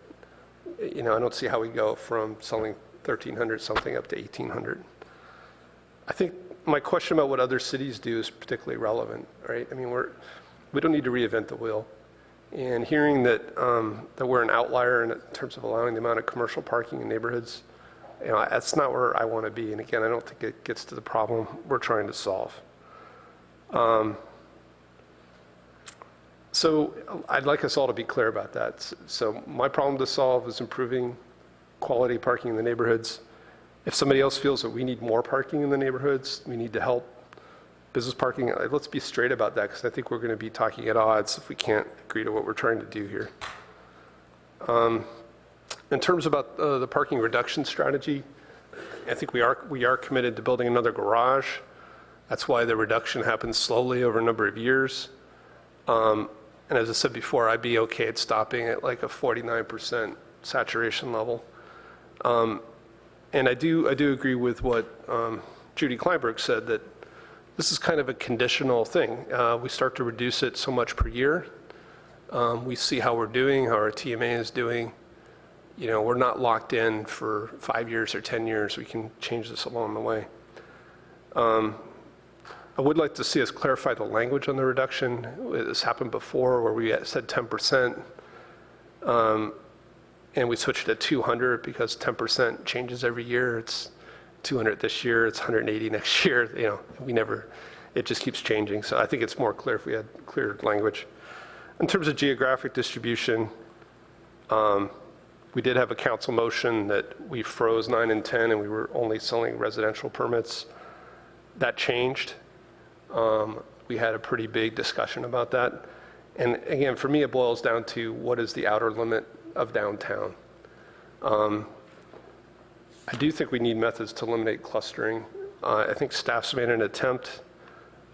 I don't see how we go from selling 1,300 something up to 1,800. I think my question about what other cities do is particularly relevant, right? I mean, we don't need to reinvent the wheel. And hearing that we're an outlier in terms of allowing the amount of commercial parking in neighborhoods, that's not where I want to be. And again, I don't think it gets to the problem we're trying to solve. So I'd like us all to be clear about that. So my problem to solve is improving quality parking in the neighborhoods. If somebody else feels that we need more parking in the neighborhoods, we need to help business parking, let's be straight about that, because I think we're going to be talking at odds if we can't agree to what we're trying to do here. In terms about the parking reduction strategy, I think we are committed to building another garage. That's why the reduction happens slowly over a number of years. And as I said before, I'd be okay at stopping at like a 49% saturation level. And I do agree with what Judy Kleinberg said, that this is kind of a conditional thing. We start to reduce it so much per year. We see how we're doing, how our TMA is doing. we're not locked in for 5 years or 10 years. We can change this along the way. I would like to see us clarify the language on the reduction. This happened before where we said 10%, and we switched it to 200 because 10% changes every year. It's 200 this year, it's 180 next year. It just keeps changing. So I think it's more clear if we had clear language. In terms of geographic distribution, we did have a council motion that we froze 9 and 10 and we were only selling residential permits. That changed. We had a pretty big discussion about that. And again, for me, it boils down to what is the outer limit of downtown. I do think we need methods to eliminate clustering. I think staff's made an attempt.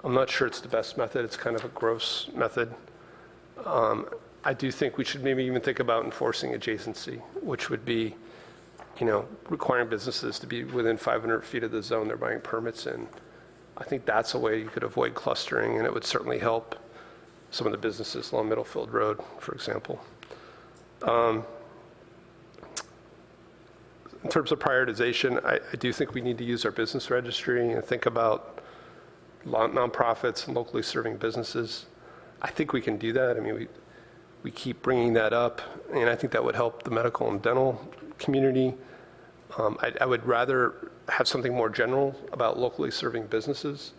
I'm not sure it's the best method. It's kind of a gross method. I do think we should maybe even think about enforcing adjacency, which would be, requiring businesses to be within 500 feet of the zone they're buying permits in. I think that's a way you could avoid clustering, and it would certainly help some of the businesses along Middlefield Road, for example. In terms of prioritization, I do think we need to use our business registry and think about nonprofits and locally serving businesses. I think we can do that. I mean, we keep bringing that up, and I think that would help the medical and dental community. I would rather have something more general about locally serving businesses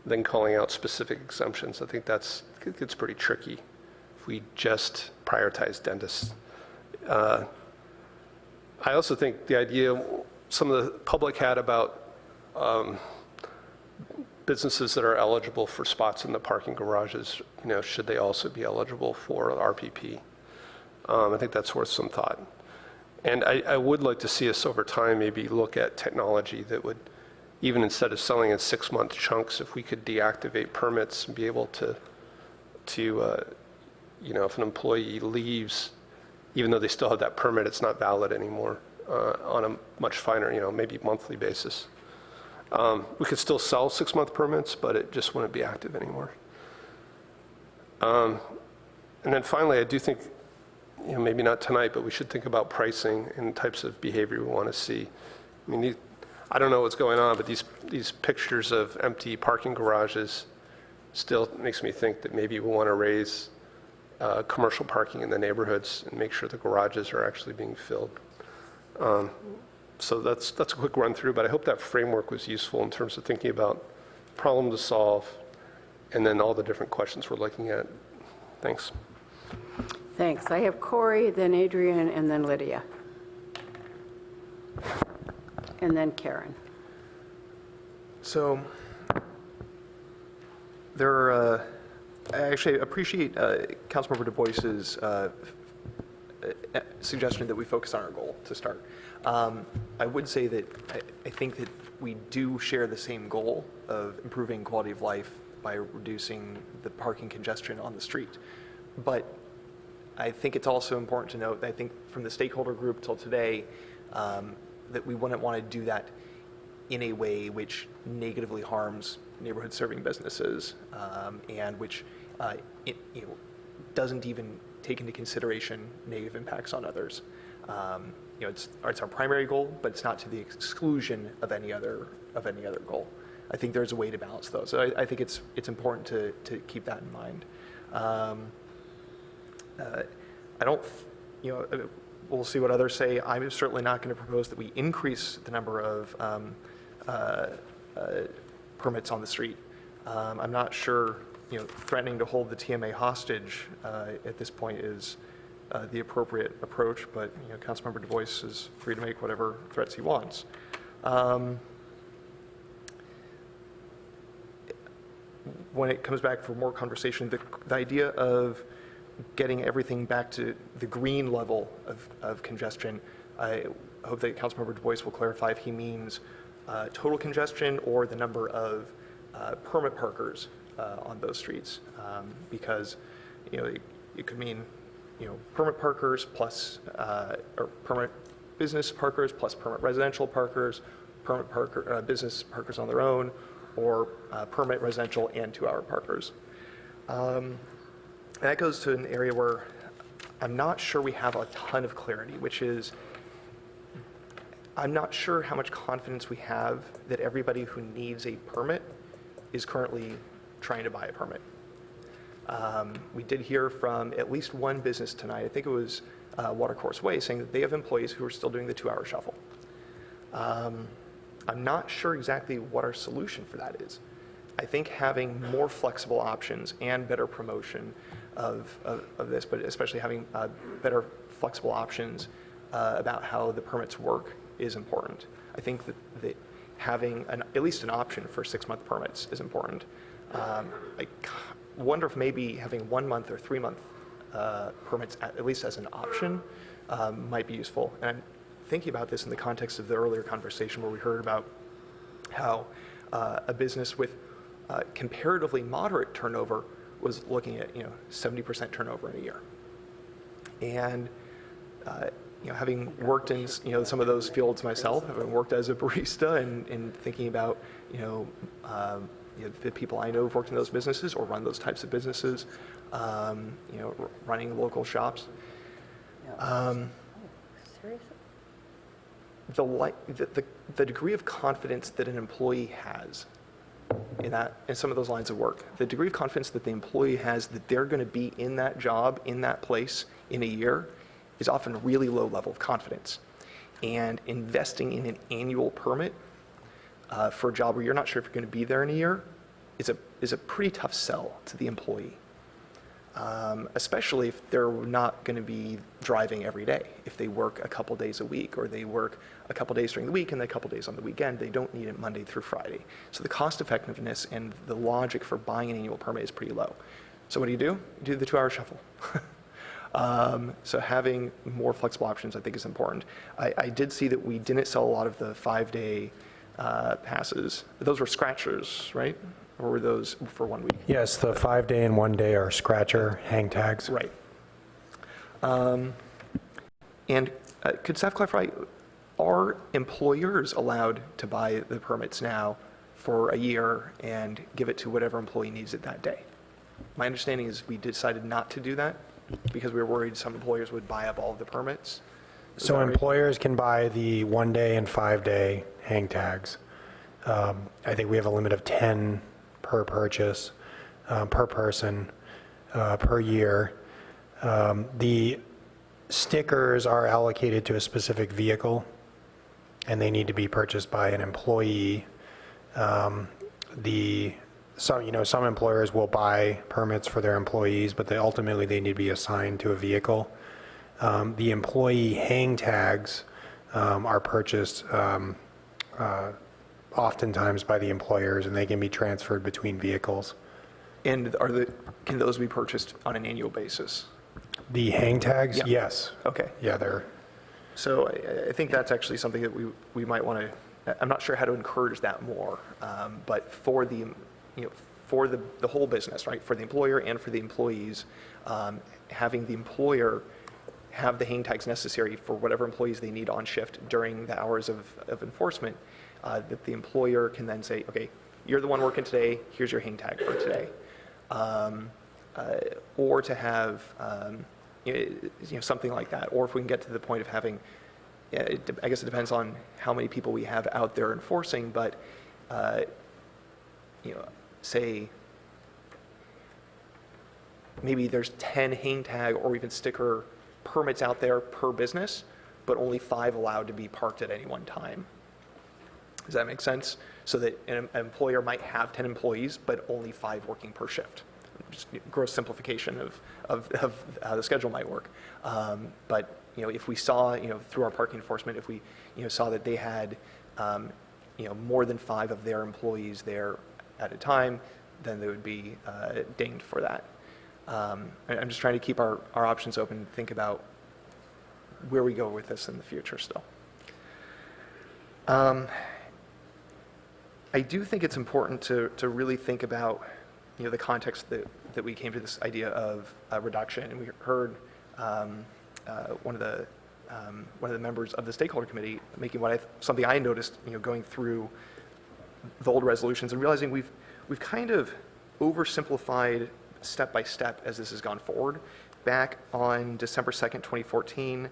than calling out specific exemptions. I think it gets pretty tricky if we just prioritize dentists. I also think the idea some of the public had about businesses that are eligible for spots in the parking garages, should they also be eligible for RPP? I think that's worth some thought. And I would like to see us over time maybe look at technology that would, even instead of selling in 6-month chunks, if we could deactivate permits and be able to if an employee leaves, even though they still have that permit, it's not valid anymore on a much finer, maybe monthly basis. We could still sell 6-month permits, but it just wouldn't be active anymore. And then finally, I do think, maybe not tonight, but we should think about pricing and types of behavior we want to see. I mean, I don't know what's going on, but these pictures of empty parking garages still makes me think that maybe we want to raise commercial parking in the neighborhoods and make sure the garages are actually being filled. So that's a quick run through, but I hope that framework was useful in terms of thinking about problem to solve and then all the different questions we're looking at. Thanks. Thanks. I have Corey, then Adrian, and then Lydia. And then Karen. So I actually appreciate Councilmember Du Bois's suggestion that we focus on our goal to start. I would say that I think that we do share the same goal of improving quality of life by reducing the parking congestion on the street. But I think it's also important to note that I think from the stakeholder group till today, that we wouldn't want to do that in a way which negatively harms neighborhood serving businesses and which doesn't even take into consideration negative impacts on others. It's our primary goal, but it's not to the exclusion of any other goal. I think there's a way to balance those. So I think it's important to keep that in mind. I don't, we'll see what others say. I'm certainly not going to propose that we increase the number of permits on the street. I'm not sure, threatening to hold the TMA hostage at this point is the appropriate approach, but Councilmember Du Bois is free to make whatever threats he wants. When it comes back for more conversation, the idea of getting everything back to the green level of congestion, I hope that Councilmember Du Bois will clarify if he means total congestion or the number of permit parkers on those streets, because it could mean permit parkers plus or permit business parkers plus permit residential parkers, permit parker business parkers on their own, or permit residential and 2-hour parkers. And that goes to an area where I'm not sure we have a ton of clarity, which is, I'm not sure how much confidence we have that everybody who needs a permit is currently trying to buy a permit. We did hear from at least one business tonight, I think it was Watercourse Way, saying that they have employees who are still doing the 2-hour shuffle. I'm not sure exactly what our solution for that is. I think having more flexible options and better promotion of this, but especially having better flexible options about how the permits work is important. I think that having at least an option for 6-month permits is important. I wonder if maybe having 1-month or 3-month permits, at least as an option, might be useful. And I'm thinking about this in the context of the earlier conversation where we heard about how a business with comparatively moderate turnover was looking at 70% turnover in a year. And having worked in some of those fields myself, having worked as a barista and thinking about the people I know who've worked in those businesses or run those types of businesses, running local shops. The degree of confidence that an employee has in some of those lines of work, the degree of confidence that the employee has that they're going to be in that job, in that place in a year, is often a really low level of confidence. And investing in an annual permit for a job where you're not sure if you're going to be there in a year is a pretty tough sell to the employee, especially if they're not going to be driving every day. If they work a couple days a week, or they work a couple days during the week and then a couple days on the weekend, they don't need it Monday through Friday. So the cost effectiveness and the logic for buying an annual permit is pretty low. So what do? You do the 2-hour shuffle. So having more flexible options, I think, is important. I did see that we didn't sell a lot of the 5-day passes. Those were scratchers, right? Or were those for 1 week? Yes, the 5-day and 1-day are scratcher hang tags. Right. And could staff clarify, are employers allowed to buy the permits now for a year and give it to whatever employee needs it that day? My understanding is we decided not to do that because we were worried some employers would buy up all of the permits. So employers can buy the 1-day and 5-day hang tags. I think we have a limit of 10 per purchase, per person, per year. The stickers are allocated to a specific vehicle, and they need to be purchased by an employee. Some employers will buy permits for their employees, but ultimately they need to be assigned to a vehicle. The employee hang tags are purchased oftentimes by the employers, and they can be transferred between vehicles. And can those be purchased on an annual basis? The hang tags, Yeah. yes. Okay. Yeah, they're. So I think that's actually something that we might want to. I'm not sure how to encourage that more, but for the whole business, right? For the employer and for the employees, having the employer have the hang tags necessary for whatever employees they need on shift during the hours of enforcement, that the employer can then say, okay, you're the one working today, here's your hang tag for today. Or to have something like that. Or if we can get to the point of having, I guess it depends on how many people we have out there enforcing, but say maybe there's 10 hang tag or even sticker permits out there per business, but only 5 allowed to be parked at any one time. Does that make sense? So that an employer might have 10 employees, but only 5 working per shift. Just gross simplification of how the schedule might work. But if we saw, through our parking enforcement, if we saw that they had more than 5 of their employees there at a time, then they would be dinged for that. I'm just trying to keep our options open and think about where we go with this in the future still. I do think it's important to really think about the context that we came to this idea of reduction. And we heard one of the members of the stakeholder committee making something I noticed going through the old resolutions and realizing we've kind of oversimplified step by step as this has gone forward. back on December 2nd, 2014.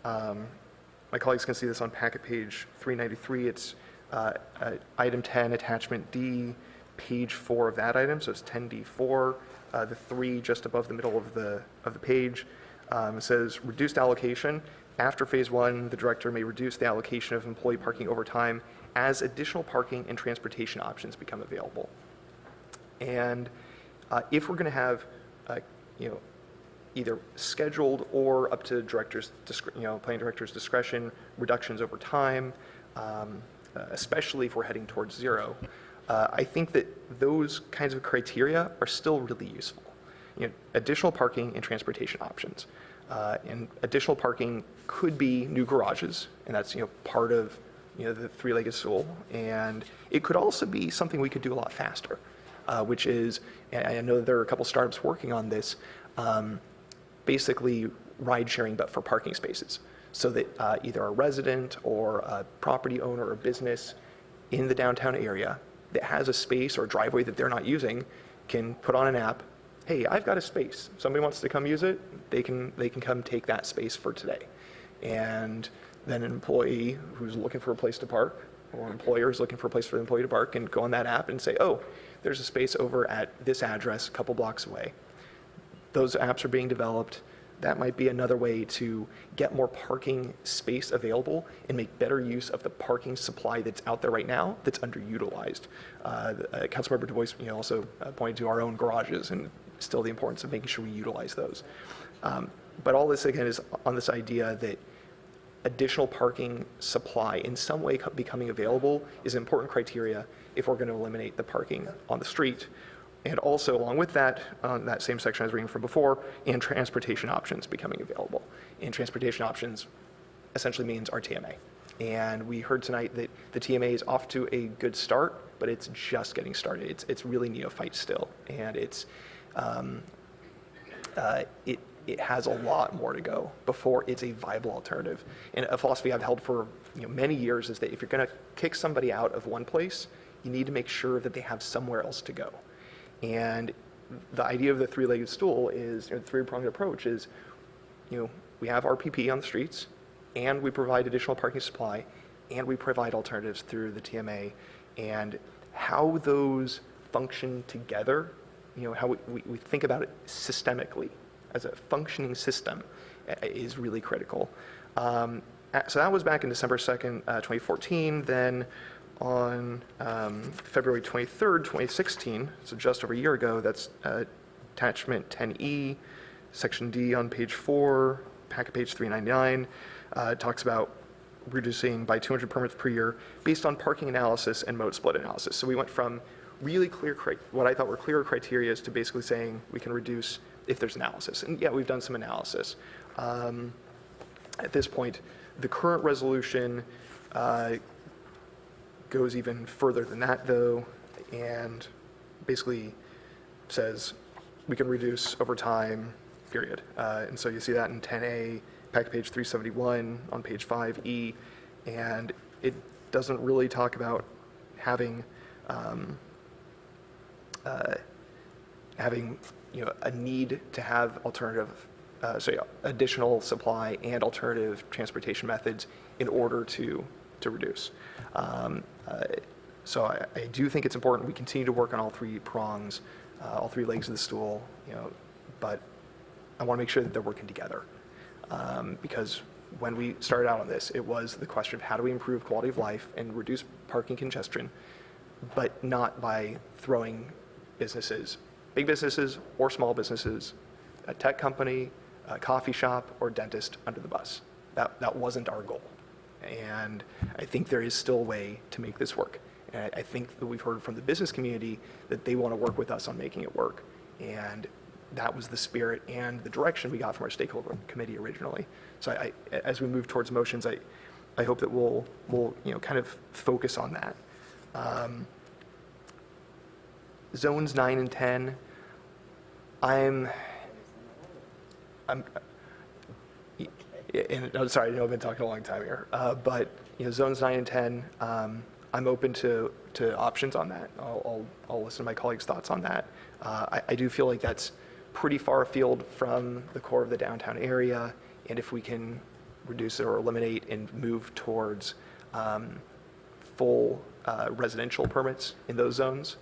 My colleagues can see this on packet page 393. It's item 10, attachment D, page 4 of that item, so it's 10D4. The 3 just above the middle of the page says reduced allocation. After phase 1, the director may reduce the allocation of employee parking over time as additional parking and transportation options become available. And if we're going to have, either scheduled or up to planning director's discretion, reductions over time, especially if we're heading towards zero, I think that those kinds of criteria are still really useful. Additional parking and transportation options. And additional parking could be new garages, and that's part of the three-legged stool. And it could also be something we could do a lot faster, which is, and I know that there are a couple startups working on this, basically ride sharing but for parking spaces, so that either a resident or a property owner or business in the downtown area that has a space or a driveway that they're not using can put on an app, hey, I've got a space. Somebody wants to come use it, they can come take that space for today. And then an employee who's looking for a place to park, or an employer is looking for a place for the employee to park, and go on that app and say, oh, there's a space over at this address a couple blocks away. Those apps are being developed. That might be another way to get more parking space available and make better use of the parking supply that's out there right now that's underutilized. Councilmember Du Bois also pointed to our own garages and still the importance of making sure we utilize those. But all this, again, is on this idea that additional parking supply in some way becoming available is an important criteria if we're going to eliminate the parking on the street. And also, along with that, that same section I was reading from before, and transportation options becoming available. And transportation options essentially means our TMA. And we heard tonight that the TMA is off to a good start, but it's just getting started. It's really neophyte still, and it has a lot more to go before it's a viable alternative. And a philosophy I've held for many years is that if you're going to kick somebody out of one place, you need to make sure that they have somewhere else to go. And the idea of the three-legged stool is, the three-pronged approach is, we have RPP on the streets, and we provide additional parking supply, and we provide alternatives through the TMA. And how those function together, how we think about it systemically as a functioning system is really critical. So that was back in December 2nd, 2014. Then on February 23rd, 2016, so just over a year ago, that's attachment 10E, section D on page 4, packet page 399, talks about reducing by 200 permits per year based on parking analysis and mode split analysis. So we went from really clear, what I thought were clear criteria to basically saying we can reduce if there's analysis. And yeah, we've done some analysis. At this point, the current resolution goes even further than that, though, and basically says we can reduce over time, period. And so you see that in 10A, packet page 371, on page 5E, and it doesn't really talk about having a need to have alternative, additional supply and alternative transportation methods in order to reduce. So I do think it's important we continue to work on all three prongs, all three legs of the stool, but I want to make sure that they're working together. Because when we started out on this, it was the question of how do we improve quality of life and reduce parking congestion, but not by throwing businesses, big businesses or small businesses, a tech company, a coffee shop, or dentist under the bus. That wasn't our goal. And I think there is still a way to make this work. And I think that we've heard from the business community that they want to work with us on making it work. And that was the spirit and the direction we got from our stakeholder committee originally. So as we move towards motions, I hope that we'll kind of focus on that. Zones 9 and 10, I'm sorry, I know I've been talking a long time here, but zones 9 and 10, I'm open to options on that. I'll listen to my colleagues' thoughts on that. I do feel like that's pretty far afield from the core of the downtown area, and if we can reduce it or eliminate and move towards full residential permits in those zones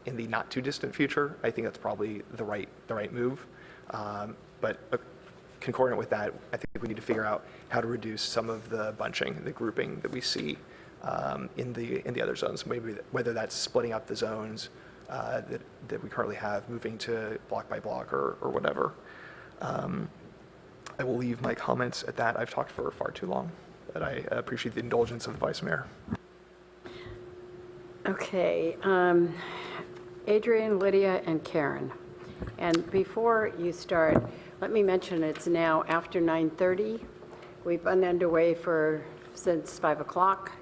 in the not too distant future, I think that's probably the right move. But concordant with that, I think we need to figure out how to reduce some of the bunching, the grouping that we see in the other zones. Maybe whether that's splitting up the zones that we currently have, moving to block by block or whatever. I will leave my comments at that. I've talked for far too long, but I appreciate the indulgence of the Vice Mayor. Okay, Adrian, Lydia, and Karen. And before you start, let me mention it's now after 9:30. We've been underway since 5 o'clock.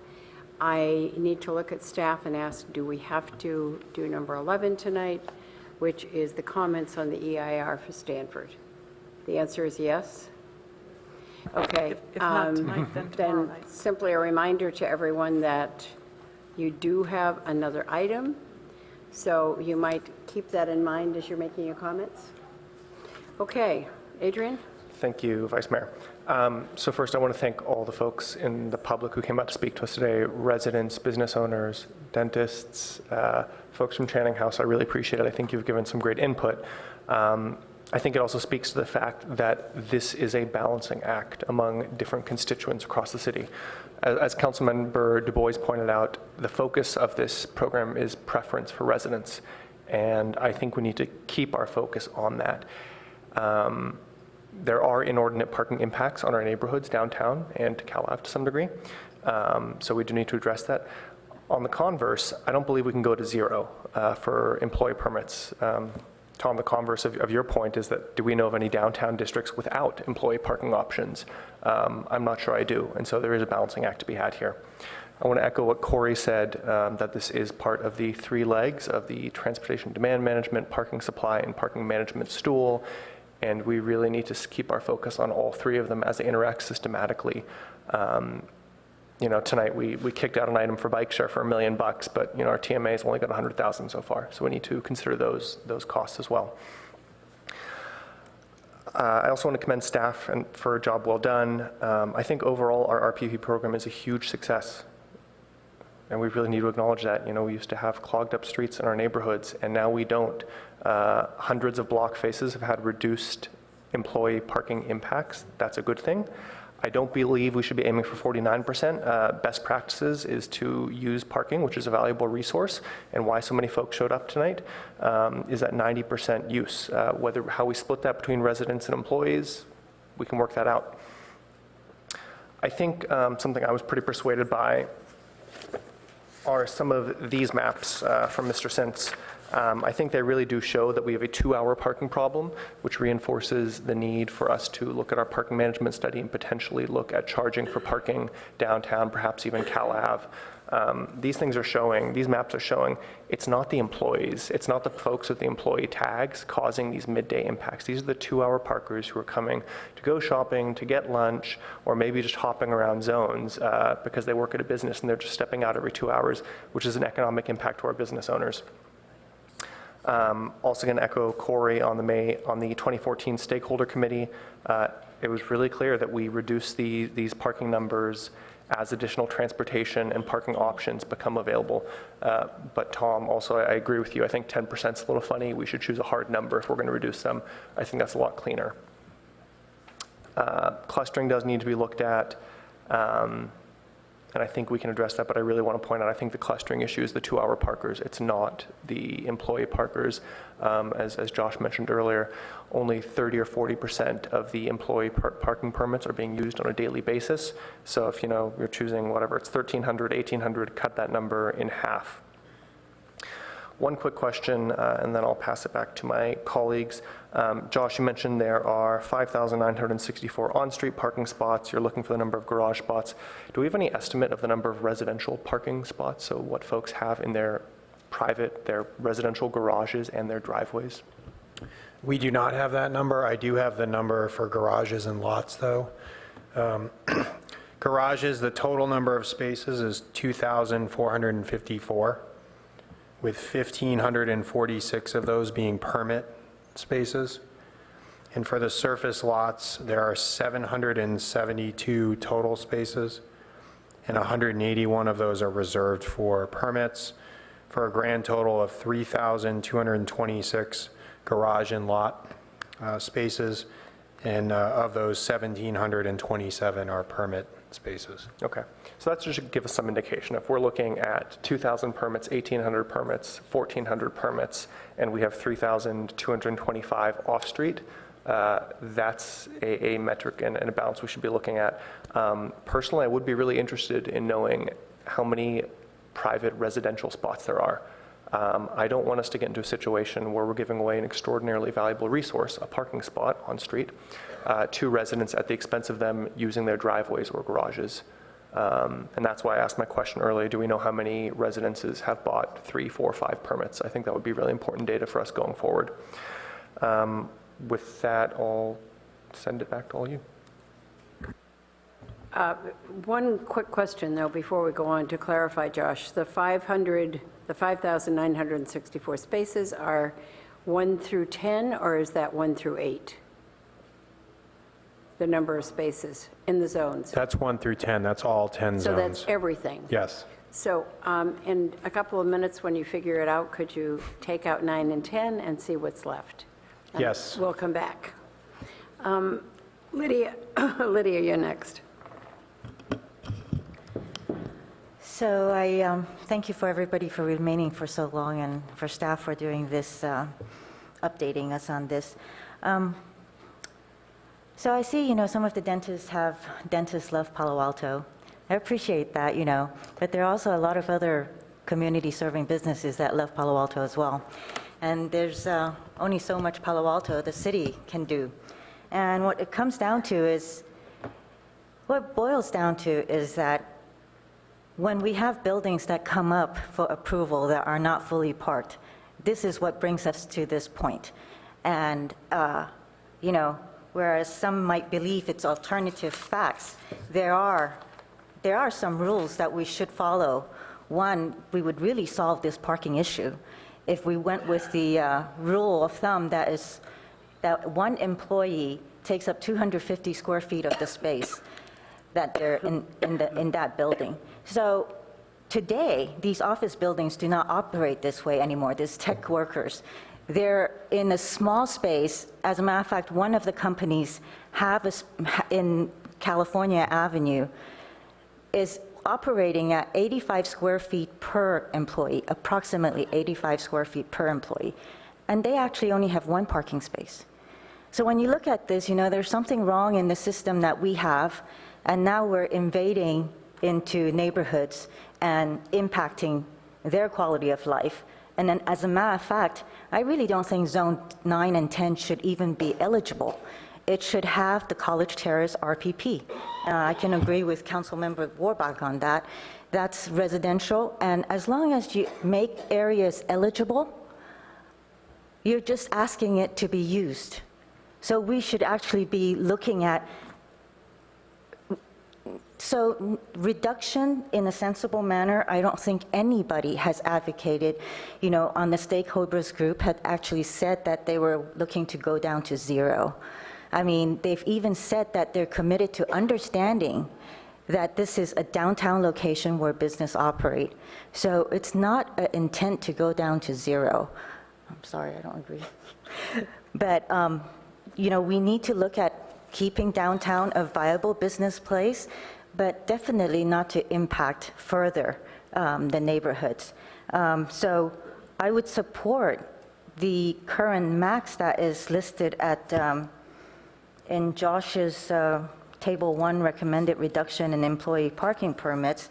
I need to look at staff and ask, do we have to do number 11 tonight, which is the comments on the EIR for Stanford? The answer is yes. Okay. If not tonight, then tomorrow night. Simply a reminder to everyone that you do have another item, so you might keep that in mind as you're making your comments. Okay, Adrian? Thank you, Vice Mayor. So first, I want to thank all the folks in the public who came out to speak to us today, residents, business owners, dentists, folks from Channing House. I really appreciate it. I think you've given some great input. I think it also speaks to the fact that this is a balancing act among different constituents across the city. As Councilmember Du Bois pointed out, the focus of this program is preference for residents, and I think we need to keep our focus on that. There are inordinate parking impacts on our neighborhoods downtown and to Cal Ave to some degree, so we do need to address that. On the converse, I don't believe we can go to zero for employee permits. Tom, the converse of your point is that do we know of any downtown districts without employee parking options? I'm not sure I do, and so there is a balancing act to be had here. I want to echo what Corey said, that this is part of the 3 legs of the transportation demand management, parking supply, and parking management stool, and we really need to keep our focus on all 3 of them as they interact systematically. You know, tonight we kicked out an item for bike share for $1 million, but you know, our TMA has only got 100,000 so far, so we need to consider those costs as well. I also want to commend staff for a job well done. I think overall our RPP program is a huge success, and we really need to acknowledge that. You know, we used to have clogged up streets in our neighborhoods, and now we don't. Hundreds of block faces have had reduced employee parking impacts. That's a good thing. I don't believe we should be aiming for 49%. Best practices is to use parking, which is a valuable resource, and why so many folks showed up tonight is at 90% use. How we split that between residents and employees, we can work that out. I think something I was pretty persuaded by are some of these maps from Mr. Sintz. I think they really do show that we have a 2-hour parking problem, which reinforces the need for us to look at our parking management study and potentially look at charging for parking downtown, perhaps even Cal Ave. These maps are showing it's not the employees, it's not the folks with the employee tags causing these midday impacts. These are the 2-hour parkers who are coming to go shopping, to get lunch, or maybe just hopping around zones because they work at a business and they're just stepping out every 2 hours, which is an economic impact to our business owners. Also going to echo Corey on the 2014 Stakeholder Committee. It was really clear that we reduce these parking numbers as additional transportation and parking options become available. But Tom, also I agree with you. I think 10% is a little funny. We should choose a hard number if we're going to reduce them. I think that's a lot cleaner. Clustering does need to be looked at. And I think we can address that, but I really want to point out, I think the clustering issue is the 2-hour parkers. It's not the employee parkers. As Josh mentioned earlier, only 30 or 40% of the employee parking permits are being used on a daily basis. So if you're choosing whatever, it's 1,300, 1,800, cut that number in half. One quick question, and then I'll pass it back to my colleagues. Josh, you mentioned there are 5,964 on-street parking spots. You're looking for the number of garage spots. Do we have any estimate of the number of residential parking spots? So what folks have in their residential garages and their driveways? We do not have that number. I do have the number for garages and lots, though. Garages, the total number of spaces is 2,454. with 1,546 of those being permit spaces. And for the surface lots, there are 772 total spaces, and 181 of those are reserved for permits, for a grand total of 3,226 garage and lot spaces, and of those, 1,727 are permit spaces. Okay, so that should give us some indication. If we're looking at 2,000 permits, 1,800 permits, 1,400 permits, and we have 3,225 off-street, that's a metric and a balance we should be looking at. Personally, I would be really interested in knowing how many private residential spots there are. I don't want us to get into a situation where we're giving away an extraordinarily valuable resource, a parking spot on street, to residents at the expense of them using their driveways or garages. And that's why I asked my question earlier, do we know how many residences have bought 3, 4, 5 permits? I think that would be really important data for us going forward. With that, I'll send it back to all you. One quick question, though, before we go on, to clarify, Josh. The 5,964 spaces are 1 through 10, or is that 1 through 8? The number of spaces in the zones? That's 1 through 10, that's all 10 zones. So that's everything? Yes. So in a couple of minutes, when you figure it out, could you take out 9 and 10 and see what's left? Yes. We'll come back. Lydia, Lydia, you're next. So I thank you for everybody for remaining for so long, and for staff for doing this, updating us on this. So I see, some of the dentists love Palo Alto. I appreciate that, but there are also a lot of other community-serving businesses that love Palo Alto as well. And there's only so much Palo Alto the city can do. And what it comes down to is, what boils down to is that when we have buildings that come up for approval that are not fully parked, this is what brings us to this point. And, whereas some might believe it's alternative facts, there are some rules that we should follow. One, we would really solve this parking issue if we went with the rule of thumb that is that one employee takes up 250 square feet of the space that they're in that building. So today, these office buildings do not operate this way anymore. These tech workers, they're in a small space. As a matter of fact, one of the companies in California Avenue is operating at 85 square feet per employee, approximately 85 square feet per employee. And they actually only have one parking space. So when you look at this, there's something wrong in the system that we have, and now we're invading into neighborhoods and impacting their quality of life. And then, as a matter of fact, I really don't think Zone 9 and 10 should even be eligible. It should have the College Terrace RPP. I can agree with Councilmember Warbach on that. That's residential, and as long as you make areas eligible, you're just asking it to be used. So we should actually be looking at reduction in a sensible manner. I don't think anybody has advocated, on the stakeholders group had actually said that they were looking to go down to 0. I mean, they've even said that they're committed to understanding that this is a downtown location where business operate. So it's not an intent to go down to 0. I'm sorry, I don't agree. But, we need to look at keeping downtown a viable business place, but definitely not to impact further the neighborhoods. So I would support the current max that is listed at in Josh's Table 1 recommended reduction in employee parking permits,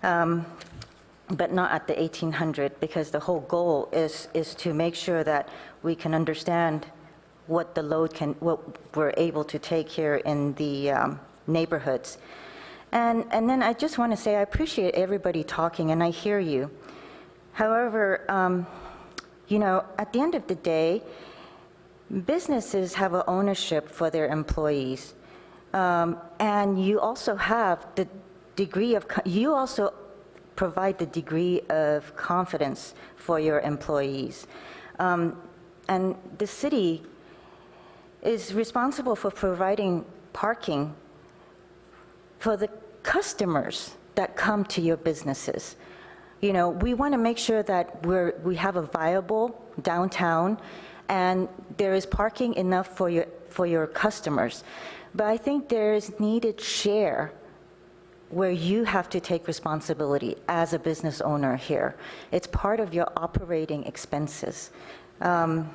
but not at the 1,800, because the whole goal is to make sure that we can understand what what we're able to take here in the neighborhoods. And then I just want to say I appreciate everybody talking, and I hear you. However, at the end of the day, businesses have an ownership for their employees, and you also have the degree of, you also provide the degree of confidence for your employees. And the city is responsible for providing parking for the customers that come to your businesses. You know, we want to make sure that we have a viable downtown and there is parking enough for your customers. But I think there is needed share where you have to take responsibility as a business owner here. It's part of your operating expenses. So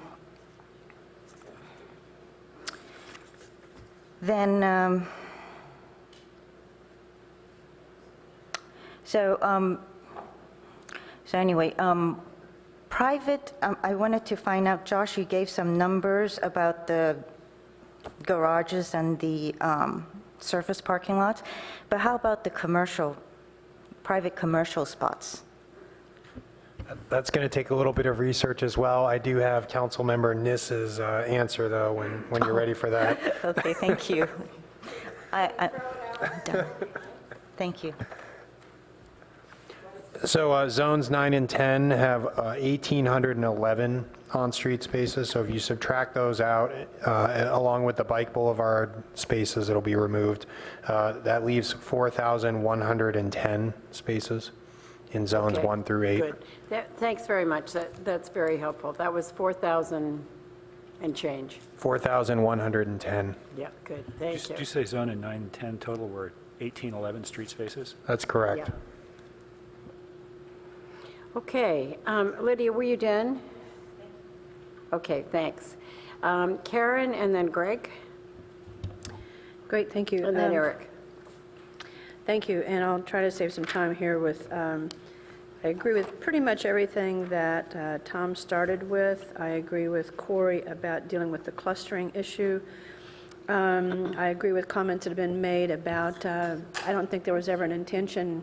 anyway, private, I wanted to find out, Josh, you gave some numbers about the garages and the surface parking lots, but how about the private commercial spots? That's going to take a little bit of research as well. I do have Councilmember Niss's answer, though, when you're ready for that. Okay, thank you. I'm done. Thank you. So zones 9 and 10 have 1,811 on-street spaces. So if you subtract those out, along with the bike boulevard spaces that'll be removed, that leaves 4,110 spaces in zones Okay, 1 through 8. Good. Thanks very much. That's very helpful. That was 4,000 and change. 4,110. Yeah, good. Thank you. Did you say zone in 9 and 10 total were 1811 street spaces? That's correct. Yeah. Okay, Lydia, were you done? Okay, thanks. Karen and then Greg, Great, thank you. and then Eric. Thank you, and I'll try to save some time here with, I agree with pretty much everything that Tom started with. I agree with Corey about dealing with the clustering issue. I agree with comments that have been made about, I don't think there was ever an intention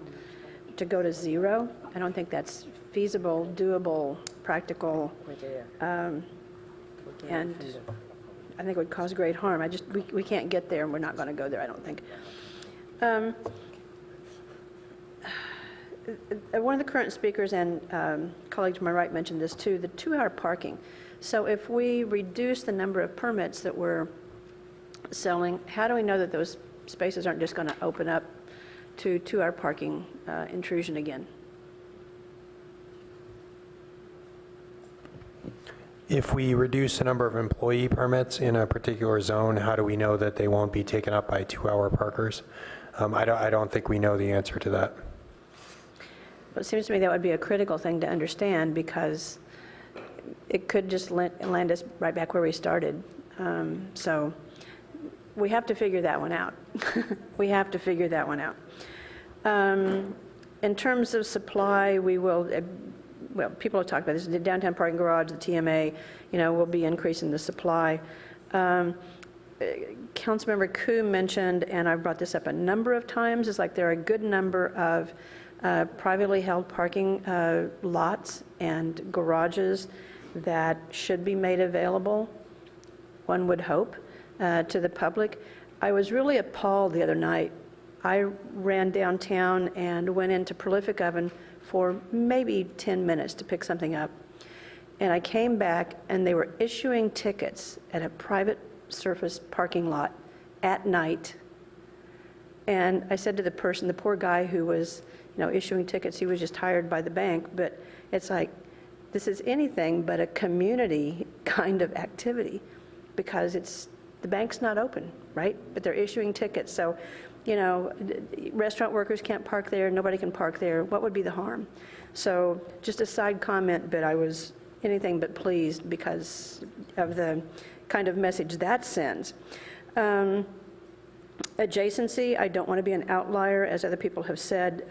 to go to zero. I don't think that's feasible, doable, practical, and I think it would cause great harm. We can't get there, and we're not going to go there, I don't think. One of the current speakers and colleague to my right mentioned this too, the 2-hour parking. So if we reduce the number of permits that we're selling, how do we know that those spaces aren't just going to open up to 2-hour parking intrusion again? If we reduce the number of employee permits in a particular zone, how do we know that they won't be taken up by 2-hour parkers? I don't think we know the answer to that. Well, it seems to me that would be a critical thing to understand, because it could just land us right back where we started. So we have to figure that one out. We have to figure that one out. In terms of supply, we will, well, people have talked about this, the downtown parking garage, the TMA, will be increasing the supply. Councilmember Koo mentioned, and I've brought this up a number of times, is like there are a good number of privately held parking lots and garages that should be made available, one would hope, to the public. I was really appalled the other night. I ran downtown and went into Prolific Oven for maybe 10 minutes to pick something up. And I came back and they were issuing tickets at a private surface parking lot at night. And I said to the person, the poor guy who was, issuing tickets, he was just hired by the bank, but it's like, this is anything but a community kind of activity, because the bank's not open, right? But they're issuing tickets. So, restaurant workers can't park there, nobody can park there. What would be the harm? So just a side comment, but I was anything but pleased because of the kind of message that sends. Adjacency, I don't want to be an outlier, as other people have said.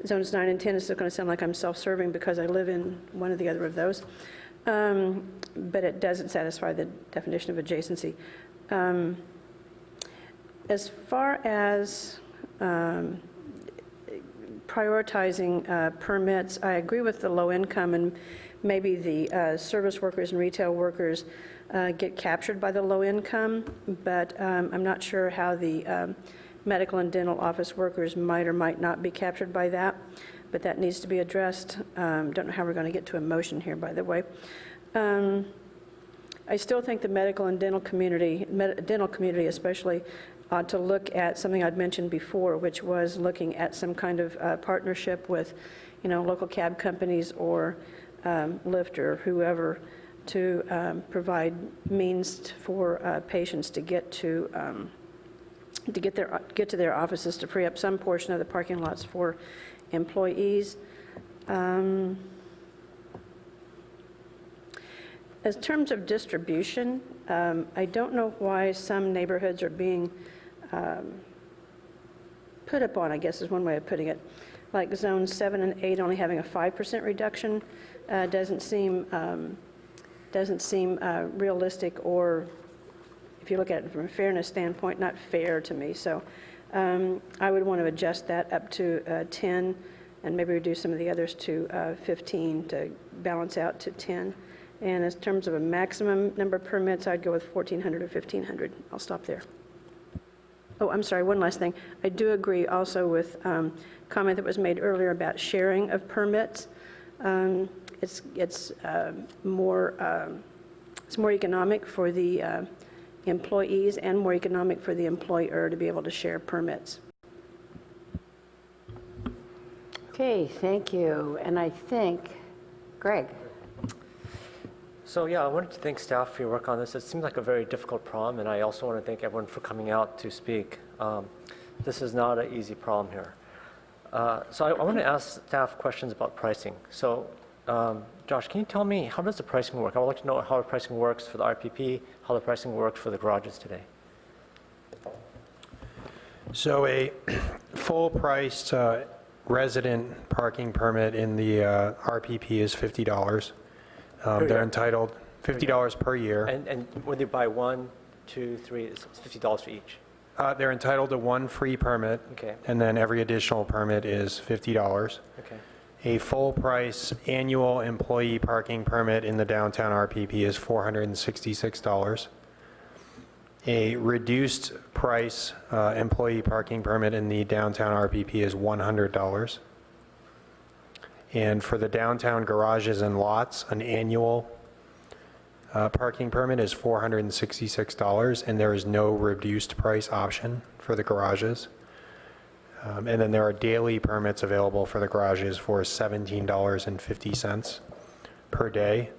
Zones 9 and 10 is still going to sound like I'm self-serving because I live in one or the other of those. But it doesn't satisfy the definition of adjacency. As far as prioritizing permits, I agree with the low income, and maybe the service workers and retail workers get captured by the low income, but I'm not sure how the medical and dental office workers might or might not be captured by that. but that needs to be addressed. Don't know how we're going to get to a motion here, by the way. I still think the medical and dental community especially, ought to look at something I'd mentioned before, which was looking at some kind of partnership with, local cab companies or Lyft or whoever to provide means for patients to get to their offices to free up some portion of the parking lots for employees. As terms of distribution, I don't know why some neighborhoods are being put upon, I guess is one way of putting it, like zones 7 and 8 only having a 5% reduction doesn't seem realistic, or if you look at it from a fairness standpoint, not fair to me. So I would want to adjust that up to 10 and maybe reduce some of the others to 15 to balance out to 10. And in terms of a maximum number of permits, I'd go with 1,400 or 1,500. I'll stop there. Oh, I'm sorry, one last thing. I do agree also with comment that was made earlier about sharing of permits. It's more economic for the employees and more economic for the employer to be able to share permits. Okay, thank you. And I think, Greg. So yeah, I wanted to thank staff for your work on this. It seems like a very difficult problem, and I also want to thank everyone for coming out to speak. This is not an easy problem here. So I want to ask staff questions about pricing. So Josh, can you tell me, how does the pricing work? I would like to know how the pricing works for the RPP, how the pricing works for the garages today. So a full-priced resident parking permit in the RPP is $50. They're entitled $50 per year. And when they buy 1, 2, 3, it's $50 for each. They're entitled to one free permit, Okay. and then every additional permit is $50. Okay. A full-price annual employee parking permit in the downtown RPP is $466. A reduced price employee parking permit in the downtown RPP is $100. And for the downtown garages and lots, an annual parking permit is $466, and there is no reduced price option for the garages. And then there are daily permits available for the garages for $17.50 per day.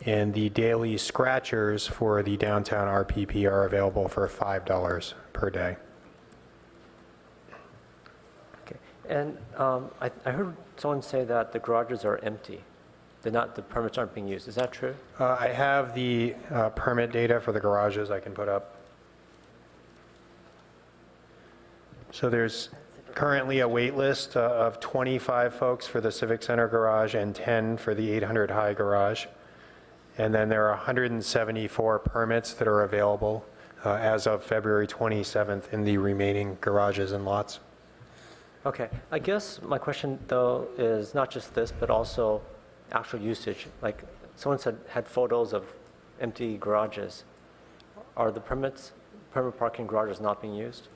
And the daily scratchers for the downtown RPP are available for $5 per day. Okay. And I heard someone say that the garages are empty. The permits aren't being used. Is that true? I have the permit data for the garages I can put up. So there's currently a wait list of 25 folks for the Civic Center garage and 10 for the 800 High garage. And then there are 174 permits that are available as of February 27th in the remaining garages and lots. Okay. I guess my question, though, is not just this, but also actual usage. Like someone said, had photos of empty garages. Are the permit parking garages not being used?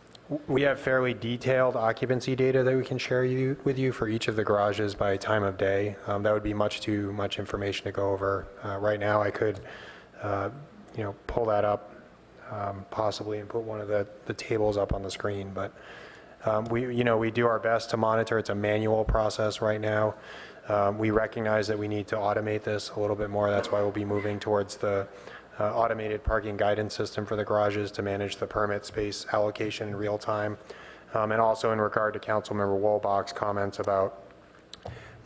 We have fairly detailed occupancy data that we can share with you for each of the garages by time of day. That would be much too much information to go over. Right now, I could, pull that up possibly and put one of the tables up on the screen. But we do our best to monitor. It's a manual process right now. We recognize that we need to automate this a little bit more. That's why we'll be moving towards the automated parking guidance system for the garages to manage the permit space allocation in real time. And also in regard to Councilmember Wolbach's comments about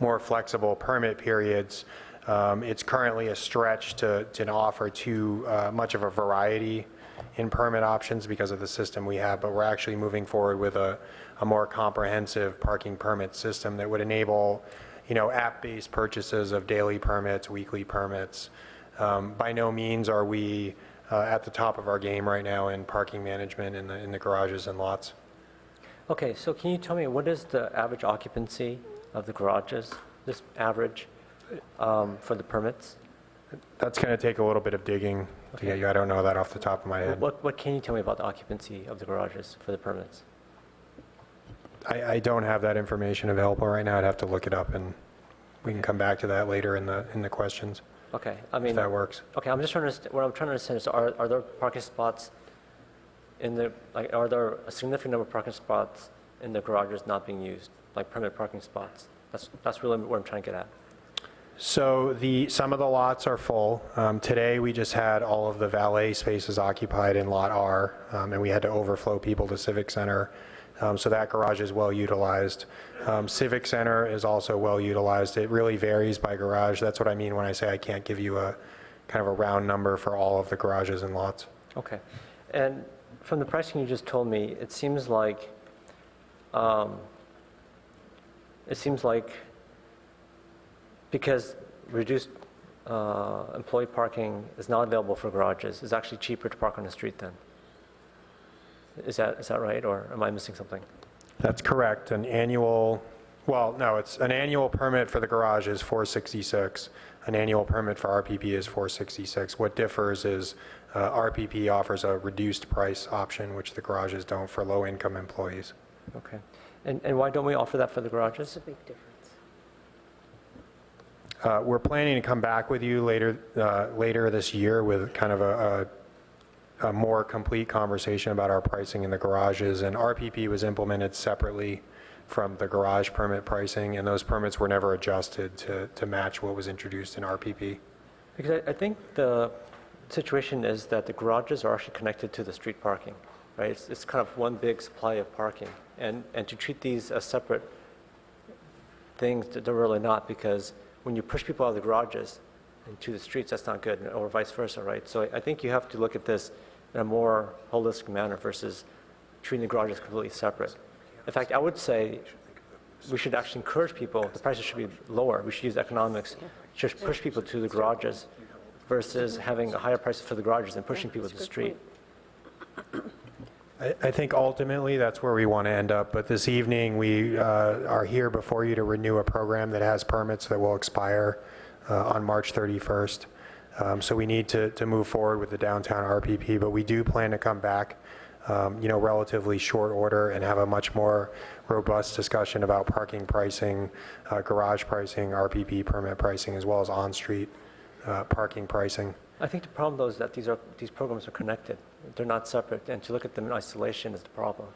more flexible permit periods, it's currently a stretch to offer too much of a variety in permit options because of the system we have, but we're actually moving forward with a more comprehensive parking permit system that would enable app-based purchases of daily permits, weekly permits. By no means are we at the top of our game right now in parking management in the garages and lots. Okay, so can you tell me what is the average occupancy of the garages, this average for the permits? That's going to take a little bit of digging to get you. I don't know that off the top of my head. What can you tell me about the occupancy of the garages for the permits? I don't have that information available right now. I'd have to look it up, and we can come back to that later in the questions, Okay, I mean. if that works. Okay, I'm just trying to understand, what I'm trying to understand is, are there parking spots in the, like, are there a significant number of parking spots in the garages not being used, like permanent parking spots? That's really what I'm trying to get at. So some of the lots are full. Today, we just had all of the valet spaces occupied in Lot R, and we had to overflow people to Civic Center. So that garage is well utilized. Civic Center is also well utilized. It really varies by garage. That's what I mean when I say I can't give you a kind of a round number for all of the garages and lots. Okay, and from the pricing you just told me, it seems like because reduced employee parking is not available for garages, it's actually cheaper to park on the street then. Is that right, or am I missing something? That's correct. It's an annual permit for the garage is $466. An annual permit for RPP is $466. What differs is RPP offers a reduced price option, which the garages don't for low-income employees. Okay, and why don't we offer that for the garages? It's a big difference. We're planning to come back with you later this year with kind of a more complete conversation about our pricing in the garages, and RPP was implemented separately from the garage permit pricing, and those permits were never adjusted to match what was introduced in RPP. Because I think the situation is that the garages are actually connected to the street parking, right? It's kind of one big supply of parking, and to treat these as separate things, they're really not, because when you push people out of the garages into the streets, that's not good, or vice versa, right? So I think you have to look at this in a more holistic manner versus treating the garages completely separate. In fact, I would say we should actually encourage people, the prices should be lower. We should use economics to push people to the garages versus having a higher price for the garages and pushing people to the street. I think ultimately that's where we want to end up, but this evening we are here before you to renew a program that has permits that will expire on March 31st. So we need to move forward with the downtown RPP, but we do plan to come back, relatively short order and have a much more robust discussion about parking pricing, garage pricing, RPP permit pricing, as well as on-street parking pricing. I think the problem, though, is that these programs are connected. They're not separate, and to look at them in isolation is the problem.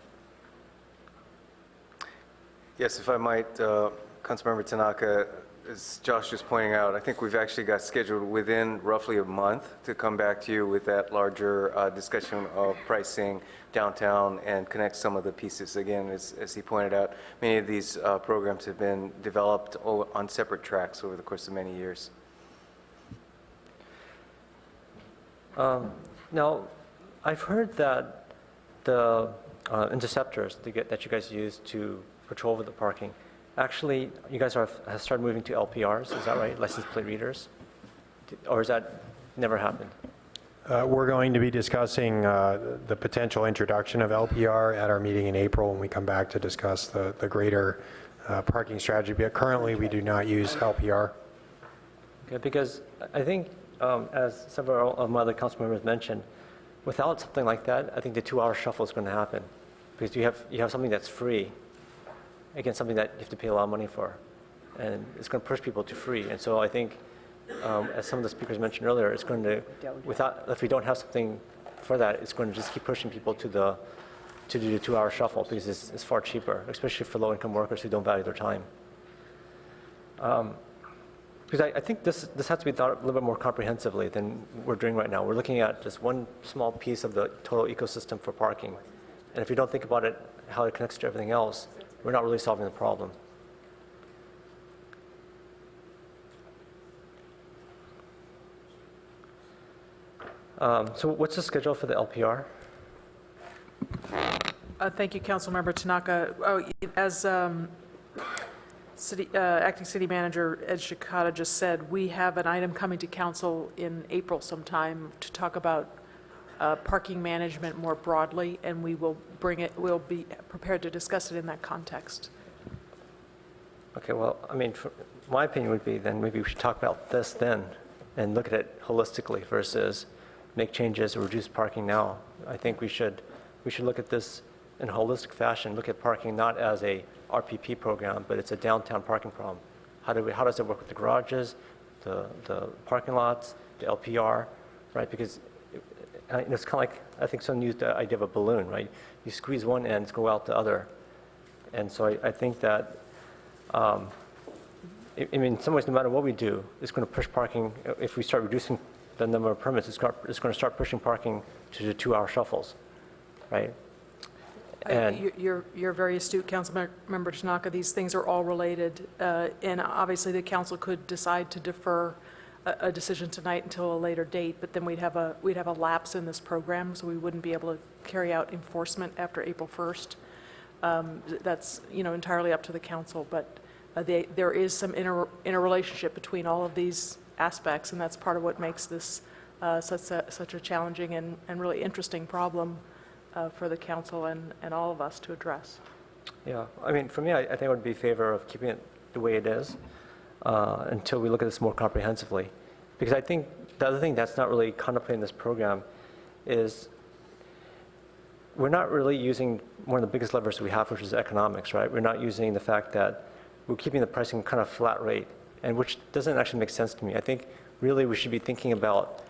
Yes, if I might, Councilmember Tanaka, as Josh was pointing out, I think we've actually got scheduled within roughly a month to come back to you with that larger discussion of pricing downtown and connect some of the pieces. Again, as he pointed out, many of these programs have been developed on separate tracks over the course of many years. Now, I've heard that the interceptors that you guys use to patrol over the parking, actually, you guys have started moving to LPRs, is that right? License plate readers? Or has that never happened? We're going to be discussing the potential introduction of LPR at our meeting in April when we come back to discuss the greater parking strategy. But currently, we do not use LPR. Okay, because I think, as several of my other council members mentioned, without something like that, I think the 2-hour shuffle is going to happen, because you have something that's free against something that you have to pay a lot of money for, and it's going to push people to free. And so I think, as some of the speakers mentioned earlier, it's going to, if we don't have something for that, it's going to just keep pushing people to do the 2-hour shuffle, because it's far cheaper, especially for low-income workers who don't value their time. Because I think this has to be thought a little bit more comprehensively than we're doing right now. We're looking at just one small piece of the total ecosystem for parking. And if you don't think about it, how it connects to everything else, we're not really solving the problem. So what's the schedule for the LPR? Thank you, Councilmember Tanaka. As Acting City Manager Ed Shikata just said, we have an item coming to council in April sometime to talk about parking management more broadly, and we'll be prepared to discuss it in that context. Okay, well, I mean, my opinion would be then maybe we should talk about this then and look at it holistically versus make changes or reduce parking now. I think we should look at this in a holistic fashion, look at parking not as a RPP program, but it's a downtown parking problem. How does it work with the garages, the parking lots, the LPR, right? Because it's kind of like, I think someone used the idea of a balloon, right? You squeeze one end, go out the other. And so I think that, I mean, in some ways, no matter what we do, it's going to push parking. If we start reducing the number of permits, it's going to start pushing parking to the 2-hour shuffles, right? And You're very astute, Councilmember Tanaka. These things are all related, and obviously the council could decide to defer a decision tonight until a later date, but then we'd have a lapse in this program, so we wouldn't be able to carry out enforcement after April 1st. That's entirely up to the council, but there is some interrelationship between all of these aspects, and that's part of what makes this such a challenging and really interesting problem for the council and all of us to address. Yeah, I mean, for me, I think I would be in favor of keeping it the way it is until we look at this more comprehensively. Because I think the other thing that's not really contemplated in this program is we're not really using one of the biggest levers we have, which is economics, right? We're not using the fact that we're keeping the pricing kind of flat rate, and which doesn't actually make sense to me. I think really we should be thinking about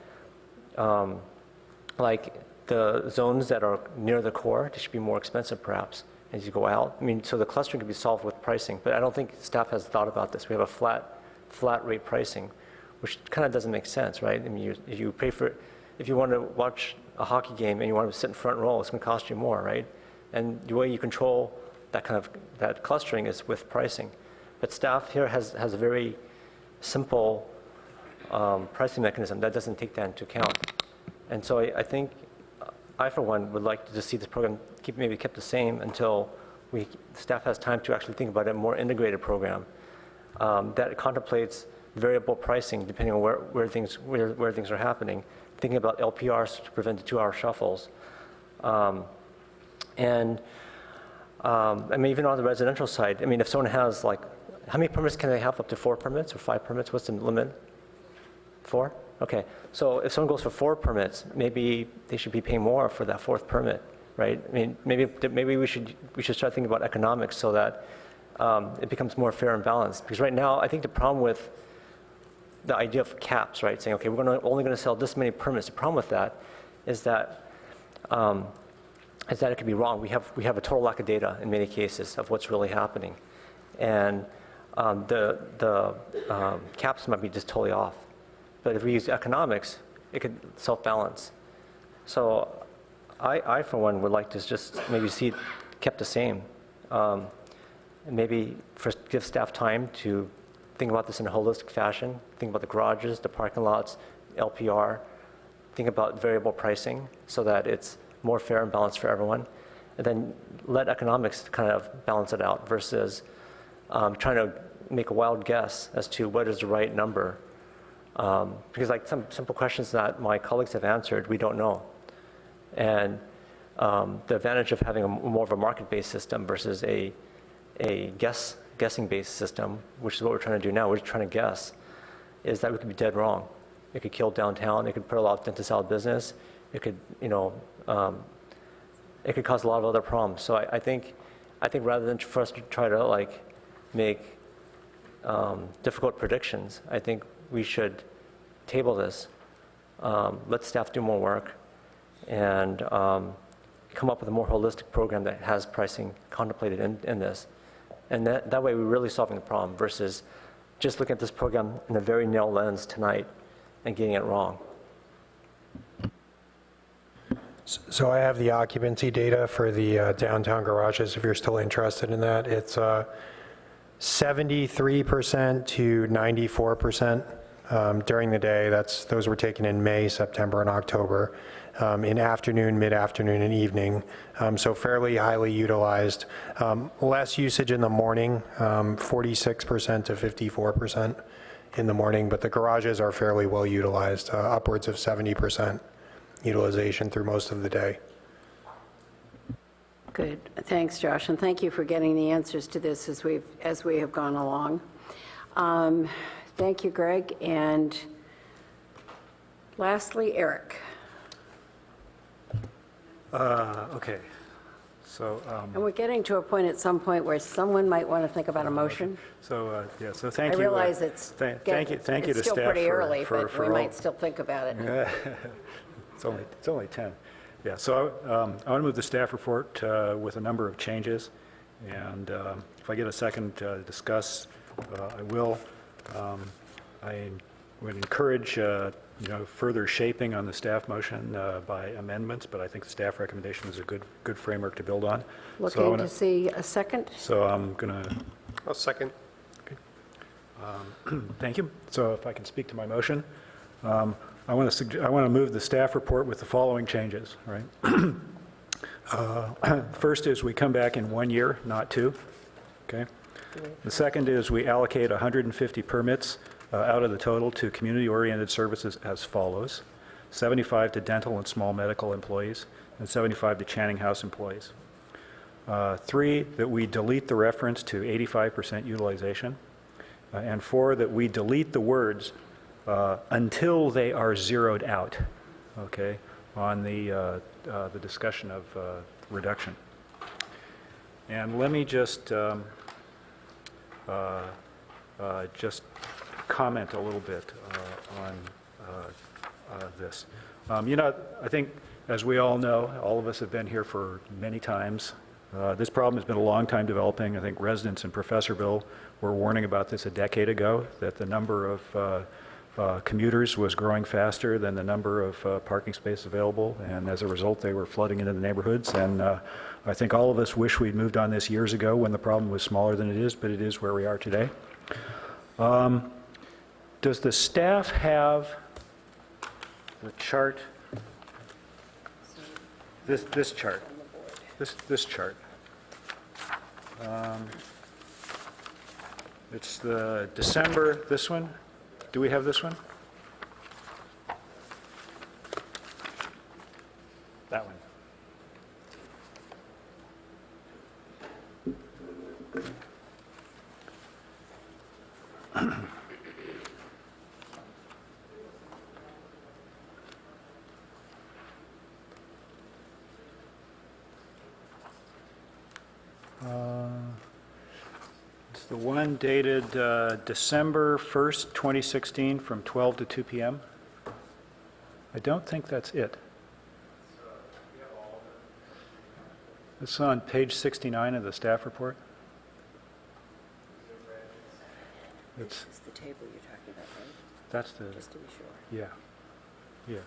like the zones that are near the core, they should be more expensive perhaps as you go out. I mean, so the clustering can be solved with pricing, but I don't think staff has thought about this. We have a flat rate pricing, which kind of doesn't make sense, right? I mean, if you want to watch a hockey game and you want to sit in front row, it's going to cost you more, right? And the way you control that clustering is with pricing. But staff here has a very simple pricing mechanism that doesn't take that into account. And so I think I, for one, would like to just see this program maybe kept the same until staff has time to actually think about a more integrated program that contemplates variable pricing depending on where things are happening, thinking about LPRs to prevent the 2-hour shuffles. I mean, even on the residential side, I mean, if someone has like, how many permits can they have? Up to 4 permits or 5 permits? What's the limit? 4? Okay. So if someone goes for 4 permits, maybe they should be paying more for that 4th permit, right? I mean, maybe we should start thinking about economics so that it becomes more fair and balanced. Because right now, I think the problem with the idea of caps, right? Saying, okay, we're only going to sell this many permits. The problem with that is that it could be wrong. We have a total lack of data in many cases of what's really happening, and the caps might be just totally off. But if we use economics, it could self-balance. So I for one, would like to just maybe see it kept the same. And maybe first give staff time to think about this in a holistic fashion, think about the garages, the parking lots, LPR, think about variable pricing so that it's more fair and balanced for everyone, and then let economics kind of balance it out versus trying to make a wild guess as to what is the right number. Because like some simple questions that my colleagues have answered, we don't know. And the advantage of having more of a market-based system versus a guessing-based system, which is what we're trying to do now, we're trying to guess, is that we could be dead wrong. It could kill downtown, it could put a lot of dentists out of business, it could, it could cause a lot of other problems. So I think rather than for us to try to like make difficult predictions, I think we should table this, let staff do more work, and come up with a more holistic program that has pricing contemplated in this. And that way we're really solving the problem versus just looking at this program in a very narrow lens tonight and getting it wrong. So I have the occupancy data for the downtown garages, if you're still interested in that. It's 73% to 94% during the day. Those were taken in May, September, and October. In afternoon, mid-afternoon, and evening. So fairly highly utilized. Less usage in the morning, 46% to 54% in the morning, but the garages are fairly well utilized, upwards of 70% utilization through most of the day. Good. Thanks, Josh, and thank you for getting the answers to this as we have gone along. Thank you, Greg. And lastly, Eric. Okay. So, And we're getting to a point at some point where someone might want to think about a motion. so thank I you. realize it's thank you to it's staff still pretty early, for but we all- might still think about it. It's only 10. Yeah, so I want to move the staff report with a number of changes, and if I get a second to discuss, I will. I would encourage further shaping on the staff motion by amendments, but I think the staff recommendation is a good framework to build on. So I Looking wanna- to see a second? So I'm going to I'll second. Thank you. So if I can speak to my motion, I want to move the staff report with the following changes, right? First is we come back in 1 year, not 2, okay? The second is we allocate 150 permits out of the total to community-oriented services as follows: 75 to dental and small medical employees, and 75 to Channing House employees. 3, that we delete the reference to 85% utilization. And 4, that we delete the words until they are zeroed out, okay, on the discussion of reduction. And let me just comment a little bit on this. I think, as we all know, all of us have been here for many times. This problem has been a long time developing. I think residents in Professorville were warning about this a decade ago, that the number of commuters was growing faster than the number of parking spaces available, and as a result, they were flooding into the neighborhoods. And I think all of us wish we'd moved on this years ago when the problem was smaller than it is, but it is where we are today. Does the staff have the chart? This chart. This chart. It's the December, this one. Do we have this one? That one. It's the one dated December 1st, 2016, from 12 to 2 p.m. I don't think that's it. It's on page 69 of the staff report. It's This is the table you're talking about, right? That's the, Just to be sure. yeah, yeah.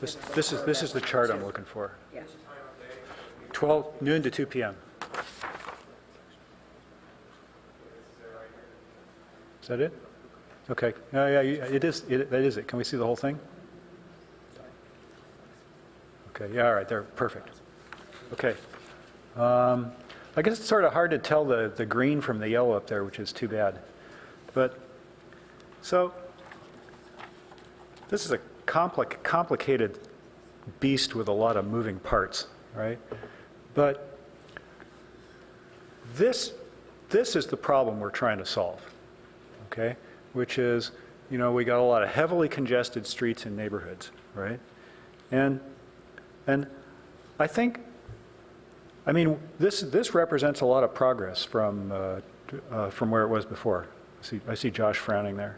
This is the chart I'm looking for. Yeah. 12 noon to 2 p.m. Is that it? Okay. Yeah, it is. That is it. Can we see the whole thing? Okay. Yeah. All right. There. Perfect. Okay. I guess it's sort of hard to tell the green from the yellow up there, which is too bad. But so this is a complicated beast with a lot of moving parts, right? But this is the problem we're trying to solve, okay? Which is, we got a lot of heavily congested streets and neighborhoods, right? And I think, this represents a lot of progress from where it was before. I see Josh frowning there.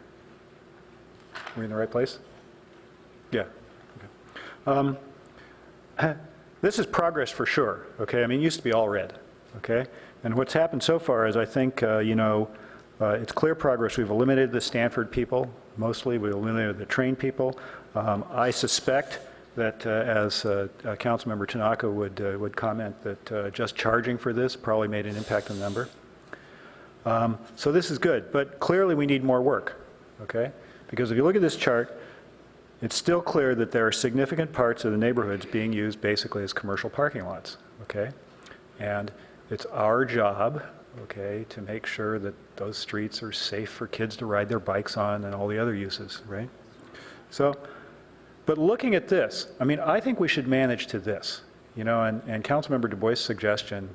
Are we in the right place? Yeah. Okay. This is progress for sure, okay? It used to be all red, okay? And what's happened so far is I think, it's clear progress. We've eliminated the Stanford people, mostly. We eliminated the trained people. I suspect that, as Councilmember Tanaka would comment, that just charging for this probably made an impact on the number. So this is good, but clearly we need more work, okay? Because if you look at this chart, it's still clear that there are significant parts of the neighborhoods being used basically as commercial parking lots, okay? And it's our job, okay, to make sure that those streets are safe for kids to ride their bikes on and all the other uses, right? So, but looking at this, I think we should manage to this, and Councilmember Du Bois' suggestion,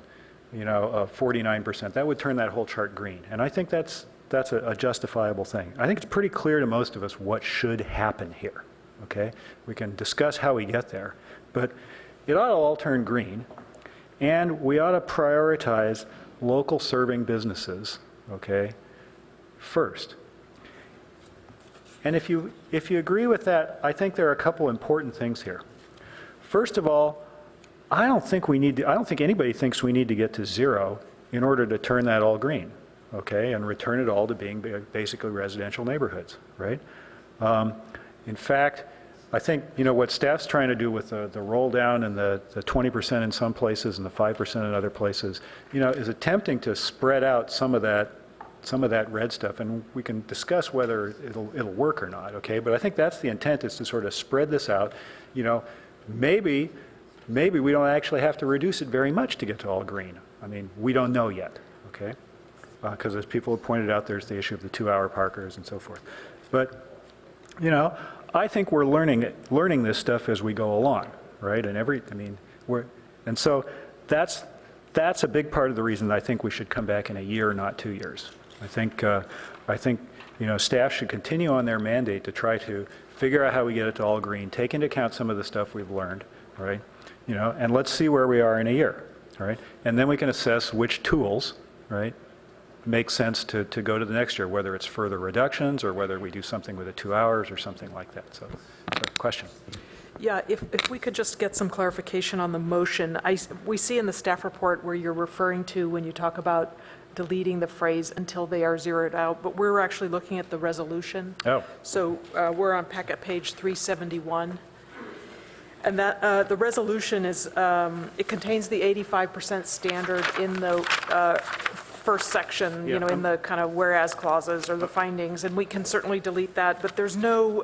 of 49%, that would turn that whole chart green. And I think that's a justifiable thing. I think it's pretty clear to most of us what should happen here, okay? We can discuss how we get there, but it ought to all turn green. And we ought to prioritize local serving businesses, okay, first. And if you agree with that, I think there are a couple important things here. First of all, I don't think anybody thinks we need to get to zero in order to turn that all green, okay, and return it all to being basically residential neighborhoods, right? In fact, I think, what staff's trying to do with the roll down and the 20% in some places and the 5% in other places, is attempting to spread out some of that red stuff, and we can discuss whether it'll work or not, okay? But I think that's the intent, is to sort of spread this out. Maybe we don't actually have to reduce it very much to get to all green. I mean, we don't know yet, okay? Because as people have pointed out, there's the issue of the 2-hour parkers and so forth. But, I think we're learning this stuff as we go along, right? And so that's a big part of the reason I think we should come back in a year, not 2 years. I think staff should continue on their mandate to try to figure out how we get it to all green, take into account some of the stuff we've learned, right? And let's see where we are in a year, all right? And then we can assess which tools, right, make sense to go to the next year, whether it's further reductions or whether we do something with the 2 hours or something like that. So question. Yeah, if we could just get some clarification on the motion. We see in the staff report where you're referring to when you talk about deleting the phrase "until they are zeroed out," but we're actually looking at the resolution. Oh. So we're on packet page 371. And that the resolution is, it contains the 85% standard in the first section, in the kind of whereas clauses or the findings, and we can certainly delete that, but there's no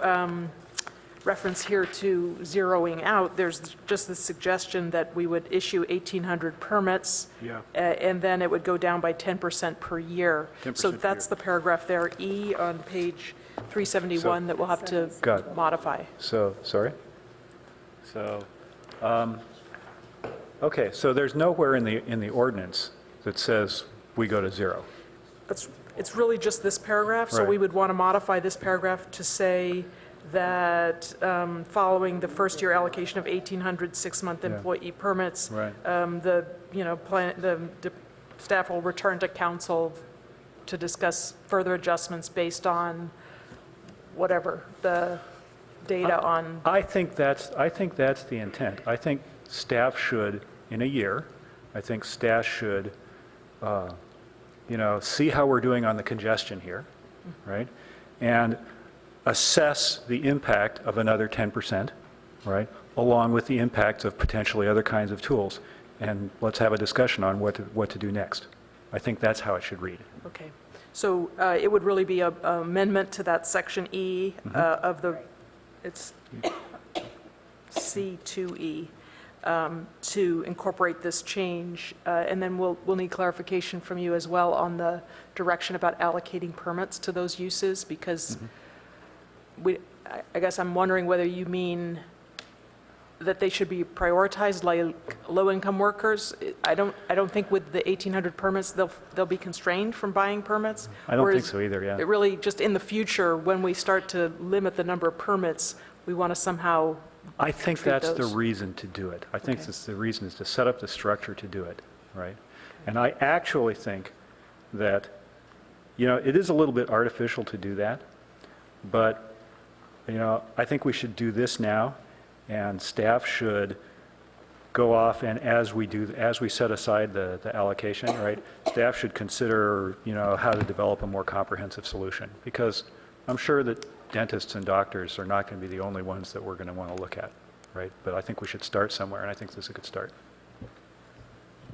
reference here to zeroing out. There's just the suggestion that we would issue 1,800 permits, and then it would go down by 10% per year. 10% So per that's year. the paragraph there, E on page 371, that we'll have to modify. So, sorry? So, okay, so there's nowhere in the ordinance that says we go to zero. It's really just this paragraph, so Right. we would want to modify this paragraph to say that following the first-year allocation of 1,800 six-month employee permits, Right. the staff will return to council to discuss further adjustments based on whatever the data on. I think that's the intent. I think staff should, in a year, should, see how we're doing on the congestion here, right? And assess the impact of another 10%, right? Along with the impacts of potentially other kinds of tools. And let's have a discussion on what to do next. I think that's how it should read. Okay. So it would really be an amendment to that section E of the, it's C2E, to incorporate this change. And then we'll need clarification from you as well on the direction about allocating permits to those uses, because I guess I'm wondering whether you mean that they should be prioritized like low-income workers. I don't think with the 1,800 permits they'll be constrained from buying permits. I don't think so either, yeah. It really, just in the future, when we start to limit the number of permits, we want to somehow I think treat that's the those. reason to do it. I think the reason is to set up the structure to do it, right? And I actually think that, it is a little bit artificial to do that, but, I think we should do this now, and staff should go off, and as we set aside the allocation, right, staff should consider, how to develop a more comprehensive solution, because I'm sure that dentists and doctors are not going to be the only ones that we're going to want to look at, right? But I think we should start somewhere, and I think this is a good start.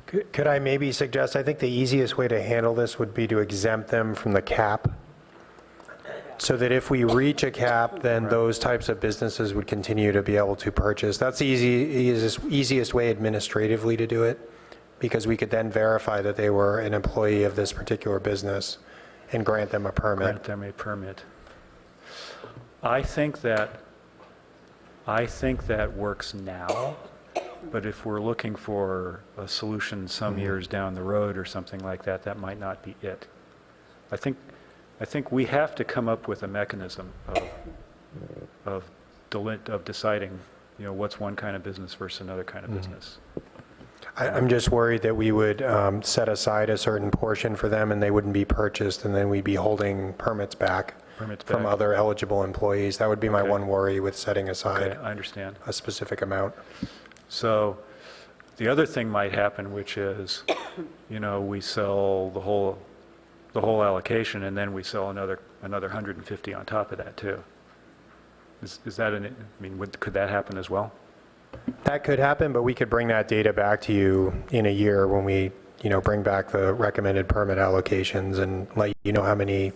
Could I maybe suggest, I think the easiest way to handle this would be to exempt them from the cap, so that if we reach a cap, then those types of businesses would continue to be able to purchase. That's the easiest way administratively to do it, because we could then verify that they were an employee of this particular business and grant them a permit. Grant them a permit. I think that works now, but if we're looking for a solution some years down the road or something like that, that might not be it. I think we have to come up with a mechanism of deciding, what's one kind of business versus another kind of business. I'm just worried that we would set aside a certain portion for them and they wouldn't be purchased, and then we'd be holding permits back from other eligible employees. That would be my one worry with setting aside Okay, I understand. a specific amount. So the other thing might happen, which is, we sell the whole allocation, and then we sell another 150 on top of that too. Is that could that happen as well? That could happen, but we could bring that data back to you in a year when we, bring back the recommended permit allocations and let you know how many,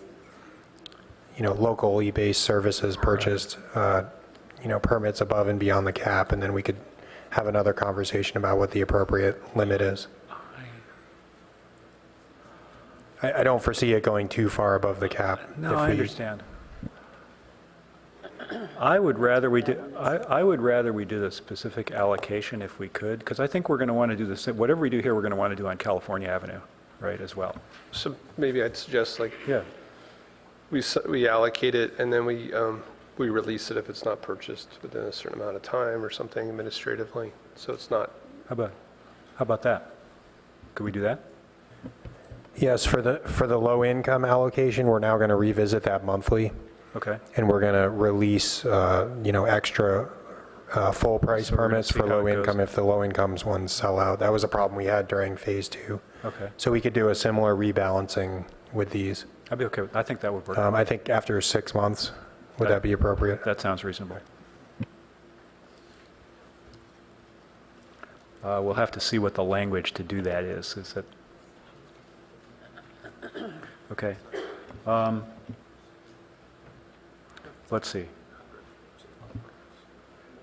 locally based services purchased, permits above and beyond the cap, and then we could have another conversation about what the appropriate limit is. I don't foresee it going too far above the cap. No, I understand. I would rather we do the specific allocation if we could, because I think we're going to want to do this. Whatever we do here, we're going to want to do on California Avenue, right, as well. So maybe I'd suggest we allocate it and then we release it if it's not purchased within a certain amount of time or something administratively. So it's not. How about that? Could we do that? Yes, for the low income allocation, we're now going to revisit that monthly. Okay. And we're going to release, extra full price permits for low income if the low incomes ones sell out. That was a problem we had during phase 2. Okay. So we could do a similar rebalancing with these. I'd be okay. I think that would work. I think after 6 months, would that be appropriate? That sounds reasonable. We'll have to see what the language to do that is. Is that okay? Let's see.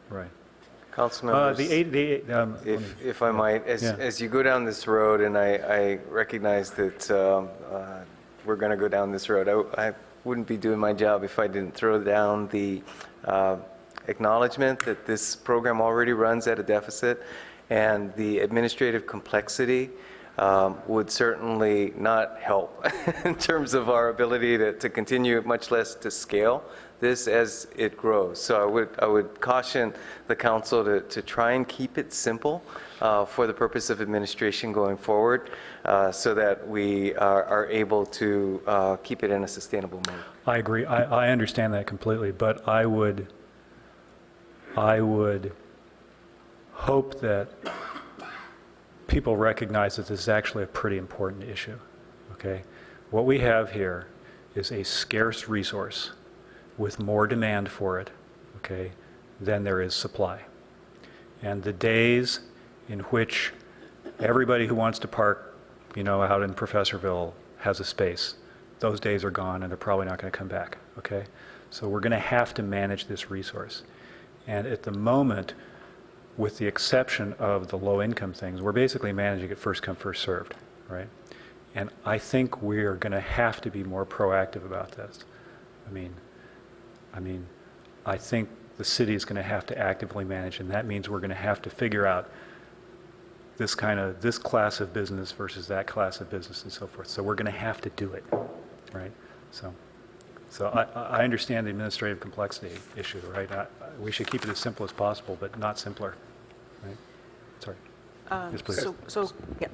Right. Council members, if I might, as you go down this road, and I recognize that we're going to go down this road, I wouldn't be doing my job if I didn't throw down the acknowledgement that this program already runs at a deficit, and the administrative complexity would certainly not help in terms of our ability to continue, much less to scale this as it grows. So I would caution the council to try and keep it simple for the purpose of administration going forward, so that we are able to keep it in a sustainable mode. I agree. I understand that completely, but I would hope that people recognize that this is actually a pretty important issue, okay? What we have here is a scarce resource with more demand for it, okay, than there is supply. And the days in which everybody who wants to park, out in Professorville has a space, those days are gone and they're probably not going to come back, okay? So we're going to have to manage this resource. And at the moment, with the exception of the low-income things, we're basically managing it first come, first served, right? And I think we are going to have to be more proactive about this. I think the city is going to have to actively manage, and that means we're going to have to figure out this class of business versus that class of business and so forth. So we're going to have to do it, right? So I understand the administrative complexity issue, right? We should keep it as simple as possible, but not simpler, right? Sorry. Yes, please. So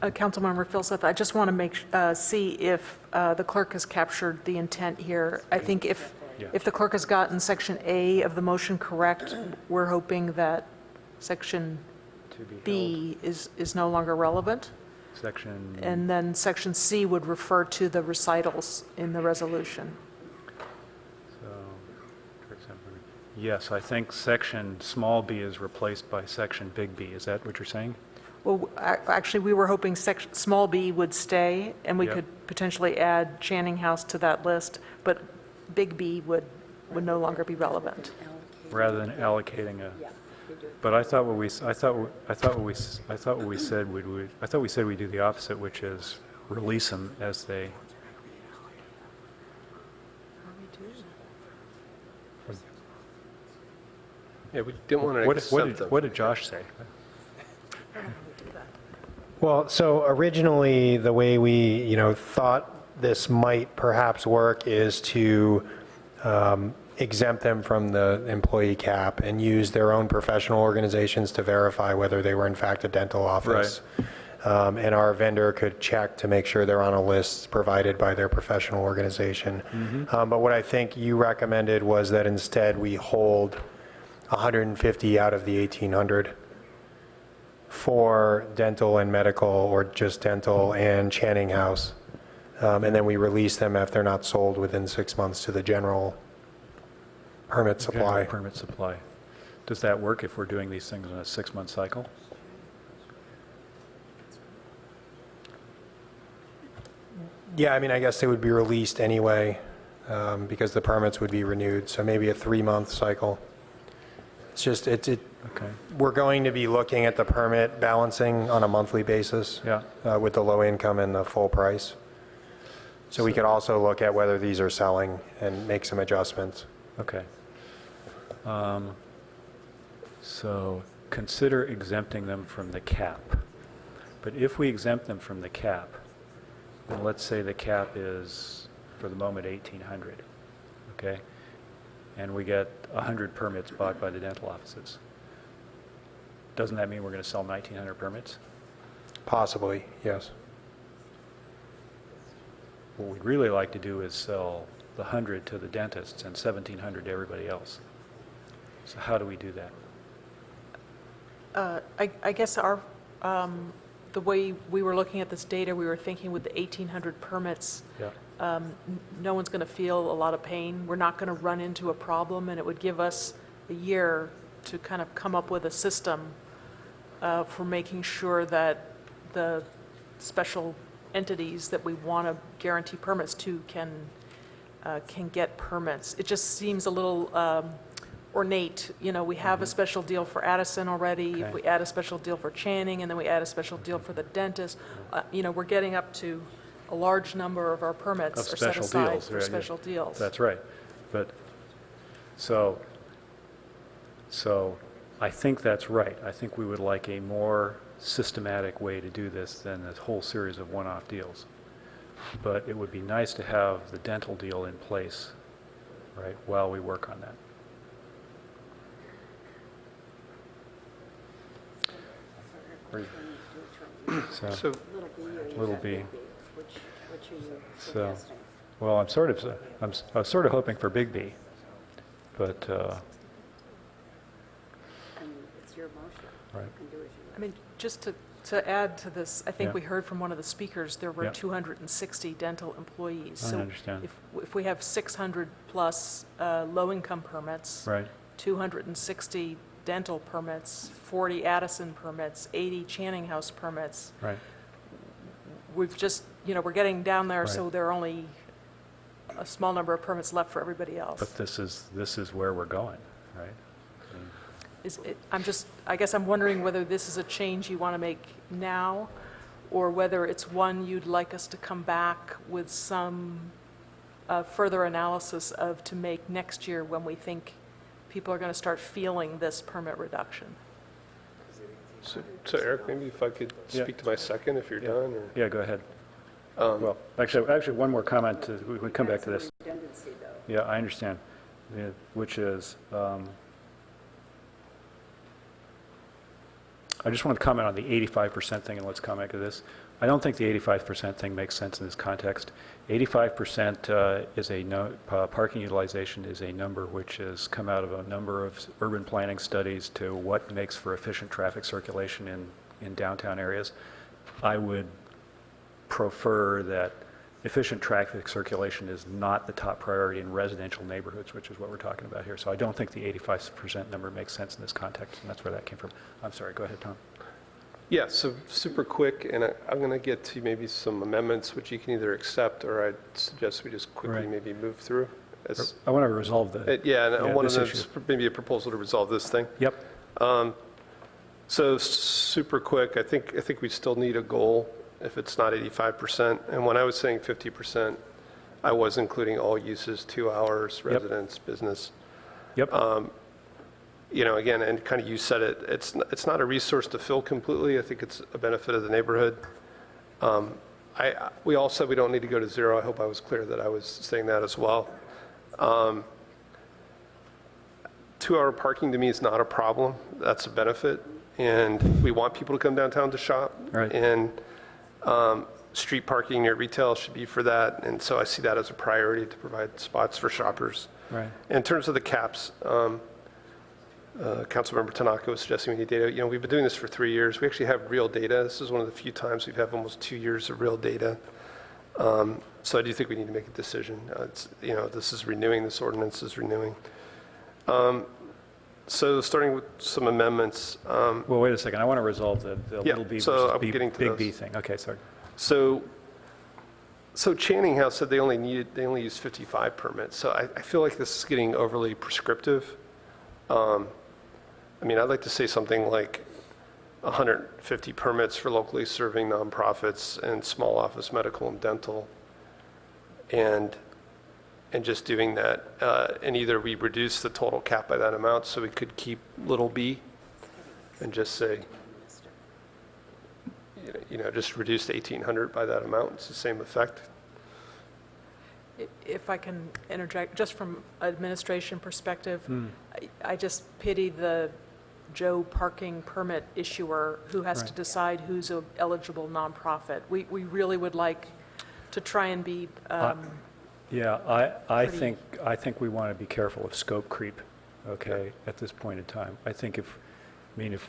Councilmember Philseth, I just want to see if the clerk has captured the intent here. I think if the clerk has gotten Section A of the motion correct, we're hoping that Section B is no longer relevant. And then Section C would refer to the recitals in the resolution. Yes, I think Section small b is replaced by Section big B. Is that what you're saying? Well, actually, we were hoping small b would stay, and we could potentially add Channing House to that list, but big B would no longer be relevant. Rather than allocating a, but I thought what we said we'd do the opposite, which is release them as they. Yeah, we didn't want to accept them. What did Josh say? Well, so originally, the way we, thought this might perhaps work is to exempt them from the employee cap and use their own professional organizations to verify whether they were in fact a dental office. And our vendor could check to make sure they're on a list provided by their professional organization. But what I think you recommended was that instead we hold 150 out of the 1,800 for dental and medical, or just dental and Channing House. And then we release them if they're not sold within 6 months to the general permit supply. Okay, permit supply. Does that work if we're doing these things in a 6-month cycle? Yeah, I mean, I guess they would be released anyway, because the permits would be renewed, so maybe a 3-month cycle. It's just, Okay. we're going to be looking at the permit balancing on a monthly basis. With the low income and the full price. So we could also look at whether these are selling and make some adjustments. Okay. So consider exempting them from the cap. But if we exempt them from the cap, then let's say the cap is, for the moment, 1,800, okay? And we get 100 permits bought by the dental offices. Doesn't that mean we're going to sell 1,900 permits? Possibly, yes. What we'd really like to do is sell the 100 to the dentists and 1,700 to everybody else. So how do we do that? I guess the way we were looking at this data, we were thinking with the 1,800 permits, no one's going to feel a lot of pain. We're not going to run into a problem, and it would give us a year to kind of come up with a system for making sure that the special entities that we want to guarantee permits to can get permits. It just seems a little ornate. You know, we have a special deal for Addison already. If we add a special deal for Channing, and then we add a special deal for the dentist, you know, we're getting up to a large number of our permits are set aside for special deals. That's right. But so I think that's right. I think we would like a more systematic way to do this than a whole series of one-off deals. But it would be nice to have the dental deal in place, right, while we work on that. So, little b. So, well, I was sort of hoping for big B, but It's your motion. right. I mean, just to add to this, I think Yeah. we heard from one of the speakers, there were Yeah. 260 dental employees. I understand. If we have 600 plus low-income permits, Right. 260 dental permits, 40 Addison permits, 80 Channing House permits, Right. we've just, you know, we're getting down there, so Right. there are only a small number of permits left for everybody else. But this is where we're going, right? I guess I'm wondering whether this is a change you want to make now, or whether it's one you'd like us to come back with some further analysis of to make next year when we think people are going to start feeling this permit reduction. So Eric, maybe if I could speak to my second, if you're done, or? Yeah, go ahead. Well, actually, one more comment. We can come back to this. Yeah, I understand. Yeah, which is, I just want to comment on the 85% thing, and let's come back to this. I don't think the 85% thing makes sense in this context. 85% is parking utilization is a number which has come out of a number of urban planning studies to what makes for efficient traffic circulation in downtown areas. I would prefer that efficient traffic circulation is not the top priority in residential neighborhoods, which is what we're talking about here. So I don't think the 85% number makes sense in this context, and that's where that came from. I'm sorry, go ahead, Tom. Yeah, so super quick, and I'm going to get to maybe some amendments which you can either accept, or I'd suggest we just quickly maybe move through. I want to resolve the One of them issue. is maybe a proposal to resolve this thing. Yep. So super quick, I think we still need a goal if it's not 85%. And when I was saying 50%, I was including all uses, 2 hours, residence, business. Yep. You know, again, and kind of you said it, it's not a resource to fill completely. I think it's a benefit of the neighborhood. We all said we don't need to go to zero. I hope I was clear that I was saying that as well. 2-hour parking to me is not a problem. That's a benefit. And we want people to come downtown to shop. Right. And street parking near retail should be for that. And so I see that as a priority to provide spots for shoppers. Right. In terms of the caps, Councilmember Tanaka was suggesting we need data. You know, we've been doing this for 3 years. We actually have real data. This is one of the few times we've had almost 2 years of real data. So I do think we need to make a decision. You know, this is renewing, this ordinance is renewing. So starting with some amendments. Well, wait a second. I want to resolve the little b so versus I'm getting to big those. B thing. Okay, sorry. So Channing House said they only used 55 permits. So I feel like this is getting overly prescriptive. I mean, I'd like to say something like 150 permits for locally serving nonprofits and small office medical and dental, and just doing that. And either we reduce the total cap by that amount so we could keep little b and just say, you know, just reduce to 1,800 by that amount. It's the same effect. If I can interject, just from administration perspective, I just pity the Joe parking permit issuer who has to decide who's an eligible nonprofit. We really would like to try and be Yeah, I think we want to be careful of scope creep, okay, at this point in time. I think if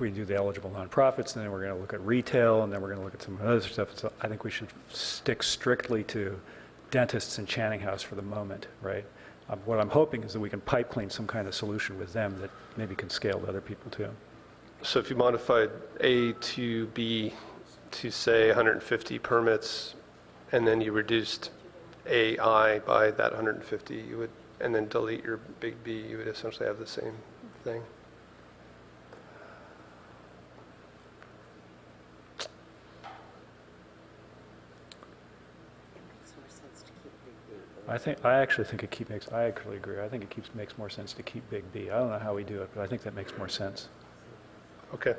we do the eligible nonprofits, then we're going to look at retail, and then we're going to look at some other stuff. So I think we should stick strictly to dentists and Channing House for the moment, right? What I'm hoping is that we can pipe clean some kind of solution with them that maybe can scale to other people too. So if you modified A to B to say 150 permits, and then you reduced AI by that 150, you would, and then delete your big B, you would essentially have the same thing. I actually think I actually agree. I think it makes more sense to keep big B. I don't know how we do it, but I think that makes more sense. Okay.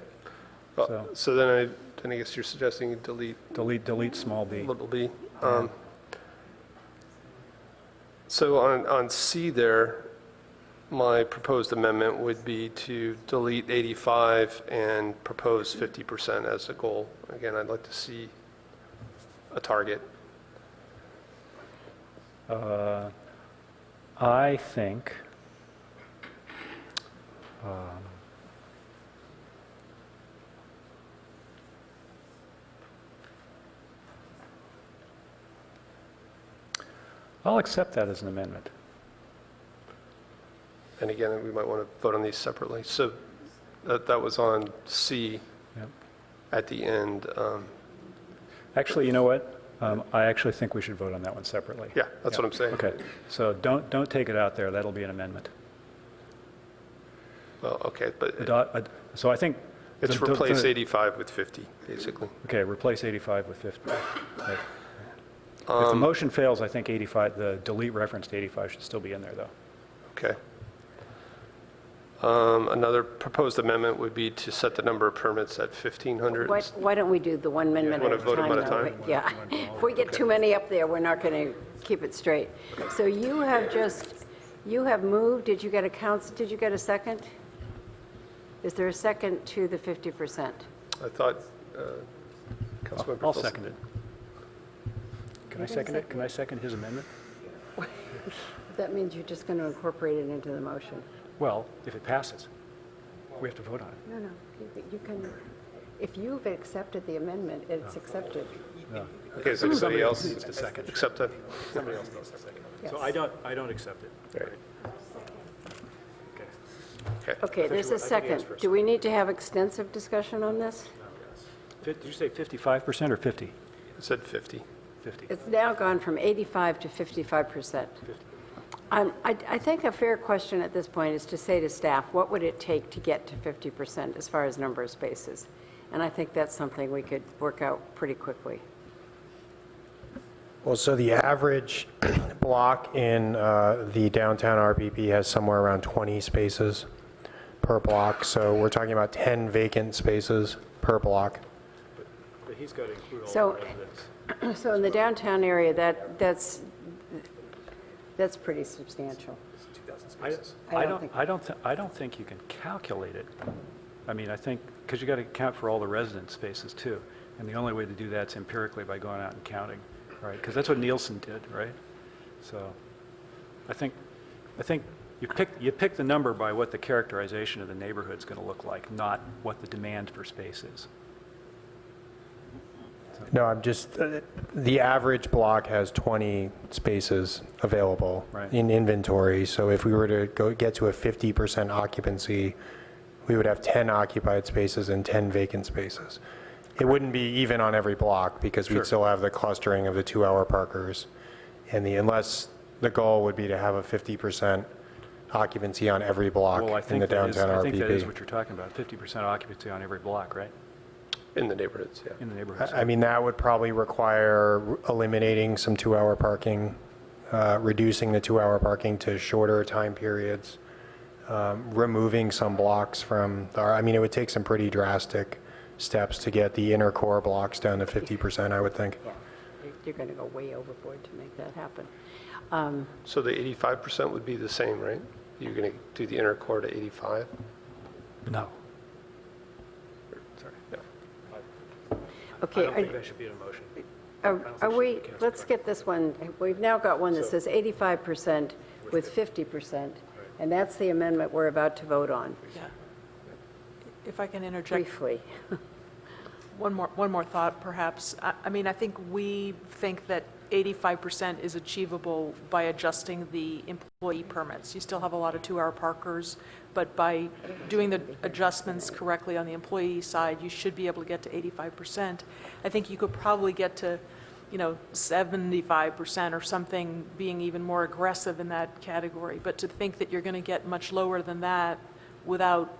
Well, so then I guess you're suggesting you delete small b. Little b. So on C there, my proposed amendment would be to delete 85 and propose 50% as a goal. Again, I'd like to see a target. I think I'll accept that as an amendment. And again, we might want to vote on these separately. So that was on C. Yep. At the end. Actually, you know what? I actually think we should vote on that one separately. Yeah, that's what I'm saying. Okay, so don't take it out there. That'll be an amendment. Well, okay, but so I think it's replace 85 with 50, basically. Okay, replace 85 with 50. Right. If the motion fails, I think 85, the delete reference to 85 should still be in there, though. Okay. Another proposed amendment would be to set the number of permits at 1,500. Why don't we do the one amendment at a time? Want to vote them at a time? though? Yeah. If we get too many up there, we're not going to keep it straight. So you have moved, did you get a second? Is there a second to the 50%? I thought, Councilmember I'll Filson. second it. Can I second it? Can I second his amendment? That means you're just going to incorporate it into the motion. Well, if it passes, we have to vote on it. No, you can, if you've accepted the amendment, it's accepted. No. Okay, so somebody else needs to second. accept that? Somebody else needs to second. Yes. So I don't accept it. Right. Okay. Okay, there's a second. Do we need to have extensive discussion on this? Did you say 55% or 50? It said 50. 50. It's now gone from 85 to 55%. I think a fair question at this point is to say to staff, what would it take to get to 50% as far as number of spaces? And I think that's something we could work out pretty quickly. Well, so the average block in the downtown RPP has somewhere around 20 spaces per block. So we're talking about 10 vacant spaces per block. But he's got to include all So- the residents. So in the downtown area, that's pretty substantial. spaces. I don't think you can calculate it. I mean, I think, because you got to account for all the resident spaces too. And the only way to do that's empirically by going out and counting, right? Because that's what Nielsen did, right? So I think you pick the number by what the characterization of the neighborhood's going to look like, not what the demand for space is. No, I'm just, the average block has 20 spaces available Right. in inventory. So if we were to get to a 50% occupancy, we would have 10 occupied spaces and 10 vacant spaces. It wouldn't be even on every block because we'd still have the clustering of the 2-hour parkers. And unless the goal would be to have a 50% occupancy on every block Well, I in think the downtown RPP. I think that is what you're talking about, 50% occupancy on every block, right? In the neighborhoods, yeah. In the neighborhoods. I mean, that would probably require eliminating some 2-hour parking, reducing the 2-hour parking to shorter time periods, removing some blocks from, I mean, it would take some pretty drastic steps to get the inner core blocks down to 50%, I would think. Yeah, you're going to go way overboard to make that happen. So the 85% would be the same, right? You're going to do the inner core to 85? No. Sorry, yeah. Okay. I don't think that should be in a motion. Are we, let's get this one, we've now got one that says 85% with 50%, and that's the amendment we're about to vote on. Yeah. If I can interject. Briefly. One more thought, perhaps. I mean, I think we think that 85% is achievable by adjusting the employee permits. You still have a lot of 2-hour parkers, but by doing the adjustments correctly on the employee side, you should be able to get to 85%. I think you could probably get to, 75% or something, being even more aggressive in that category. But to think that you're going to get much lower than that without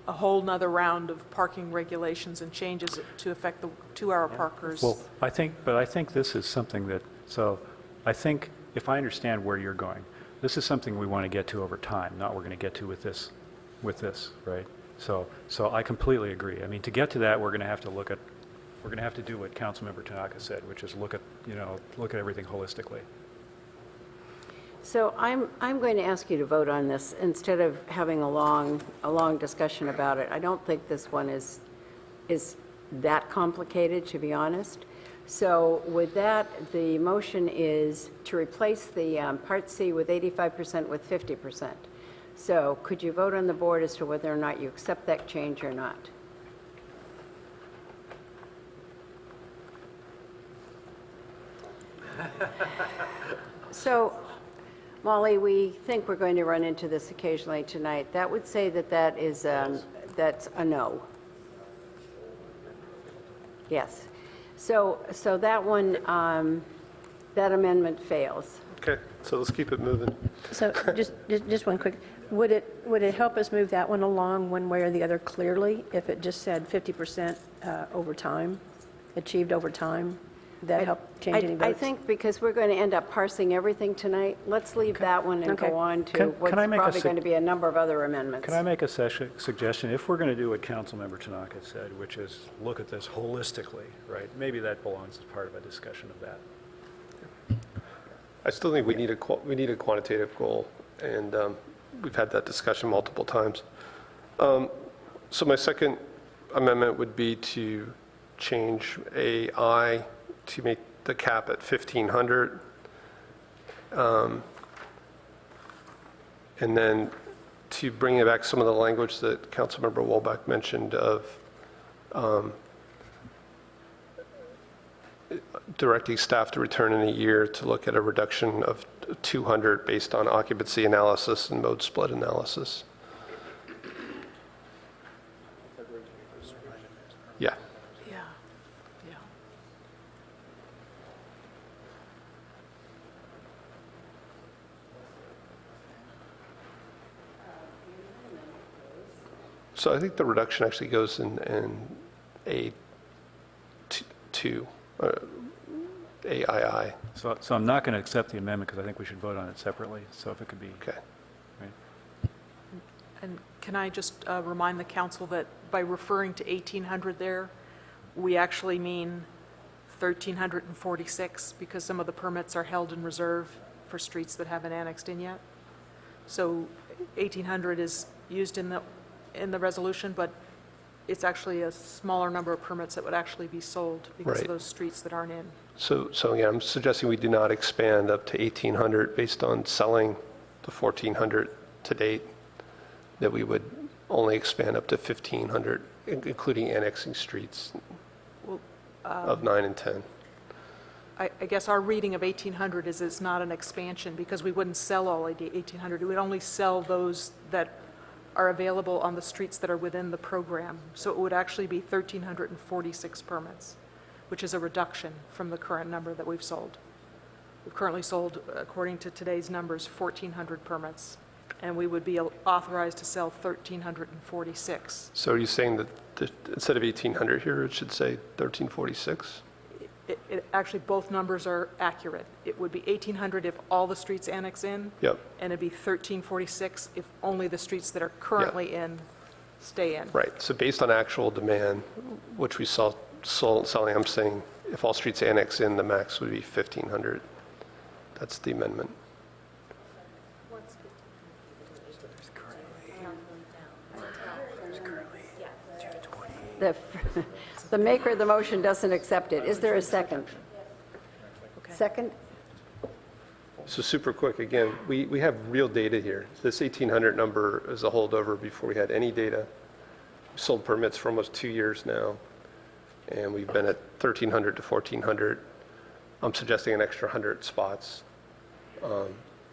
a whole nother round of parking regulations and changes to affect the 2-hour parkers. Well, I think this is something that, so I think if I understand where you're going, this is something we want to get to over time, not we're going to get to with this, right? So I completely agree. I mean, to get to that, we're going to have to do what Councilmember Tanaka said, which is look at everything holistically. So I'm going to ask you to vote on this instead of having a long discussion about it. I don't think this one is that complicated, to be honest. So with that, the motion is to replace the Part C with 85% with 50%. So could you vote on the board as to whether or not you accept that change or not? So, Molly, we think we're going to run into this occasionally tonight. That would say that that's a no. Yes. So that one, that amendment fails. Okay, so let's keep it moving. So just one quick, would it help us move that one along one way or the other clearly if it just said 50% over time, achieved over time? Would that help change any votes? I think because we're going to end up parsing everything tonight, let's leave that one and go on to what's probably going to be a number of other amendments. Can I make a suggestion? If we're going to do what Councilmember Tanaka said, which is look at this holistically, right? Maybe that belongs as part of a discussion of that. I still think we need a quantitative goal, and we've had that discussion multiple times. So my second amendment would be to change AI to make the cap at 1,500. And then to bring back some of the language that Councilmember Wolbach mentioned of directing staff to return in a year to look at a reduction of 200 based on occupancy analysis and mode split analysis. Yeah. Yeah. So I think the reduction actually goes in A2, AII. So I'm not going to accept the amendment because I think we should vote on it separately. So if it could be. Okay. Right. And can I just remind the council that by referring to 1,800 there, we actually mean 1,346 because some of the permits are held in reserve for streets that haven't annexed in yet. So 1,800 is used in the resolution, but it's actually a smaller number of permits that would actually be sold because of Right. those streets that aren't in. So yeah, I'm suggesting we do not expand up to 1,800 based on selling the 1,400 to date, that we would only expand up to 1,500, including annexing streets Well, of 9 and 10. I guess our reading of 1,800 is it's not an expansion because we wouldn't sell all 1,800. We would only sell those that are available on the streets that are within the program. So it would actually be 1,346 permits, which is a reduction from the current number that we've sold. We've currently sold, according to today's numbers, 1,400 permits, and we would be authorized to sell 1,346. So are you saying that instead of 1,800 here, it should say 1,346? Actually, both numbers are accurate. It would be 1,800 if all the streets annex in. Yep. And it'd be 1,346 if only the streets that are currently in stay in. Right, so based on actual demand, which we saw selling, I'm saying if all streets annex in, the max would be 1,500. That's the amendment. The maker of the motion doesn't accept it. Is there a second? Second? So super quick, again, we have real data here. This 1,800 number is a holdover before we had any data. We sold permits for almost 2 years now, and we've been at 1,300 to 1,400. I'm suggesting an extra 100 spots,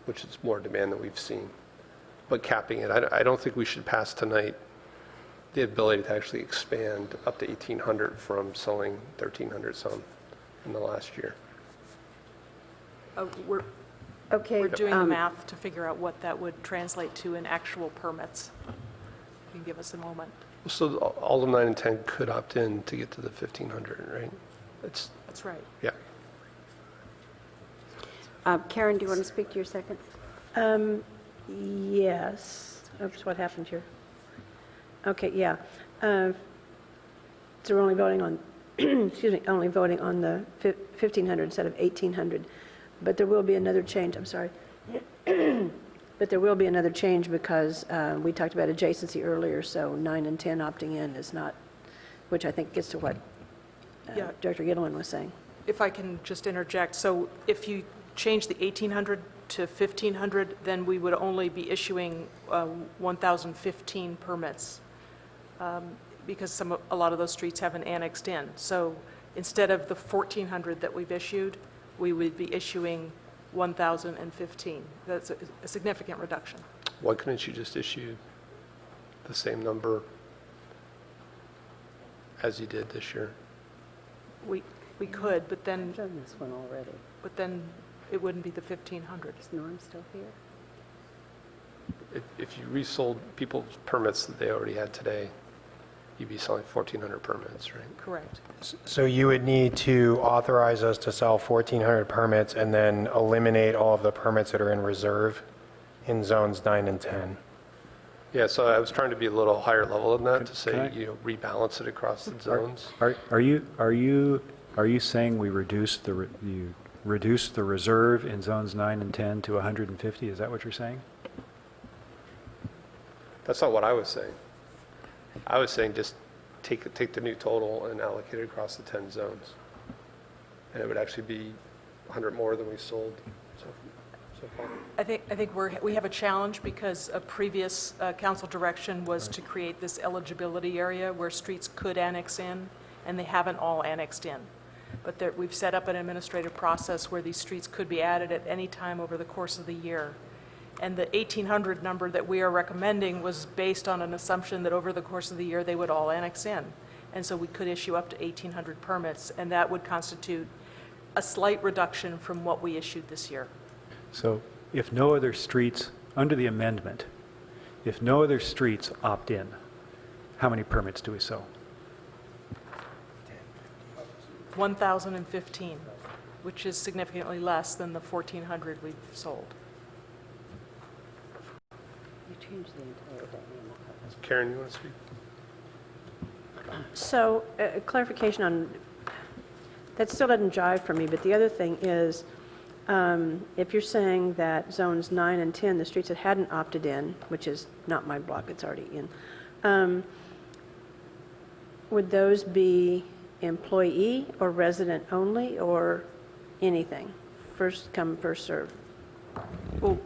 which is more demand than we've seen. But capping it, I don't think we should pass tonight the ability to actually expand up to 1,800 from selling 1,300 some in the last year. We're Okay. doing the math to figure out what that would translate to in actual permits. You can give us a moment. So all of 9 and 10 could opt in to get to the 1,500, right? That's right. Yeah. Karen, do you want to speak to your second? Yes. Oops, what happened here? Okay, yeah. So we're only voting on, excuse me, only voting on the 1,500 instead of 1,800. But there will be another change, I'm sorry. But there will be another change because we talked about adjacency earlier, so 9 and 10 opting in is not, which I think gets to what Director Gittleman was saying. If I can just interject, so if you change the 1,800 to 1,500, then we would only be issuing 1,015 permits because a lot of those streets haven't annexed in. So instead of the 1,400 that we've issued, we would be issuing 1,015. That's a significant reduction. Why couldn't you just issue the same number as you did this year? We could, but then... I've done this one already. But then it wouldn't be the 1,500. Is Norm still here? If you resold people's permits that they already had today, you'd be selling 1,400 permits, right? Correct. So you would need to authorize us to sell 1,400 permits and then eliminate all of the permits that are in reserve in zones 9 and 10. Yeah, so I was trying to be a little higher level than that to say, can I- rebalance it across the zones. Are you saying we reduce you reduce the reserve in zones 9 and 10 to 150? Is that what you're saying? That's not what I was saying. I was saying just take the new total and allocate it across the 10 zones. And it would actually be 100 more than we sold so far. I think we have a challenge because a previous council direction was to create this eligibility area where streets could annex in, and they haven't all annexed in. But we've set up an administrative process where these streets could be added at any time over the course of the year. And the 1,800 number that we are recommending was based on an assumption that over the course of the year, they would all annex in. And so we could issue up to 1,800 permits, and that would constitute a slight reduction from what we issued this year. So if no other streets, under the amendment, if no other streets opt in, how many permits do we sell? 1,015, which is significantly less than the 1,400 we've sold. You changed the entire dynamic. Karen, you want to speak? So clarification on, that still doesn't jive for me, but the other thing is, if you're saying that zones 9 and 10, the streets that hadn't opted in, which is not my block, it's already in, would those be employee or resident only, or anything? First come, first served. Well,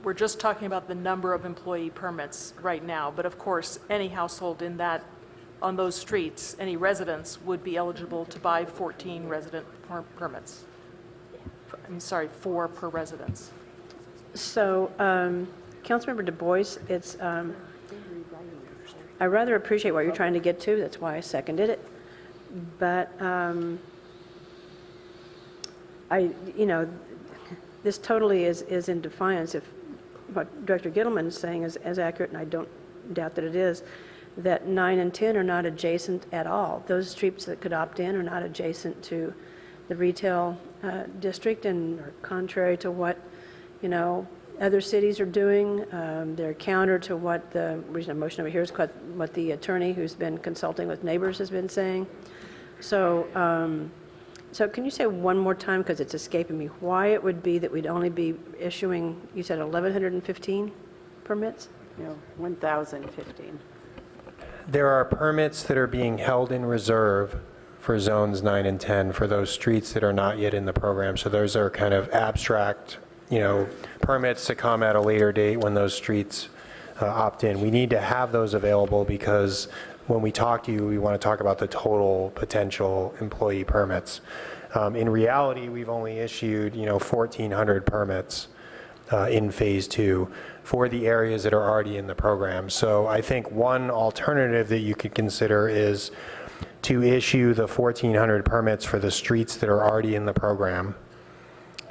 we're just talking about the number of employee permits right now, but of course, any household in that, on those streets, any residents would be eligible to buy 14 resident permits. I'm sorry, 4 per residence. So, Councilmember Du Bois, it's, I rather appreciate what you're trying to get to, that's why I seconded it, but this totally is in defiance if what Director Gittleman is saying is accurate, and I don't doubt that it is, that 9 and 10 are not adjacent at all. Those streets that could opt in are not adjacent to the retail district and are contrary to what, other cities are doing. They're counter to what the reason I'm motion over here is what the attorney who's been consulting with neighbors has been saying. So, so can you say one more time, because it's escaping me, why it would be that we'd only be issuing, you said 1,115 permits? No, 1,015. There are permits that are being held in reserve for zones 9 and 10 for those streets that are not yet in the program. So those are kind of abstract, permits to come at a later date when those streets opt in. We need to have those available because when we talk to you, we want to talk about the total potential employee permits. In reality, we've only issued, 1,400 permits in phase 2 for the areas that are already in the program. So I think one alternative that you could consider is to issue the 1,400 permits for the streets that are already in the program,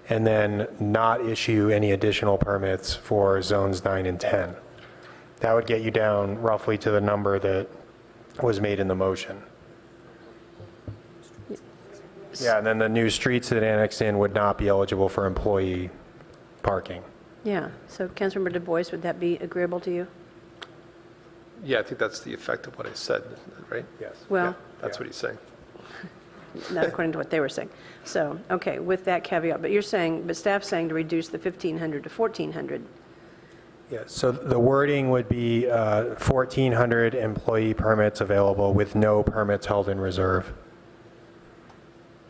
and then not issue any additional permits for zones 9 and 10. That would get you down roughly to the number that was made in the motion. Yeah, and then the new streets that annex in would not be eligible for employee parking. Yeah, so Councilmember Du Bois, would that be agreeable to you? Yeah, I think that's the effect of what I said, right? Yes. Well, Yeah, that's what he's saying. not according to what they were saying. So, okay, with that caveat, but staff's saying to reduce the 1,500 to 1,400. Yeah, so the wording would be 1,400 employee permits available with no permits held in reserve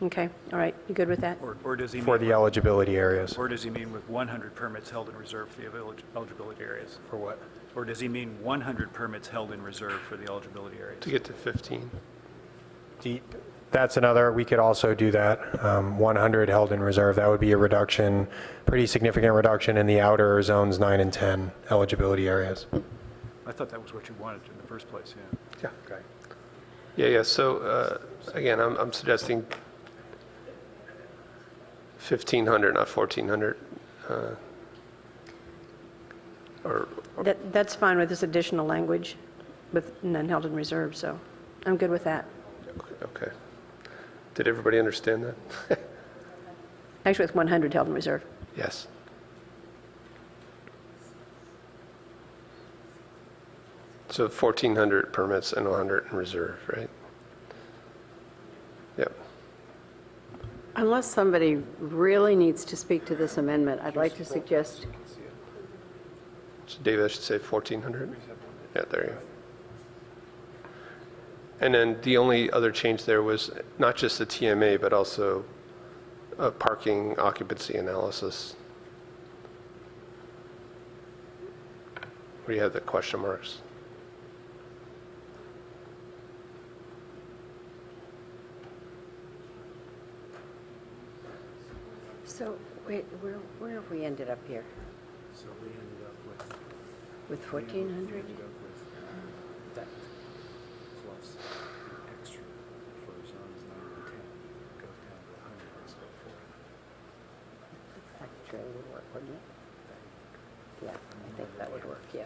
Okay, all right, you good with that? Or does he mean for the eligibility areas. Or does he mean with 100 permits held in reserve for the eligibility areas? For what? Or does he mean 100 permits held in reserve for the eligibility areas? To get to 15. That's another, we could also do that, 100 held in reserve. That would be a reduction, pretty significant reduction in the outer zones 9 and 10 eligibility areas. I thought that was what you wanted in the first place, yeah. Yeah. Okay. Yeah, so again, I'm suggesting 1,500, not 1,400. That's fine with this additional language with none held in reserve, so I'm good with that. Okay. Did everybody understand that? Actually, with 100 held in reserve. Yes. So 1,400 permits and 100 in reserve, right? Yep. Unless somebody really needs to speak to this amendment, I'd like to suggest, So David, I should say 1,400? Yeah, there you go. And then the only other change there was not just the TMA, but also a parking occupancy analysis. Where you have the question marks. so wait, where have we ended up here? So we ended up With 1,400? that plus the extra for zones 9 and 10 goes down to 100 instead of 40. That surely would work, wouldn't it? Yeah, I think that would work, yeah.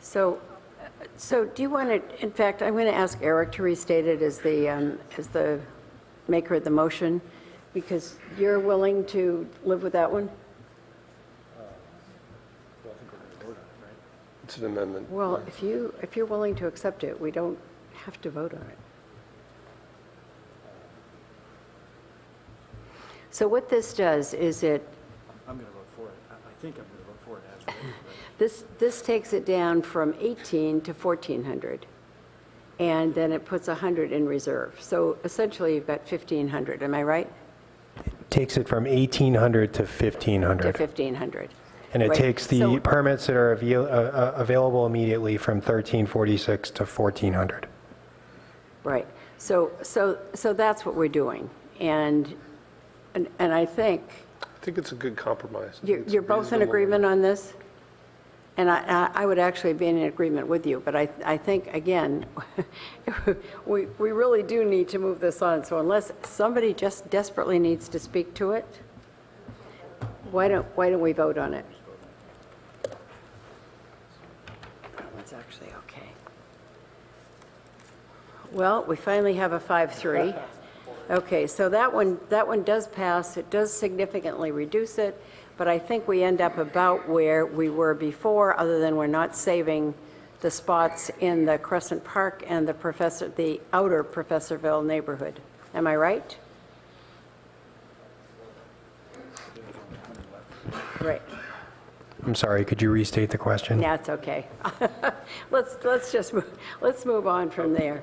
So do you want to, in fact, I'm going to ask Eric to restate it as the maker of the motion, because you're willing to live with that one? It's an amendment. Well, if you're willing to accept it, we don't have to vote on it. So what this does is I'm going to vote for it. I think I'm going to vote for it as written. this takes it down from 18 to 1,400, and then it puts 100 in reserve. So essentially, you've got 1,500, am I right? Takes it from 1,800 to To 1,500. 1,500. And it Right. takes the So- permits that are available immediately from 1,346 to 1,400. Right. So that's what we're doing. And I think I think it's a good compromise. you're both in agreement on this? And I would actually be in agreement with you, but I think, again, we really do need to move this on. So unless somebody just desperately needs to speak to it, why don't we vote on it? That one's actually okay. Well, we finally have a 5-3. Okay, so that one does pass. It does significantly reduce it, but I think we end up about where we were before, other than we're not saving the spots in the Crescent Park and the outer Professorville neighborhood. Am I right? Right. I'm sorry, could you restate the question? That's okay. Let's move on from there.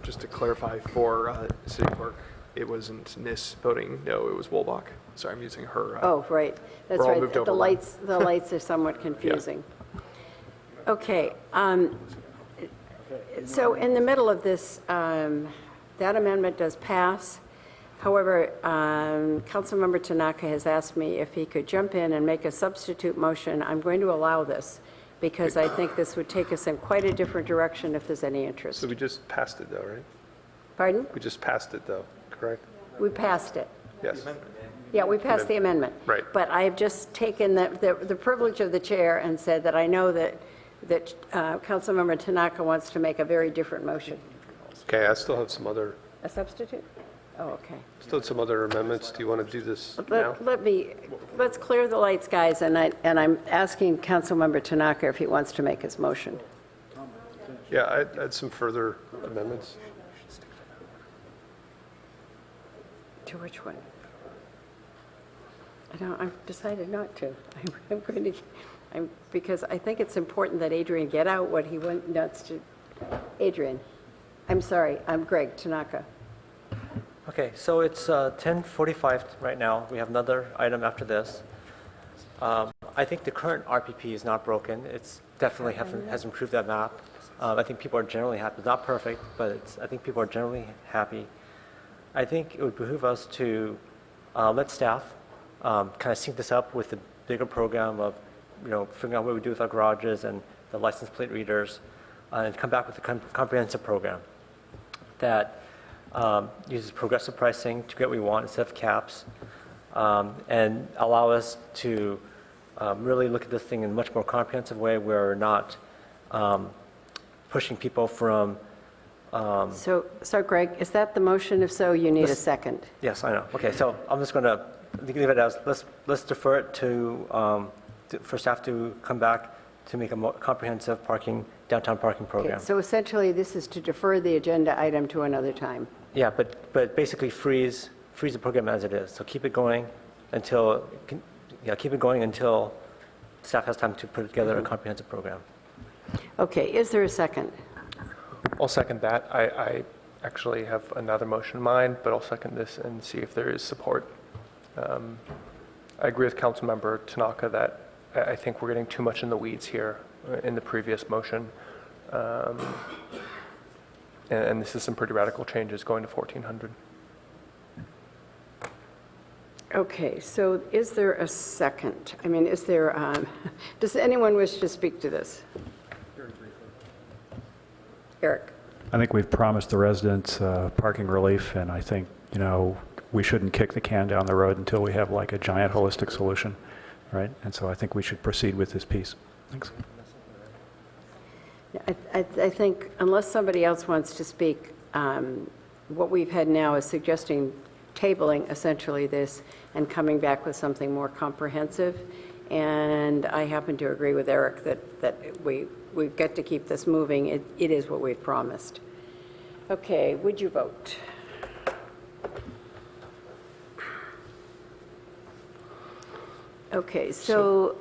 Just to clarify for City Clerk, it wasn't Nis voting no, it was Wolbach. Sorry, I'm using her. Oh, right. That's we're all right. moved The over one. lights are somewhat confusing. Okay. So in the middle of this, that amendment does pass. However, Councilmember Tanaka has asked me if he could jump in and make a substitute motion. I'm going to allow this because I think this would take us in quite a different direction if there's any interest. So we just passed it, though, right? Pardon? We just passed it, though, correct? We passed it. Yes. Yeah, we passed the amendment. Right. But I have just taken the privilege of the chair and said that I know that Councilmember Tanaka wants to make a very different motion. Okay, I still have some other, A substitute? Oh, okay. still some other amendments. Do you want to do this now? Let's clear the lights, guys, and I'm asking Councilmember Tanaka if he wants to make his motion. Yeah, I had some further amendments. To which one? I've decided not to. I'm going to, because I think it's important that Adrian get out what he wants to. Adrian, I'm sorry, I'm Greg Tanaka. Okay, so it's 10:45 right now. We have another item after this. I think the current RPP is not broken. It's definitely has improved that map. I think people are generally happy. It's not perfect, but I think people are generally happy. I think it would behoove us to let staff kind of sync this up with the bigger program of, figuring out what we do with our garages and the license plate readers, and come back with a comprehensive program that uses progressive pricing to get what we want instead of caps, and allow us to really look at this thing in a much more comprehensive way where we're not pushing people from. So Greg, is that the motion? If so, you need a second. Yes, I know. Okay, so I'm just going to leave it as, let's defer it for staff to come back to make a more comprehensive downtown parking program. Okay, so essentially, this is to defer the agenda item to another time. Yeah, but basically freeze the program as it is. So keep it going until staff has time to put together a comprehensive program. Okay, is there a second? I'll second that. I actually have another motion in mind, but I'll second this and see if there is support. I agree with Councilmember Tanaka that I think we're getting too much in the weeds here in the previous motion. And this is some pretty radical changes going to 1,400. Okay, so is there a second? I mean, does anyone wish to speak to this? Eric. I think we've promised the residents parking relief, and I think, we shouldn't kick the can down the road until we have like a giant holistic solution, right? And so I think we should proceed with this piece. Thanks. I think unless somebody else wants to speak, what we've had now is suggesting tabling essentially this and coming back with something more comprehensive. And I happen to agree with Eric that we've got to keep this moving. It is what we've promised. Okay, would you vote? Okay, so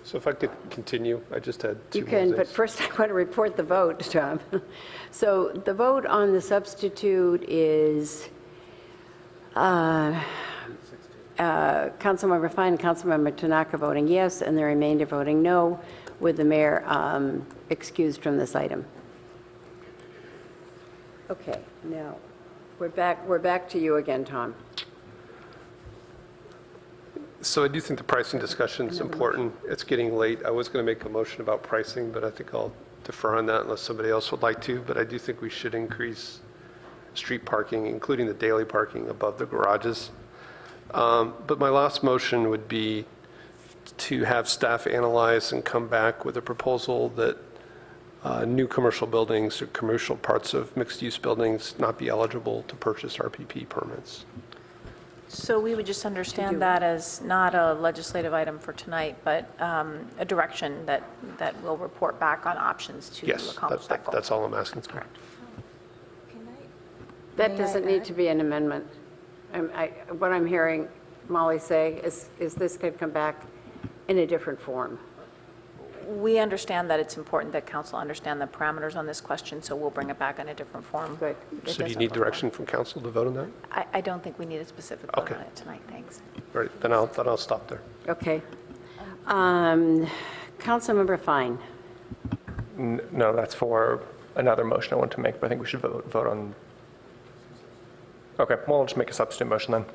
So if I could continue, I just had two you more can, but things. first I want to report the vote, Tom. So the vote on the substitute is Councilmember Fine and Councilmember Tanaka voting yes, and the remainder voting no, with the mayor excused from this item. Okay, now, we're back to you again, Tom. So I do think the pricing discussion is important. It's getting late. I was going to make a motion about pricing, but I think I'll defer on that unless somebody else would like to. But I do think we should increase street parking, including the daily parking above the garages. But my last motion would be to have staff analyze and come back with a proposal that new commercial buildings or commercial parts of mixed-use buildings not be eligible to purchase RPP permits. So we would just understand that as not a legislative item for tonight, but a direction that will report back on options to Yes, accomplish that goal. that's all I'm asking for. Correct. That doesn't need to be an amendment. What I'm hearing Molly say is this could come back in a different form. We understand that it's important that council understand the parameters on this question, so we'll bring it back in a different form. Good. So do you need direction from council to vote on that? I don't think we need a specific vote Okay. on it tonight, thanks. All right, then I'll stop there. Okay. Councilmember Fine. No, that's for another motion I want to make, but I think we should vote on. Okay, well, I'll just make a substitute motion then.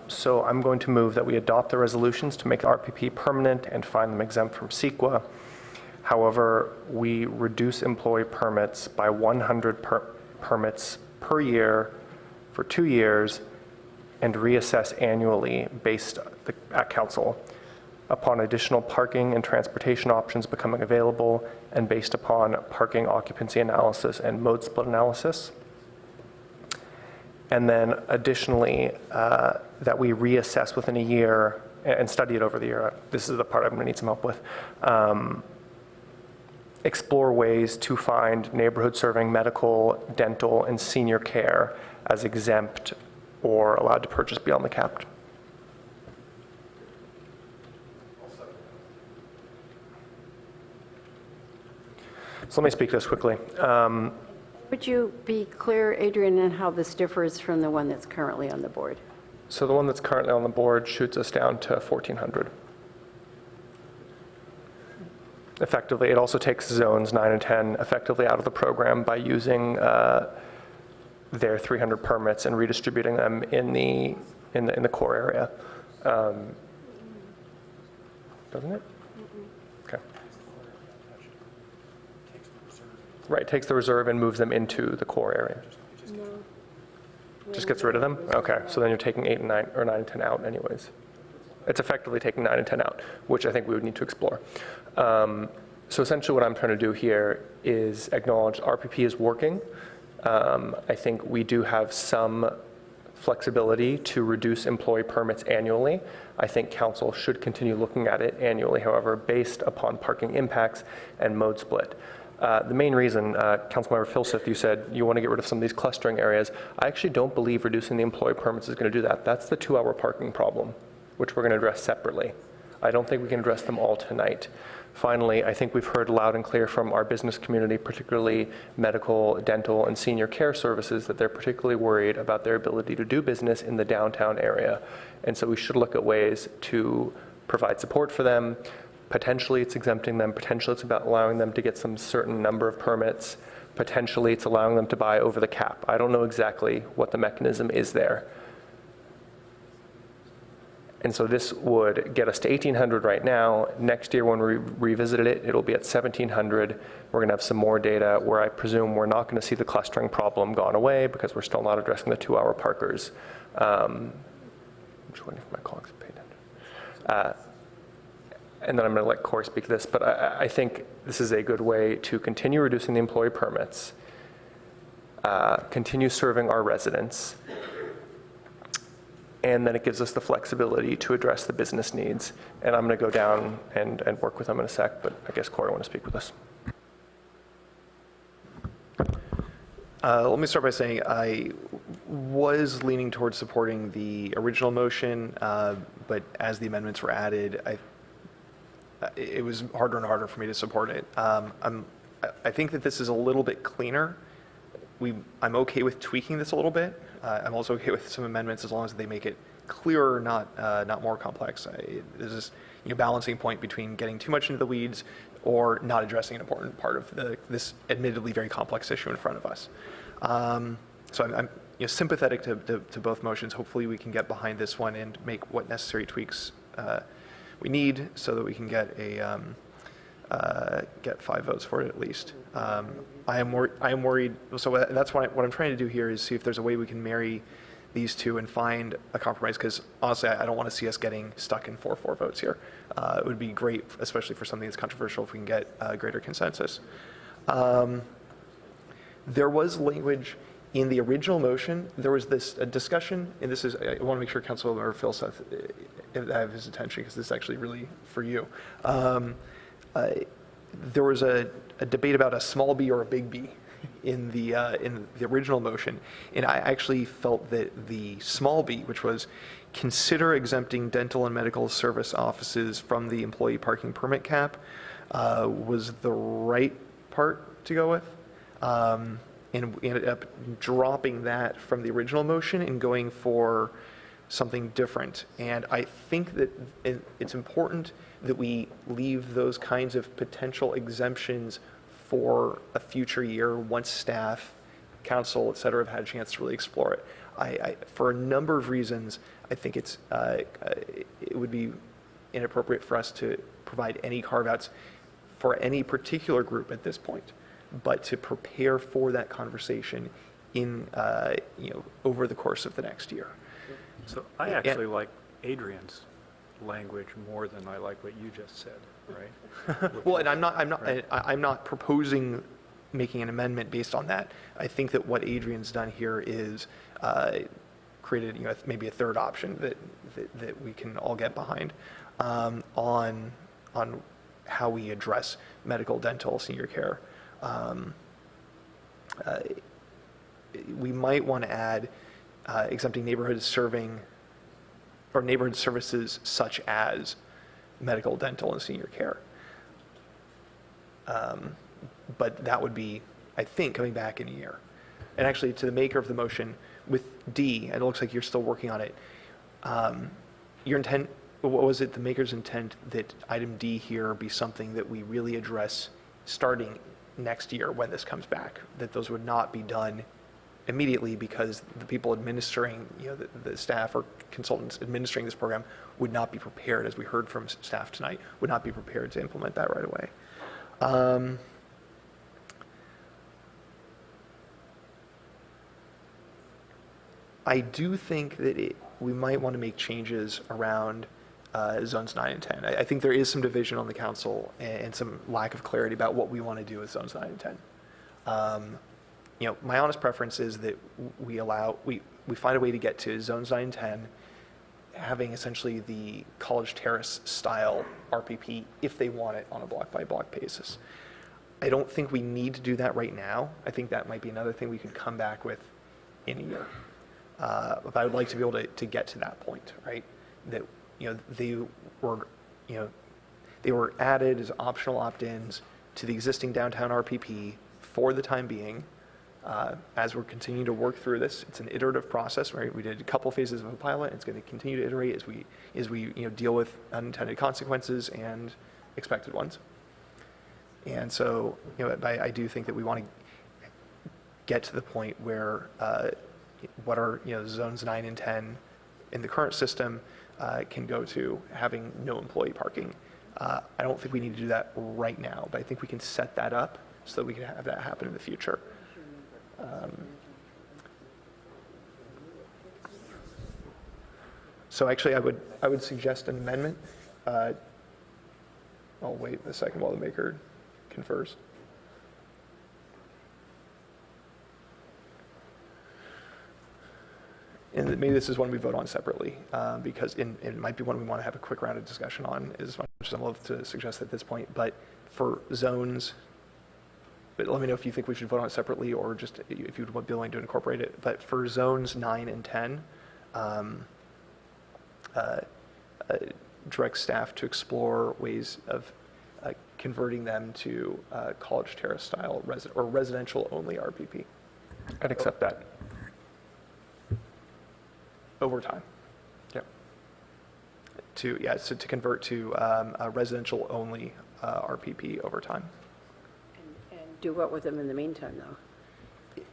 So I'm going to move that we adopt the resolutions to make the RPP permanent and find them exempt from CEQA. However, we reduce employee permits by 100 permits per year for 2 years and reassess annually based at council upon additional parking and transportation options becoming available and based upon parking occupancy analysis and mode split analysis. And then additionally, that we reassess within a year and study it over the year. This is the part I'm going to need some help with. Explore ways to find neighborhood serving medical, dental, and senior care as exempt or allowed to purchase beyond the capped. So let me speak to this quickly. Would you be clear, Adrian, in how this differs from the one that's currently on the board? So the one that's currently on the board shoots us down to 1,400. Effectively, it also takes zones 9 and 10 effectively out of the program by using their 300 permits and redistributing them in the core area. Doesn't it? Okay. Right, takes the reserve and moves them into the core area. Just gets rid of them? Okay, so then you're taking 8 and 9, or 9 and 10 out anyways. It's effectively taking 9 and 10 out, which I think we would need to explore. So essentially what I'm trying to do here is acknowledge RPP is working. I think we do have some flexibility to reduce employee permits annually. I think council should continue looking at it annually, however, based upon parking impacts and mode split. The main reason, Councilmember Filseth, you said you want to get rid of some of these clustering areas. I actually don't believe reducing the employee permits is going to do that. That's the 2-hour parking problem, which we're going to address separately. I don't think we can address them all tonight. Finally, I think we've heard loud and clear from our business community, particularly medical, dental, and senior care services, that they're particularly worried about their ability to do business in the downtown area. And so we should look at ways to provide support for them. Potentially it's exempting them, potentially it's about allowing them to get some certain number of permits, potentially it's allowing them to buy over the cap. I don't know exactly what the mechanism is there. And so this would get us to 1,800 right now. Next year when we revisit it, it'll be at 1,700. We're gonna have some more data where I presume we're not gonna see the clustering problem gone away because we're still not addressing the 2-hour parkers. I'm just waiting for my colleagues to pay attention. And then I'm going to let Corey speak to this, but I think this is a good way to continue reducing the employee permits, continue serving our residents, and then it gives us the flexibility to address the business needs. And I'm going to go down and work with them in a sec, but I guess Corey want to speak with us. Let me start by saying was leaning towards supporting the original motion, but as the amendments were added, it was harder and harder for me to support it. I think that this is a little bit cleaner. I'm okay with tweaking this a little bit. I'm also okay with some amendments as long as they make it clearer, not more complex. There's this balancing point between getting too much into the weeds or not addressing an important part of this admittedly very complex issue in front of us. So I'm sympathetic to both motions. Hopefully we can get behind this one and make what necessary tweaks we need so that we can get get 5 votes for it at least. I am worried. So that's what I'm trying to do here is see if there's a way we can marry these two and find a compromise, because honestly, I don't want to see us getting stuck in 4-4 votes here. It would be great, especially for something that's controversial, if we can get greater consensus. There was language in the original motion. There was this discussion, and this is, I want to make sure Councilmember Phil Seth, I have his attention, because this is actually really for you. There was a debate about a small b or a big B in the original motion, and I actually felt that the small b, which was consider exempting dental and medical service offices from the employee parking permit cap, was the right part to go with. And we ended up dropping that from the original motion and going for something different. And I think that it's important that we leave those kinds of potential exemptions for a future year once staff, council, et cetera, have had a chance to really explore it. For a number of reasons, I think it would be inappropriate for us to provide any carve-outs for any particular group at this point, but to prepare for that conversation in over the course of the next year. So I actually like Adrian's language more than I like what you just said, right? Well, and I'm not proposing making an amendment based on that. I think that what Adrian's done here is created maybe a third option that we can all get behind on how we address medical, dental, senior care. We might want to add exempting neighborhood services such as medical, dental, and senior care. But that would be, I think, coming back in a year. And actually, to the maker of the motion, with D, and it looks like you're still working on it, your intent, what was it, the maker's intent that item D here be something that we really address starting next year when this comes back, that those would not be done immediately because the people administering, the staff or consultants administering this program would not be prepared, as we heard from staff tonight, would not be prepared to implement that right away. I do think that we might want to make changes around zones 9 and 10. I think there is some division on the council and some lack of clarity about what we want to do with zones 9 and 10. My honest preference is that we find a way to get to zones 9 and 10, having essentially the College Terrace style RPP if they want it on a block by block basis. I don't think we need to do that right now. I think that might be another thing we could come back with in a year. But I would like to be able to get to that point, right? That they were added as optional opt-ins to the existing downtown RPP for the time being. As we're continuing to work through this, it's an iterative process, right? We did a couple phases of a pilot. It's going to continue to iterate as we deal with unintended consequences and expected ones. And so, I do think that we want to get to the point where what are zones 9 and 10 in the current system can go to having no employee parking. I don't think we need to do that right now, but I think we can set that up so that we can have that happen in the future. So actually, I would suggest an amendment. I'll wait a second while the maker confers. And maybe this is one we vote on separately, because it might be one we want to have a quick round of discussion on, as much as I'm loath to suggest at this point. But for zones but let me know if you think we should vote on it separately or just if you'd be willing to incorporate it. But for zones 9 and 10, direct staff to explore ways of converting them to College Terrace style or residential only RPP. I'd accept that. Over time. Yep. So to convert to a residential only RPP over time. And do what with them in the meantime, though?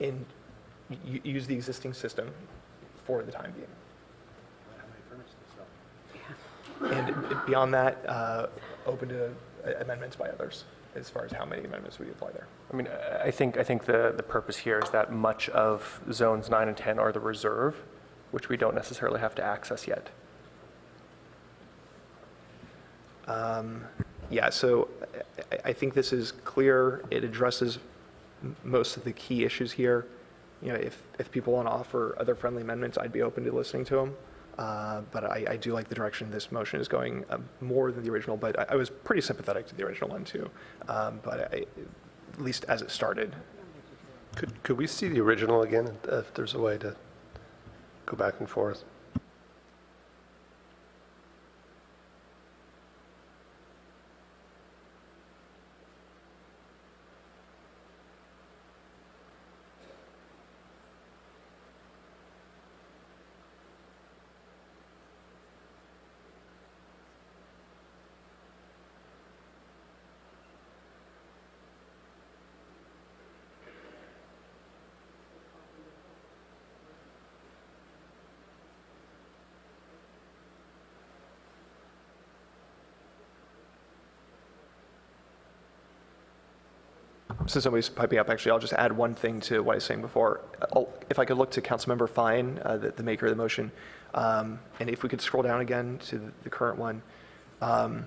And use the existing system for the time being. And beyond that, open to amendments by others as far as how many amendments we apply there. I mean, I think the purpose here is that much of zones 9 and 10 are the reserve, which we don't necessarily have to access yet. Yeah, so I think this is clear. It addresses most of the key issues here. You know, if people want to offer other friendly amendments, I'd be open to listening to them. But I do like the direction this motion is going, more than the original, but I was pretty sympathetic to the original one too. But at least as it started. Could we see the original again, if there's a way to go back and forth? Since somebody's piping up, actually, I'll just add one thing to what I was saying before. If I could look to Councilmember Fine, the maker of the motion, and if we could scroll down again to the current one. On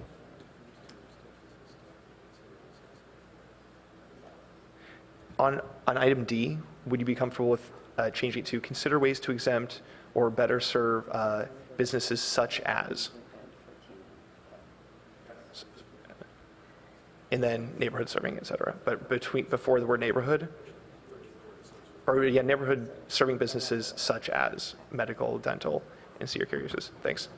item D, would you be comfortable with changing it to consider ways to exempt or better serve businesses such as? And then neighborhood serving, et cetera. But before the word neighborhood, or yeah, neighborhood serving businesses such as medical, dental, and senior care uses. Thanks.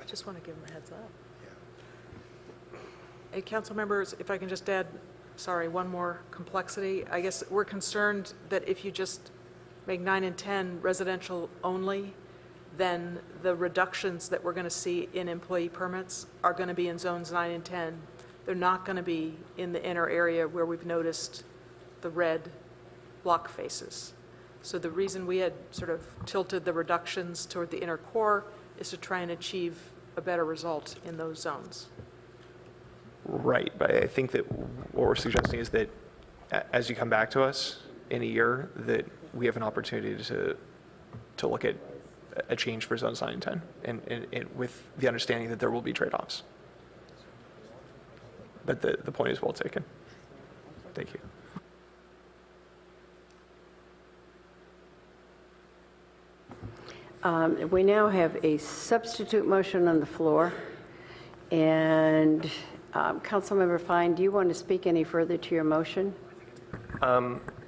I just want to give them a heads up. Hey, council members, if I can just add, sorry, one more complexity. I guess we're concerned that if you just make 9 and 10 residential only, then the reductions that we're going to see in employee permits are going to be in zones 9 and 10. They're not going to be in the inner area where we've noticed the red block faces. So the reason we had sort of tilted the reductions toward the inner core is to try and achieve a better result in those zones. Right, but I think that what we're suggesting is that as you come back to us in a year, that we have an opportunity to look at a change for zones 9 and 10, and with the understanding that there will be trade-offs. But the point is well taken. Thank you. We now have a substitute motion on the floor, and Councilmember Fine, do you want to speak any further to your motion?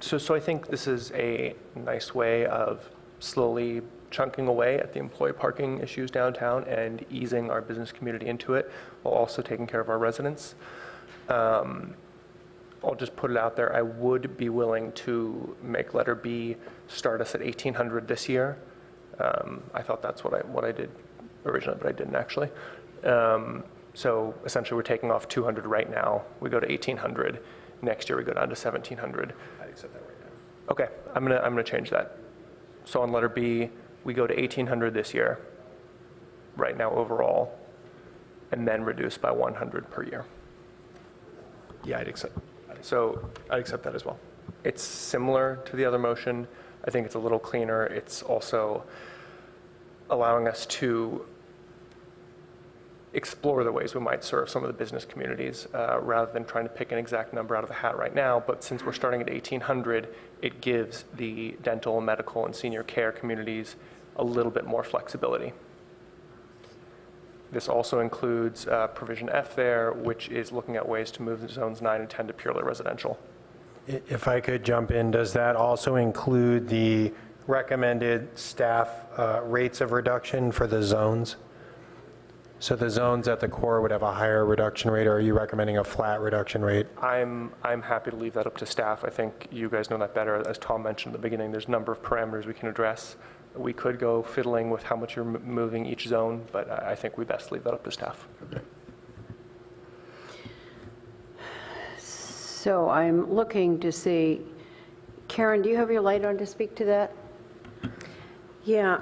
So I think this is a nice way of slowly chunking away at the employee parking issues downtown and easing our business community into it, while also taking care of our residents. I'll just put it out there, I would be willing to make letter B start us at 1,800 this year. I thought that's what I did originally, but I didn't actually. So essentially, we're taking off 200 right now. We go to 1,800. Next year, we go down to 1,700. I'd accept that right now. Okay, I'm gonna change that. So on letter B, we go to 1,800 this year, right now overall, and then reduce by 100 per year. Yeah, I'd accept that as well. It's similar to the other motion. I think it's a little cleaner. It's also allowing us to explore the ways we might serve some of the business communities rather than trying to pick an exact number out of the hat right now. But since we're starting at 1,800, it gives the dental, medical, and senior care communities a little bit more flexibility. This also includes provision F there, which is looking at ways to move the zones 9 and 10 to purely residential. If I could jump in, does that also include the recommended staff rates of reduction for the zones? So the zones at the core would have a higher reduction rate, or are you recommending a flat reduction rate? I'm happy to leave that up to staff. I think you guys know that better. As Tom mentioned at the beginning, there's a number of parameters we can address. We could go fiddling with how much you're moving each zone, but I think we best leave that up to staff. So I'm looking to see, Karen, do you have your light on to speak to that? Yeah,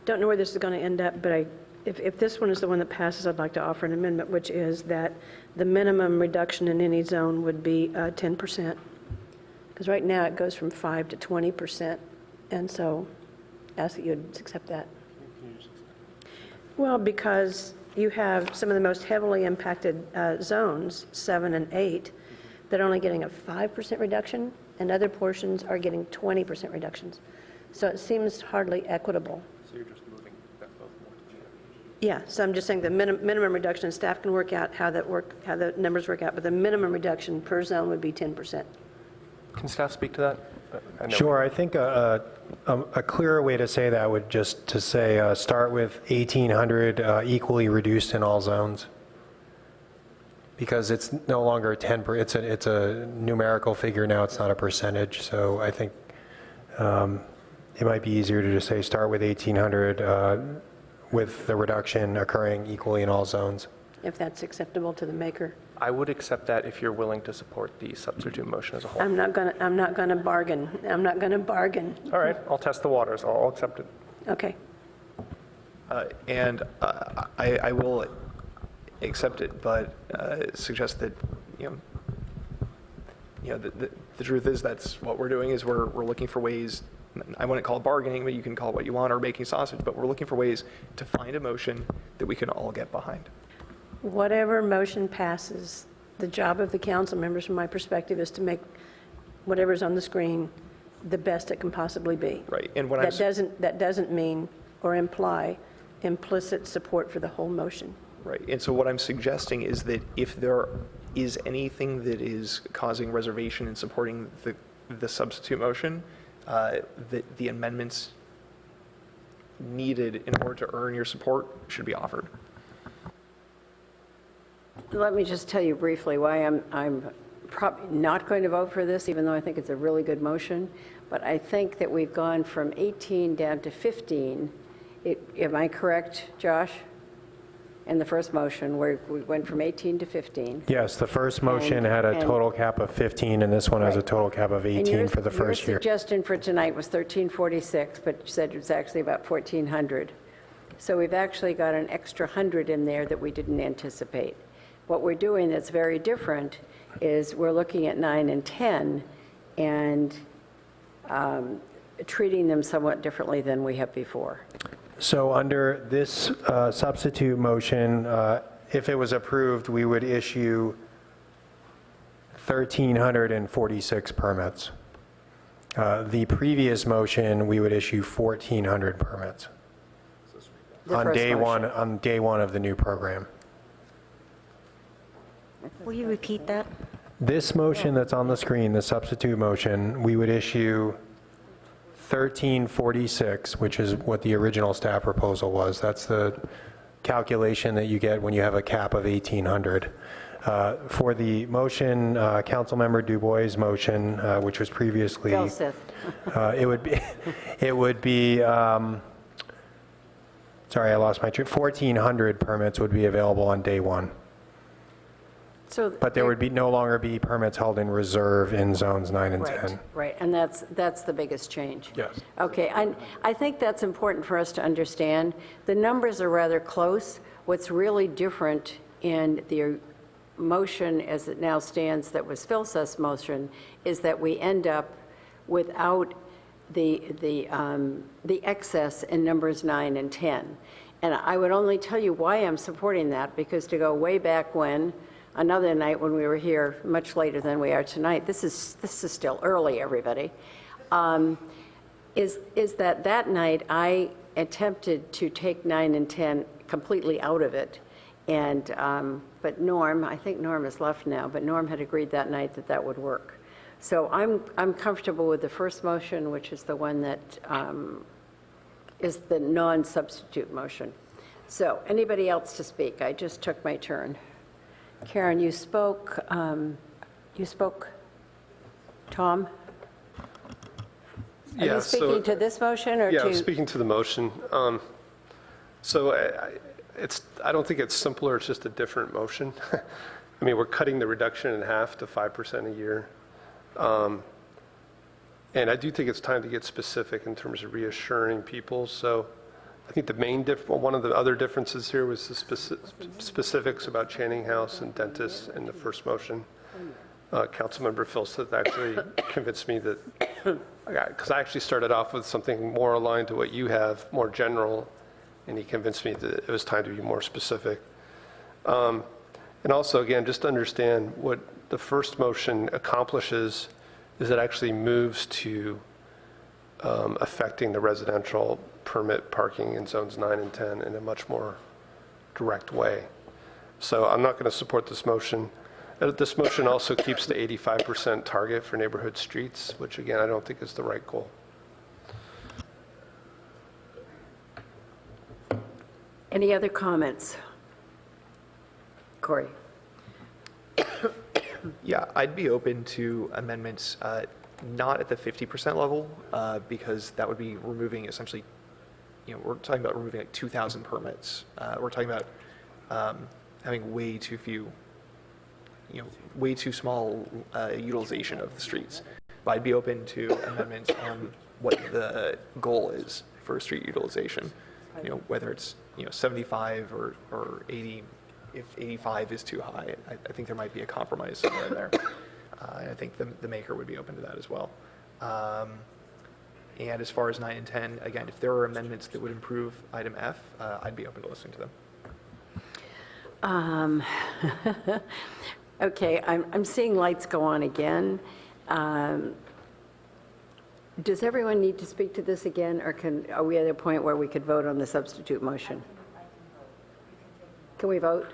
don't know where this is going to end up, but if this one is the one that passes, I'd like to offer an amendment, which is that the minimum reduction in any zone would be 10%. Because right now it goes from 5 to 20%. And so ask that you'd accept that. Well, because you have some of the most heavily impacted zones, 7 and 8, that are only getting a 5% reduction, and other portions are getting 20% reductions. So it seems hardly equitable. So you're just moving that both more to Yeah, so I'm just saying the minimum reduction, staff can work out how the numbers work out, but the minimum reduction per zone would be 10%. Can staff speak to that? Sure, I think a clearer way to say that would just to say start with 1,800 equally reduced in all zones, because it's no longer 10%. It's a numerical figure now. It's not a percentage. So I think it might be easier to just say start with 1,800 with the reduction occurring equally in all zones. If that's acceptable to the maker. I would accept that if you're willing to support the substitute motion as a whole. I'm not going to bargain. I'm not going to bargain. All right, I'll test the waters. I'll accept it. Okay. And I will accept it, but suggest that, the truth is that's what we're doing is we're looking for ways, I wouldn't call it bargaining, but you can call it what you want, or making sausage, but we're looking for ways to find a motion that we can all get behind. Whatever motion passes, the job of the council members, from my perspective, is to make whatever's on the screen the best it can possibly be. Right. And when that doesn't mean or imply implicit support for the whole motion. Right. And so what I'm suggesting is that if there is anything that is causing reservation in supporting the substitute motion, that the amendments needed in order to earn your support should be offered. Let me just tell you briefly why I'm probably not going to vote for this, even though I think it's a really good motion. But I think that we've gone from 18 down to 15. Am I correct, Josh? In the first motion, where we went from 18 to 15. Yes, the first motion had a total cap of 15, and this one has a total cap of 18 for the first year. Your suggestion for tonight was 1346, but you said it was actually about 1,400. So we've actually got an extra 100 in there that we didn't anticipate. What we're doing that's very different is we're looking at 9 and 10 and treating them somewhat differently than we have before. So under this substitute motion, if it was approved, we would issue 1,346 permits. The previous motion, we would issue 1,400 permits on day one of the new program. Will you repeat that? This motion that's on the screen, the substitute motion, we would issue 1,346, which is what the original staff proposal was. That's the calculation that you get when you have a cap of 1,800. For the motion, Councilmember Dubois' motion, which was previously, it would be, sorry, I lost my train. 1,400 permits would be available on day one. But there would no longer be permits held in reserve in zones 9 and 10. Right, and that's the biggest change. Yes. Okay, I think that's important for us to understand. The numbers are rather close. What's really different in the motion as it now stands that was Phil's motion is that we end up without the excess in numbers 9 and 10. And I would only tell you why I'm supporting that, because to go way back when, another night when we were here, much later than we are tonight, this is still early, everybody, is that night I attempted to take 9 and 10 completely out of it. And, but Norm, I think Norm has left now, but Norm had agreed that night that that would work. So I'm comfortable with the first motion, which is the one that is the non-substitute motion. So anybody else to speak? I just took my turn. Karen, you spoke. Tom? Are you speaking to this motion or to? Yeah, I'm speaking to the motion. I don't think it's simpler, it's just a different motion. I mean, we're cutting the reduction in half to 5% a year. And I do think it's time to get specific in terms of reassuring people. So I think the main one of the other differences here was the specifics about Channing House and dentists in the first motion. Councilmember Philseth actually convinced me that, because I actually started off with something more aligned to what you have, more general, and he convinced me that it was time to be more specific. And also, again, just to understand what the first motion accomplishes is it actually moves to affecting the residential permit parking in zones 9 and 10 in a much more direct way. So I'm not going to support this motion. This motion also keeps the 85% target for neighborhood streets, which again, I don't think is the right goal. Any other comments? Corey? Yeah, I'd be open to amendments not at the 50% level because that would be removing essentially, we're talking about removing like 2,000 permits. We're talking about having way too few, way too small utilization of the streets. But I'd be open to amendments on what the goal is for street utilization. Whether it's 75 or 80. If 85 is too high, I think there might be a compromise somewhere in there. And I think the maker would be open to that as well. And as far as 9 and 10, again, if there are amendments that would improve item F, I'd be open to listening to them. Okay, I'm seeing lights go on again. Does everyone need to speak to this again, or are we at a point where we could vote on the substitute motion? Can we vote?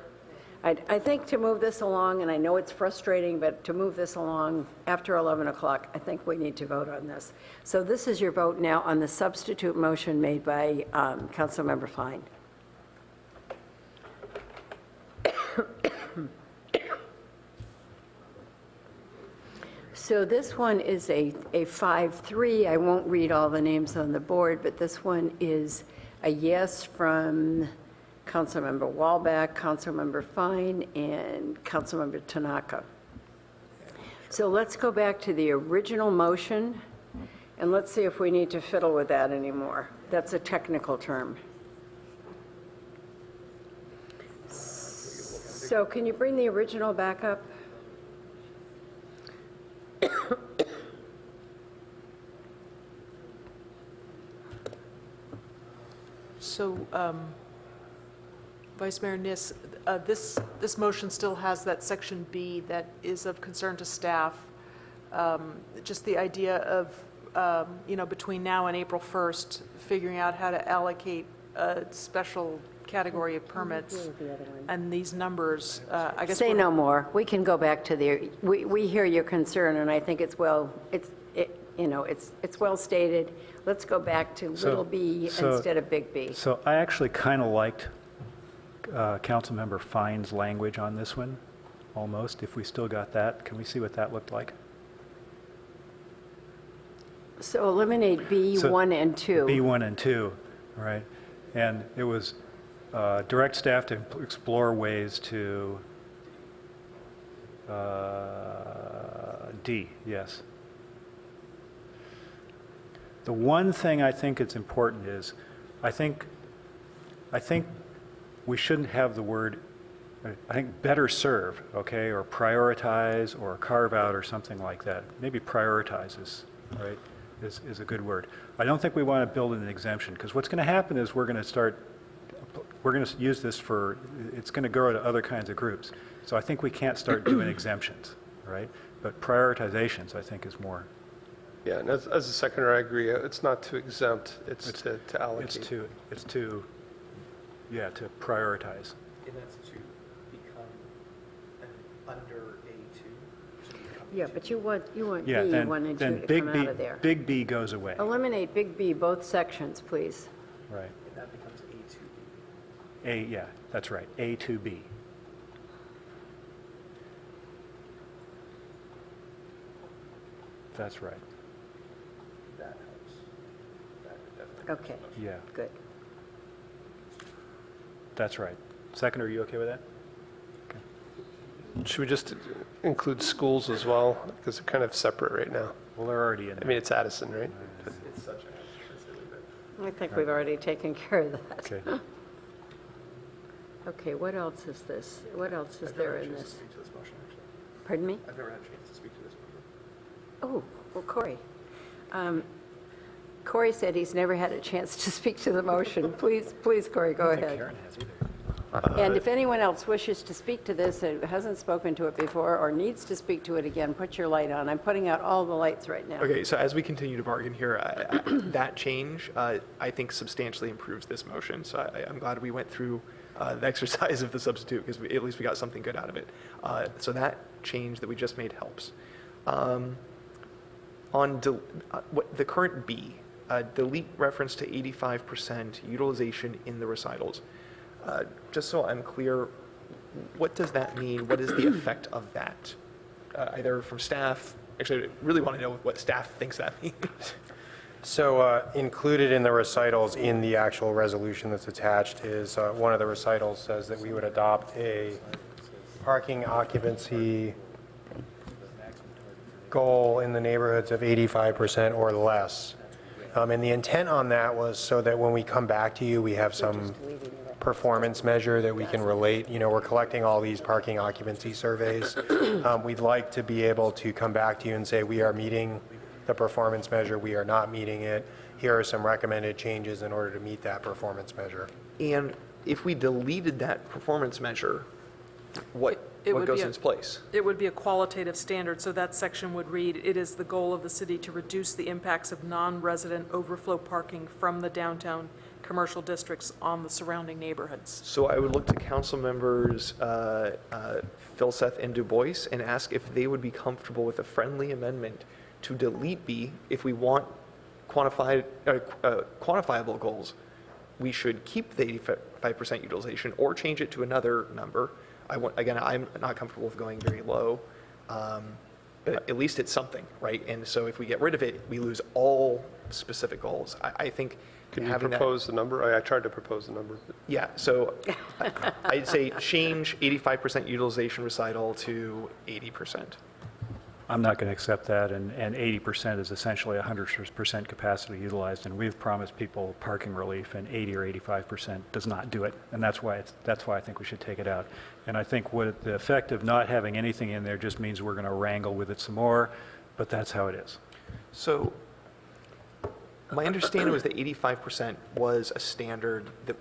I think to move this along, and I know it's frustrating, but to move this along after 11 o'clock, I think we need to vote on this. So this is your vote now on the substitute motion made by Councilmember Fine. So this one is a 5-3. I won't read all the names on the board, but this one is a yes from Councilmember Walbeck, Councilmember Fine, and Councilmember Tanaka. So let's go back to the original motion, and let's see if we need to fiddle with that anymore. That's a technical term. So can you bring the original back up? So, Vice Mayor Niss, this motion still has that section B that is of concern to staff. Just the idea of, between now and April 1st, figuring out how to allocate a special category of permits and these numbers, I guess. Say no more. We can go back to we hear your concern, and I think it's well stated. Let's go back to little b instead of big B. So I actually kind of liked Councilmember Fine's language on this one, almost. If we still got that, can we see what that looked like? So eliminate B1 and 2. B1 and 2, right? And it was direct staff to explore ways to D, yes. The one thing I think it's important is, I think we shouldn't have the word, I think better serve, okay, or prioritize or carve out or something like that. Maybe prioritize is a good word. I don't think we want to build an exemption, because what's going to happen is we're going to start we're going to use this for, it's going to go to other kinds of groups. So I think we can't start doing exemptions, right? But prioritizations, I think, is more. Yeah, and as a seconder, I agree. It's not to exempt, it's to allocate. It's to prioritize. And that's to become under A2? Yeah, but you want Yeah, B, then, 1 and 2 then to big come B, out of there. big B goes away, Eliminate big B, both sections, please. right? And that becomes A2B. Yeah, that's right, A to B. That's right, That helps. That definitely. Okay, yeah, good. that's right. Second, are you okay with that? Should we just include schools as well? Because they're kind of separate right now. Well, they're already in I there. mean, it's Addison, right? It's such a, I think we've already taken care of that. Okay. Okay, what else is this? What else is there in this? speak to this motion, actually. Pardon me? I've never had a chance to speak to this motion. Oh, well, Corey. Corey said he's never had a chance to speak to the motion. Please, Corey, go ahead. Karen has either. And if anyone else wishes to speak to this, and hasn't spoken to it before, or needs to speak to it again, put your light on. I'm putting out all the lights right now. Okay, so as we continue to bargain here, that change, I think substantially improves this motion. So I'm glad we went through the exercise of the substitute, because at least we got something good out of it. So that change that we just made helps. On the current B, delete reference to 85% utilization in the recitals. Just so I'm clear, what does that mean? What is the effect of that? Either from staff, actually, I really want to know what staff thinks that means. So included in the recitals in the actual resolution that's attached is one of the recitals says that we would adopt a parking occupancy goal in the neighborhoods of 85% or less. And the intent on that was so that when we come back to you, we have some performance measure that we can relate. You know, we're collecting all these parking occupancy surveys. We'd like to be able to come back to you and say, we are meeting the performance measure, we are not meeting it. Here are some recommended changes in order to meet that performance measure. And if we deleted that performance measure, what would goes be in its place? It would be a qualitative standard, so that section would read, "It is the goal of the city to reduce the impacts of non-resident overflow parking from the downtown commercial districts on the surrounding neighborhoods." So I would look to council members Philseth and Du Bois and ask if they would be comfortable with a friendly amendment to delete B. If we want quantifiable goals, we should keep the 85% utilization or change it to another number. Again, I'm not comfortable with going very low, but at least it's something, right? And so if we get rid of it, we lose all specific goals. I think Can you having propose the number? I tried to propose the number. Yeah, so I'd say change 85% utilization recital to 80%. I'm not going to accept that, and 80% is essentially 100% capacity utilized, and we've promised people parking relief, and 80 or 85% does not do it, and that's why I think we should take it out. And I think what the effect of not having anything in there just means we're going to wrangle with it some more, but that's how it is. So my understanding was that 85% was a standard that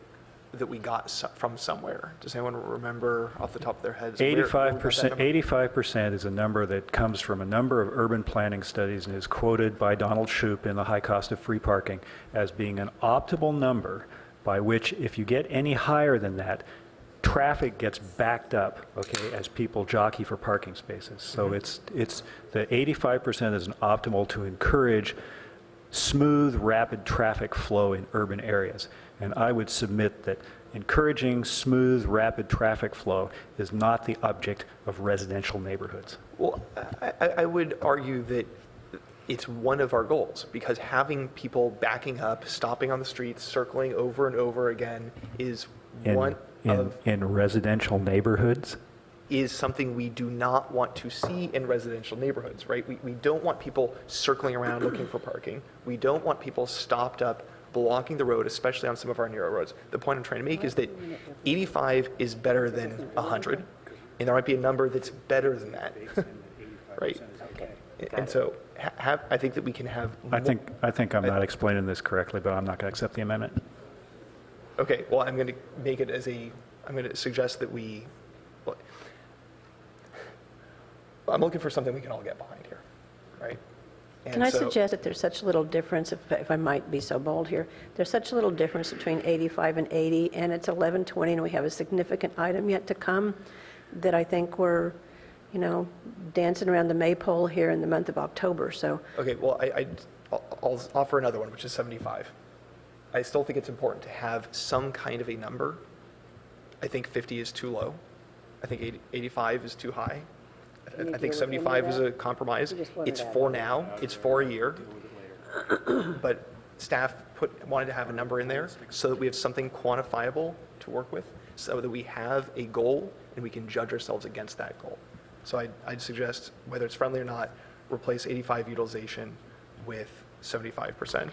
we got from somewhere. Does anyone remember off the top of their heads? 85% is a number that comes from a number of urban planning studies and is quoted by Donald Shoup in The High Cost of Free Parking as being an optimal number by which, if you get any higher than that, traffic gets backed up, okay, as people jockey for parking spaces. So it's the 85% is an optimal to encourage smooth, rapid traffic flow in urban areas. And I would submit that encouraging smooth, rapid traffic flow is not the object of residential neighborhoods. Well, I would argue that it's one of our goals, because having people backing up, stopping on the streets, circling over and over again is in residential neighborhoods? Is something we do not want to see in residential neighborhoods, right? We don't want people circling around looking for parking. We don't want people stopped up blocking the road, especially on some of our narrow roads. The point I'm trying to make is that 85 is better than 100, and there might be a number that's better than that, right? And so I think that we can have... I think I'm not explaining this correctly, but I'm not going to accept the amendment. Okay, well, I'm going to make it as I'm going to suggest that well, I'm looking for something we can all get behind here, right? And Can I so- suggest that there's such little difference, if I might be so bold here, there's such little difference between 85 and 80, and it's 11:20, and we have a significant item yet to come, that I think we're, dancing around the maypole here in the month of October, so. Okay, well, I'll offer another one, which is 75. I still think it's important to have some kind of a number. I think 50 is too low. I think 85 is too high. I think 75 is a compromise. It's for now, it's for a year. But staff wanted to have a number in there so that we have something quantifiable to work with, so that we have a goal and we can judge ourselves against that goal. So I'd suggest, whether it's friendly or not, replace 85 utilization with 75%,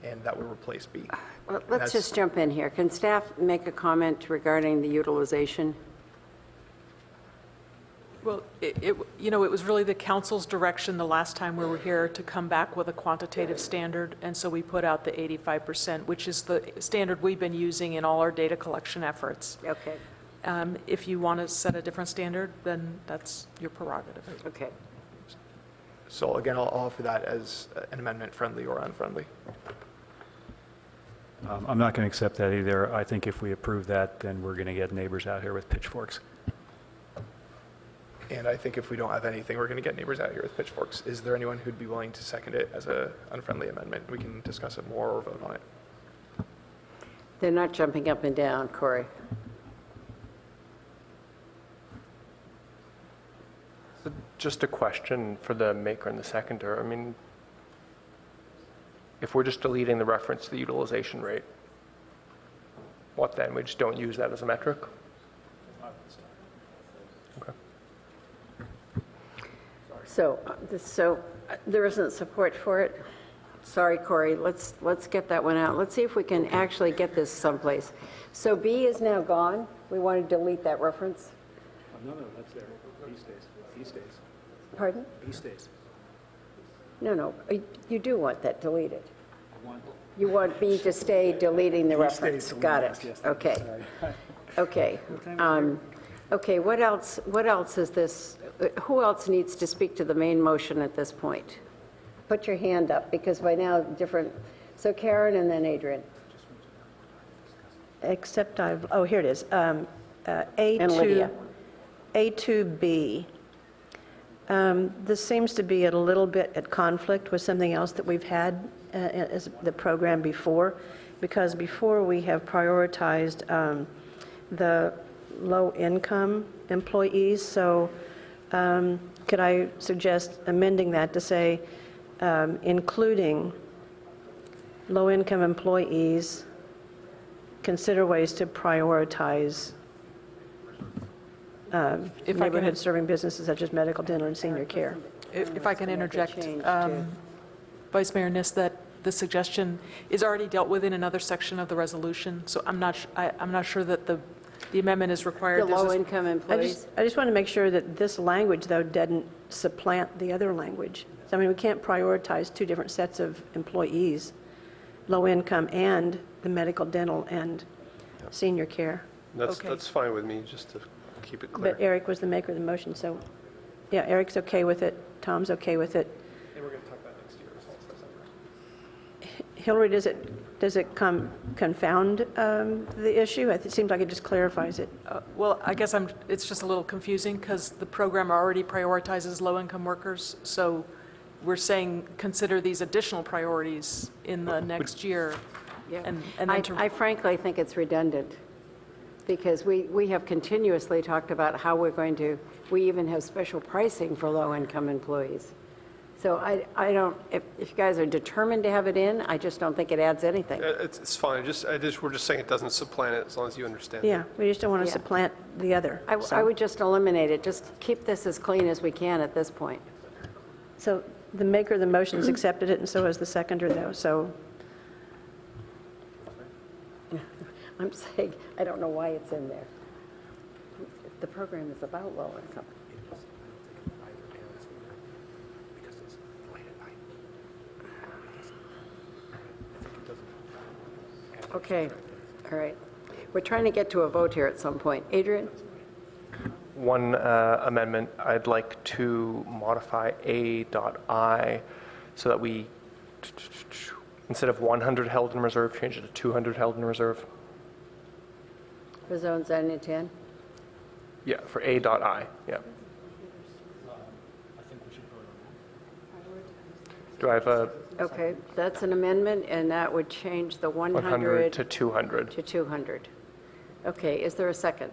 and that would replace B. Well, let's just jump in here. Can staff make a comment regarding the utilization? Well, it was really the council's direction the last time we were here to come back with a quantitative standard, and so we put out the 85%, which is the standard we've been using in all our data collection efforts. Okay. If you want to set a different standard, then that's your prerogative. Okay. So again, I'll offer that as an amendment, friendly or unfriendly. I'm not going to accept that either. I think if we approve that, then we're going to get neighbors out here with pitchforks. And I think if we don't have anything, we're going to get neighbors out here with pitchforks. Is there anyone who'd be willing to second it as an unfriendly amendment? We can discuss it more or vote on it. They're not jumping up and down, Corey. Just a question for the maker and the seconder. I mean, if we're just deleting the reference to the utilization rate, what then? We just don't use that as a metric? Okay. So there isn't support for it? Sorry, Corey, let's get that one out. Let's see if we can actually get this someplace. So B is now gone? We want to delete that reference? No, that's there. B stays. B stays. Pardon? B stays. No, you do want that deleted. You want B to stay deleting the reference. Got it. Okay. Okay. Okay, what else is this? Who else needs to speak to the main motion at this point? Put your hand up, because by now, so Karen and then Adrian. Except here it is. And Lydia. A2B. This seems to be a little bit at conflict with something else that we've had as the program before, because before we have prioritized the low-income employees. So could I suggest amending that to say, including low-income employees, consider ways to prioritize neighborhood-serving businesses such as medical, dental, and senior care. If I can interject, Vice Mayor Niss, that the suggestion is already dealt with in another section of the resolution, so I'm not sure that the amendment is required. The low-income employees? I just want to make sure that this language, though, doesn't supplant the other language. So, I mean, we can't prioritize two different sets of employees, low-income and the medical, dental, and senior care. That's fine with me, just to keep it clear. But Eric was the maker of the motion, so, yeah, Eric's okay with it, Tom's okay with it. And we're going to talk about next year's also. Hillary, does it confound the issue? It seems like it just clarifies it. Well, I guess it's just a little confusing because the program already prioritizes low-income workers. So we're saying consider these additional priorities in the next year. Yeah. And then I frankly think it's redundant, because we have continuously talked about how we even have special pricing for low-income employees. So I don't, if you guys are determined to have it in, I just don't think it adds anything. It's fine, we're just saying it doesn't supplant it, as long as you understand. Yeah, we just don't want to Yeah. supplant the other. I would just eliminate it, just keep this as clean as we can at this point. So the maker of the motion has accepted it, and so has the seconder, though, so. I'm saying, I don't know why it's in there. The program is about low income. Okay, All right. We're trying to get to a vote here at some point. Adrian? One amendment, I'd like to modify A.I so that we, instead of 100 held in reserve, change it to 200 held in reserve. For zones 9 and 10? Yeah, for A.I, yeah. Do I have a Okay, that's an amendment, and that would change the 100 100 to 200? to 200. Okay, is there a second?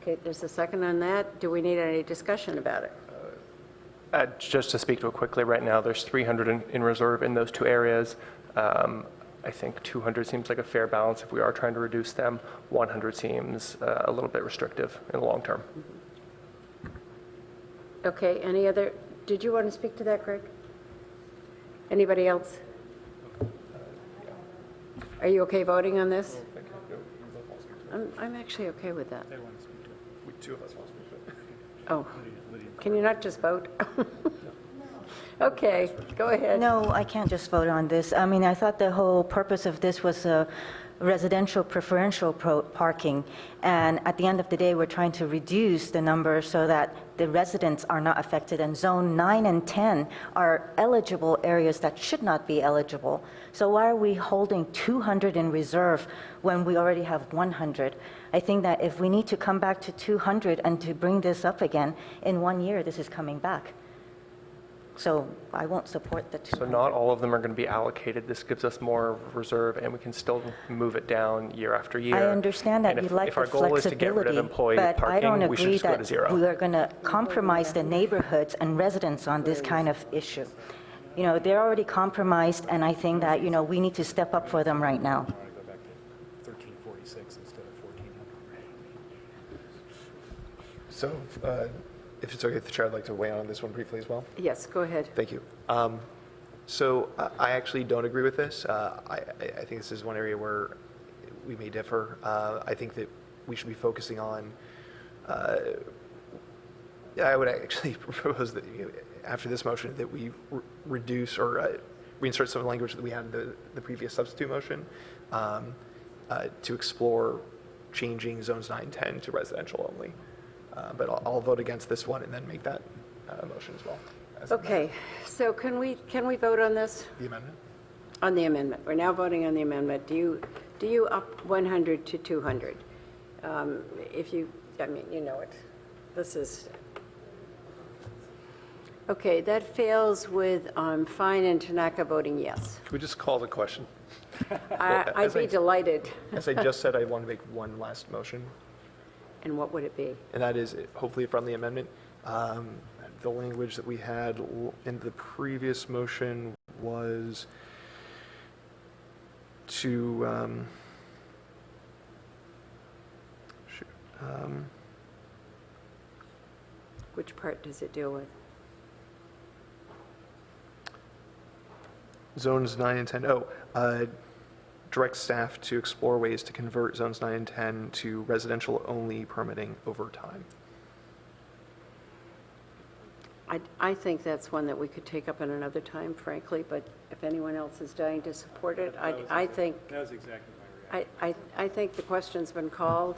Okay, there's a second on that. Do we need any discussion about it? Just to speak to it quickly, right now, there's 300 in reserve in those two areas. I think 200 seems like a fair balance if we are trying to reduce them. 100 seems a little bit restrictive in the long term. Okay, any other, did you want to speak to that, Craig? Anybody else? Are you okay voting on this? I'm actually okay with that. Two of us want to speak to it. Oh, can you not just vote? Okay, go ahead. No, I can't just vote on this. I mean, I thought the whole purpose of this was residential preferential parking, and at the end of the day, we're trying to reduce the number so that the residents are not affected, and zone 9 and 10 are eligible areas that should not be eligible. So why are we holding 200 in reserve when we already have 100? I think that if we need to come back to 200 and to bring this up again, in 1 year, this is coming back. So I won't support the 200. So not all of them are going to be allocated. This gives us more reserve, and we can still move it down year after year. I understand that And you like if the our goal is to get rid of flexibility, employee but I don't parking, we should agree just go to that zero. we are going to compromise the neighborhoods and residents on this kind of issue. You know, they're already compromised, and I think that, you know, we need to step up for them right now. Go back to 1346 instead of 1400. So if it's okay with the chair, I'd like to weigh in on this one briefly as well. Yes, go ahead. Thank you. So I actually don't agree with this. I think this is one area where we may differ. I think that we should be focusing on, I would actually propose that after this motion that we reduce or reinsert some language that we had in the previous substitute motion to explore changing zones 9 and 10 to residential only. But I'll vote against this one and then make that motion as well. Okay, so can we vote on this? The amendment? On the amendment. We're now voting on the amendment. Do you up 100 to 200? If you, I mean, you know it. This is, okay, that fails with Fine and Tanaka voting yes. Can we just call the question? I'd be delighted. As I just said, I want to make one last motion, And what would it be? and that is hopefully a friendly amendment. The language that we had in the previous motion was to, Which part does it deal with? zones 9 and 10, direct staff to explore ways to convert zones 9 and 10 to residential-only permitting over time. I think that's one that we could take up at another time, frankly, but if anyone else is dying to support it, I think... That was exactly my reaction. I think the question's been called.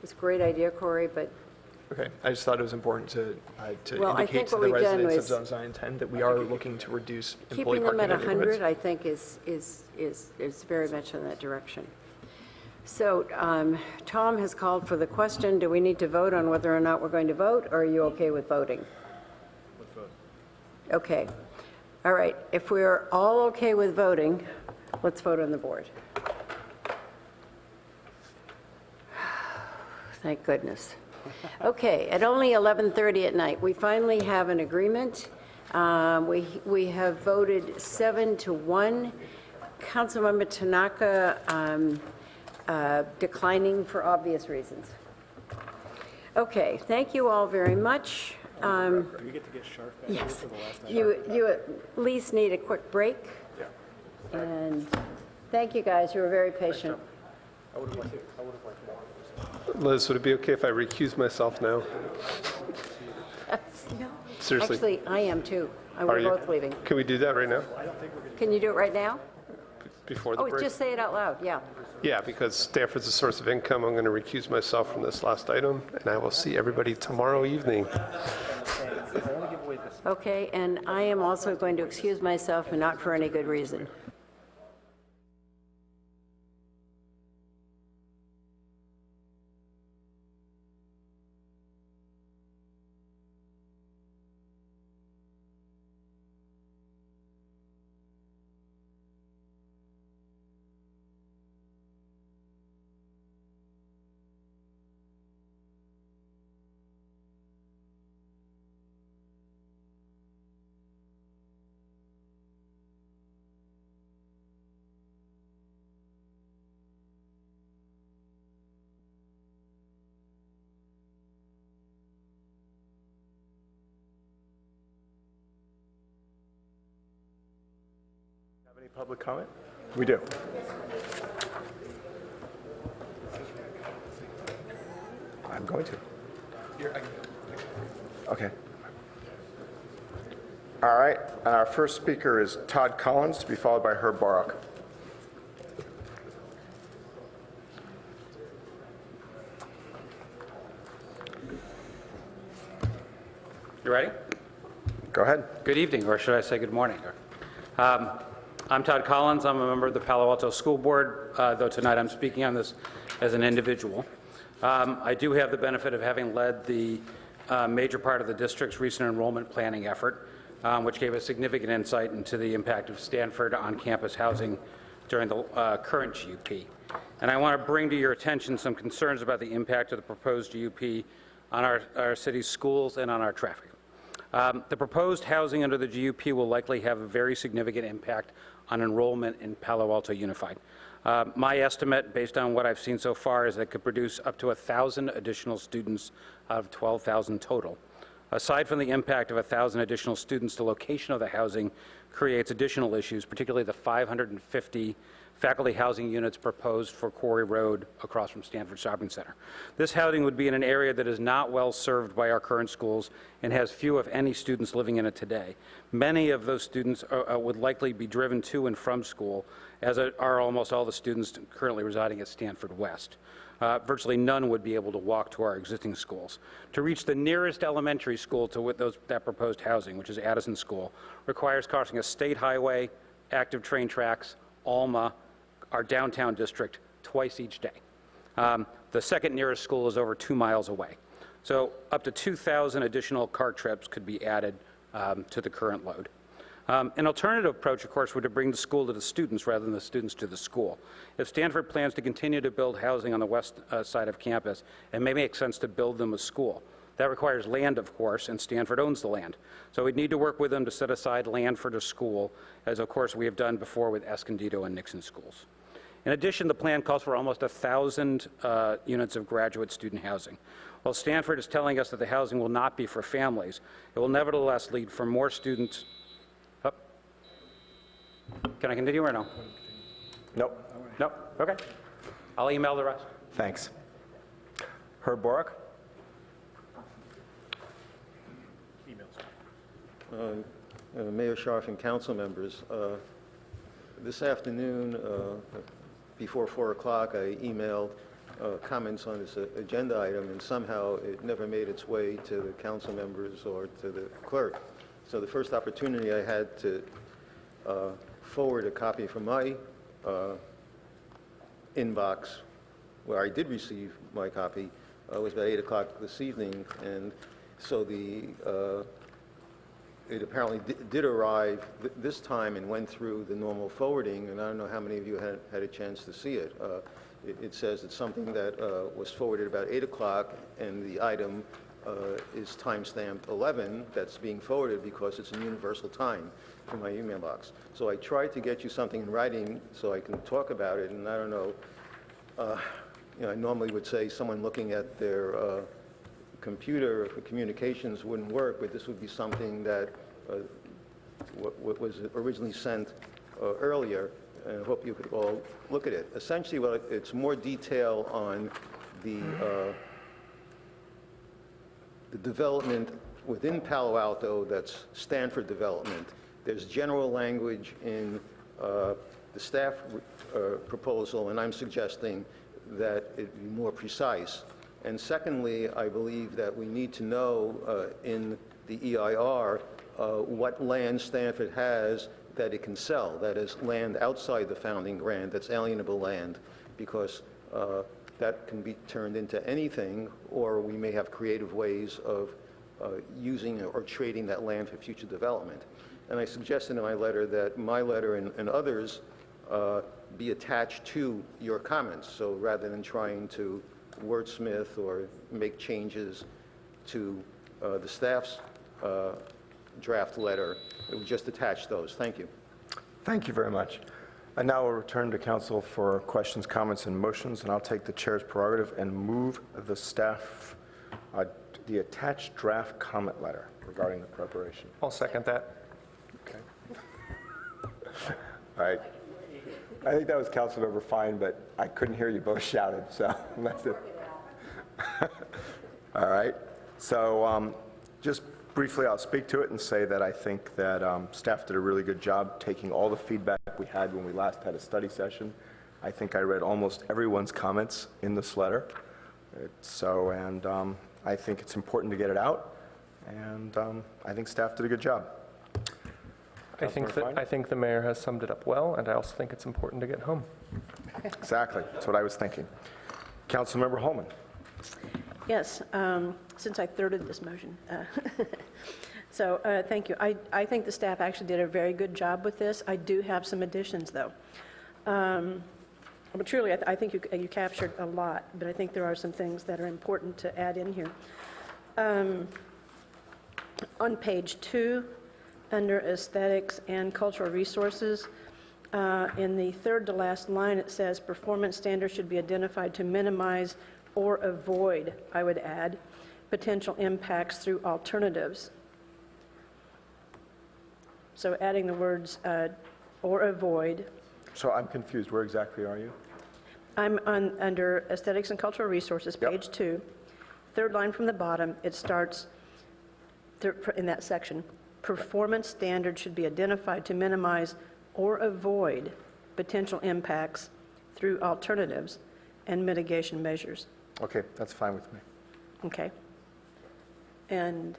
It's a great idea, Corey, but Okay, I just thought it was important to Well, I indicate think to what the we've done residents of was- zones 9 and 10 that we are looking to reduce employee keeping them parking at in neighborhoods. 100, I think, is very much in that direction. So Tom has called for the question. Do we need to vote on whether or not we're going to vote, or are you okay with voting? Let's vote. Okay. All right. If we're all okay with voting, let's vote on the board. Thank goodness. Okay, at only 11:30 at night, we finally have an agreement. We have voted 7-1. Councilmember Tanaka declining for obvious reasons. Okay, thank you all very much. Do we get to get sharp back Yes, for the last night? you at least need a quick break. Yeah. And thank you, guys. You were very patient. I would have liked more. Liz, would it be okay if I recuse myself now? Seriously. Actually, I am too. Are We're you? both leaving. Can we do that right now? Can you do it right now? before the Oh, break? just say it out loud, yeah. Yeah, because Stanford's a source of income, I'm going to recuse myself from this last item, and I will see everybody tomorrow evening. Okay, and I am also going to excuse myself, and not for any good reason. Have any public comment? We do. I'm going to. Okay. All right, and our first speaker is Todd Collins, to be followed by Herb Barak. You ready? Go ahead. Good evening, or should I say good morning? I'm Todd Collins. I'm a member of the Palo Alto School Board, though tonight I'm speaking on this as an individual. I do have the benefit of having led the major part of the district's recent enrollment planning effort, which gave us significant insight into the impact of Stanford on-campus housing during the current GUP. And I want to bring to your attention some concerns about the impact of the proposed GUP on our city's schools and on our traffic. The proposed housing under the GUP will likely have a very significant impact on enrollment in Palo Alto Unified. My estimate, based on what I've seen so far, is that it could produce up to 1,000 additional students out of 12,000 total. Aside from the impact of 1,000 additional students, the location of the housing creates additional issues, particularly the 550 faculty housing units proposed for Quarry Road across from Stanford Shopping Center. This housing would be in an area that is not well served by our current schools and has few, if any, students living in it today. Many of those students would likely be driven to and from school, as are almost all the students currently residing at Stanford West. Virtually none would be able to walk to our existing schools. To reach the nearest elementary school to that proposed housing, which is Addison School, requires crossing a state highway, active train tracks, Alma, our downtown district, twice each day. The second nearest school is over 2 miles away. So up to 2,000 additional car trips could be added to the current load. An alternative approach, of course, would be to bring the school to the students rather than the students to the school. If Stanford plans to continue to build housing on the west side of campus, it may make sense to build them a school. That requires land, of course, and Stanford owns the land. So we'd need to work with them to set aside land for the school, as of course we have done before with Escondido and Nixon schools. In addition, the plan calls for almost 1,000 units of graduate student housing. While Stanford is telling us that the housing will not be for families, it will nevertheless lead for more students. Oh. Can I continue or no? Nope. Nope, okay. I'll email the rest. Thanks. Herb Barak? Mayor Scharf and council members, this afternoon, before 4 o'clock, I emailed comments on this agenda item, and somehow it never made its way to the council members or to the clerk. So the first opportunity I had to forward a copy from my inbox, where I did receive my copy, was about 8 o'clock this evening, and so it apparently did arrive this time and went through the normal forwarding, and I don't know how many of you had a chance to see it. It says it's something that was forwarded about 8 o'clock, and the item is timestamped 11. That's being forwarded because it's in universal time for my email box. So I tried to get you something in writing so I can talk about it, and I don't know, I normally would say someone looking at their computer for communications wouldn't work, but this would be something that was originally sent earlier, and I hope you could all look at it. Essentially, it's more detail on the development within Palo Alto that's Stanford development. There's general language in the staff proposal, and I'm suggesting that it be more precise. And secondly, I believe that we need to know in the EIR what land Stanford has that it can sell, that is land outside the founding grant, that's alienable land, because that can be turned into anything, or we may have creative ways of using or trading that land for future development. And I suggested in my letter that my letter and others be attached to your comments. So rather than trying to wordsmith or make changes to the staff's draft letter, it would just attach those. Thank you. Thank you very much. And now we'll return to council for questions, comments, and motions, and I'll take the chair's prerogative and move the staff, the attached draft comment letter regarding the preparation. I'll second that. Okay. All right. I think that was Councilmember Fine, but I couldn't hear you both shouted, so that's it. All right. So just briefly, I'll speak to it and say that I think that staff did a really good job taking all the feedback we had when we last had a study session. I think I read almost everyone's comments in this letter. I think it's important to get it out, and I think staff did a good job. I think the mayor has summed it up well, and I also think it's important to get home. Exactly. That's what I was thinking. Councilmember Holman. Yes, since I thirded this motion. So thank you. I think the staff actually did a very good job with this. I do have some additions, though. But truly, I think you captured a lot, but I think there are some things that are important to add in here. On page 2, under aesthetics and cultural resources, in the third to last line, it says performance standards should be identified to minimize or avoid, I would add, potential impacts through alternatives. So adding the words or avoid. So I'm confused. Where exactly are you? I'm under aesthetics and cultural resources, page 2. Third line from the bottom, it starts in that section. Performance standards should be identified to minimize or avoid potential impacts through alternatives and mitigation measures. Okay, that's fine with me. Okay. And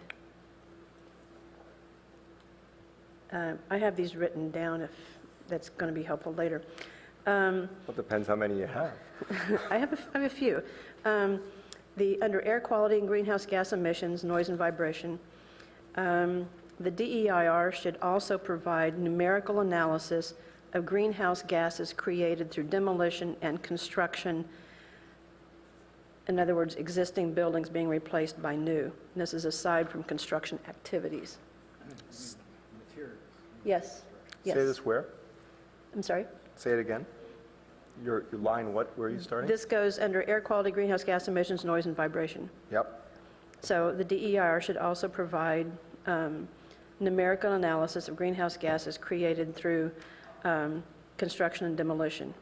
I have these written down if that's going to be helpful later. Well, it depends how many you have. I have a few. Under air quality and greenhouse gas emissions, noise and vibration, the DEIR should also provide numerical analysis of greenhouse gases created through demolition and construction. In other words, existing buildings being replaced by new. And this is aside from construction activities. Yes. Yes. Say this where? I'm sorry? Say it again. Your line, what? Where are you starting? This goes under air quality, greenhouse gas emissions, noise, and vibration. Yep. So the DEIR should also provide numerical analysis of greenhouse gases created through construction and demolition.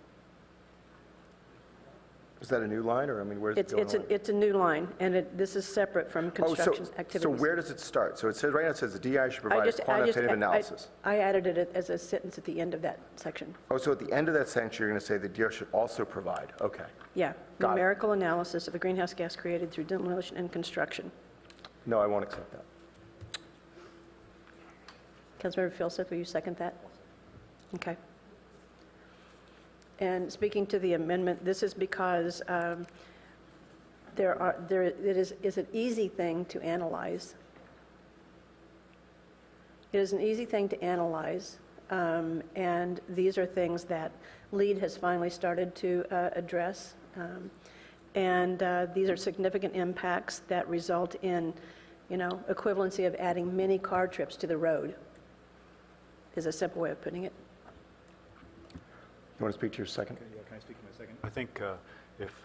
Is that a new line, or I mean, where's it going? It's a new line, and this is separate from construction activities. So where does it start? So it says right now, it says the DI should provide a quantitative analysis. I added it as a sentence at the end of that section. Oh, so at the end of that sentence, you're going to say the DI should also provide. Okay. Yeah, Got it. numerical analysis of the greenhouse gas created through demolition and construction. No, I won't accept that. Councilmember Filseth, will you second that? Okay. And speaking to the amendment, this is because it is an easy thing to analyze. It is an easy thing to analyze, and these are things that LEED has finally started to address. These are significant impacts that result in, equivalency of adding many car trips to the road, is a simple way of putting it. You want to speak to your second? Okay, yeah, can I speak to my second? I think if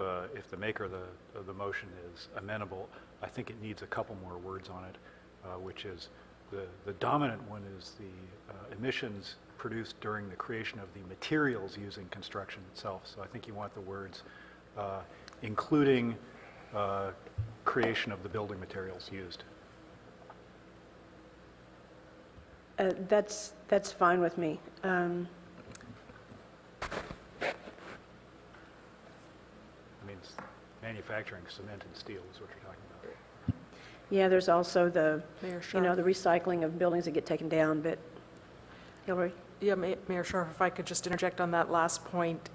the maker of the motion is amenable, I think it needs a couple more words on it, which is the dominant one is the emissions produced during the creation of the materials used in construction itself. So I think you want the words including creation of the building materials used. That's fine with me. manufacturing cement and steel is what you're talking about. Yeah, there's also the, Mayor the recycling of buildings that get taken down, but, Hillary? Yeah, Mayor Scharf, if I could just interject on that last point.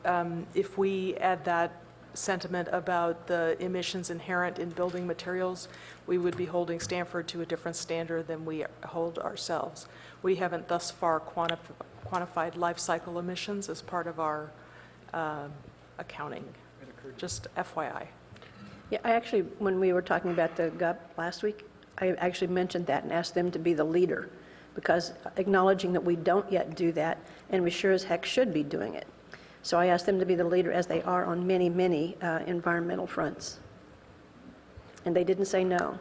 If we add that sentiment about the emissions inherent in building materials, we would be holding Stanford to a different standard than we hold ourselves. We haven't thus far quantified life cycle emissions as part of our accounting. Just FYI. Yeah, I actually, when we were talking about the GUP last week, I actually mentioned that and asked them to be the leader, because acknowledging that we don't yet do that, and we sure as heck should be doing it. So I asked them to be the leader, as they are on many, many environmental fronts. And they didn't say no.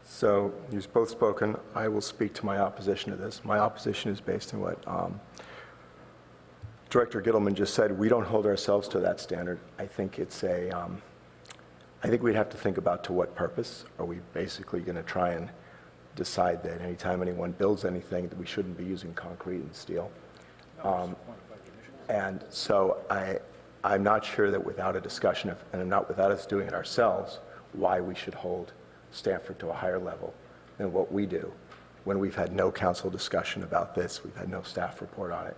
So you've both spoken. I will speak to my opposition to this. My opposition is based on what Director Gittleman just said. We don't hold ourselves to that standard. I think it's I think we'd have to think about to what purpose. Are we basically going to try and decide that anytime anyone builds anything that we shouldn't be using concrete and steel? And so I'm not sure that without a discussion of, and not without us doing it ourselves, why we should hold Stanford to a higher level than what we do when we've had no council discussion about this, we've had no staff report on it.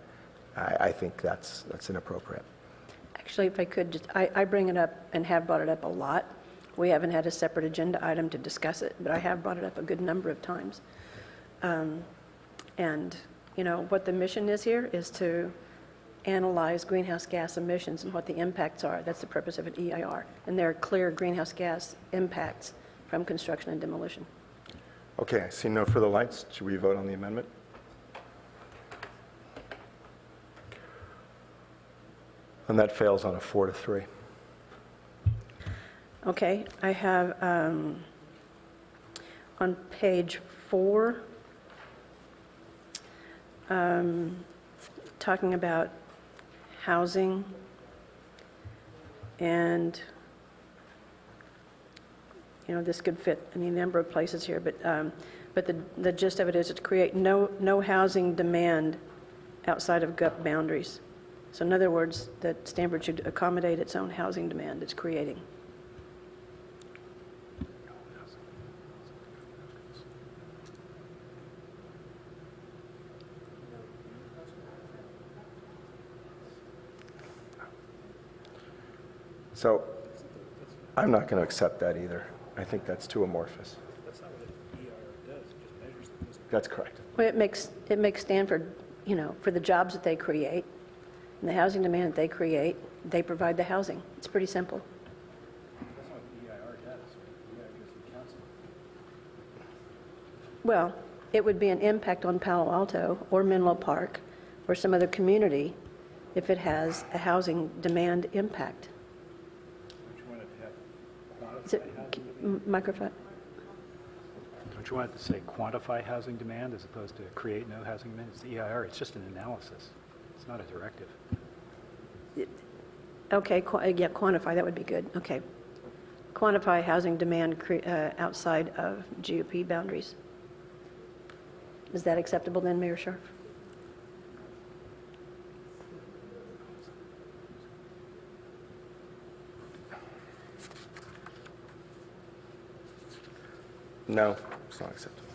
I think that's inappropriate. Actually, if I could, just I bring it up and have brought it up a lot. We haven't had a separate agenda item to discuss it, but I have brought it up a good number of times. And, what the mission is here is to analyze greenhouse gas emissions and what the impacts are. That's the purpose of an EIR. And there are clear greenhouse gas impacts from construction and demolition. Okay, I see no further lights. Should we vote on the amendment? And that fails on a 4-3. Okay, I have on page 4, talking about housing, and this could fit any number of places here, but the gist of it is to create no housing demand outside of GUP boundaries. So in other words, that Stanford should accommodate its own housing demand it's creating. So I'm not going to accept that either. I think that's too amorphous. That's not what an EIR does, it just measures the physical. That's correct. Well, it makes Stanford, for the jobs that they create and the housing demand that they create, they provide the housing. It's pretty simple. That's not what the EIR does. EIR gives the council. Well, it would be an impact on Palo Alto or Menlo Park or some other community if it has a housing demand impact. Don't you want it to have Is it quantified housing demand? microphone? Don't you want it to say quantify housing demand as opposed to create no housing demand? It's the EIR, it's just an analysis. It's not a directive. Okay, yeah, quantify, that would be good. Okay. Quantify housing demand outside of GOP boundaries. Is that acceptable then, Mayor Scharf? No, it's not acceptable.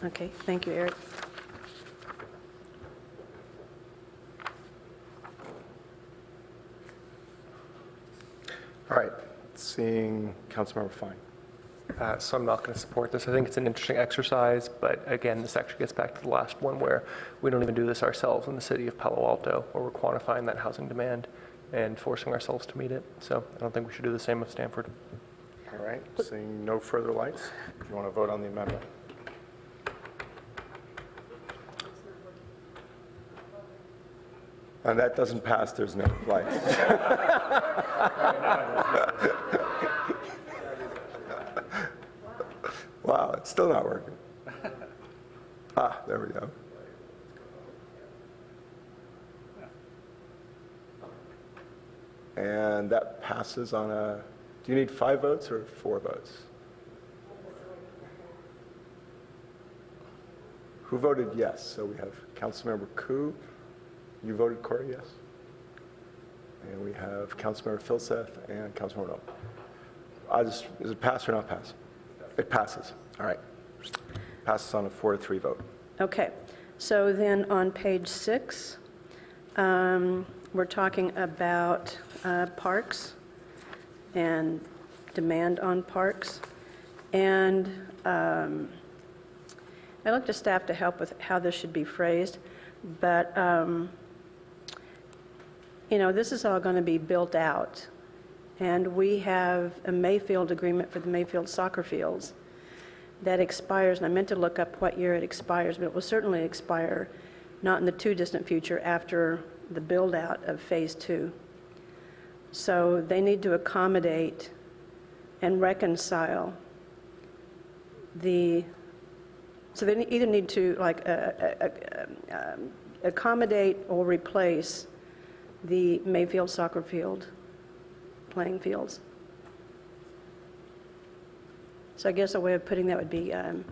Okay, thank you, Eric. All right, seeing Councilmember Fine. So I'm not going to support this. I think it's an interesting exercise, but again, this actually gets back to the last one where we don't even do this ourselves in the city of Palo Alto, where we're quantifying that housing demand and forcing ourselves to meet it. So I don't think we should do the same with Stanford. All right, seeing no further lights, do you want to vote on the amendment? And that doesn't pass, there's no lights. Wow, it's still not working. Ah, there we go. And that passes on a, do you need 5 votes or 4 votes? Who voted yes? So we have Councilmember Koo. You voted Corey, yes? And we have Councilmember Filseth and Councilmember Is it pass or not pass? It passes. All right. Passes on a 4-3 vote. Okay, so then on page 6, we're talking about parks and demand on parks. And I looked to staff to help with how this should be phrased, but, you know, this is all going to be built out. And we have a Mayfield agreement for the Mayfield soccer fields that expires, and I meant to look up what year it expires, but it will certainly expire not in the too distant future after the build-out of Phase 2. So they need to accommodate and reconcile so they either need to accommodate or replace the Mayfield soccer field playing fields. So I guess a way of putting that would be, well,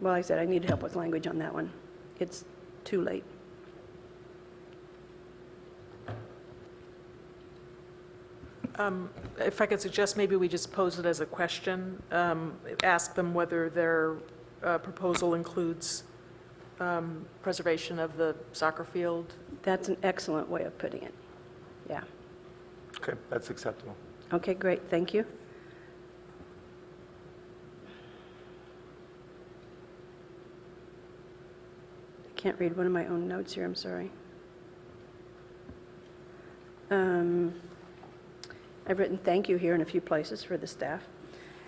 like I said, I need help with language on that one. It's too late. If I could suggest, maybe we just pose it as a question, ask them whether their proposal includes preservation of the soccer field. That's an excellent way of putting it. Yeah. Okay, that's acceptable. Okay, great, thank you. I can't read one of my own notes here, I'm sorry. I've written thank you here in a few places for the staff.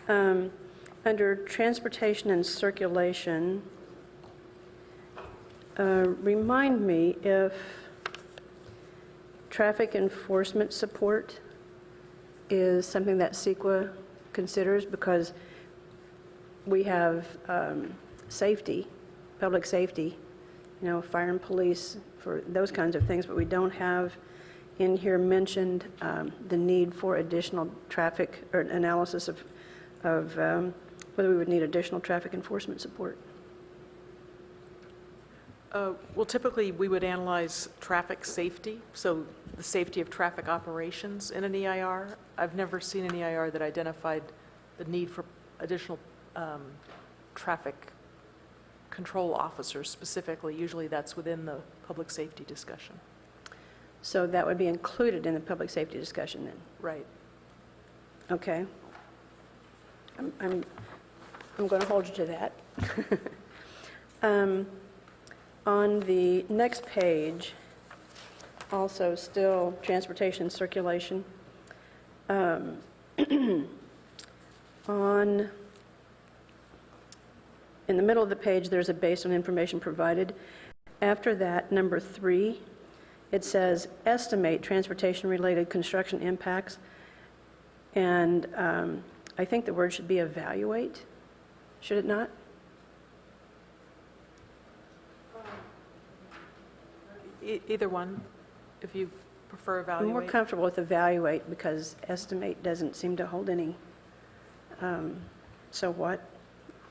Under transportation and circulation, remind me if traffic enforcement support is something that CEQA considers, because we have safety, public safety, you know, fire and police for those kinds of things, but we don't have in here mentioned the need for additional traffic or analysis of whether we would need additional traffic enforcement support. Well, typically, we would analyze traffic safety, so the safety of traffic operations in an EIR. I've never seen an EIR that identified the need for additional traffic control officers specifically. Usually that's within the public safety discussion. So that would be included in the public safety discussion then? Right. Okay. I'm going to hold you to that. On the next page, also still transportation and circulation, in the middle of the page, there's a based on information provided. After that, number 3, it says estimate transportation-related construction impacts, and I think the word should be evaluate, should it not? Either one, if you prefer I'm evaluate. more comfortable with evaluate because estimate doesn't seem to hold any, so what?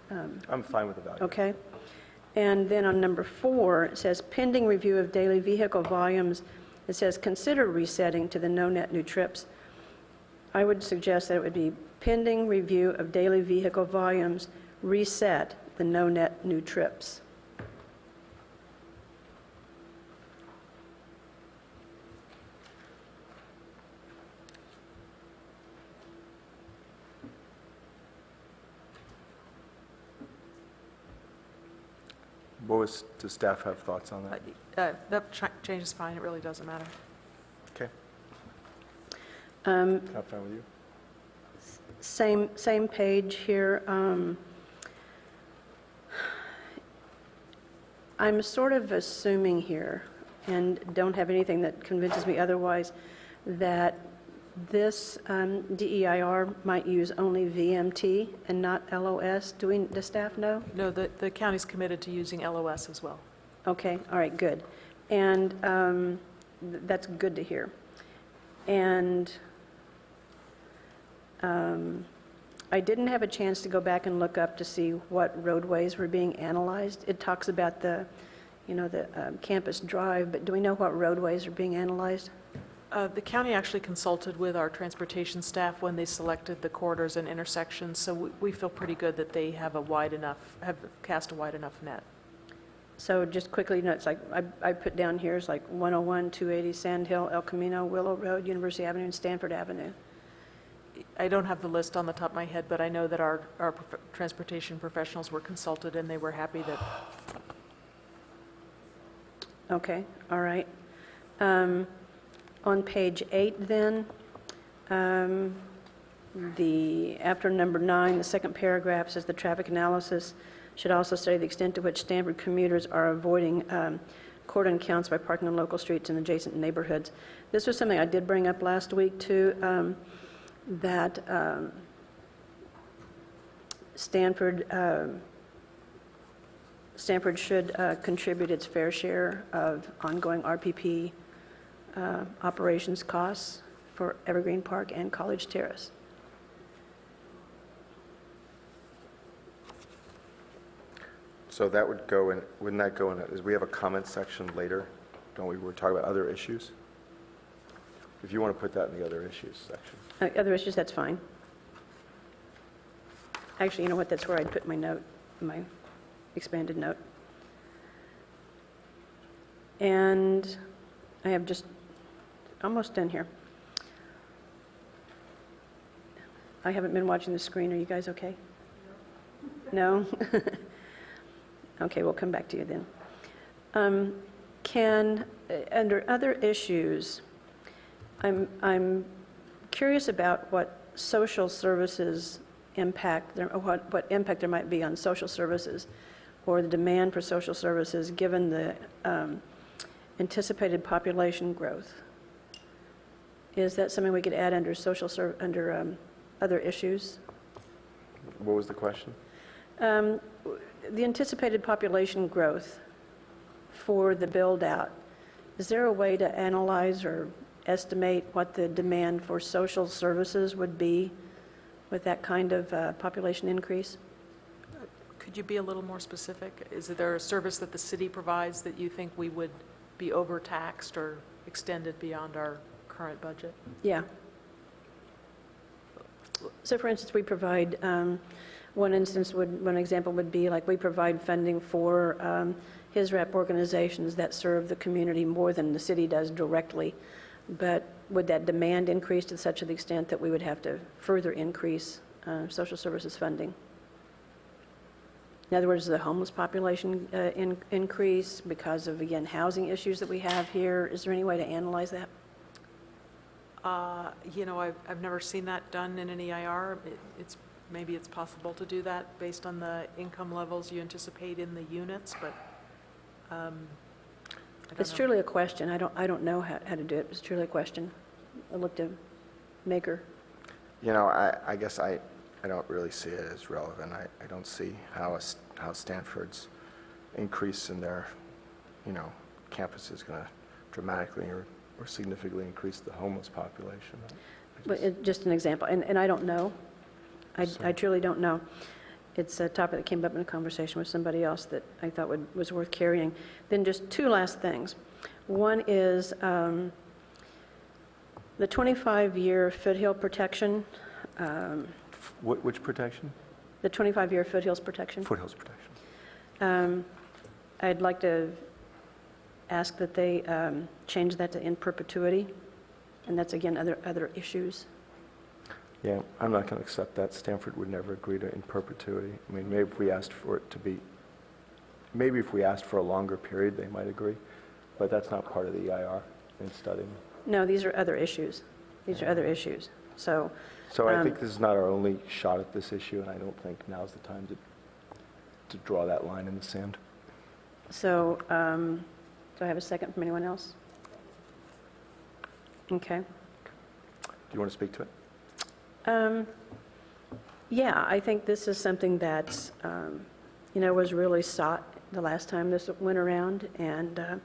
I'm fine with evaluate. Okay. And then on number 4, it says pending review of daily vehicle volumes. It says consider resetting to the no net new trips. I would suggest that it would be pending review of daily vehicle volumes, reset the no net new trips. Does staff have thoughts on that? That change is fine, it really doesn't matter. Okay. Can I find with you? Same page here. I'm sort of assuming here, and don't have anything that convinces me otherwise, that this DEIR might use only VMT and not LOS. Does staff know? No, the county's committed to using LOS as well. Okay, all right, good. And that's good to hear. And I didn't have a chance to go back and look up to see what roadways were being analyzed. It talks about the campus drive, but do we know what roadways are being analyzed? The county actually consulted with our transportation staff when they selected the corridors and intersections, so we feel pretty good that they have have cast a wide enough net. So just quickly, it's like, I put down here, it's like 101, 280, Sand Hill, El Camino, Willow Road, University Avenue, and Stanford Avenue. I don't have the list on the top of my head, but I know that our transportation professionals were consulted, and they were happy that... Okay, all right. On page 8 then, after number 9, the second paragraph says the traffic analysis should also study the extent to which Stanford commuters are avoiding cordon counts by parking on local streets in adjacent neighborhoods. This was something I did bring up last week too, that Stanford should contribute its fair share of ongoing RPP operations costs for Evergreen Park and College Terrace. So that would go in, wouldn't that go in, as we have a comment section later, don't we? We're talking about other issues? If you want to put that in the other issues section. Other issues, that's fine. Actually, you know what, that's where I'd put my note, my expanded note. And I have just almost done here. I haven't been watching the screen. Are you guys okay? No? Okay, we'll come back to you then. Under other issues, I'm curious about what social services impact, what impact there might be on social services or the demand for social services given the anticipated population growth. Is that something we could add under other issues? What was the question? The anticipated population growth for the build-out, is there a way to analyze or estimate what the demand for social services would be with that kind of population increase? Could you be a little more specific? Is there a service that the city provides that you think we would be overtaxed or extended beyond our current budget? Yeah. So for instance, we provide, one example would be like we provide funding for HISRAP organizations that serve the community more than the city does directly. But would that demand increase to such an extent that we would have to further increase social services funding? In other words, the homeless population increase because of, again, housing issues that we have here? Is there any way to analyze that? You know, I've never seen that done in an EIR. Maybe it's possible to do that based on the income levels you anticipate in the units, but it's truly a question. I don't know how to do it. It's truly a question. I'll look to Maker. You know, I guess I don't really see it as relevant. I don't see how Stanford's increase in their, campus is going to dramatically or significantly increase the homeless population. But just an example, and I don't know. I truly don't know. It's a topic that came up in a conversation with somebody else that I thought was worth carrying. Then just two last things. One is the 25-year foothill protection. Which protection? The 25-year foothills protection. Foothills protection. I'd like to ask that they change that to in perpetuity, and that's, again, other issues. Yeah, I'm not going to accept that. Stanford would never agree to in perpetuity. I mean, maybe if we asked for it to be, maybe if we asked for a longer period, they might agree, but that's not part of the EIR in studying. No, these are other issues. These are other issues. So I think this is not our only shot at this issue, and I don't think now's the time to draw that line in the sand. So do I have a second from anyone else? Okay. Do you want to speak to it? Yeah, I think this is something that, was really sought the last time this went around, and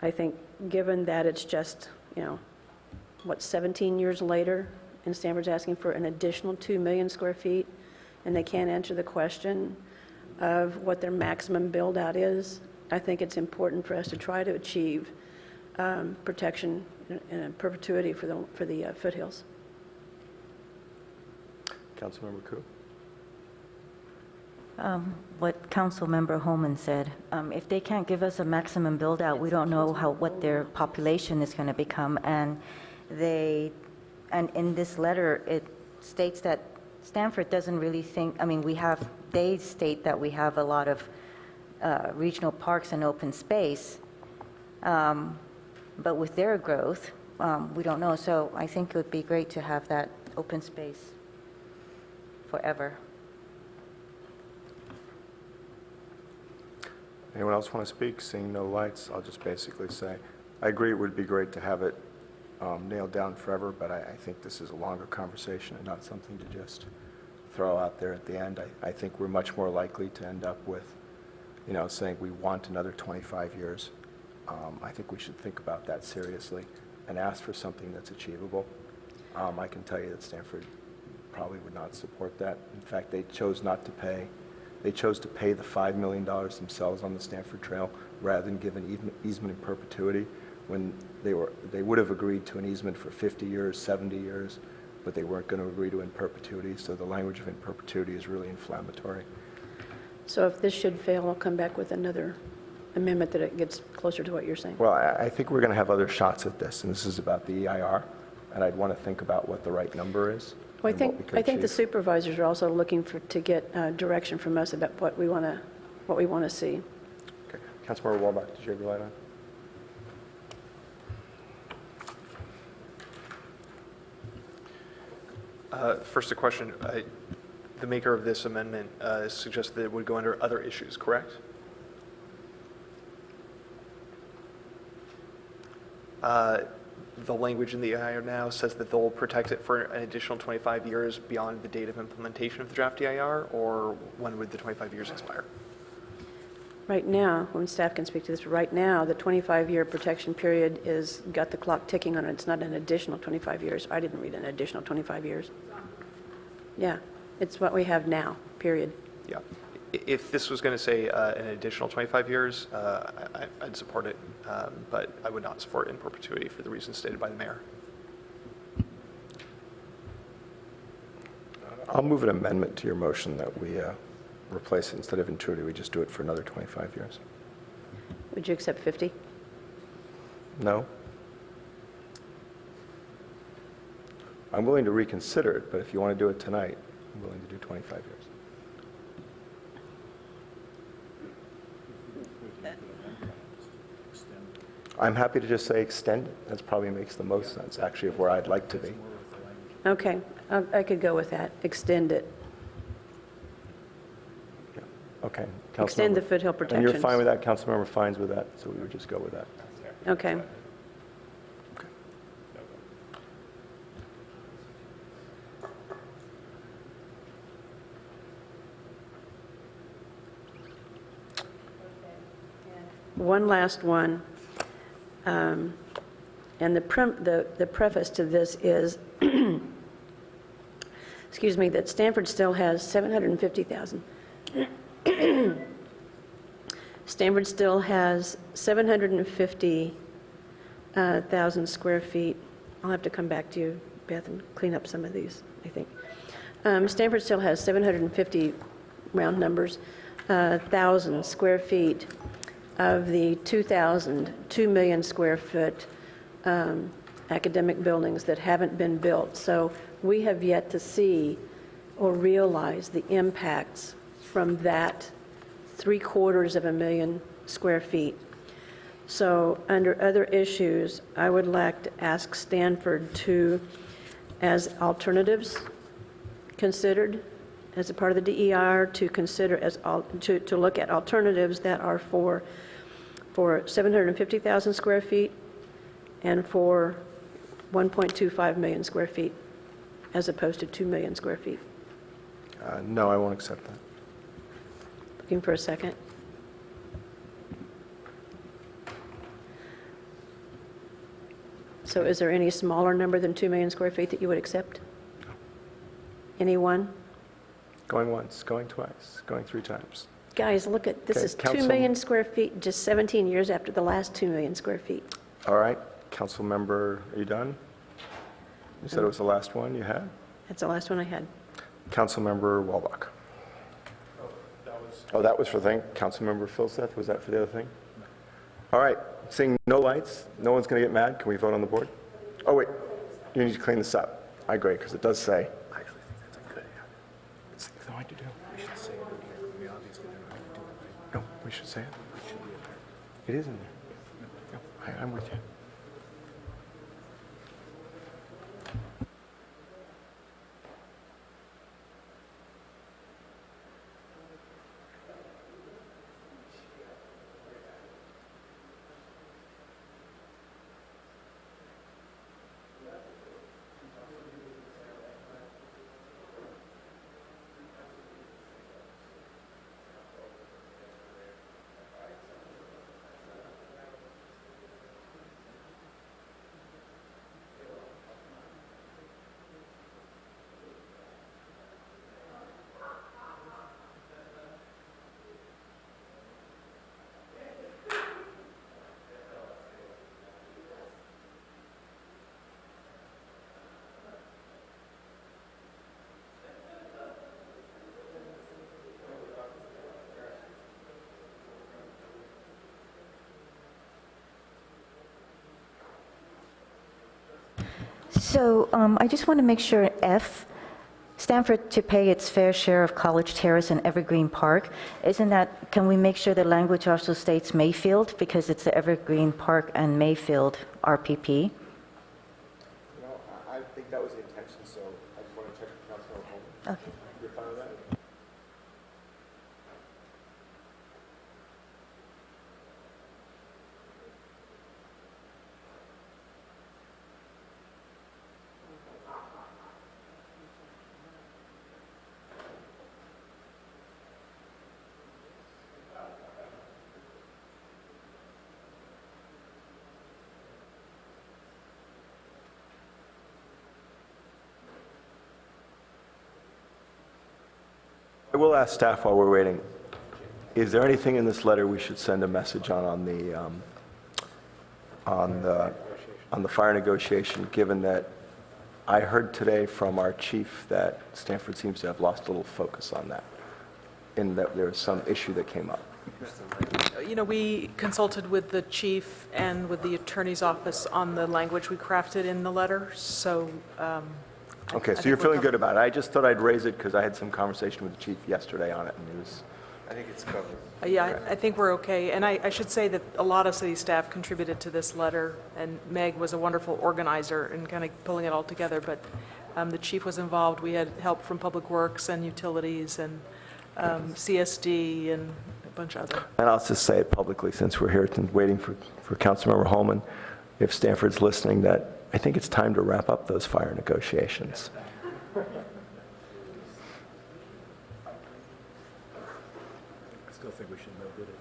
I think given that it's just, 17 years later, and Stanford's asking for an additional 2 million square feet, and they can't answer the question of what their maximum build-out is, I think it's important for us to try to achieve protection in perpetuity for the foothills. Councilmember Koo? What Councilmember Holman said, if they can't give us a maximum build-out, we don't know what their population is going to become. And in this letter, it states that Stanford doesn't really think, I mean, they state that we have a lot of regional parks and open space, but with their growth, we don't know. So I think it would be great to have that open space forever. Anyone else want to speak? Seeing no lights, I'll just basically say, I agree it would be great to have it nailed down forever, but I think this is a longer conversation and not something to just throw out there at the end. I think we're much more likely to end up with, saying we want another 25 years. I think we should think about that seriously and ask for something that's achievable. I can tell you that Stanford probably would not support that. In fact, they chose to pay the $5 million themselves on the Stanford Trail rather than give an easement in perpetuity when they would have agreed to an easement for 50 years, 70 years, but they weren't going to agree to in perpetuity. So the language of in perpetuity is really inflammatory. So if this should fail, I'll come back with another amendment that it gets closer to what you're saying. Well, I think we're going to have other shots at this, and this is about the EIR, and I'd want to think about what the right number is. Well, I think the supervisors are also looking to get direction from us about what we want to see. Okay. Councilmember Walbach, did you have your light on? First, a question. The maker of this amendment suggests that it would go under other issues, correct? The language in the EIR now says that they'll protect it for an additional 25 years beyond the date of implementation of the draft EIR, or when would the 25 years expire? Right now, when staff can speak to this, right now, the 25-year protection period is got the clock ticking on it. It's not an additional 25 years. I didn't read an additional 25 years. Yeah, it's what we have now, period. Yeah. If this was going to say an additional 25 years, I'd support it, but I would not support it in perpetuity for the reasons stated by the mayor. I'll move an amendment to your motion that we replace it instead of in perpetuity, we just do it for another 25 years. Would you accept 50? No? I'm willing to reconsider it, but if you want to do it tonight, I'm willing to do 25 years. I'm happy to just say extend it. That probably makes the most sense, actually, of where I'd like to be. Okay, I could go with that. Extend it. Yeah. Okay. Extend the foothill protections. And you're fine with that? Councilmember Fines with that? So we would just go with that. Okay. One last one. And the preface to this is, excuse me, that Stanford still has 750,000. Stanford still has 750,000 square feet. I'll have to come back to you, Beth, and clean up some of these, I think. Stanford still has 750, round numbers, 1,000 square feet of the 2 million square foot academic buildings that haven't been built. So we have yet to see or realize the impacts from that 750,000 square feet. So under other issues, I would like to ask Stanford to, as alternatives considered as a part of the DER, to consider to look at alternatives that are for 750,000 square feet and for 1.25 million square feet, as opposed to 2 million square feet. No, I won't accept that. Looking for a second. So is there any smaller number than 2 million square feet that you would accept? Anyone? Going once, going twice, going 3 times. Guys, look at, this Okay, is 2 million square feet, just 17 years after the last 2 million square feet. All right. Councilmember, are you done? You said it was the last one you had? That's the last one I had. Councilmember Walbach. Oh, that was for the thing? Councilmember Filseth, was that for the other thing? All right, seeing no lights, no one's going to get mad, can we vote on the board? Oh, wait, you need to clean this up. I agree, because it does say. I actually think that's a good idea. It's the thing to do. We should say it in here. We obviously don't know how to do it. No, we should say it. It should be in there. It is in there. No, I'm with you. So I just want to make sure F, Stanford to pay its fair share of College Terrace and Evergreen Park, isn't that, can we make sure the language also states Mayfield because it's the Evergreen Park and Mayfield RPP? No, I think that was the intention, so I just want to check with Councilmember Holman. Okay. You're fine with that? I will ask staff while we're waiting, is there anything in this letter we should send a message on the fire negotiation, given that I heard today from our chief that Stanford seems to have lost a little focus on that, in that there was some issue that came up? You know, we consulted with the chief and with the attorney's office on the language we crafted in the letter, so Okay, so you're feeling good about it. I just thought I'd raise it because I had some conversation with the chief yesterday on it, and it was, I think it's covered. Yeah, I think we're okay. And I should say that a lot of city staff contributed to this letter, and Meg was a wonderful organizer in kind of pulling it all together, but the chief was involved. We had help from Public Works and Utilities and CSD and a bunch of other. And I'll just say it publicly, since we're here and waiting for Councilmember Holman, if Stanford's listening, that I think it's time to wrap up those fire negotiations. I still think we should no bid it.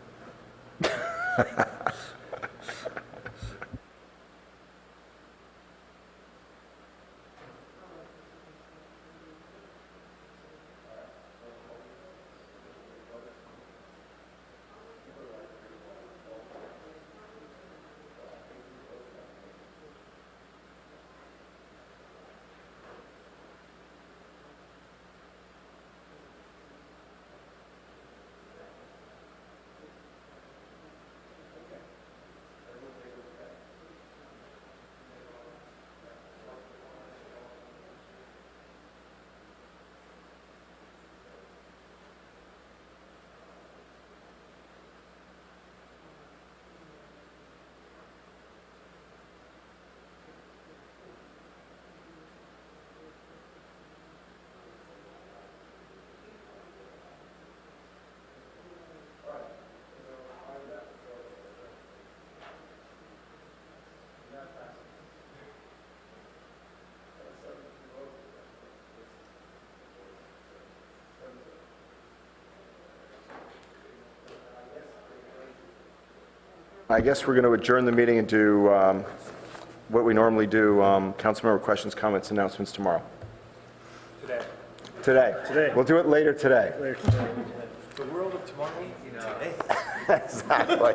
I guess we're going to adjourn the meeting and do what we normally do, councilmember questions, comments, announcements tomorrow. Today. We'll do it later today. Later today. The world of tomorrow, you know. Exactly.